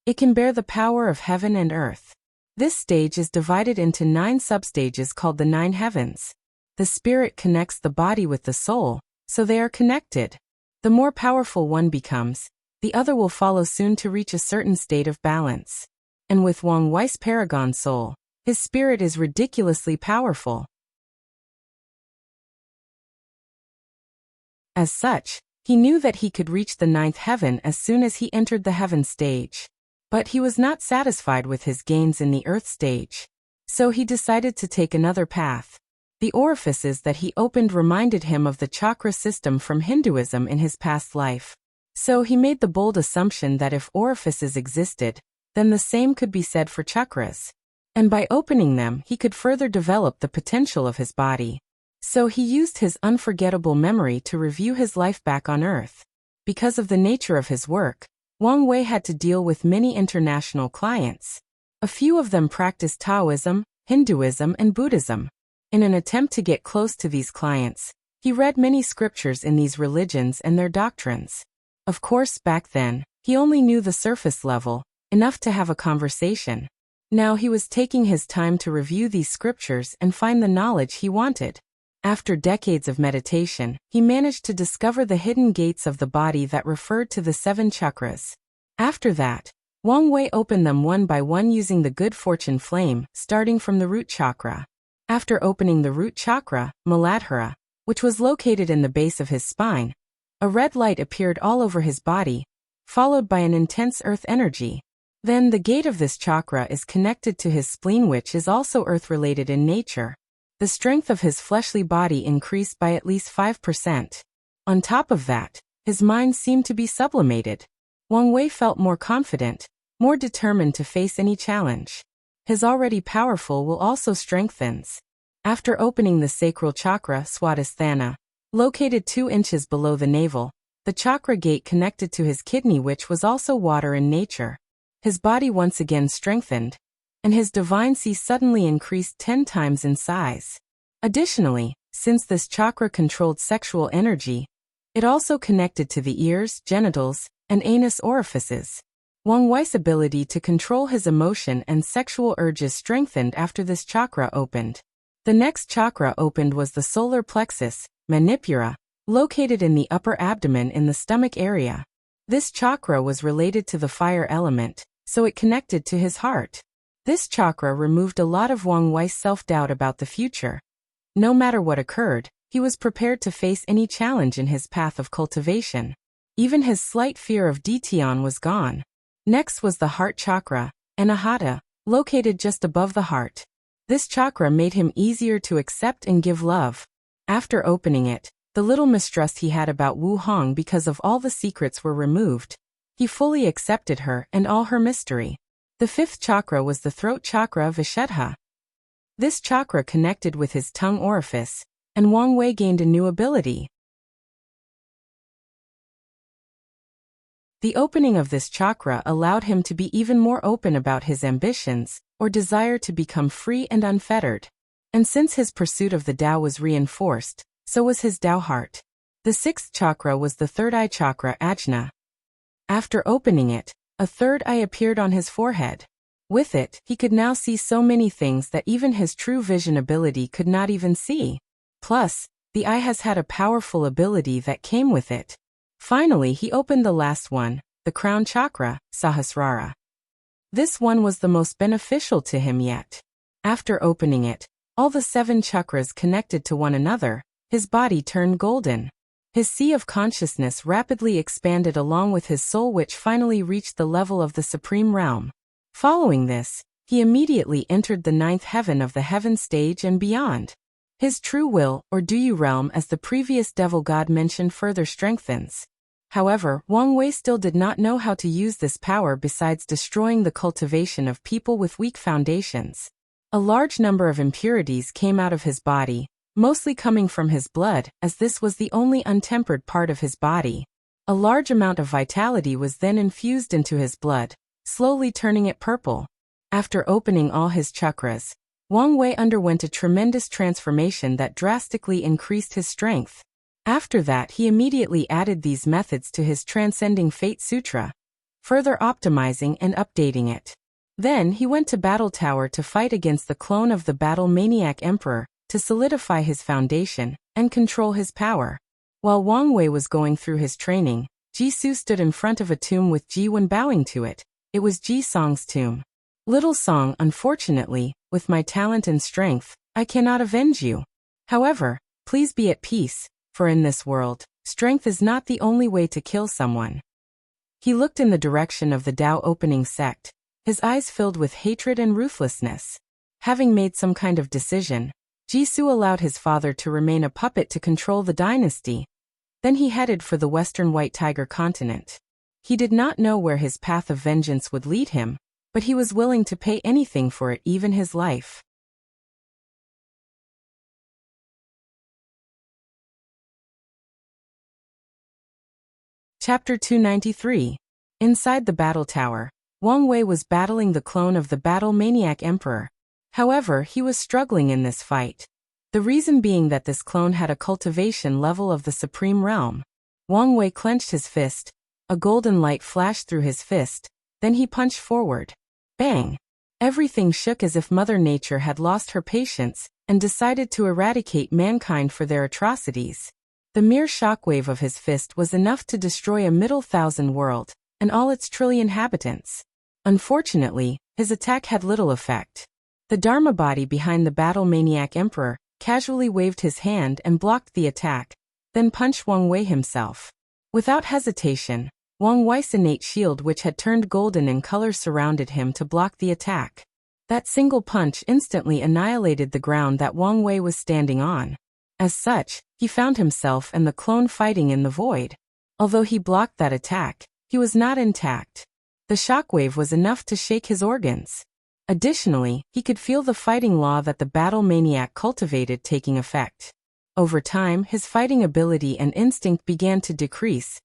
it can bear the power of heaven and earth. This stage is divided into 9 substages called the 9 heavens. The spirit connects the body with the soul, so they are connected. The more powerful one becomes, the other will follow soon to reach a certain state of balance. and with Wang Wei's paragon soul, his spirit is ridiculously powerful. As such, he knew that he could reach the 9th heaven as soon as he entered the heaven stage. But he was not satisfied with his gains in the earth stage. So he decided to take another path. The orifices that he opened reminded him of the chakra system from Hinduism in his past life. So he made the bold assumption that if orifices existed, then the same could be said for chakras. And by opening them, he could further develop the potential of his body. So he used his unforgettable memory to review his life back on Earth. Because of the nature of his work, Wang Wei had to deal with many international clients. A few of them practiced Taoism, Hinduism, and Buddhism. In an attempt to get close to these clients, he read many scriptures in these religions and their doctrines. Of course, back then, he only knew the surface level, enough to have a conversation. Now he was taking his time to review these scriptures and find the knowledge he wanted. After decades of meditation, he managed to discover the hidden gates of the body that referred to the 7 chakras. After that, Wang Wei opened them one by one using the good fortune flame, starting from the root chakra. After opening the root chakra, Muladhara, which was located in the base of his spine, a red light appeared all over his body, followed by an intense earth energy. Then the gate of this chakra is connected to his spleen, which is also earth-related in nature. The strength of his fleshly body increased by at least 5%. On top of that, his mind seemed to be sublimated. Wang Wei felt more confident, more determined to face any challenge. His already powerful will also strengthens. After opening the sacral chakra, Swadhisthana, located 2 inches below the navel, the chakra gate connected to his kidney, which was also water in nature. His body once again strengthened, and his divine C suddenly increased 10 times in size. Additionally, since this chakra controlled sexual energy, it also connected to the ears, genitals, and anus orifices. Wang Wei's ability to control his emotion and sexual urges strengthened after this chakra opened. The next chakra opened was the solar plexus, Manipura, located in the upper abdomen in the stomach area. This chakra was related to the fire element, so it connected to his heart. This chakra removed a lot of Wang Wei's self-doubt about the future. No matter what occurred, he was prepared to face any challenge in his path of cultivation. Even his slight fear of Ditian was gone. Next was the heart chakra, Anahata, located just above the heart. This chakra made him easier to accept and give love. After opening it, the little mistrust he had about Wu Hong because of all the secrets were removed. He fully accepted her and all her mystery. The 5th chakra was the throat chakra, Vishuddha. This chakra connected with his tongue orifice, and Wang Wei gained a new ability. The opening of this chakra allowed him to be even more open about his ambitions, or desire to become free and unfettered. And since his pursuit of the Tao was reinforced, so was his Tao heart. The 6th chakra was the third eye chakra, Ajna. After opening it, a third eye appeared on his forehead. With it, he could now see so many things that even his true vision ability could not even see. Plus, the eye has had a powerful ability that came with it. Finally, he opened the last one, the crown chakra, Sahasrara. This one was the most beneficial to him yet. After opening it, all the 7 chakras connected to one another, his body turned golden. His sea of consciousness rapidly expanded along with his soul, which finally reached the level of the supreme realm. Following this, he immediately entered the 9th heaven of the heaven stage and beyond. His true will, or Duyu realm, as the previous devil god mentioned, further strengthens. However, Wang Wei still did not know how to use this power besides destroying the cultivation of people with weak foundations. A large number of impurities came out of his body, mostly coming from his blood, as this was the only untempered part of his body. A large amount of vitality was then infused into his blood, slowly turning it purple. After opening all his chakras, Wang Wei underwent a tremendous transformation that drastically increased his strength. After that, he immediately added these methods to his Transcending Fate Sutra, further optimizing and updating it. Then he went to Battle Tower to fight against the clone of the Battle Maniac Emperor, to solidify his foundation and control his power. While Wang Wei was going through his training, Jisoo stood in front of a tomb with Ji Wen bowing to it. It was Ji Song's tomb. Little Song, unfortunately, with my talent and strength, I cannot avenge you. However, please be at peace, for in this world, strength is not the only way to kill someone. He looked in the direction of the Tao opening sect, his eyes filled with hatred and ruthlessness. Having made some kind of decision, Jisoo allowed his father to remain a puppet to control the dynasty. Then he headed for the western White Tiger continent. He did not know where his path of vengeance would lead him, but he was willing to pay anything for it, even his life. Chapter 293. Inside the battle tower, Wang Wei was battling the clone of the battle maniac emperor. However, he was struggling in this fight. The reason being that this clone had a cultivation level of the supreme realm. Wang Wei clenched his fist. A golden light flashed through his fist. Then he punched forward. Bang! Everything shook as if Mother Nature had lost her patience and decided to eradicate mankind for their atrocities. The mere shockwave of his fist was enough to destroy a middle thousand world and all its trillion inhabitants. Unfortunately, his attack had little effect. The Dharma body behind the battle maniac emperor casually waved his hand and blocked the attack, then punched Wang Wei himself. Without hesitation, Wang Wei's innate shield, which had turned golden in color, surrounded him to block the attack. That single punch instantly annihilated the ground that Wang Wei was standing on. As such, he found himself and the clone fighting in the void. Although he blocked that attack, he was not intact. The shockwave was enough to shake his organs. Additionally, he could feel the fighting law that the battle maniac cultivated taking effect. Over time, his fighting ability and instinct began to decrease,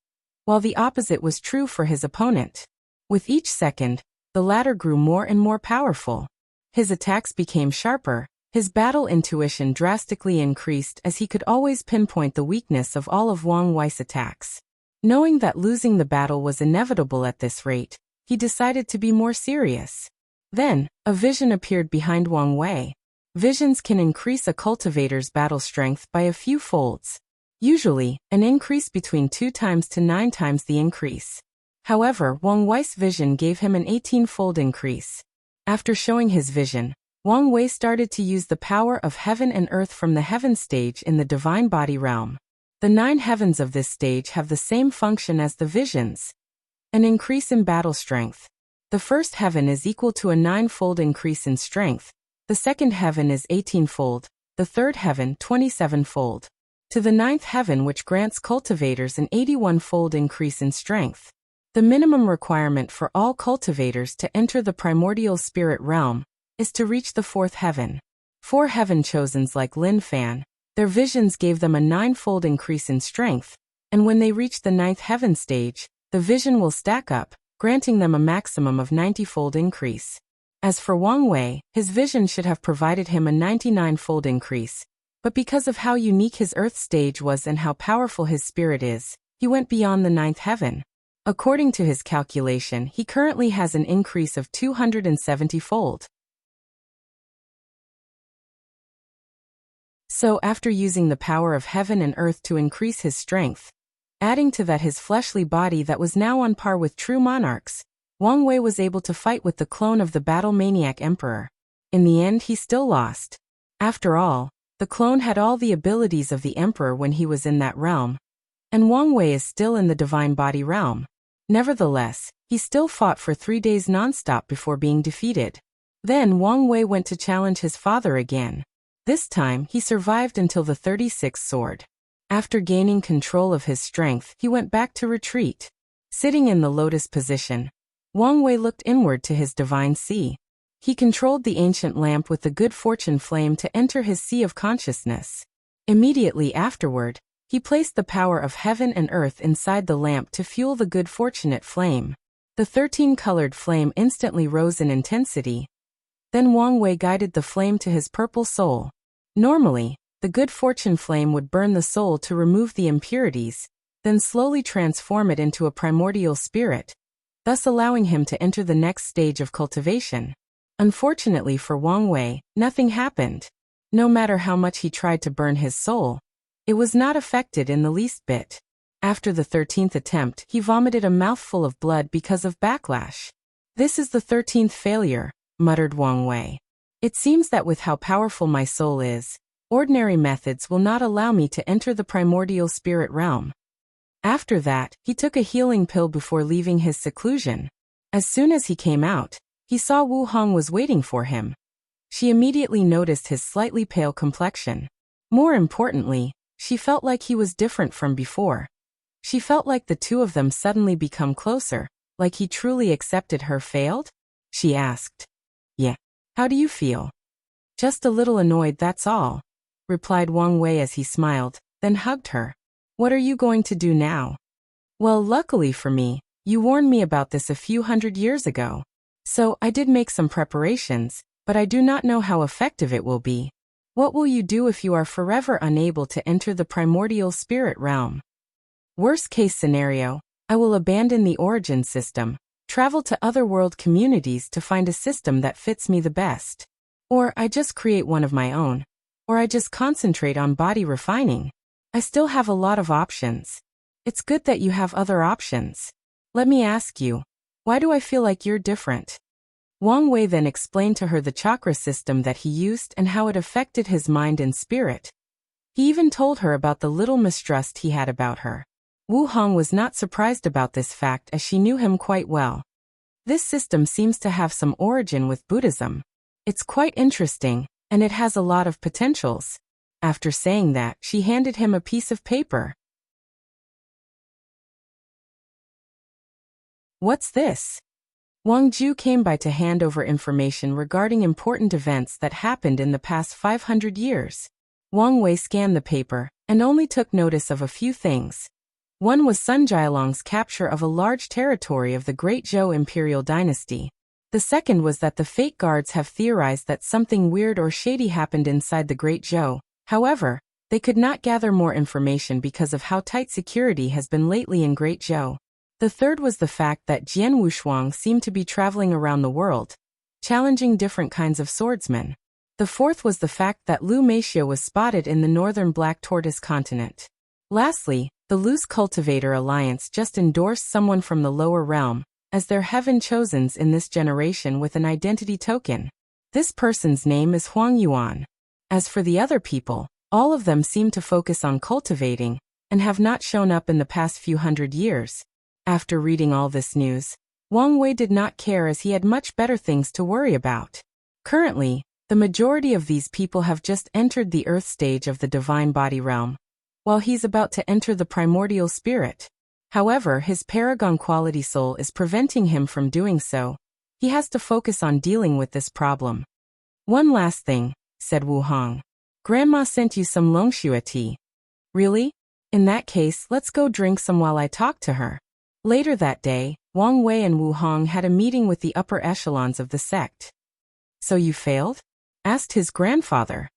while the opposite was true for his opponent. With each second, the latter grew more and more powerful. His attacks became sharper. His battle intuition drastically increased as he could always pinpoint the weakness of all of Wang Wei's attacks. Knowing that losing the battle was inevitable at this rate, he decided to be more serious. Then, a vision appeared behind Wang Wei. Visions can increase a cultivator's battle strength by a few folds. Usually, an increase between 2 times to 9 times the increase. However, Wang Wei's vision gave him an 18-fold increase. After showing his vision, Wang Wei started to use the power of heaven and earth from the heaven stage in the divine body realm. The 9 heavens of this stage have the same function as the visions. An increase in battle strength. The first heaven is equal to a 9-fold increase in strength. The second heaven is 18-fold. The third heaven 27-fold. To the 9th heaven, which grants cultivators an 81-fold increase in strength. The minimum requirement for all cultivators to enter the primordial spirit realm is to reach the 4th heaven. 4 heaven chosens like Lin Fan, their visions gave them a 9-fold increase in strength, and when they reach the 9th heaven stage, the vision will stack up, granting them a maximum of 90-fold increase. As for Wang Wei, his vision should have provided him a 99-fold increase, but because of how unique his earth stage was and how powerful his spirit is, he went beyond the 9th heaven. According to his calculation, he currently has an increase of 270-fold. So after using the power of heaven and earth to increase his strength, adding to that his fleshly body that was now on par with true monarchs, Wang Wei was able to fight with the clone of the battle maniac emperor. In the end, he still lost. After all, the clone had all the abilities of the emperor when he was in that realm, and Wang Wei is still in the divine body realm. Nevertheless, he still fought for 3 days non-stop before being defeated. Then Wang Wei went to challenge his father again. This time, he survived until the 36th sword. After gaining control of his strength, he went back to retreat. Sitting in the lotus position, Wang Wei looked inward to his divine sea. He controlled the ancient lamp with the good fortune flame to enter his sea of consciousness. Immediately afterward, he placed the power of heaven and earth inside the lamp to fuel the good fortunate flame. The 13-colored flame instantly rose in intensity. Then Wang Wei guided the flame to his purple soul. Normally, the good fortune flame would burn the soul to remove the impurities, then slowly transform it into a primordial spirit, thus allowing him to enter the next stage of cultivation. Unfortunately for Wang Wei, nothing happened. No matter how much he tried to burn his soul, it was not affected in the least bit. After the 13th attempt, he vomited a mouthful of blood because of backlash. This is the 13th failure. muttered Wang Wei. It seems that with how powerful my soul is, ordinary methods will not allow me to enter the primordial spirit realm. After that, he took a healing pill before leaving his seclusion. As soon as he came out, he saw Wu Hong was waiting for him. She immediately noticed his slightly pale complexion. More importantly, she felt like he was different from before. She felt like the two of them suddenly become closer, like he truly accepted her. Failed? She asked. Yeah. How do you feel? Just a little annoyed, that's all, replied Wang Wei as he smiled, then hugged her. What are you going to do now? Well, luckily for me, you warned me about this a few hundred years ago. So I did make some preparations, but I do not know how effective it will be. What will you do if you are forever unable to enter the primordial spirit realm? Worst case scenario, I will abandon the origin system, travel to other world communities to find a system that fits me the best. Or I just create one of my own. Or I just concentrate on body refining. I still have a lot of options. It's good that you have other options. Let me ask you, why do I feel like you're different? Wang Wei then explained to her the chakra system that he used and how it affected his mind and spirit. He even told her about the little mistrust he had about her. Wu Hong was not surprised about this fact as she knew him quite well. This system seems to have some origin with Buddhism. It's quite interesting, and it has a lot of potentials. After saying that, she handed him a piece of paper. What's this? Wang Ju came by to hand over information regarding important events that happened in the past 500 years. Wang Wei scanned the paper and only took notice of a few things. One was Sun Jialong's capture of a large territory of the Great Zhou Imperial Dynasty. The second was that the Fate Guards have theorized that something weird or shady happened inside the Great Zhou. However, they could not gather more information because of how tight security has been lately in Great Zhou. The third was the fact that Jian Wushuang seemed to be traveling around the world, challenging different kinds of swordsmen. The fourth was the fact that Lu Meixia was spotted in the northern Black Tortoise continent. Lastly, the Loose Cultivator Alliance just endorsed someone from the lower realm as their heaven chosens in this generation with an identity token. This person's name is Huang Yuan. As for the other people, all of them seem to focus on cultivating and have not shown up in the past few hundred years. After reading all this news, Wang Wei did not care as he had much better things to worry about. Currently, the majority of these people have just entered the earth stage of the divine body realm, while he's about to enter the primordial spirit. However, his paragon quality soul is preventing him from doing so. He has to focus on dealing with this problem. One last thing, said Wu Hong. Grandma sent you some longxue tea. Really? In that case, let's go drink some while I talk to her. Later that day, Wang Wei and Wu Hong had a meeting with the upper echelons of the sect. So you failed? Asked his grandfather.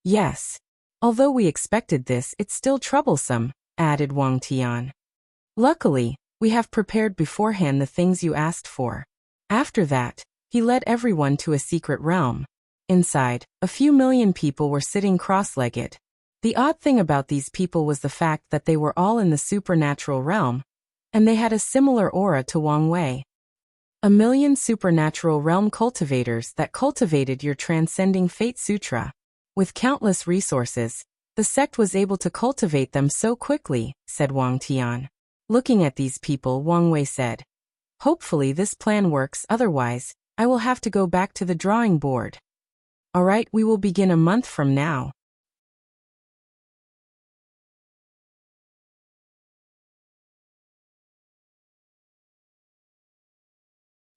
Yes. Although we expected this, it's still troublesome, added Wang Tian. Luckily, we have prepared beforehand the things you asked for. After that, he led everyone to a secret realm. Inside, a few million people were sitting cross-legged. The odd thing about these people was the fact that they were all in the supernatural realm, and they had a similar aura to Wang Wei. 1,000,000 supernatural realm cultivators that cultivated your transcending fate sutra. With countless resources, the sect was able to cultivate them so quickly, said Wang Tian. Looking at these people, Wang Wei said, hopefully this plan works, otherwise, I will have to go back to the drawing board. Alright, we will begin a month from now.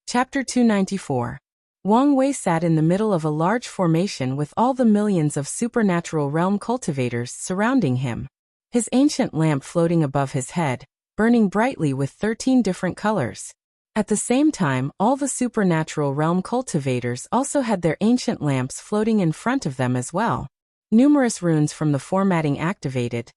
Chapter 294. Wang Wei sat in the middle of a large formation with all the millions of supernatural realm cultivators surrounding him. His ancient lamp floating above his head, burning brightly with 13 different colors. At the same time, all the supernatural realm cultivators also had their ancient lamps floating in front of them as well. Numerous runes from the formatting activated.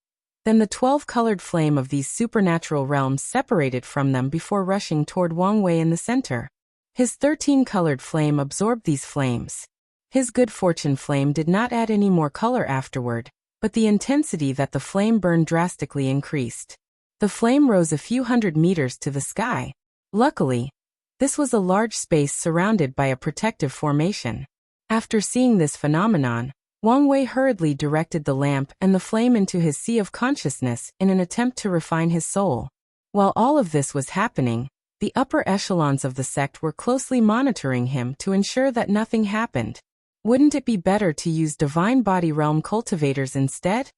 Then the 12-colored flame of these supernatural realms separated from them before rushing toward Wang Wei in the center. His 13-colored flame absorbed these flames. His good fortune flame did not add any more color afterward, but the intensity that the flame burned drastically increased. The flame rose a few hundred meters to the sky. Luckily, This was a large space surrounded by a protective formation. After seeing this phenomenon, Wang Wei hurriedly directed the lamp and the flame into his sea of consciousness in an attempt to refine his soul. While all of this was happening, the upper echelons of the sect were closely monitoring him to ensure that nothing happened. "Wouldn't it be better to use divine body realm cultivators instead?"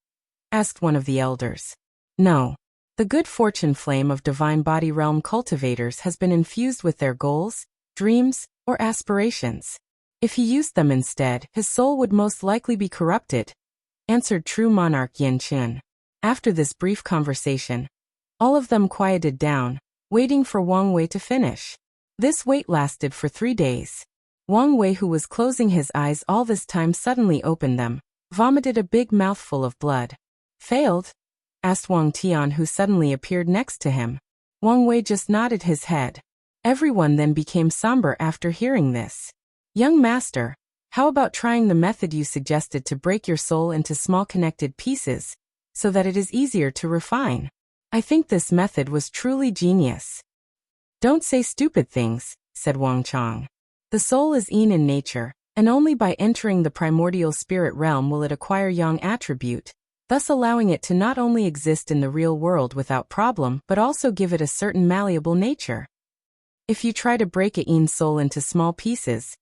asked one of the elders. "No. The good fortune flame of divine body realm cultivators has been infused with their goals, dreams, or aspirations. If he used them instead, his soul would most likely be corrupted," answered true monarch Yan Qun. After this brief conversation, all of them quieted down, waiting for Wang Wei to finish. This wait lasted for 3 days. Wang Wei, who was closing his eyes all this time, suddenly opened them, vomited a big mouthful of blood. "Failed?" asked Wang Tian, who suddenly appeared next to him. Wang Wei just nodded his head. Everyone then became somber after hearing this. "Young master, how about trying the method you suggested to break your soul into small connected pieces, so that it is easier to refine? I think this method was truly genius." "Don't say stupid things," said Wang Chong. "The soul is yin in nature, and only by entering the primordial spirit realm will it acquire yang attribute, thus allowing it to not only exist in the real world without problem but also give it a certain malleable nature. If you try to break a yin soul into small pieces,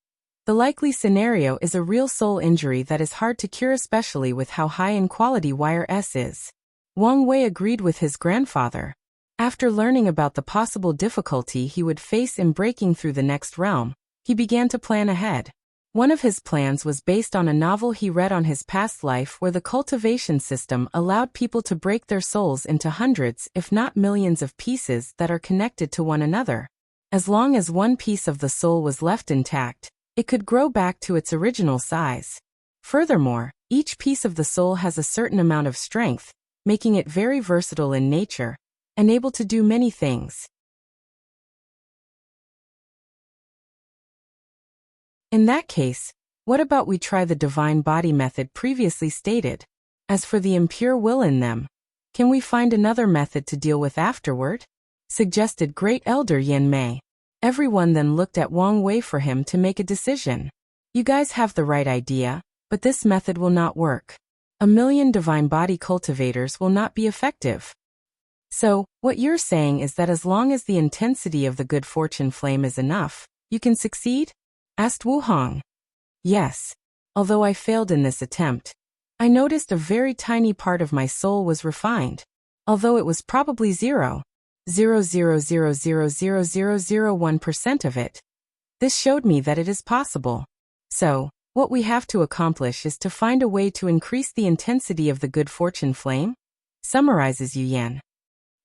the likely scenario is a real soul injury that is hard to cure, especially with how high in quality wire S is." Wang Wei agreed with his grandfather. After learning about the possible difficulty he would face in breaking through the next realm, he began to plan ahead. One of his plans was based on a novel he read on his past life, where the cultivation system allowed people to break their souls into hundreds if not millions of pieces that are connected to one another. As long as one piece of the soul was left intact, it could grow back to its original size. Furthermore, each piece of the soul has a certain amount of strength, making it very versatile in nature, and able to do many things. In that case, what about we try the divine body method previously stated? As for the impure will in them, can we find another method to deal with afterward? Suggested Great Elder Yan Mei. Everyone then looked at Wang Wei for him to make a decision. "You guys have the right idea, but this method will not work. 1,000,000 divine body cultivators will not be effective." "So, what you're saying is that as long as the intensity of the good fortune flame is enough, you can succeed?" asked Wu Hong. "Yes. Although I failed in this attempt, I noticed a very tiny part of my soul was refined. Although it was probably 0.000000001% of it. This showed me that it is possible. So, what we have to accomplish is to find a way to increase the intensity of the good fortune flame," summarizes Yu Yan.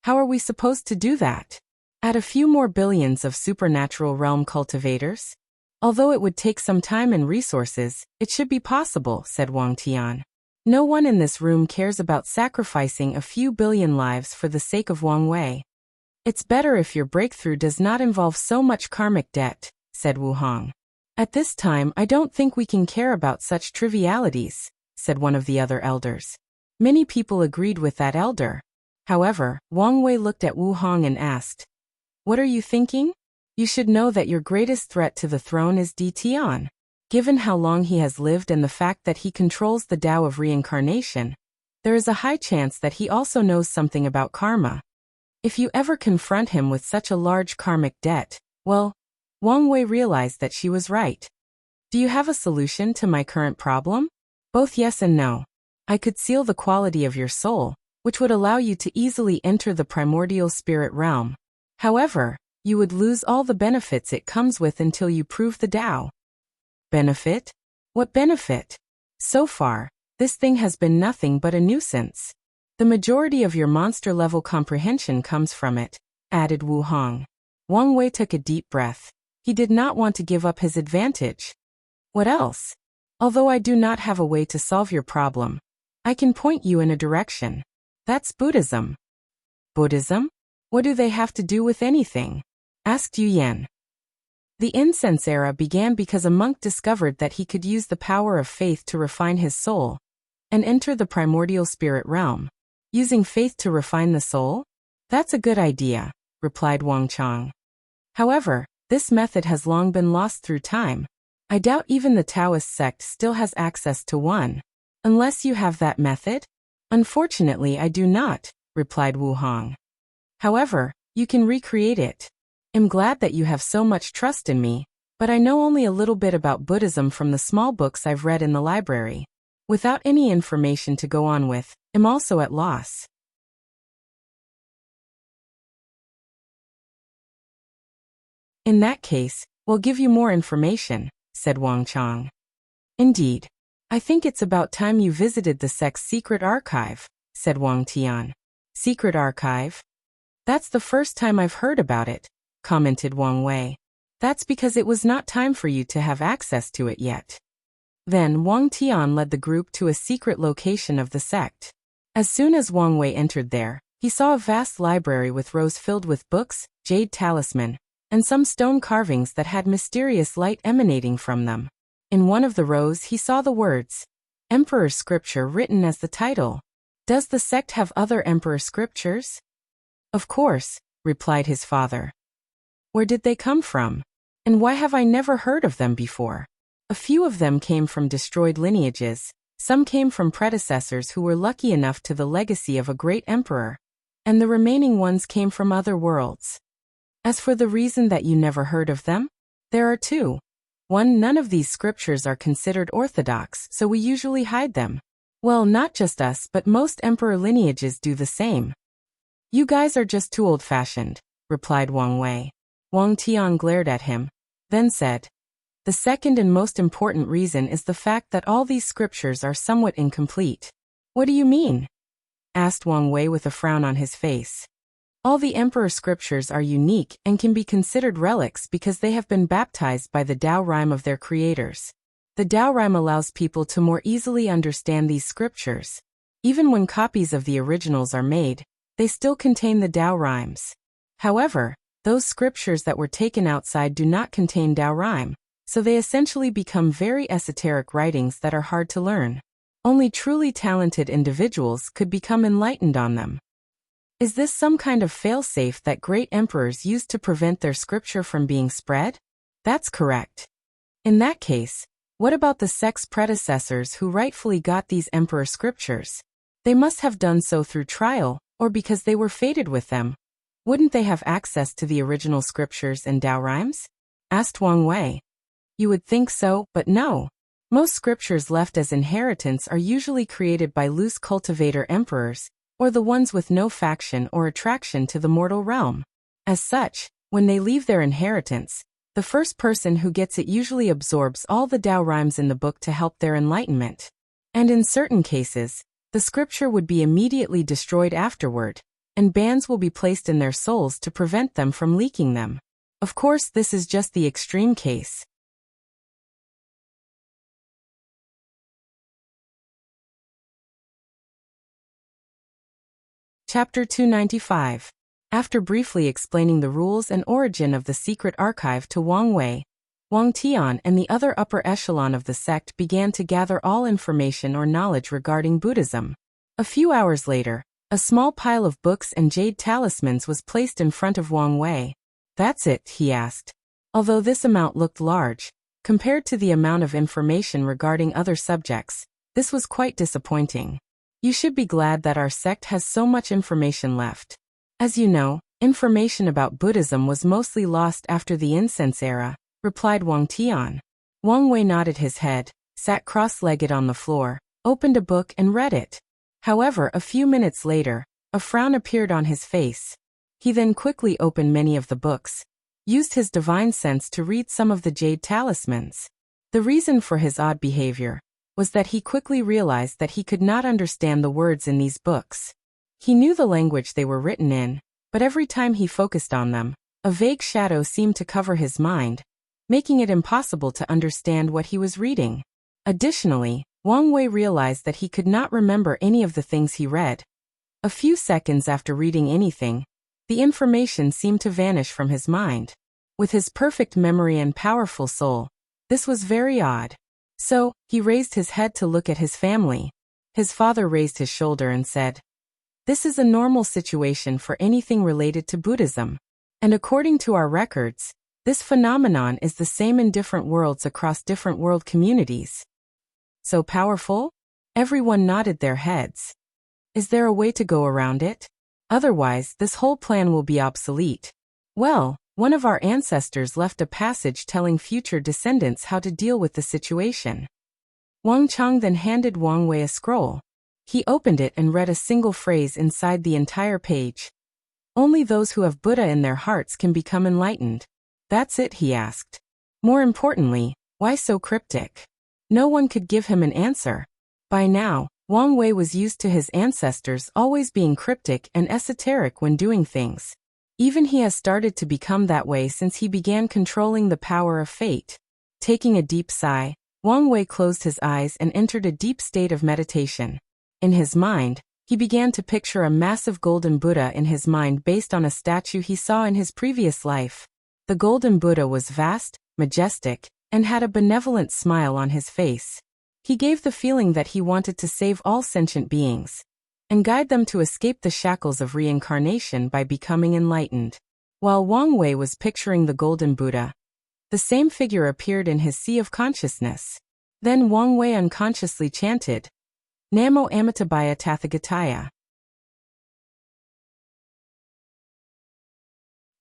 "How are we supposed to do that? Add a few more billions of supernatural realm cultivators? Although it would take some time and resources, it should be possible," said Wang Tian. "No one in this room cares about sacrificing a few billion lives for the sake of Wang Wei. It's better if your breakthrough does not involve so much karmic debt," said Wu Hong. "At this time, I don't think we can care about such trivialities," said one of the other elders. Many people agreed with that elder. However, Wang Wei looked at Wu Hong and asked, "What are you thinking? You should know that your greatest threat to the throne is Di Tian. Given how long he has lived and the fact that he controls the Tao of reincarnation, there is a high chance that he also knows something about karma. If you ever confront him with such a large karmic debt, well," Wang Wei realized that she was right. "Do you have a solution to my current problem?" "Both yes and no. I could seal the quality of your soul, which would allow you to easily enter the primordial spirit realm. However, you would lose all the benefits it comes with until you prove the Tao." "Benefit? What benefit? So far, this thing has been nothing but a nuisance. The majority of your monster-level comprehension comes from it," added Wu Hong. Wang Wei took a deep breath. He did not want to give up his advantage. "What else? Although I do not have a way to solve your problem, I can point you in a direction. That's Buddhism." "Buddhism? What do they have to do with anything?" asked Yu Yan. "The incense era began because a monk discovered that he could use the power of faith to refine his soul and enter the primordial spirit realm. Using faith to refine the soul? That's a good idea," replied Wang Chong. "However, This method has long been lost through time. I doubt even the Taoist sect still has access to one. Unless you have that method? Unfortunately, I do not, replied Wu Hong. However, you can recreate it. I'm glad that you have so much trust in me, but I know only a little bit about Buddhism from the small books I've read in the library. Without any information to go on with, I'm also at loss. In that case, we'll give you more information, said Wang Chong. Indeed. I think it's about time you visited the sect's secret archive, said Wang Tian. Secret archive? That's the first time I've heard about it, commented Wang Wei. That's because it was not time for you to have access to it yet. Then Wang Tian led the group to a secret location of the sect. As soon as Wang Wei entered there, he saw a vast library with rows filled with books, jade talisman, and some stone carvings that had mysterious light emanating from them. In one of the rows he saw the words, Emperor Scripture written as the title. Does the sect have other Emperor Scriptures? Of course, replied his father. Where did they come from? And why have I never heard of them before? A few of them came from destroyed lineages, some came from predecessors who were lucky enough to the legacy of a great emperor, and the remaining ones came from other worlds. As for the reason that you never heard of them, there are two. One, none of these scriptures are considered orthodox, so we usually hide them. Well, not just us, but most emperor lineages do the same. You guys are just too old-fashioned, replied Wang Wei. Wang Tian glared at him, then said, the second and most important reason is the fact that all these scriptures are somewhat incomplete. What do you mean? Asked Wang Wei with a frown on his face. All the emperor scriptures are unique and can be considered relics because they have been baptized by the Tao rhyme of their creators. The Tao rhyme allows people to more easily understand these scriptures. Even when copies of the originals are made, they still contain the Tao rhymes. However, those scriptures that were taken outside do not contain Tao rhyme, so they essentially become very esoteric writings that are hard to learn. Only truly talented individuals could become enlightened on them. Is this some kind of failsafe that great emperors used to prevent their scripture from being spread? That's correct. In that case, what about the sect's predecessors who rightfully got these emperor scriptures? They must have done so through trial, or because they were fated with them. Wouldn't they have access to the original scriptures and Tao rhymes? Asked Wang Wei. You would think so, but no. Most scriptures left as inheritance are usually created by loose cultivator emperors, or the ones with no faction or attraction to the mortal realm. As such, when they leave their inheritance, the first person who gets it usually absorbs all the Tao rhymes in the book to help their enlightenment. And in certain cases, the scripture would be immediately destroyed afterward, and bans will be placed in their souls to prevent them from leaking them. Of course, this is just the extreme case. Chapter 295. After briefly explaining the rules and origin of the secret archive to Wang Wei, Wang Tian and the other upper echelon of the sect began to gather all information or knowledge regarding Buddhism. A few hours later, a small pile of books and jade talismans was placed in front of Wang Wei. That's it, he asked. Although this amount looked large, compared to the amount of information regarding other subjects, this was quite disappointing. You should be glad that our sect has so much information left. As you know, information about Buddhism was mostly lost after the incense era, replied Wang Tian. Wang Wei nodded his head, sat cross-legged on the floor, opened a book and read it. However, a few minutes later, a frown appeared on his face. He then quickly opened many of the books, used his divine sense to read some of the jade talismans. The reason for his odd behavior was that he quickly realized that he could not understand the words in these books. He knew the language they were written in, but every time he focused on them, a vague shadow seemed to cover his mind, making it impossible to understand what he was reading. Additionally, Wang Wei realized that he could not remember any of the things he read. A few seconds after reading anything, the information seemed to vanish from his mind. With his perfect memory and powerful soul, this was very odd. So, he raised his head to look at his family. His father raised his shoulder and said, "This is a normal situation for anything related to Buddhism. And according to our records, This phenomenon is the same in different worlds across different world communities. So powerful? Everyone nodded their heads. Is there a way to go around it? Otherwise, this whole plan will be obsolete. Well, one of our ancestors left a passage telling future descendants how to deal with the situation. Wang Chang then handed Wang Wei a scroll. He opened it and read a single phrase inside the entire page. Only those who have Buddha in their hearts can become enlightened. That's it, he asked. More importantly, why so cryptic? No one could give him an answer. By now, Wang Wei was used to his ancestors always being cryptic and esoteric when doing things. Even he has started to become that way since he began controlling the power of fate. Taking a deep sigh, Wang Wei closed his eyes and entered a deep state of meditation. In his mind, he began to picture a massive golden Buddha in his mind based on a statue he saw in his previous life. The golden Buddha was vast, majestic, and had a benevolent smile on his face. He gave the feeling that he wanted to save all sentient beings and guide them to escape the shackles of reincarnation by becoming enlightened. While Wang Wei was picturing the golden Buddha, the same figure appeared in his sea of consciousness. Then Wang Wei unconsciously chanted, Namo Amitabhaya Tathagataya.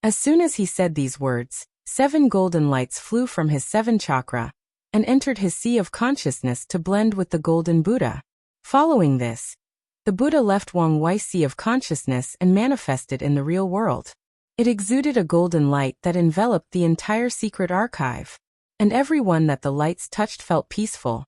As soon as he said these words, 7 golden lights flew from his 7 chakra and entered his sea of consciousness to blend with the golden Buddha. Following this, the Buddha left Wang Wei's sea of consciousness and manifested in the real world. It exuded a golden light that enveloped the entire secret archive, and everyone that the lights touched felt peaceful,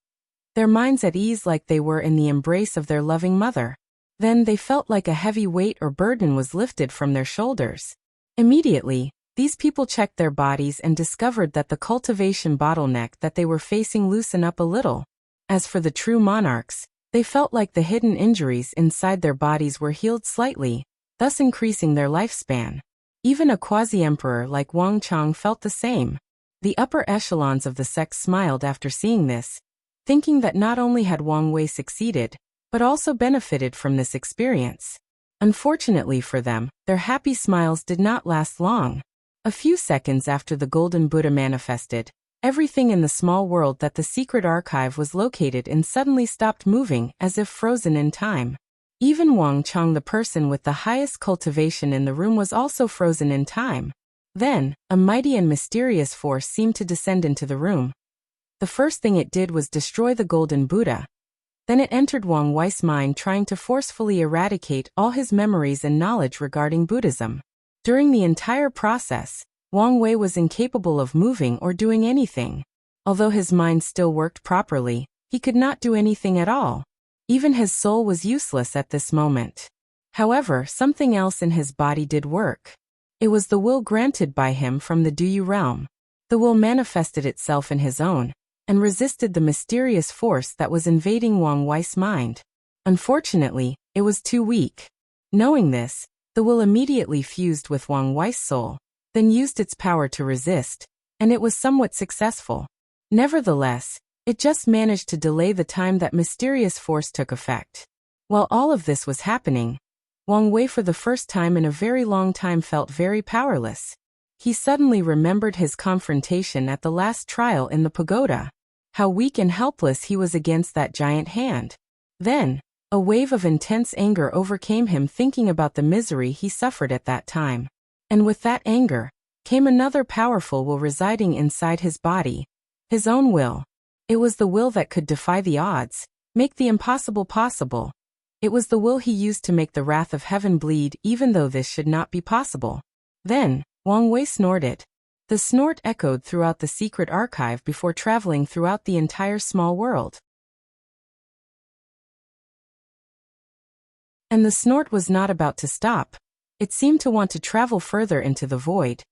their minds at ease like they were in the embrace of their loving mother. Then they felt like a heavy weight or burden was lifted from their shoulders. Immediately, these people checked their bodies and discovered that the cultivation bottleneck that they were facing loosened up a little. As for the true monarchs, they felt like the hidden injuries inside their bodies were healed slightly, thus increasing their lifespan. Even a quasi-emperor like Wang Chang felt the same. The upper echelons of the sect smiled after seeing this, thinking that not only had Wang Wei succeeded, but also benefited from this experience. Unfortunately for them, their happy smiles did not last long. A few seconds after the golden Buddha manifested, everything in the small world that the secret archive was located in suddenly stopped moving as if frozen in time. Even Wang Chang, the person with the highest cultivation in the room, was also frozen in time. Then, a mighty and mysterious force seemed to descend into the room. The first thing it did was destroy the golden Buddha. Then it entered Wang Wei's mind, trying to forcefully eradicate all his memories and knowledge regarding Buddhism. During the entire process, Wang Wei was incapable of moving or doing anything. Although his mind still worked properly, he could not do anything at all. Even his soul was useless at this moment. However, something else in his body did work. It was the will granted by him from the Duyu realm. The will manifested itself in his own, and resisted the mysterious force that was invading Wang Wei's mind. Unfortunately, it was too weak. Knowing this, the will immediately fused with Wang Wei's soul, then used its power to resist, and it was somewhat successful. Nevertheless, it just managed to delay the time that mysterious force took effect. While all of this was happening, Wang Wei for the first time in a very long time felt very powerless. He suddenly remembered his confrontation at the last trial in the pagoda. How weak and helpless he was against that giant hand. Then, a wave of intense anger overcame him, thinking about the misery he suffered at that time. And with that anger, came another powerful will residing inside his body. His own will. It was the will that could defy the odds, make the impossible possible. It was the will he used to make the wrath of heaven bleed, even though this should not be possible. Then, Wang Wei snorted. The snort echoed throughout the secret archive before traveling throughout the entire small world. And the snort was not about to stop. It seemed to want to travel further into the void,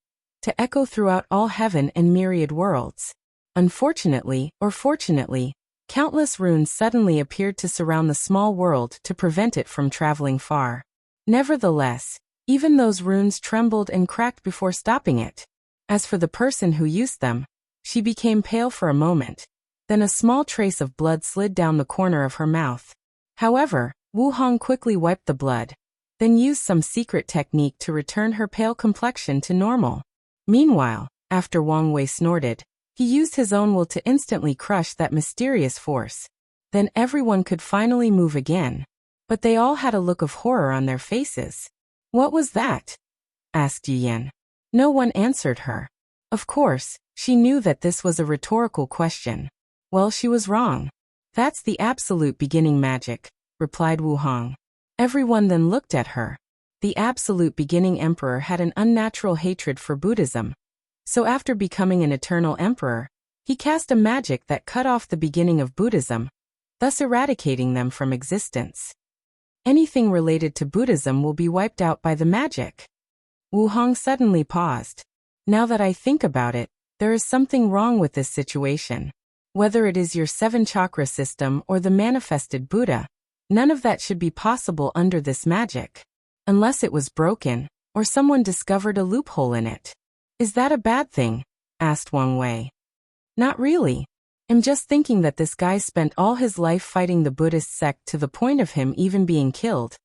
to echo throughout all heaven and myriad worlds. Unfortunately, or fortunately, countless runes suddenly appeared to surround the small world to prevent it from traveling far. Nevertheless, even those runes trembled and cracked before stopping it. As for the person who used them, she became pale for a moment. Then a small trace of blood slid down the corner of her mouth. However, Wu Hong quickly wiped the blood, then used some secret technique to return her pale complexion to normal. Meanwhile, After Wang Wei snorted, he used his own will to instantly crush that mysterious force. Then everyone could finally move again. But they all had a look of horror on their faces. What was that? Asked Yan. No one answered her. Of course, she knew that this was a rhetorical question. Well, she was wrong. That's the absolute beginning magic, replied Wu Hong. Everyone then looked at her. The absolute beginning emperor had an unnatural hatred for Buddhism. So after becoming an eternal emperor, he cast a magic that cut off the beginning of Buddhism, thus eradicating them from existence. Anything related to Buddhism will be wiped out by the magic. Wu Hong suddenly paused. Now that I think about it, there is something wrong with this situation. Whether it is your 7-chakra system or the manifested Buddha, none of that should be possible under this magic. Unless it was broken, or someone discovered a loophole in it. Is that a bad thing? Asked Wang Wei. Not really. I'm just thinking that this guy spent all his life fighting the Buddhist sect to the point of him even being killed.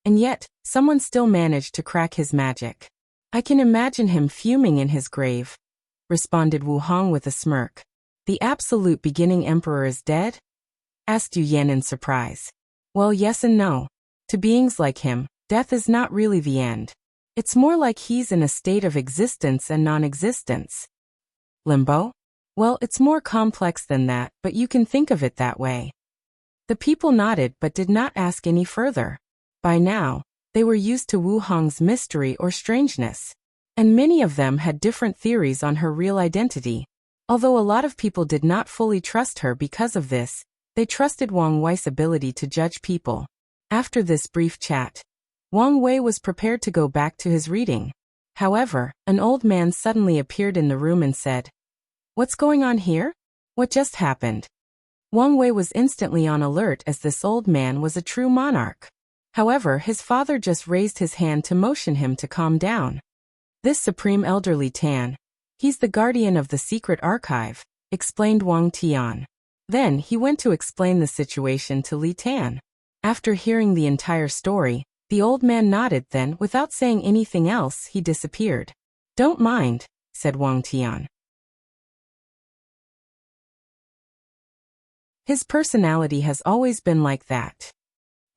And yet, someone still managed to crack his magic. I can imagine him fuming in his grave, responded Wu Hong with a smirk. The absolute beginning emperor is dead? Asked Yu Yan in surprise. Well, yes and no. To beings like him, death is not really the end. It's more like he's in a state of existence and non-existence. Limbo? Well, it's more complex than that, but you can think of it that way. The people nodded but did not ask any further. By now, they were used to Wu Hong's mystery or strangeness. And many of them had different theories on her real identity. Although a lot of people did not fully trust her because of this, they trusted Wang Wei's ability to judge people. After this brief chat, Wang Wei was prepared to go back to his reading. However, an old man suddenly appeared in the room and said, "What's going on here? What just happened?" Wang Wei was instantly on alert as this old man was a true monarch. However, his father just raised his hand to motion him to calm down. This supreme elderly Tan, he's the guardian of the secret archive, explained Wang Tian. Then he went to explain the situation to Li Tan. After hearing the entire story, the old man nodded, then, without saying anything else, he disappeared. Don't mind, said Wang Tian. His personality has always been like that.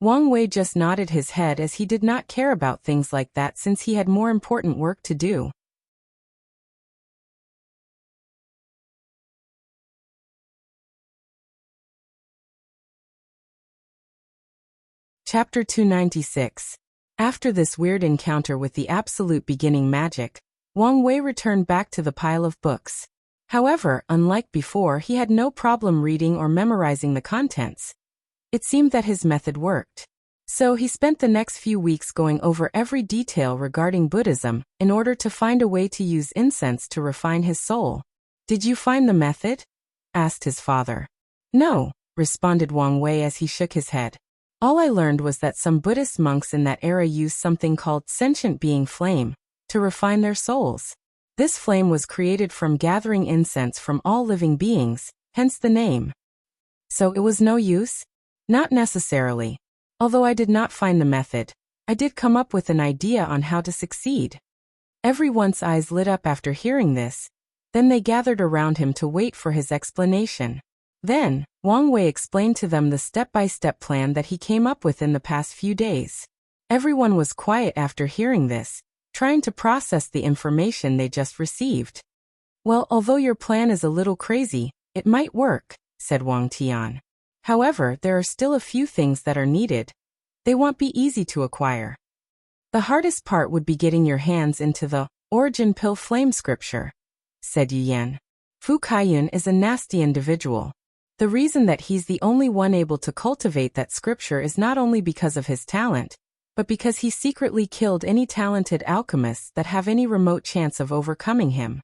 Wang Wei just nodded his head as he did not care about things like that since he had more important work to do. Chapter 296. After this weird encounter with the absolute beginning magic, Wang Wei returned back to the pile of books. However, unlike before, he had no problem reading or memorizing the contents. It seemed that his method worked. So he spent the next few weeks going over every detail regarding Buddhism in order to find a way to use incense to refine his soul. Did you find the method? Asked his father. No, responded Wang Wei as he shook his head. All I learned was that some Buddhist monks in that era used something called sentient being flame to refine their souls. This flame was created from gathering incense from all living beings, hence the name. So it was no use? Not necessarily. Although I did not find the method, I did come up with an idea on how to succeed. Everyone's eyes lit up after hearing this. Then they gathered around him to wait for his explanation. Then, Wang Wei explained to them the step-by-step plan that he came up with in the past few days. Everyone was quiet after hearing this, trying to process the information they just received. Well, although your plan is a little crazy, it might work, said Wang Tian. However, there are still a few things that are needed. They won't be easy to acquire. The hardest part would be getting your hands into the origin pill flame scripture, said Yu Yan. Fu Kaiyun is a nasty individual. The reason that he's the only one able to cultivate that scripture is not only because of his talent, but because he secretly killed any talented alchemists that have any remote chance of overcoming him.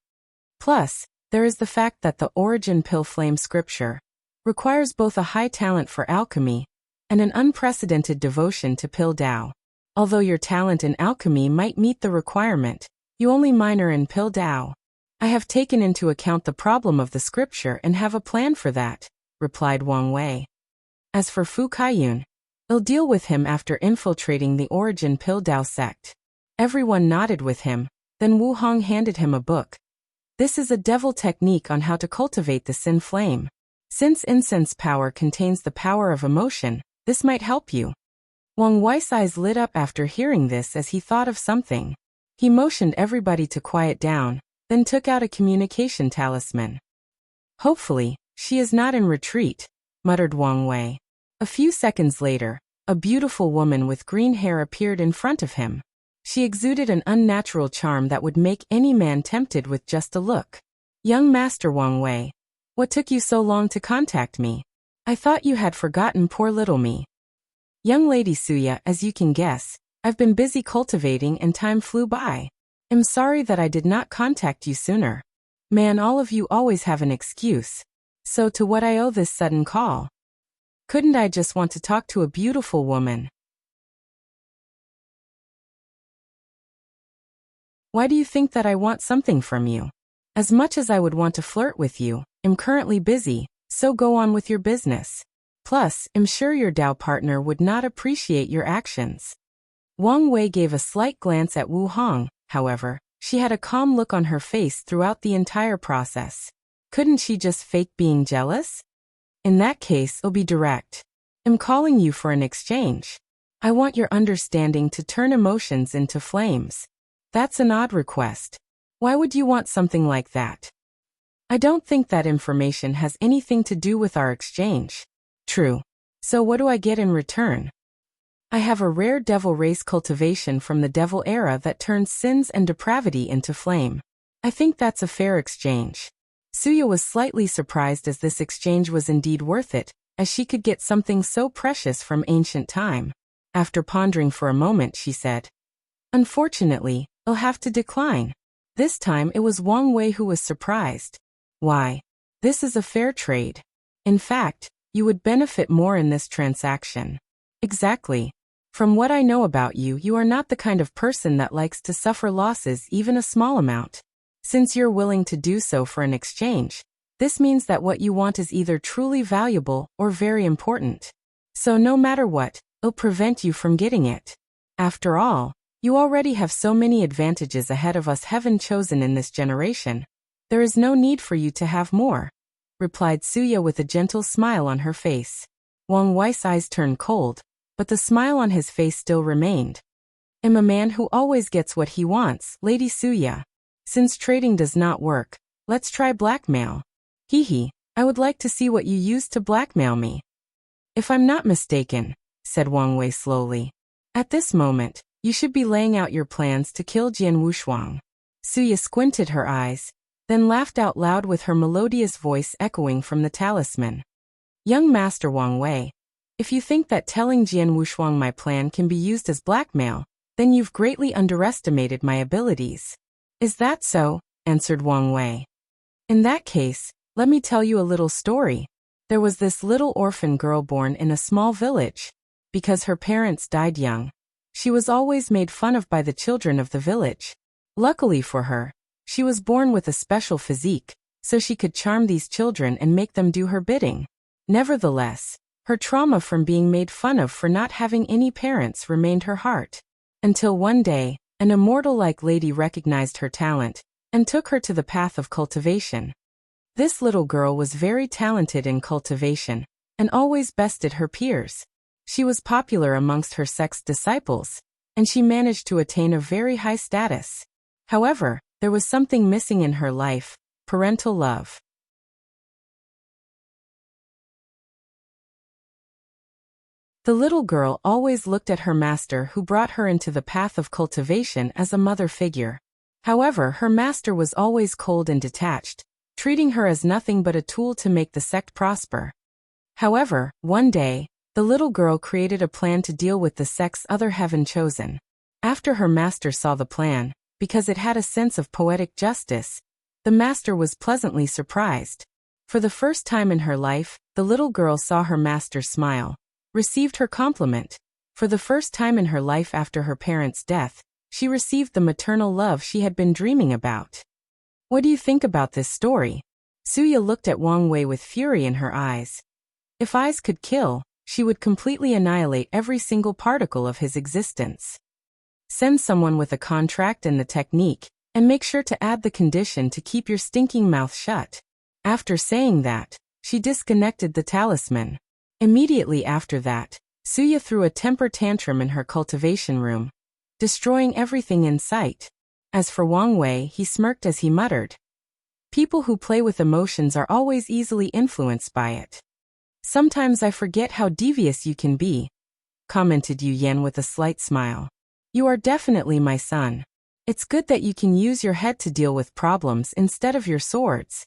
Plus, there is the fact that the origin pill flame scripture requires both a high talent for alchemy and an unprecedented devotion to pill Dao. Although your talent in alchemy might meet the requirement, you only minor in pill Dao. I have taken into account the problem of the scripture and have a plan for that, replied Wang Wei. As for Fu Kaiyun, I'll deal with him after infiltrating the origin pill Dao sect. Everyone nodded with him, then Wu Hong handed him a book. This is a devil technique on how to cultivate the sin flame. Since incense power contains the power of emotion, this might help you. Wang Wei's eyes lit up after hearing this as he thought of something. He motioned everybody to quiet down, then took out a communication talisman. Hopefully, she is not in retreat, muttered Wang Wei. A few seconds later, a beautiful woman with green hair appeared in front of him. She exuded an unnatural charm that would make any man tempted with just a look. Young Master Wang Wei, what took you so long to contact me? I thought you had forgotten poor little me. Young Lady Suya, as you can guess, I've been busy cultivating and time flew by. I'm sorry that I did not contact you sooner. Man, all of you always have an excuse. So to what I owe this sudden call? Couldn't I just want to talk to a beautiful woman? Why do you think that I want something from you? As much as I would want to flirt with you, I'm currently busy, so go on with your business. Plus, I'm sure your Dao partner would not appreciate your actions. Wang Wei gave a slight glance at Wu Hong, however. She had a calm look on her face throughout the entire process. Couldn't she just fake being jealous? In that case, I'll be direct. I'm calling you for an exchange. I want your understanding to turn emotions into flames. That's an odd request. Why would you want something like that? I don't think that information has anything to do with our exchange. True. So what do I get in return? I have a rare devil race cultivation from the devil era that turns sins and depravity into flame. I think that's a fair exchange. Suya was slightly surprised as this exchange was indeed worth it, as she could get something so precious from ancient time. After pondering for a moment, she said, Unfortunately, I'll have to decline. This time it was Wang Wei who was surprised. Why? This is a fair trade. In fact, you would benefit more in this transaction. Exactly. From what I know about you, you are not the kind of person that likes to suffer losses, even a small amount. Since you're willing to do so for an exchange, this means that what you want is either truly valuable or very important. So no matter what, it'll prevent you from getting it. After all, you already have so many advantages ahead of us heaven chosen in this generation. There is no need for you to have more, replied Suya with a gentle smile on her face. Wang Wei's eyes turned cold, but the smile on his face still remained. I'm a man who always gets what he wants, Lady Suya. Since trading does not work, let's try blackmail. Hee, I would like to see what you used to blackmail me. If I'm not mistaken, said Wang Wei slowly, at this moment, you should be laying out your plans to kill Jian Wushuang. Suya squinted her eyes, then laughed out loud with her melodious voice echoing from the talisman. Young Master Wang Wei, if you think that telling Jian Wushuang my plan can be used as blackmail, then you've greatly underestimated my abilities. Is that so? Answered Wang Wei. In that case, let me tell you a little story. There was this little orphan girl born in a small village. Because her parents died young, she was always made fun of by the children of the village. Luckily for her, she was born with a special physique, so she could charm these children and make them do her bidding. Nevertheless, her trauma from being made fun of for not having any parents remained her heart. Until one day, an immortal-like lady recognized her talent and took her to the path of cultivation. This little girl was very talented in cultivation and always bested her peers. She was popular amongst her sect's disciples, and she managed to attain a very high status. However, there was something missing in her life: parental love. The little girl always looked at her master who brought her into the path of cultivation as a mother figure. However, her master was always cold and detached, treating her as nothing but a tool to make the sect prosper. However, one day, the little girl created a plan to deal with the sect's other heaven chosen. After her master saw the plan, because it had a sense of poetic justice, the master was pleasantly surprised. For the first time in her life, the little girl saw her master smile, received her compliment. For the first time in her life after her parents' death, she received the maternal love she had been dreaming about. What do you think about this story? Suya looked at Wang Wei with fury in her eyes. If eyes could kill, she would completely annihilate every single particle of his existence. Send someone with a contract and the technique, And make sure to add the condition to keep your stinking mouth shut. After saying that, she disconnected the talisman. Immediately after that, Suya threw a temper tantrum in her cultivation room, destroying everything in sight. As for Wang Wei, he smirked as he muttered, "People who play with emotions are always easily influenced by it. Sometimes I forget how devious you can be," commented Yu Yan with a slight smile. "You are definitely my son. It's good that you can use your head to deal with problems instead of your swords."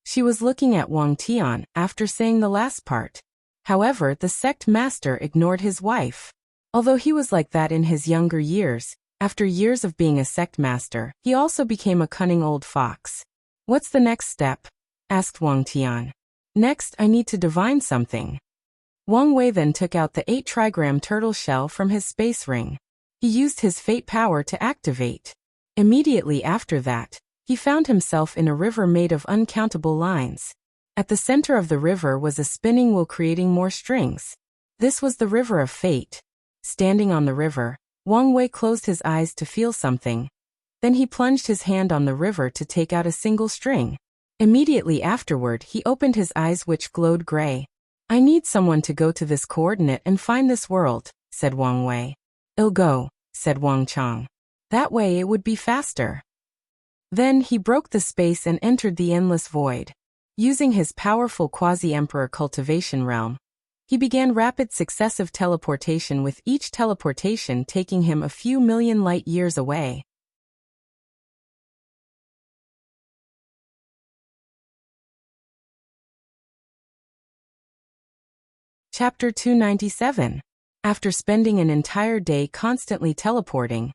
She was looking at Wang Tian after saying the last part. However, the sect master ignored his wife. Although he was like that in his younger years, after years of being a sect master, he also became a cunning old fox. "What's the next step?" asked Wang Tian. "Next, I need to divine something." Wang Wei then took out the 8 trigram turtle shell from his space ring. He used his fate power to activate. Immediately after that, he found himself in a river made of uncountable lines. At the center of the river was a spinning wheel creating more strings. This was the river of fate. Standing on the river, Wang Wei closed his eyes to feel something. Then he plunged his hand on the river to take out a single string. Immediately afterward, he opened his eyes, which glowed gray. "I need someone to go to this coordinate and find this world," said Wang Wei. "I'll go," said Wang Chang. "That way it would be faster." Then he broke the space and entered the endless void. Using his powerful quasi-emperor cultivation realm, he began rapid successive teleportation, with each teleportation taking him a few million light years away. Chapter 297. After spending an entire day constantly teleporting,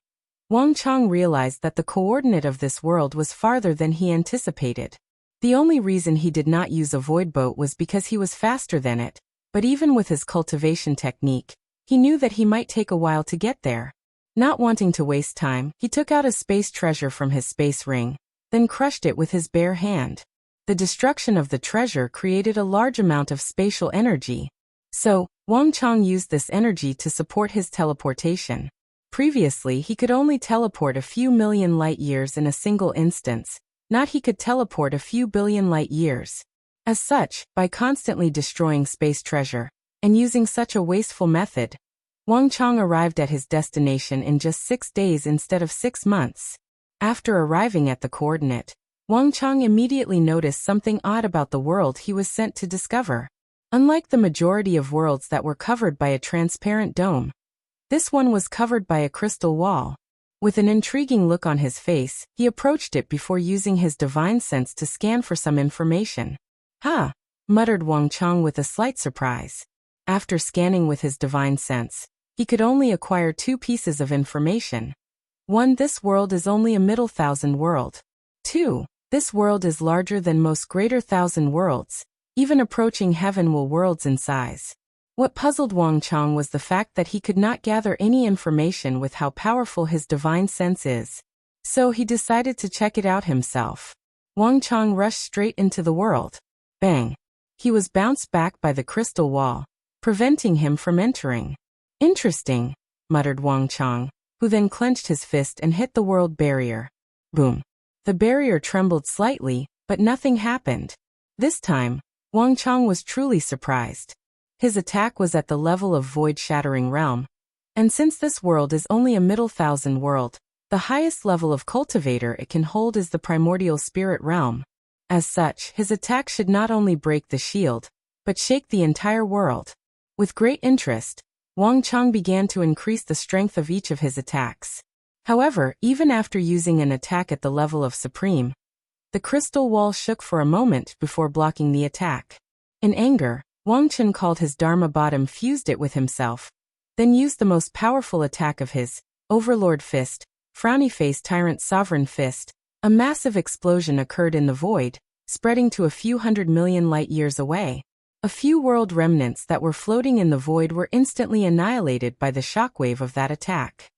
Wang Chang realized that the coordinate of this world was farther than he anticipated. The only reason he did not use a void boat was because he was faster than it, but even with his cultivation technique, he knew that he might take a while to get there. Not wanting to waste time, he took out a space treasure from his space ring, then crushed it with his bare hand. The destruction of the treasure created a large amount of spatial energy. So, Wang Chang used this energy to support his teleportation. Previously, he could only teleport a few million light years in a single instance. Not he could teleport a few billion light years. As such, by constantly destroying space treasure, and using such a wasteful method, Wang Chang arrived at his destination in just 6 days instead of 6 months. After arriving at the coordinate, Wang Chang immediately noticed something odd about the world he was sent to discover. Unlike the majority of worlds that were covered by a transparent dome, this one was covered by a crystal wall. With an intriguing look on his face, he approached it before using his divine sense to scan for some information. "Ha!" muttered Wang Chang with a slight surprise. After scanning with his divine sense, he could only acquire 2 pieces of information. 1. This world is only a middle thousand world. 2. This world is larger than most greater thousand worlds, even approaching heavenward worlds in size. What puzzled Wang Chang was the fact that he could not gather any information with how powerful his divine sense is. So he decided to check it out himself. Wang Chang rushed straight into the world. Bang! He was bounced back by the crystal wall, preventing him from entering. "Interesting," muttered Wang Chang, who then clenched his fist and hit the world barrier. Boom! The barrier trembled slightly, but nothing happened. This time, Wang Chang was truly surprised. His attack was at the level of void-shattering realm, and since this world is only a middle thousand world, the highest level of cultivator it can hold is the primordial spirit realm. As such, his attack should not only break the shield, but shake the entire world. With great interest, Wang Chang began to increase the strength of each of his attacks. However, even after using an attack at the level of supreme, the crystal wall shook for a moment before blocking the attack. In anger, Wang Chen called his Dharma bottom, fused it with himself, then used the most powerful attack of his Overlord Fist, Frowny Face Tyrant Sovereign Fist. A massive explosion occurred in the void, spreading to a few 100 million light years away. A few world remnants that were floating in the void were instantly annihilated by the shockwave of that attack.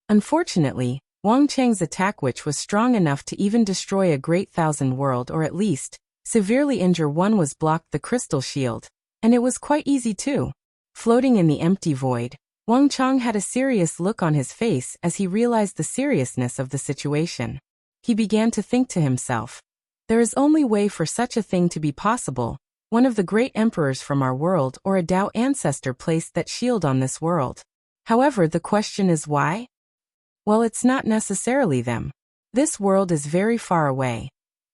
Unfortunately, Wang Chang's attack, which was strong enough to even destroy a great thousand world or at least severely injure one, was blocked the crystal shield, and it was quite easy too. Floating in the empty void, Wang Chang had a serious look on his face as he realized the seriousness of the situation. He began to think to himself, there is only way for such a thing to be possible. One of the great emperors from our world or a Tao ancestor placed that shield on this world. However, the question is why? Well, it's not necessarily them. This world is very far away.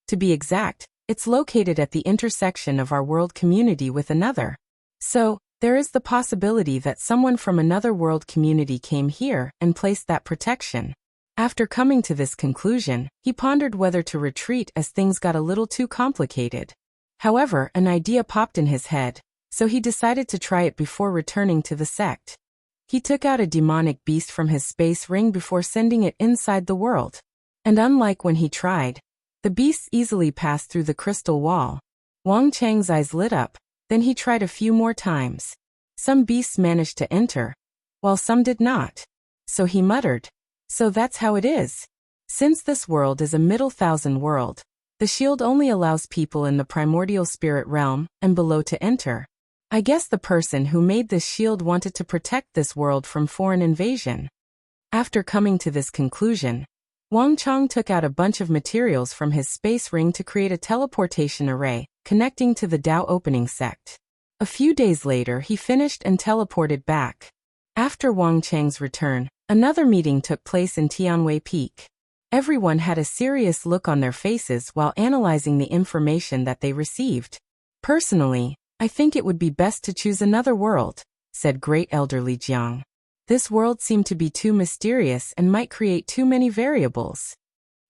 To be exact, it's located at the intersection of our world community with another. So, there is the possibility that someone from another world community came here and placed that protection. After coming to this conclusion, he pondered whether to retreat as things got a little too complicated. However, an idea popped in his head, so he decided to try it before returning to the sect. He took out a demonic beast from his space ring before sending it inside the world. And unlike when he tried, the beast easily passed through the crystal wall. Wang Chang's eyes lit up, then he tried a few more times. Some beasts managed to enter, while some did not. So he muttered, so that's how it is. Since this world is a middle thousand world, the shield only allows people in the primordial spirit realm and below to enter. I guess the person who made this shield wanted to protect this world from foreign invasion. After coming to this conclusion, Wang Chang took out a bunch of materials from his space ring to create a teleportation array, connecting to the Tao opening sect. A few days later he finished and teleported back. After Wang Chang's return, another meeting took place in Tianwei Peak. Everyone had a serious look on their faces while analyzing the information that they received. Personally, I think it would be best to choose another world, said Great Elder Li Jiang. This world seemed to be too mysterious and might create too many variables.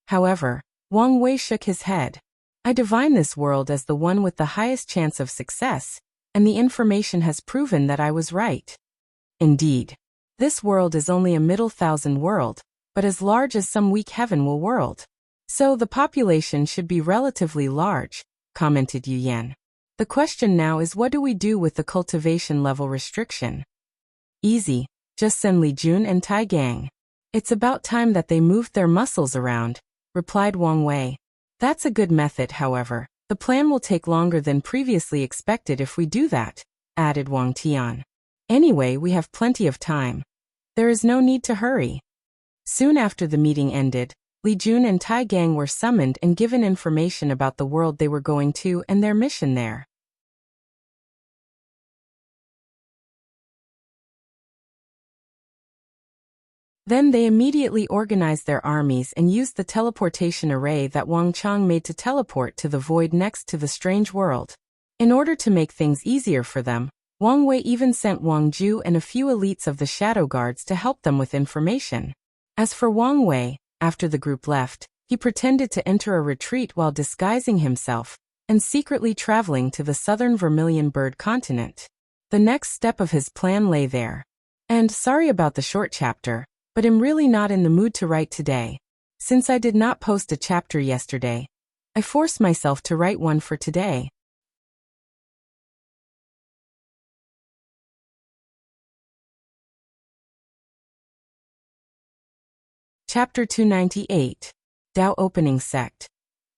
However, Wang Wei shook his head. I divine this world as the one with the highest chance of success, and the information has proven that I was right. Indeed, this world is only a middle thousand world, but as large as some weak heavenwell world. So the population should be relatively large, commented Yu Yan. The question now is, what do we do with the cultivation level restriction? Easy, just send Li Jun and Tai Gang. It's about time that they moved their muscles around, replied Wang Wei. That's a good method, however. The plan will take longer than previously expected if we do that, added Wang Tian. Anyway, we have plenty of time. There is no need to hurry. Soon after the meeting ended, Li Jun and Tai Gang were summoned and given information about the world they were going to and their mission there. Then they immediately organized their armies and used the teleportation array that Wang Chang made to teleport to the void next to the strange world. In order to make things easier for them, Wang Wei even sent Wang Ju and a few elites of the Shadow Guards to help them with information. As for Wang Wei, after the group left, he pretended to enter a retreat while disguising himself and secretly traveling to the southern Vermilion Bird continent. The next step of his plan lay there. And sorry about the short chapter, but I'm really not in the mood to write today. Since I did not post a chapter yesterday, I forced myself to write one for today. Chapter 298. Tao Opening Sect.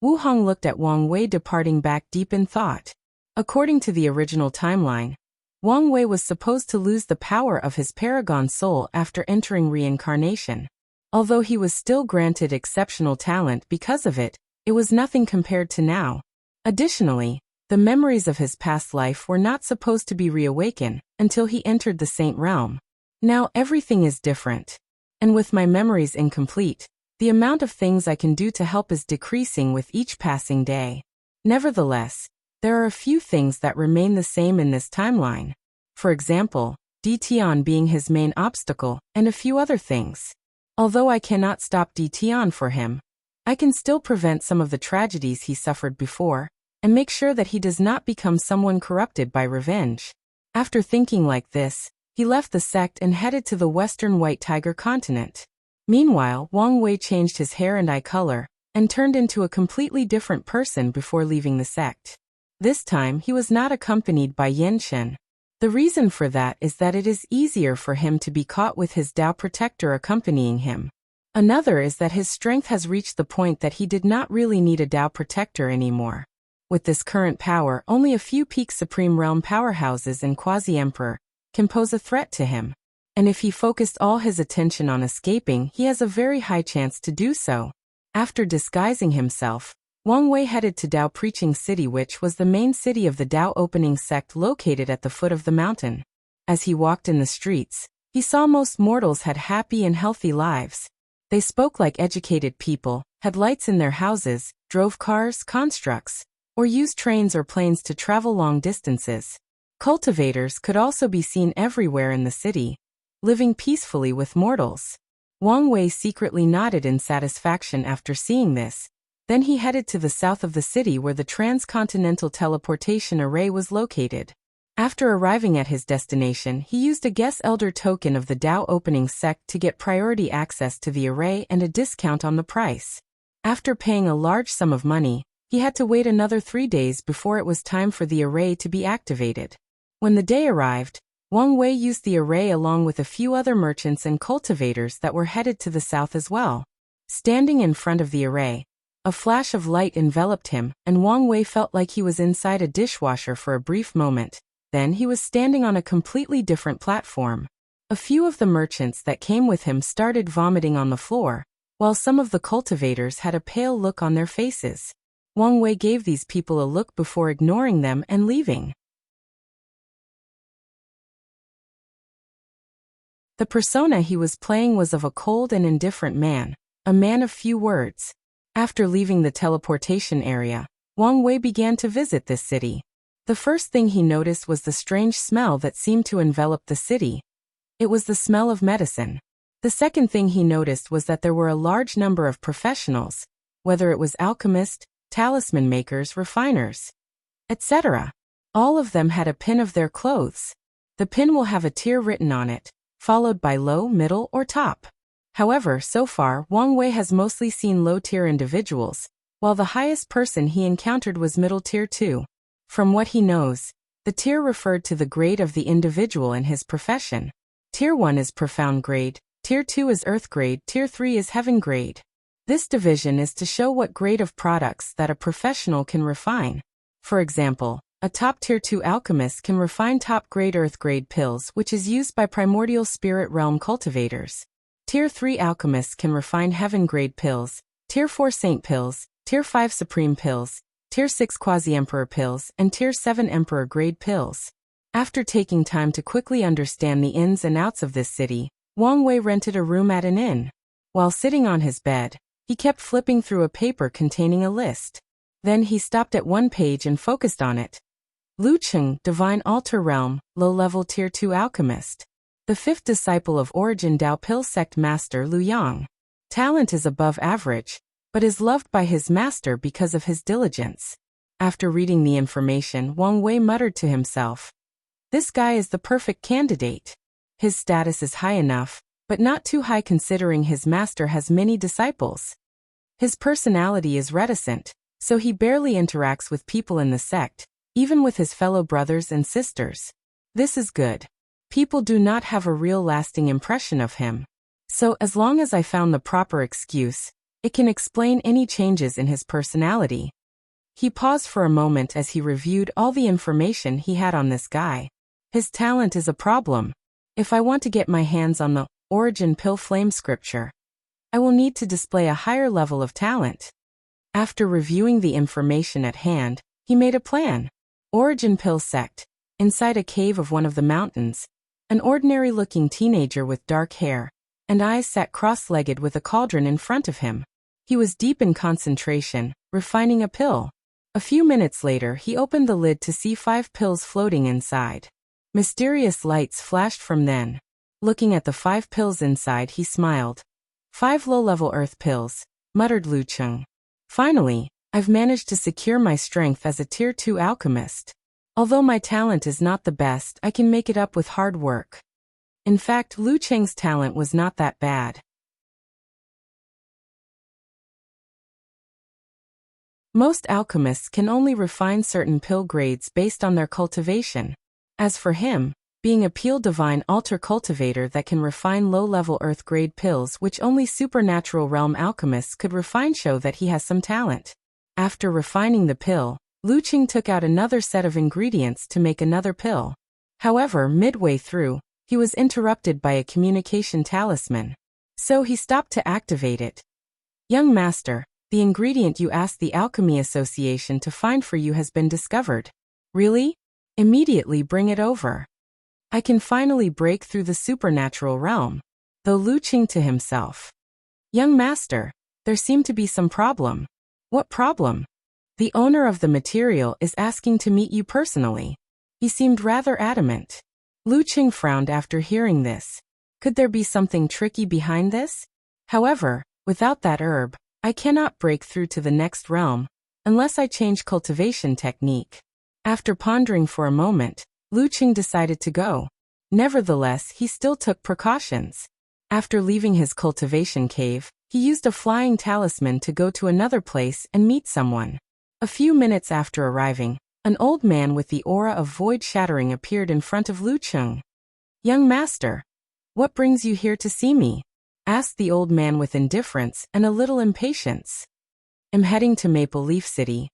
Wu Hong looked at Wang Wei departing back deep in thought. According to the original timeline, Wang Wei was supposed to lose the power of his paragon soul after entering reincarnation. Although he was still granted exceptional talent because of it, it was nothing compared to now. Additionally, the memories of his past life were not supposed to be reawakened until he entered the Saint Realm. Now everything is different. And with my memories incomplete, the amount of things I can do to help is decreasing with each passing day. Nevertheless, there are a few things that remain the same in this timeline. For example, Tian being his main obstacle, and a few other things. Although I cannot stop Tian for him, I can still prevent some of the tragedies he suffered before, and make sure that he does not become someone corrupted by revenge. After thinking like this, he left the sect and headed to the western White Tiger continent. Meanwhile, Wang Wei changed his hair and eye color, and turned into a completely different person before leaving the sect. This time he was not accompanied by Yan Shen. The reason for that is that it is easier for him to be caught with his Tao protector accompanying him. Another is that his strength has reached the point that he did not really need a Tao protector anymore. With this current power, only a few peak Supreme Realm powerhouses and Quasi-Emperor can pose a threat to him. And if he focused all his attention on escaping, he has a very high chance to do so. After disguising himself, Wang Wei headed to Dao Preaching City, which was the main city of the Dao Opening sect located at the foot of the mountain. As he walked in the streets, he saw most mortals had happy and healthy lives. They spoke like educated people, had lights in their houses, drove cars, constructs, or used trains or planes to travel long distances. Cultivators could also be seen everywhere in the city, living peacefully with mortals. Wang Wei secretly nodded in satisfaction after seeing this. Then he headed to the south of the city where the transcontinental teleportation array was located. After arriving at his destination, he used a Guess Elder token of the Dao Opening sect to get priority access to the array and a discount on the price. After paying a large sum of money, he had to wait another 3 days before it was time for the array to be activated. When the day arrived, Wang Wei used the array along with a few other merchants and cultivators that were headed to the south as well. Standing in front of the array, a flash of light enveloped him, and Wang Wei felt like he was inside a dishwasher for a brief moment. Then he was standing on a completely different platform. A few of the merchants that came with him started vomiting on the floor, while some of the cultivators had a pale look on their faces. Wang Wei gave these people a look before ignoring them and leaving. The persona he was playing was of a cold and indifferent man, a man of few words. After leaving the teleportation area, Wang Wei began to visit this city. The first thing he noticed was the strange smell that seemed to envelop the city. It was the smell of medicine. The second thing he noticed was that there were a large number of professionals, whether it was alchemists, talisman makers, refiners, etc. All of them had a pin of their clothes. The pin will have a tier written on it, followed by low, middle, or top. However, so far, Wang Wei has mostly seen low-tier individuals, while the highest person he encountered was middle tier 2. From what he knows, the tier referred to the grade of the individual in his profession. Tier 1 is profound grade, Tier 2 is earth grade, Tier 3 is heaven grade. This division is to show what grade of products that a professional can refine. For example, a top Tier 2 alchemist can refine top-grade earth-grade pills, which is used by primordial spirit realm cultivators. Tier 3 alchemists can refine heaven-grade pills, Tier 4 saint pills, Tier 5 supreme pills, Tier 6 quasi-emperor pills, and Tier 7 emperor-grade pills. After taking time to quickly understand the ins and outs of this city, Wang Wei rented a room at an inn. While sitting on his bed, he kept flipping through a paper containing a list. Then he stopped at one page and focused on it. Lu Cheng, Divine Altar Realm, low-level Tier 2 alchemist. The fifth disciple of Origin Dao Pill Sect Master Lu Yang. Talent is above average, but is loved by his master because of his diligence. After reading the information, Wang Wei muttered to himself, "This guy is the perfect candidate. His status is high enough, but not too high considering his master has many disciples. His personality is reticent, so he barely interacts with people in the sect, even with his fellow brothers and sisters. This is good. People do not have a real lasting impression of him. So as long as I found the proper excuse, it can explain any changes in his personality." He paused for a moment as he reviewed all the information he had on this guy. His talent is a problem. If I want to get my hands on the Origin Pill Flame scripture, I will need to display a higher level of talent. After reviewing the information at hand, he made a plan. Origin Pill Sect. Inside a cave of one of the mountains, an ordinary-looking teenager with dark hair and eyes sat cross-legged with a cauldron in front of him. He was deep in concentration, refining a pill. A few minutes later, he opened the lid to see 5 pills floating inside. Mysterious lights flashed from them. Looking at the 5 pills inside, he smiled. 5 low-level earth pills, muttered Lu Cheng. Finally, I've managed to secure my strength as a Tier 2 alchemist. Although my talent is not the best, I can make it up with hard work. In fact, Lu Cheng's talent was not that bad. Most alchemists can only refine certain pill grades based on their cultivation. As for him, being a Peel Divine Altar cultivator that can refine low-level earth-grade pills which only supernatural realm alchemists could refine show that he has some talent. After refining the pill, Lu Cheng took out another set of ingredients to make another pill. However, midway through, he was interrupted by a communication talisman. So he stopped to activate it. Young master, the ingredient you asked the Alchemy Association to find for you has been discovered. Really? Immediately bring it over. I can finally break through the supernatural realm. Though Lu Qing to himself. Young master, there seemed to be some problem. What problem? The owner of the material is asking to meet you personally. He seemed rather adamant. Lu Qing frowned after hearing this. Could there be something tricky behind this? However, without that herb, I cannot break through to the next realm, unless I change cultivation technique. After pondering for a moment, Lu Qing decided to go. Nevertheless, he still took precautions. After leaving his cultivation cave, he used a flying talisman to go to another place and meet someone. A few minutes after arriving, an old man with the aura of void shattering appeared in front of Lu Qing. Young master, what brings you here to see me? Asked the old man with indifference and a little impatience. I'm heading to Maple Leaf City.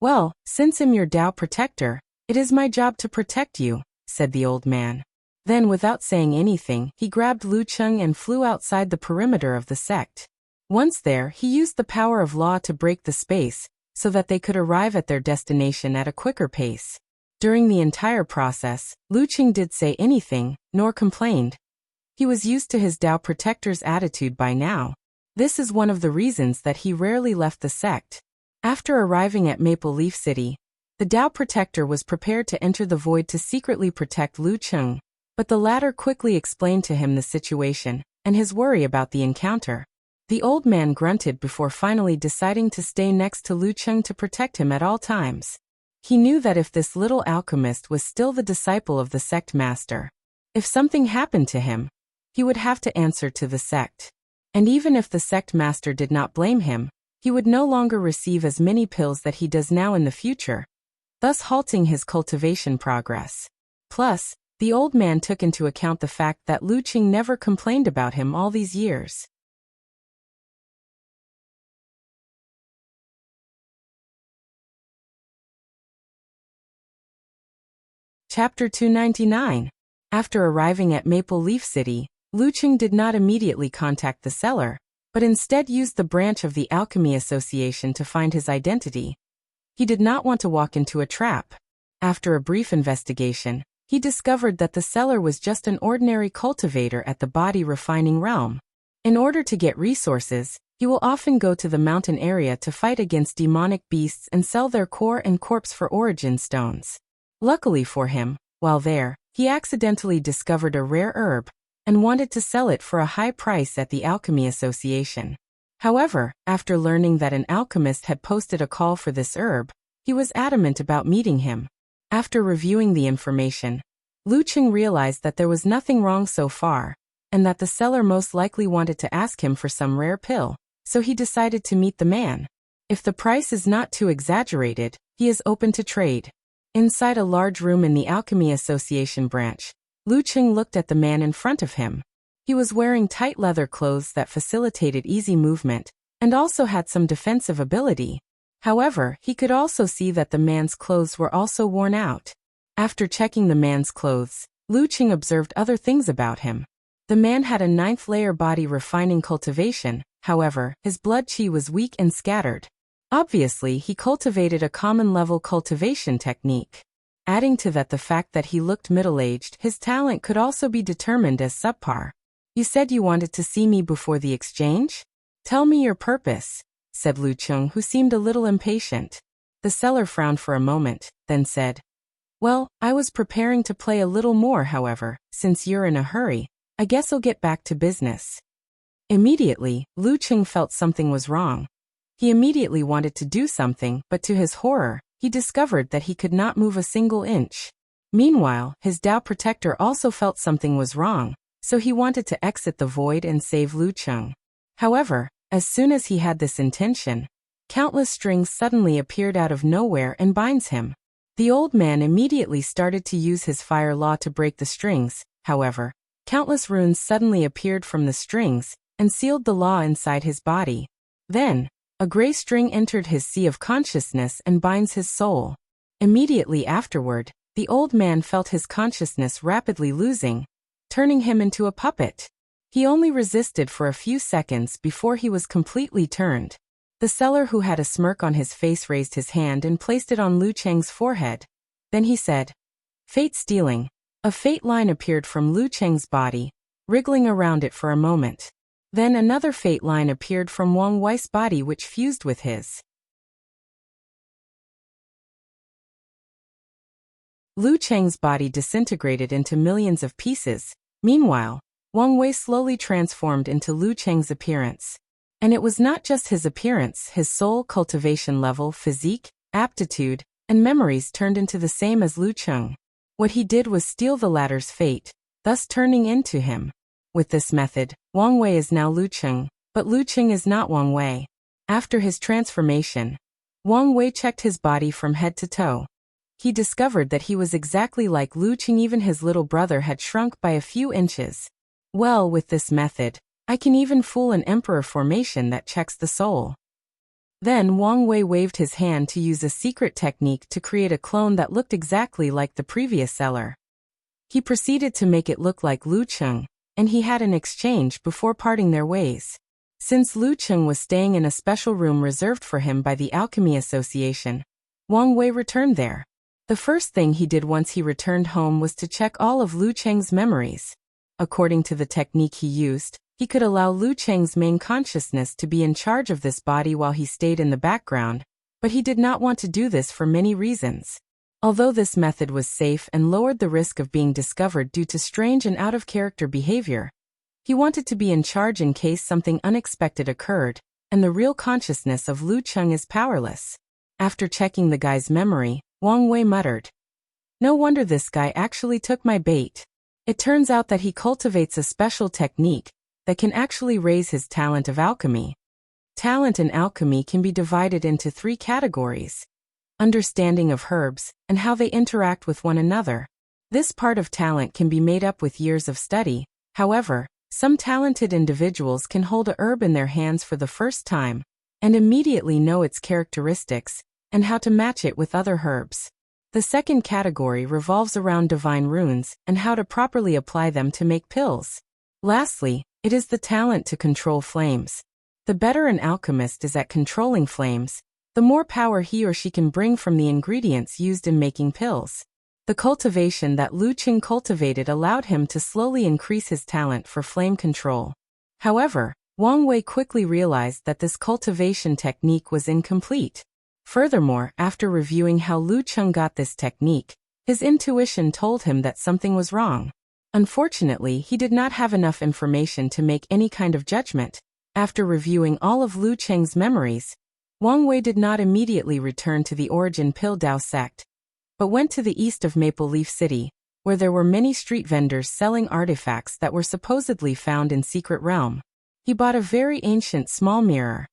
Well, since I'm your Tao protector, it is my job to protect you, said the old man. Then without saying anything, he grabbed Lu Qing and flew outside the perimeter of the sect. Once there, he used the power of law to break the space, so that they could arrive at their destination at a quicker pace. During the entire process, Lu Qing did say anything, nor complained. He was used to his Tao protector's attitude by now. This is one of the reasons that he rarely left the sect. After arriving at Maple Leaf City, the Tao protector was prepared to enter the void to secretly protect Lu Qing. But the latter quickly explained to him the situation, and his worry about the encounter. The old man grunted before finally deciding to stay next to Lu Qing to protect him at all times. He knew that if this little alchemist was still the disciple of the sect master, if something happened to him, he would have to answer to the sect. And even if the sect master did not blame him, he would no longer receive as many pills that he does now in the future, thus halting his cultivation progress. Plus, the old man took into account the fact that Lu Qing never complained about him all these years. Chapter 299. After arriving at Maple Leaf City, Lu Qing did not immediately contact the seller, but instead used the branch of the Alchemy Association to find his identity. He did not want to walk into a trap. After a brief investigation, he discovered that the seller was just an ordinary cultivator at the body refining realm. In order to get resources, he will often go to the mountain area to fight against demonic beasts and sell their core and corpse for origin stones. Luckily for him, while there, he accidentally discovered a rare herb and wanted to sell it for a high price at the Alchemy Association. However, after learning that an alchemist had posted a call for this herb, he was adamant about meeting him. After reviewing the information, Lu Qing realized that there was nothing wrong so far, and that the seller most likely wanted to ask him for some rare pill, so he decided to meet the man. If the price is not too exaggerated, he is open to trade. Inside a large room in the Alchemy Association branch, Lu Qing looked at the man in front of him. He was wearing tight leather clothes that facilitated easy movement, and also had some defensive ability. However, he could also see that the man's clothes were also worn out. After checking the man's clothes, Lu Qing observed other things about him. The man had a 9th layer body refining cultivation, however, his blood chi was weak and scattered. Obviously, he cultivated a common level cultivation technique. Adding to that the fact that he looked middle-aged, his talent could also be determined as subpar. You said you wanted to see me before the exchange? Tell me your purpose, said Lu Qing, who seemed a little impatient. The seller frowned for a moment, then said, Well, I was preparing to play a little more, however, since you're in a hurry, I guess I'll get back to business. Immediately, Lu Qing felt something was wrong. He immediately wanted to do something, but to his horror, he discovered that he could not move a single inch. Meanwhile, his Tao protector also felt something was wrong, so he wanted to exit the void and save Lu Qing. However, as soon as he had this intention, countless strings suddenly appeared out of nowhere and binds him. The old man immediately started to use his fire law to break the strings. However, countless runes suddenly appeared from the strings and sealed the law inside his body. Then, a gray string entered his sea of consciousness and binds his soul. Immediately afterward, The old man felt his consciousness rapidly losing, turning him into a puppet. He only resisted for a few seconds before he was completely turned. The seller, who had a smirk on his face, raised his hand and placed it on Lu Cheng's forehead. Then he said, "Fate stealing." A fate line appeared from Lu Cheng's body, wriggling around it for a moment. Then another fate line appeared from Wang Wei's body, which fused with his. Lu Cheng's body disintegrated into millions of pieces. Meanwhile, Wang Wei slowly transformed into Lu Cheng's appearance. And it was not just his appearance, his soul, cultivation level, physique, aptitude, and memories turned into the same as Lu Cheng. What he did was steal the latter's fate, thus turning into him. With this method, Wang Wei is now Lu Cheng, but Lu Cheng is not Wang Wei. After his transformation, Wang Wei checked his body from head to toe. He discovered that he was exactly like Lu Cheng, even his little brother had shrunk by a few inches. Well, with this method, I can even fool an emperor formation that checks the soul. Then Wang Wei waved his hand to use a secret technique to create a clone that looked exactly like the previous seller. He proceeded to make it look like Lu Cheng, and he had an exchange before parting their ways. Since Lu Cheng was staying in a special room reserved for him by the Alchemy Association, Wang Wei returned there. The first thing he did once he returned home was to check all of Lu Cheng's memories. According to the technique he used, he could allow Lu Cheng's main consciousness to be in charge of this body while he stayed in the background, but he did not want to do this for many reasons. Although this method was safe and lowered the risk of being discovered due to strange and out-of-character behavior, he wanted to be in charge in case something unexpected occurred, and the real consciousness of Lu Cheng is powerless. After checking the guy's memory, Wang Wei muttered, "No wonder this guy actually took my bait. It turns out that he cultivates a special technique that can actually raise his talent of alchemy." Talent in alchemy can be divided into 3 categories: understanding of herbs, and how they interact with one another. This part of talent can be made up with years of study. However, some talented individuals can hold a herb in their hands for the first time, and immediately know its characteristics, and how to match it with other herbs. The second category revolves around divine runes, and how to properly apply them to make pills. Lastly, it is the talent to control flames. The better an alchemist is at controlling flames, the more power he or she can bring from the ingredients used in making pills. The cultivation that Lu Cheng cultivated allowed him to slowly increase his talent for flame control. However, Wang Wei quickly realized that this cultivation technique was incomplete. Furthermore, after reviewing how Lu Cheng got this technique, his intuition told him that something was wrong. Unfortunately, he did not have enough information to make any kind of judgment. After reviewing all of Lu Cheng's memories, Wang Wei did not immediately return to the Origin Pill Dao sect, but went to the east of Maple Leaf City, where there were many street vendors selling artifacts that were supposedly found in Secret Realm. He bought a very ancient small mirror.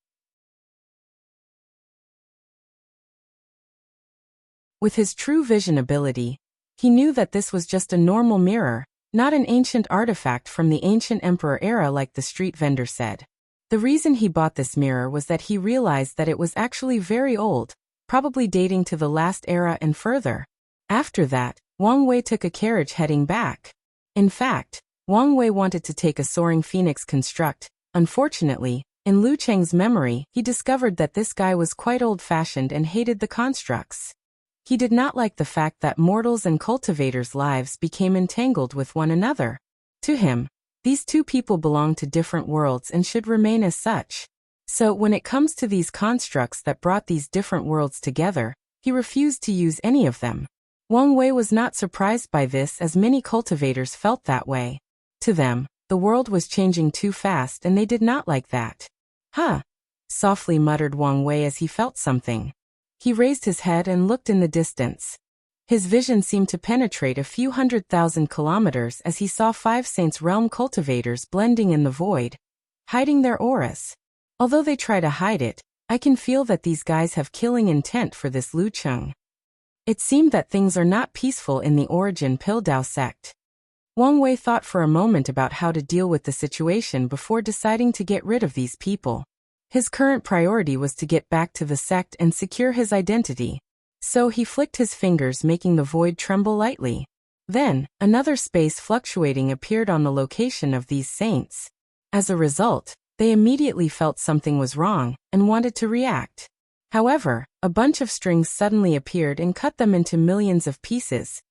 With his true vision ability, he knew that this was just a normal mirror, not an ancient artifact from the ancient emperor era like the street vendor said. The reason he bought this mirror was that he realized that it was actually very old, probably dating to the last era and further. After that, Wang Wei took a carriage heading back. In fact, Wang Wei wanted to take a soaring phoenix construct. Unfortunately, in Lu Cheng's memory, he discovered that this guy was quite old-fashioned and hated the constructs. He did not like the fact that mortals' and cultivators' lives became entangled with one another. To him, these two people belong to different worlds and should remain as such. So when it comes to these constructs that brought these different worlds together, he refused to use any of them. Wang Wei was not surprised by this, as many cultivators felt that way. To them, the world was changing too fast and they did not like that. "Huh," softly muttered Wang Wei as he felt something. He raised his head and looked in the distance. His vision seemed to penetrate a few 100,000 kilometers as he saw 5 Saints Realm cultivators blending in the void, hiding their auras. Although they try to hide it, I can feel that these guys have killing intent for this Lu Cheng. It seemed that things are not peaceful in the Origin Pill Dao sect. Wang Wei thought for a moment about how to deal with the situation before deciding to get rid of these people. His current priority was to get back to the sect and secure his identity. So he flicked his fingers, making the void tremble lightly. Then, another space fluctuating appeared on the location of these saints. As a result, they immediately felt something was wrong and wanted to react. However, a bunch of strings suddenly appeared and cut them into millions of pieces.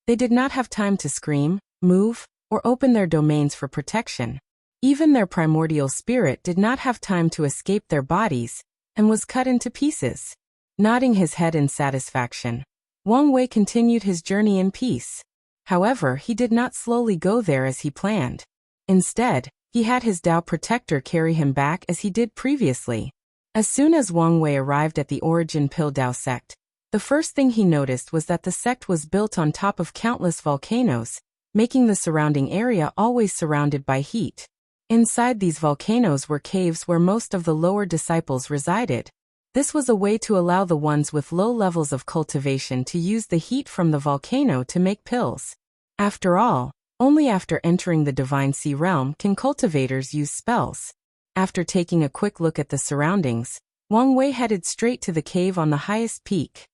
They did not have time to scream, move, or open their domains for protection. Even their primordial spirit did not have time to escape their bodies, and was cut into pieces. Nodding his head in satisfaction, Wang Wei continued his journey in peace. However, he did not slowly go there as he planned. Instead, he had his Tao protector carry him back as he did previously. As soon as Wang Wei arrived at the Origin Pill Tao sect, the first thing he noticed was that the sect was built on top of countless volcanoes, making the surrounding area always surrounded by heat. Inside these volcanoes were caves where most of the lower disciples resided. This was a way to allow the ones with low levels of cultivation to use the heat from the volcano to make pills. After all, only after entering the Divine Sea realm can cultivators use spells. After taking a quick look at the surroundings, Wang Wei headed straight to the cave on the highest peak.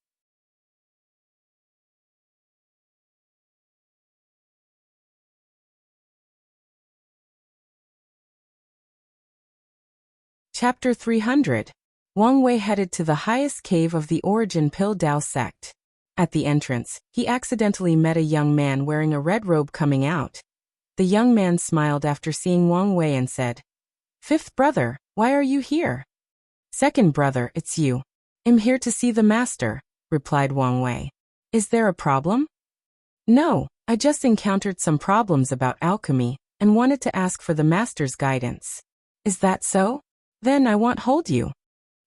Chapter 300. Wang Wei headed to the highest cave of the Origin Pill Tao sect. At the entrance, he accidentally met a young man wearing a red robe coming out. The young man smiled after seeing Wang Wei and said, "Fifth brother, why are you here?" "Second brother, it's you. I'm here to see the master," replied Wang Wei. "Is there a problem?" "No, I just encountered some problems about alchemy and wanted to ask for the master's guidance." "Is that so? Then I won't hold you."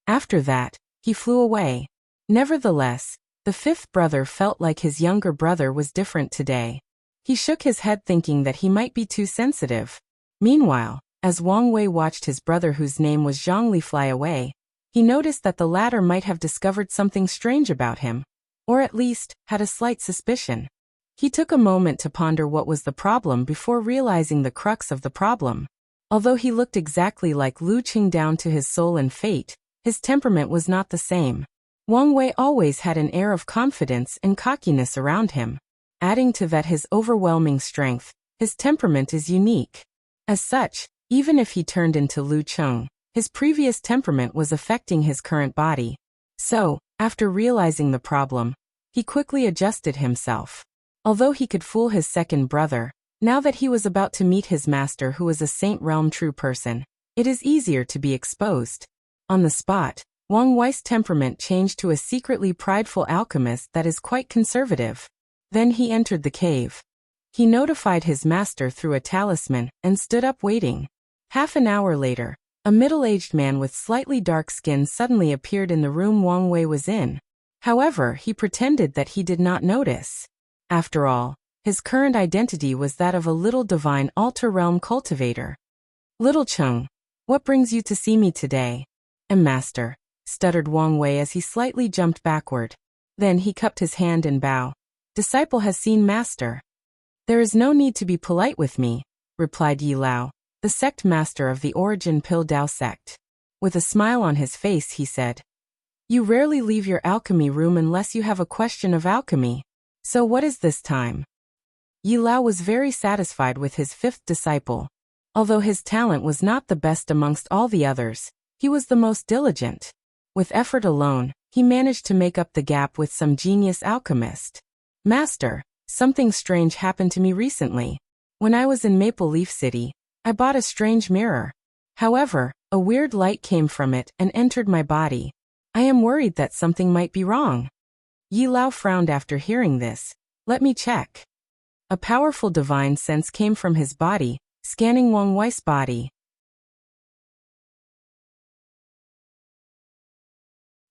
After that, he flew away. Nevertheless, the fifth brother felt like his younger brother was different today. He shook his head thinking that he might be too sensitive. Meanwhile, as Wang Wei watched his brother whose name was Zhongli fly away, he noticed that the latter might have discovered something strange about him, or at least, had a slight suspicion. He took a moment to ponder what was the problem before realizing the crux of the problem. Although he looked exactly like Lu Qing down to his soul and fate, his temperament was not the same. Wang Wei always had an air of confidence and cockiness around him. Adding to that his overwhelming strength, his temperament is unique. As such, even if he turned into Lu Qing, his previous temperament was affecting his current body. So, after realizing the problem, he quickly adjusted himself. Although he could fool his second brother, now that he was about to meet his master who was a Saint Realm true person, it is easier to be exposed. On the spot, Wang Wei's temperament changed to a secretly prideful alchemist that is quite conservative. Then he entered the cave. He notified his master through a talisman and stood up waiting. Half an hour later, a middle-aged man with slightly dark skin suddenly appeared in the room Wang Wei was in. However, he pretended that he did not notice. After all, his current identity was that of a little divine altar-realm cultivator. "Little Chung, what brings you to see me today?" "Master," stuttered Wang Wei as he slightly jumped backward. Then he cupped his hand and bowed. "Disciple has seen master." "There is no need to be polite with me," replied Yi Lao, the sect master of the Origin Pill Tao sect. With a smile on his face he said, "You rarely leave your alchemy room unless you have a question of alchemy. So what is this time?" Yi Lao was very satisfied with his fifth disciple. Although his talent was not the best amongst all the others, he was the most diligent. With effort alone, he managed to make up the gap with some genius alchemist. "Master, something strange happened to me recently. When I was in Maple Leaf City, I bought a strange mirror. However, a weird light came from it and entered my body. I am worried that something might be wrong." Yi Lao frowned after hearing this. "Let me check." A powerful divine sense came from his body, scanning Wang Wei's body.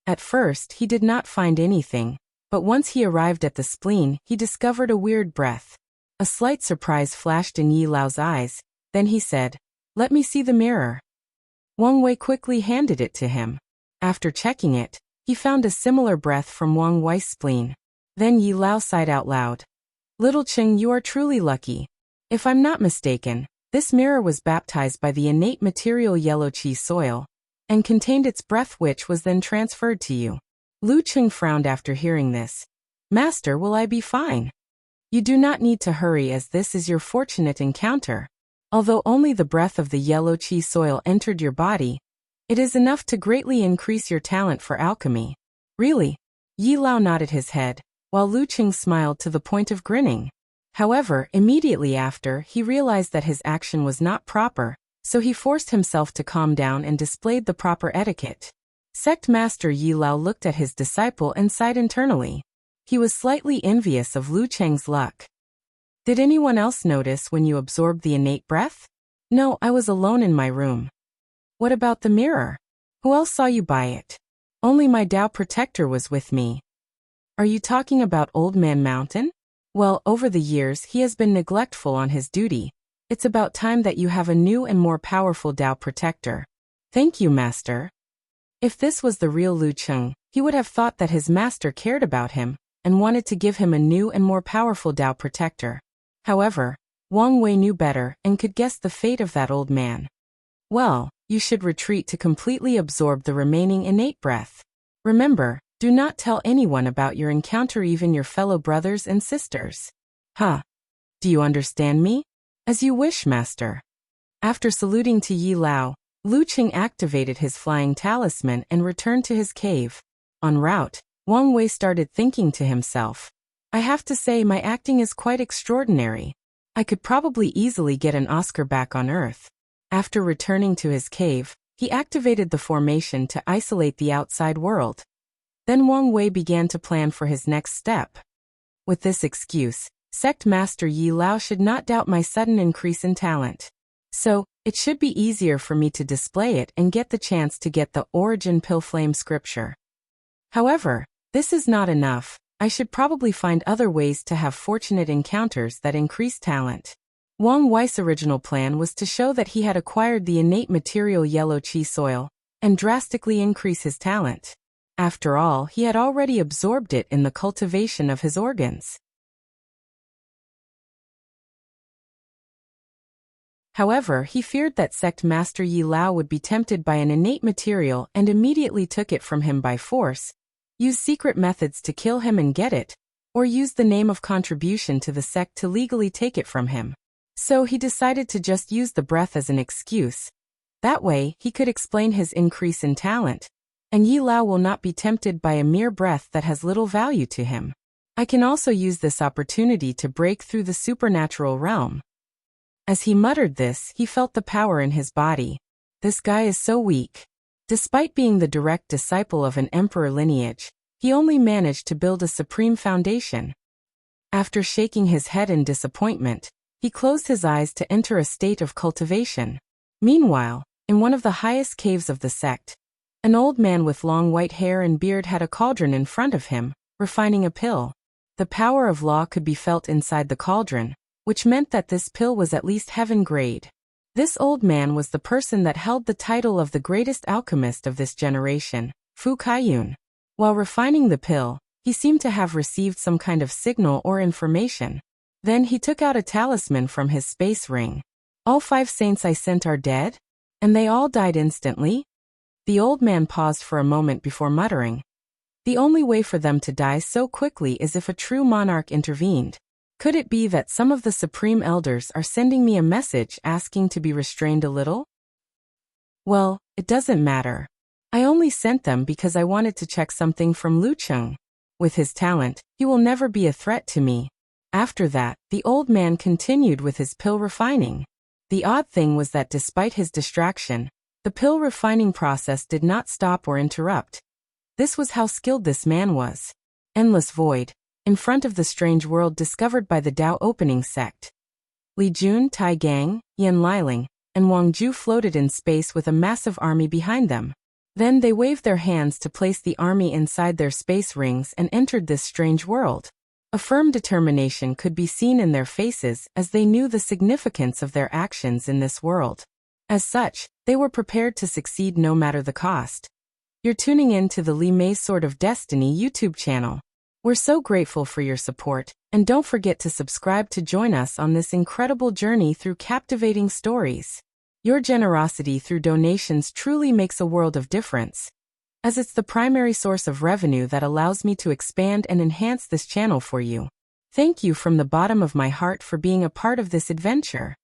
At first, he did not find anything, but once he arrived at the spleen, he discovered a weird breath. A slight surprise flashed in Yi Lao's eyes, then he said, "Let me see the mirror." Wang Wei quickly handed it to him. After checking it, he found a similar breath from Wang Wei's spleen. Then Yi Lao sighed out loud. "Little Qing, you are truly lucky. If I'm not mistaken, this mirror was baptized by the innate material yellow cheese soil, and contained its breath which was then transferred to you. Lu Cheng frowned after hearing this. Master, will I be fine? You do not need to hurry, as this is your fortunate encounter. Although only the breath of the yellow chi soil entered your body, it is enough to greatly increase your talent for alchemy. Really? Yi Lao nodded his head, while Lu Cheng smiled to the point of grinning. However, immediately after, he realized that his action was not proper, so he forced himself to calm down and displayed the proper etiquette. Sect Master Yi Lao looked at his disciple and sighed internally. He was slightly envious of Lu Cheng's luck. Did anyone else notice when you absorbed the innate breath? No, I was alone in my room. What about the mirror? Who else saw you buy it? Only my Tao protector was with me. Are you talking about Old Man Mountain? Well, over the years he has been neglectful on his duty. It's about time that you have a new and more powerful Tao protector. Thank you, Master. If this was the real Lu Cheng, he would have thought that his master cared about him and wanted to give him a new and more powerful Tao protector. However, Wang Wei knew better and could guess the fate of that old man. Well, you should retreat to completely absorb the remaining innate breath. Remember, do not tell anyone about your encounter, even your fellow brothers and sisters. Huh? Do you understand me? As you wish, Master. After saluting to Yi Lao, Lu Cheng activated his flying talisman and returned to his cave. En route, Wang Wei started thinking to himself, I have to say my acting is quite extraordinary. I could probably easily get an Oscar back on Earth. After returning to his cave, he activated the formation to isolate the outside world. Then Wang Wei began to plan for his next step. With this excuse, Sect Master Yi Lao should not doubt my sudden increase in talent. So, it should be easier for me to display it and get the chance to get the origin pill flame scripture. However, this is not enough. I should probably find other ways to have fortunate encounters that increase talent. Wang Wei's original plan was to show that he had acquired the innate material yellow chi soil and drastically increase his talent. After all, he had already absorbed it in the cultivation of his organs. However, he feared that Sect Master Yi Lao would be tempted by an innate material and immediately took it from him by force, use secret methods to kill him and get it, or use the name of contribution to the sect to legally take it from him. So he decided to just use the breath as an excuse. That way, he could explain his increase in talent, and Yi Lao will not be tempted by a mere breath that has little value to him. I can also use this opportunity to break through the supernatural realm. As he muttered this, he felt the power in his body. This guy is so weak. Despite being the direct disciple of an emperor lineage, he only managed to build a supreme foundation. After shaking his head in disappointment, he closed his eyes to enter a state of cultivation. Meanwhile, in one of the highest caves of the sect, an old man with long white hair and beard had a cauldron in front of him, refining a pill. The power of law could be felt inside the cauldron, which meant that this pill was at least heaven grade. This old man was the person that held the title of the greatest alchemist of this generation, Fu Kaiyun. While refining the pill, he seemed to have received some kind of signal or information. Then he took out a talisman from his space ring. All 5 saints I sent are dead? And they all died instantly? The old man paused for a moment before muttering. The only way for them to die so quickly is if a true monarch intervened. Could it be that some of the supreme elders are sending me a message asking to be restrained a little? Well, it doesn't matter. I only sent them because I wanted to check something from Lu Cheng. With his talent, he will never be a threat to me. After that, the old man continued with his pill refining. The odd thing was that despite his distraction, the pill refining process did not stop or interrupt. This was how skilled this man was. Endless void, in front of the strange world discovered by the Tao opening sect. Li Jun, Tai Gang, Yan Liling, and Wang Ju floated in space with a massive army behind them. Then they waved their hands to place the army inside their space rings and entered this strange world. A firm determination could be seen in their faces as they knew the significance of their actions in this world. As such, they were prepared to succeed no matter the cost. You're tuning in to the Li Mei's Sword of Destiny YouTube channel. We're so grateful for your support, and don't forget to subscribe to join us on this incredible journey through captivating stories. Your generosity through donations truly makes a world of difference. as it's the primary source of revenue that allows me to expand and enhance this channel for you. Thank you from the bottom of my heart for being a part of this adventure.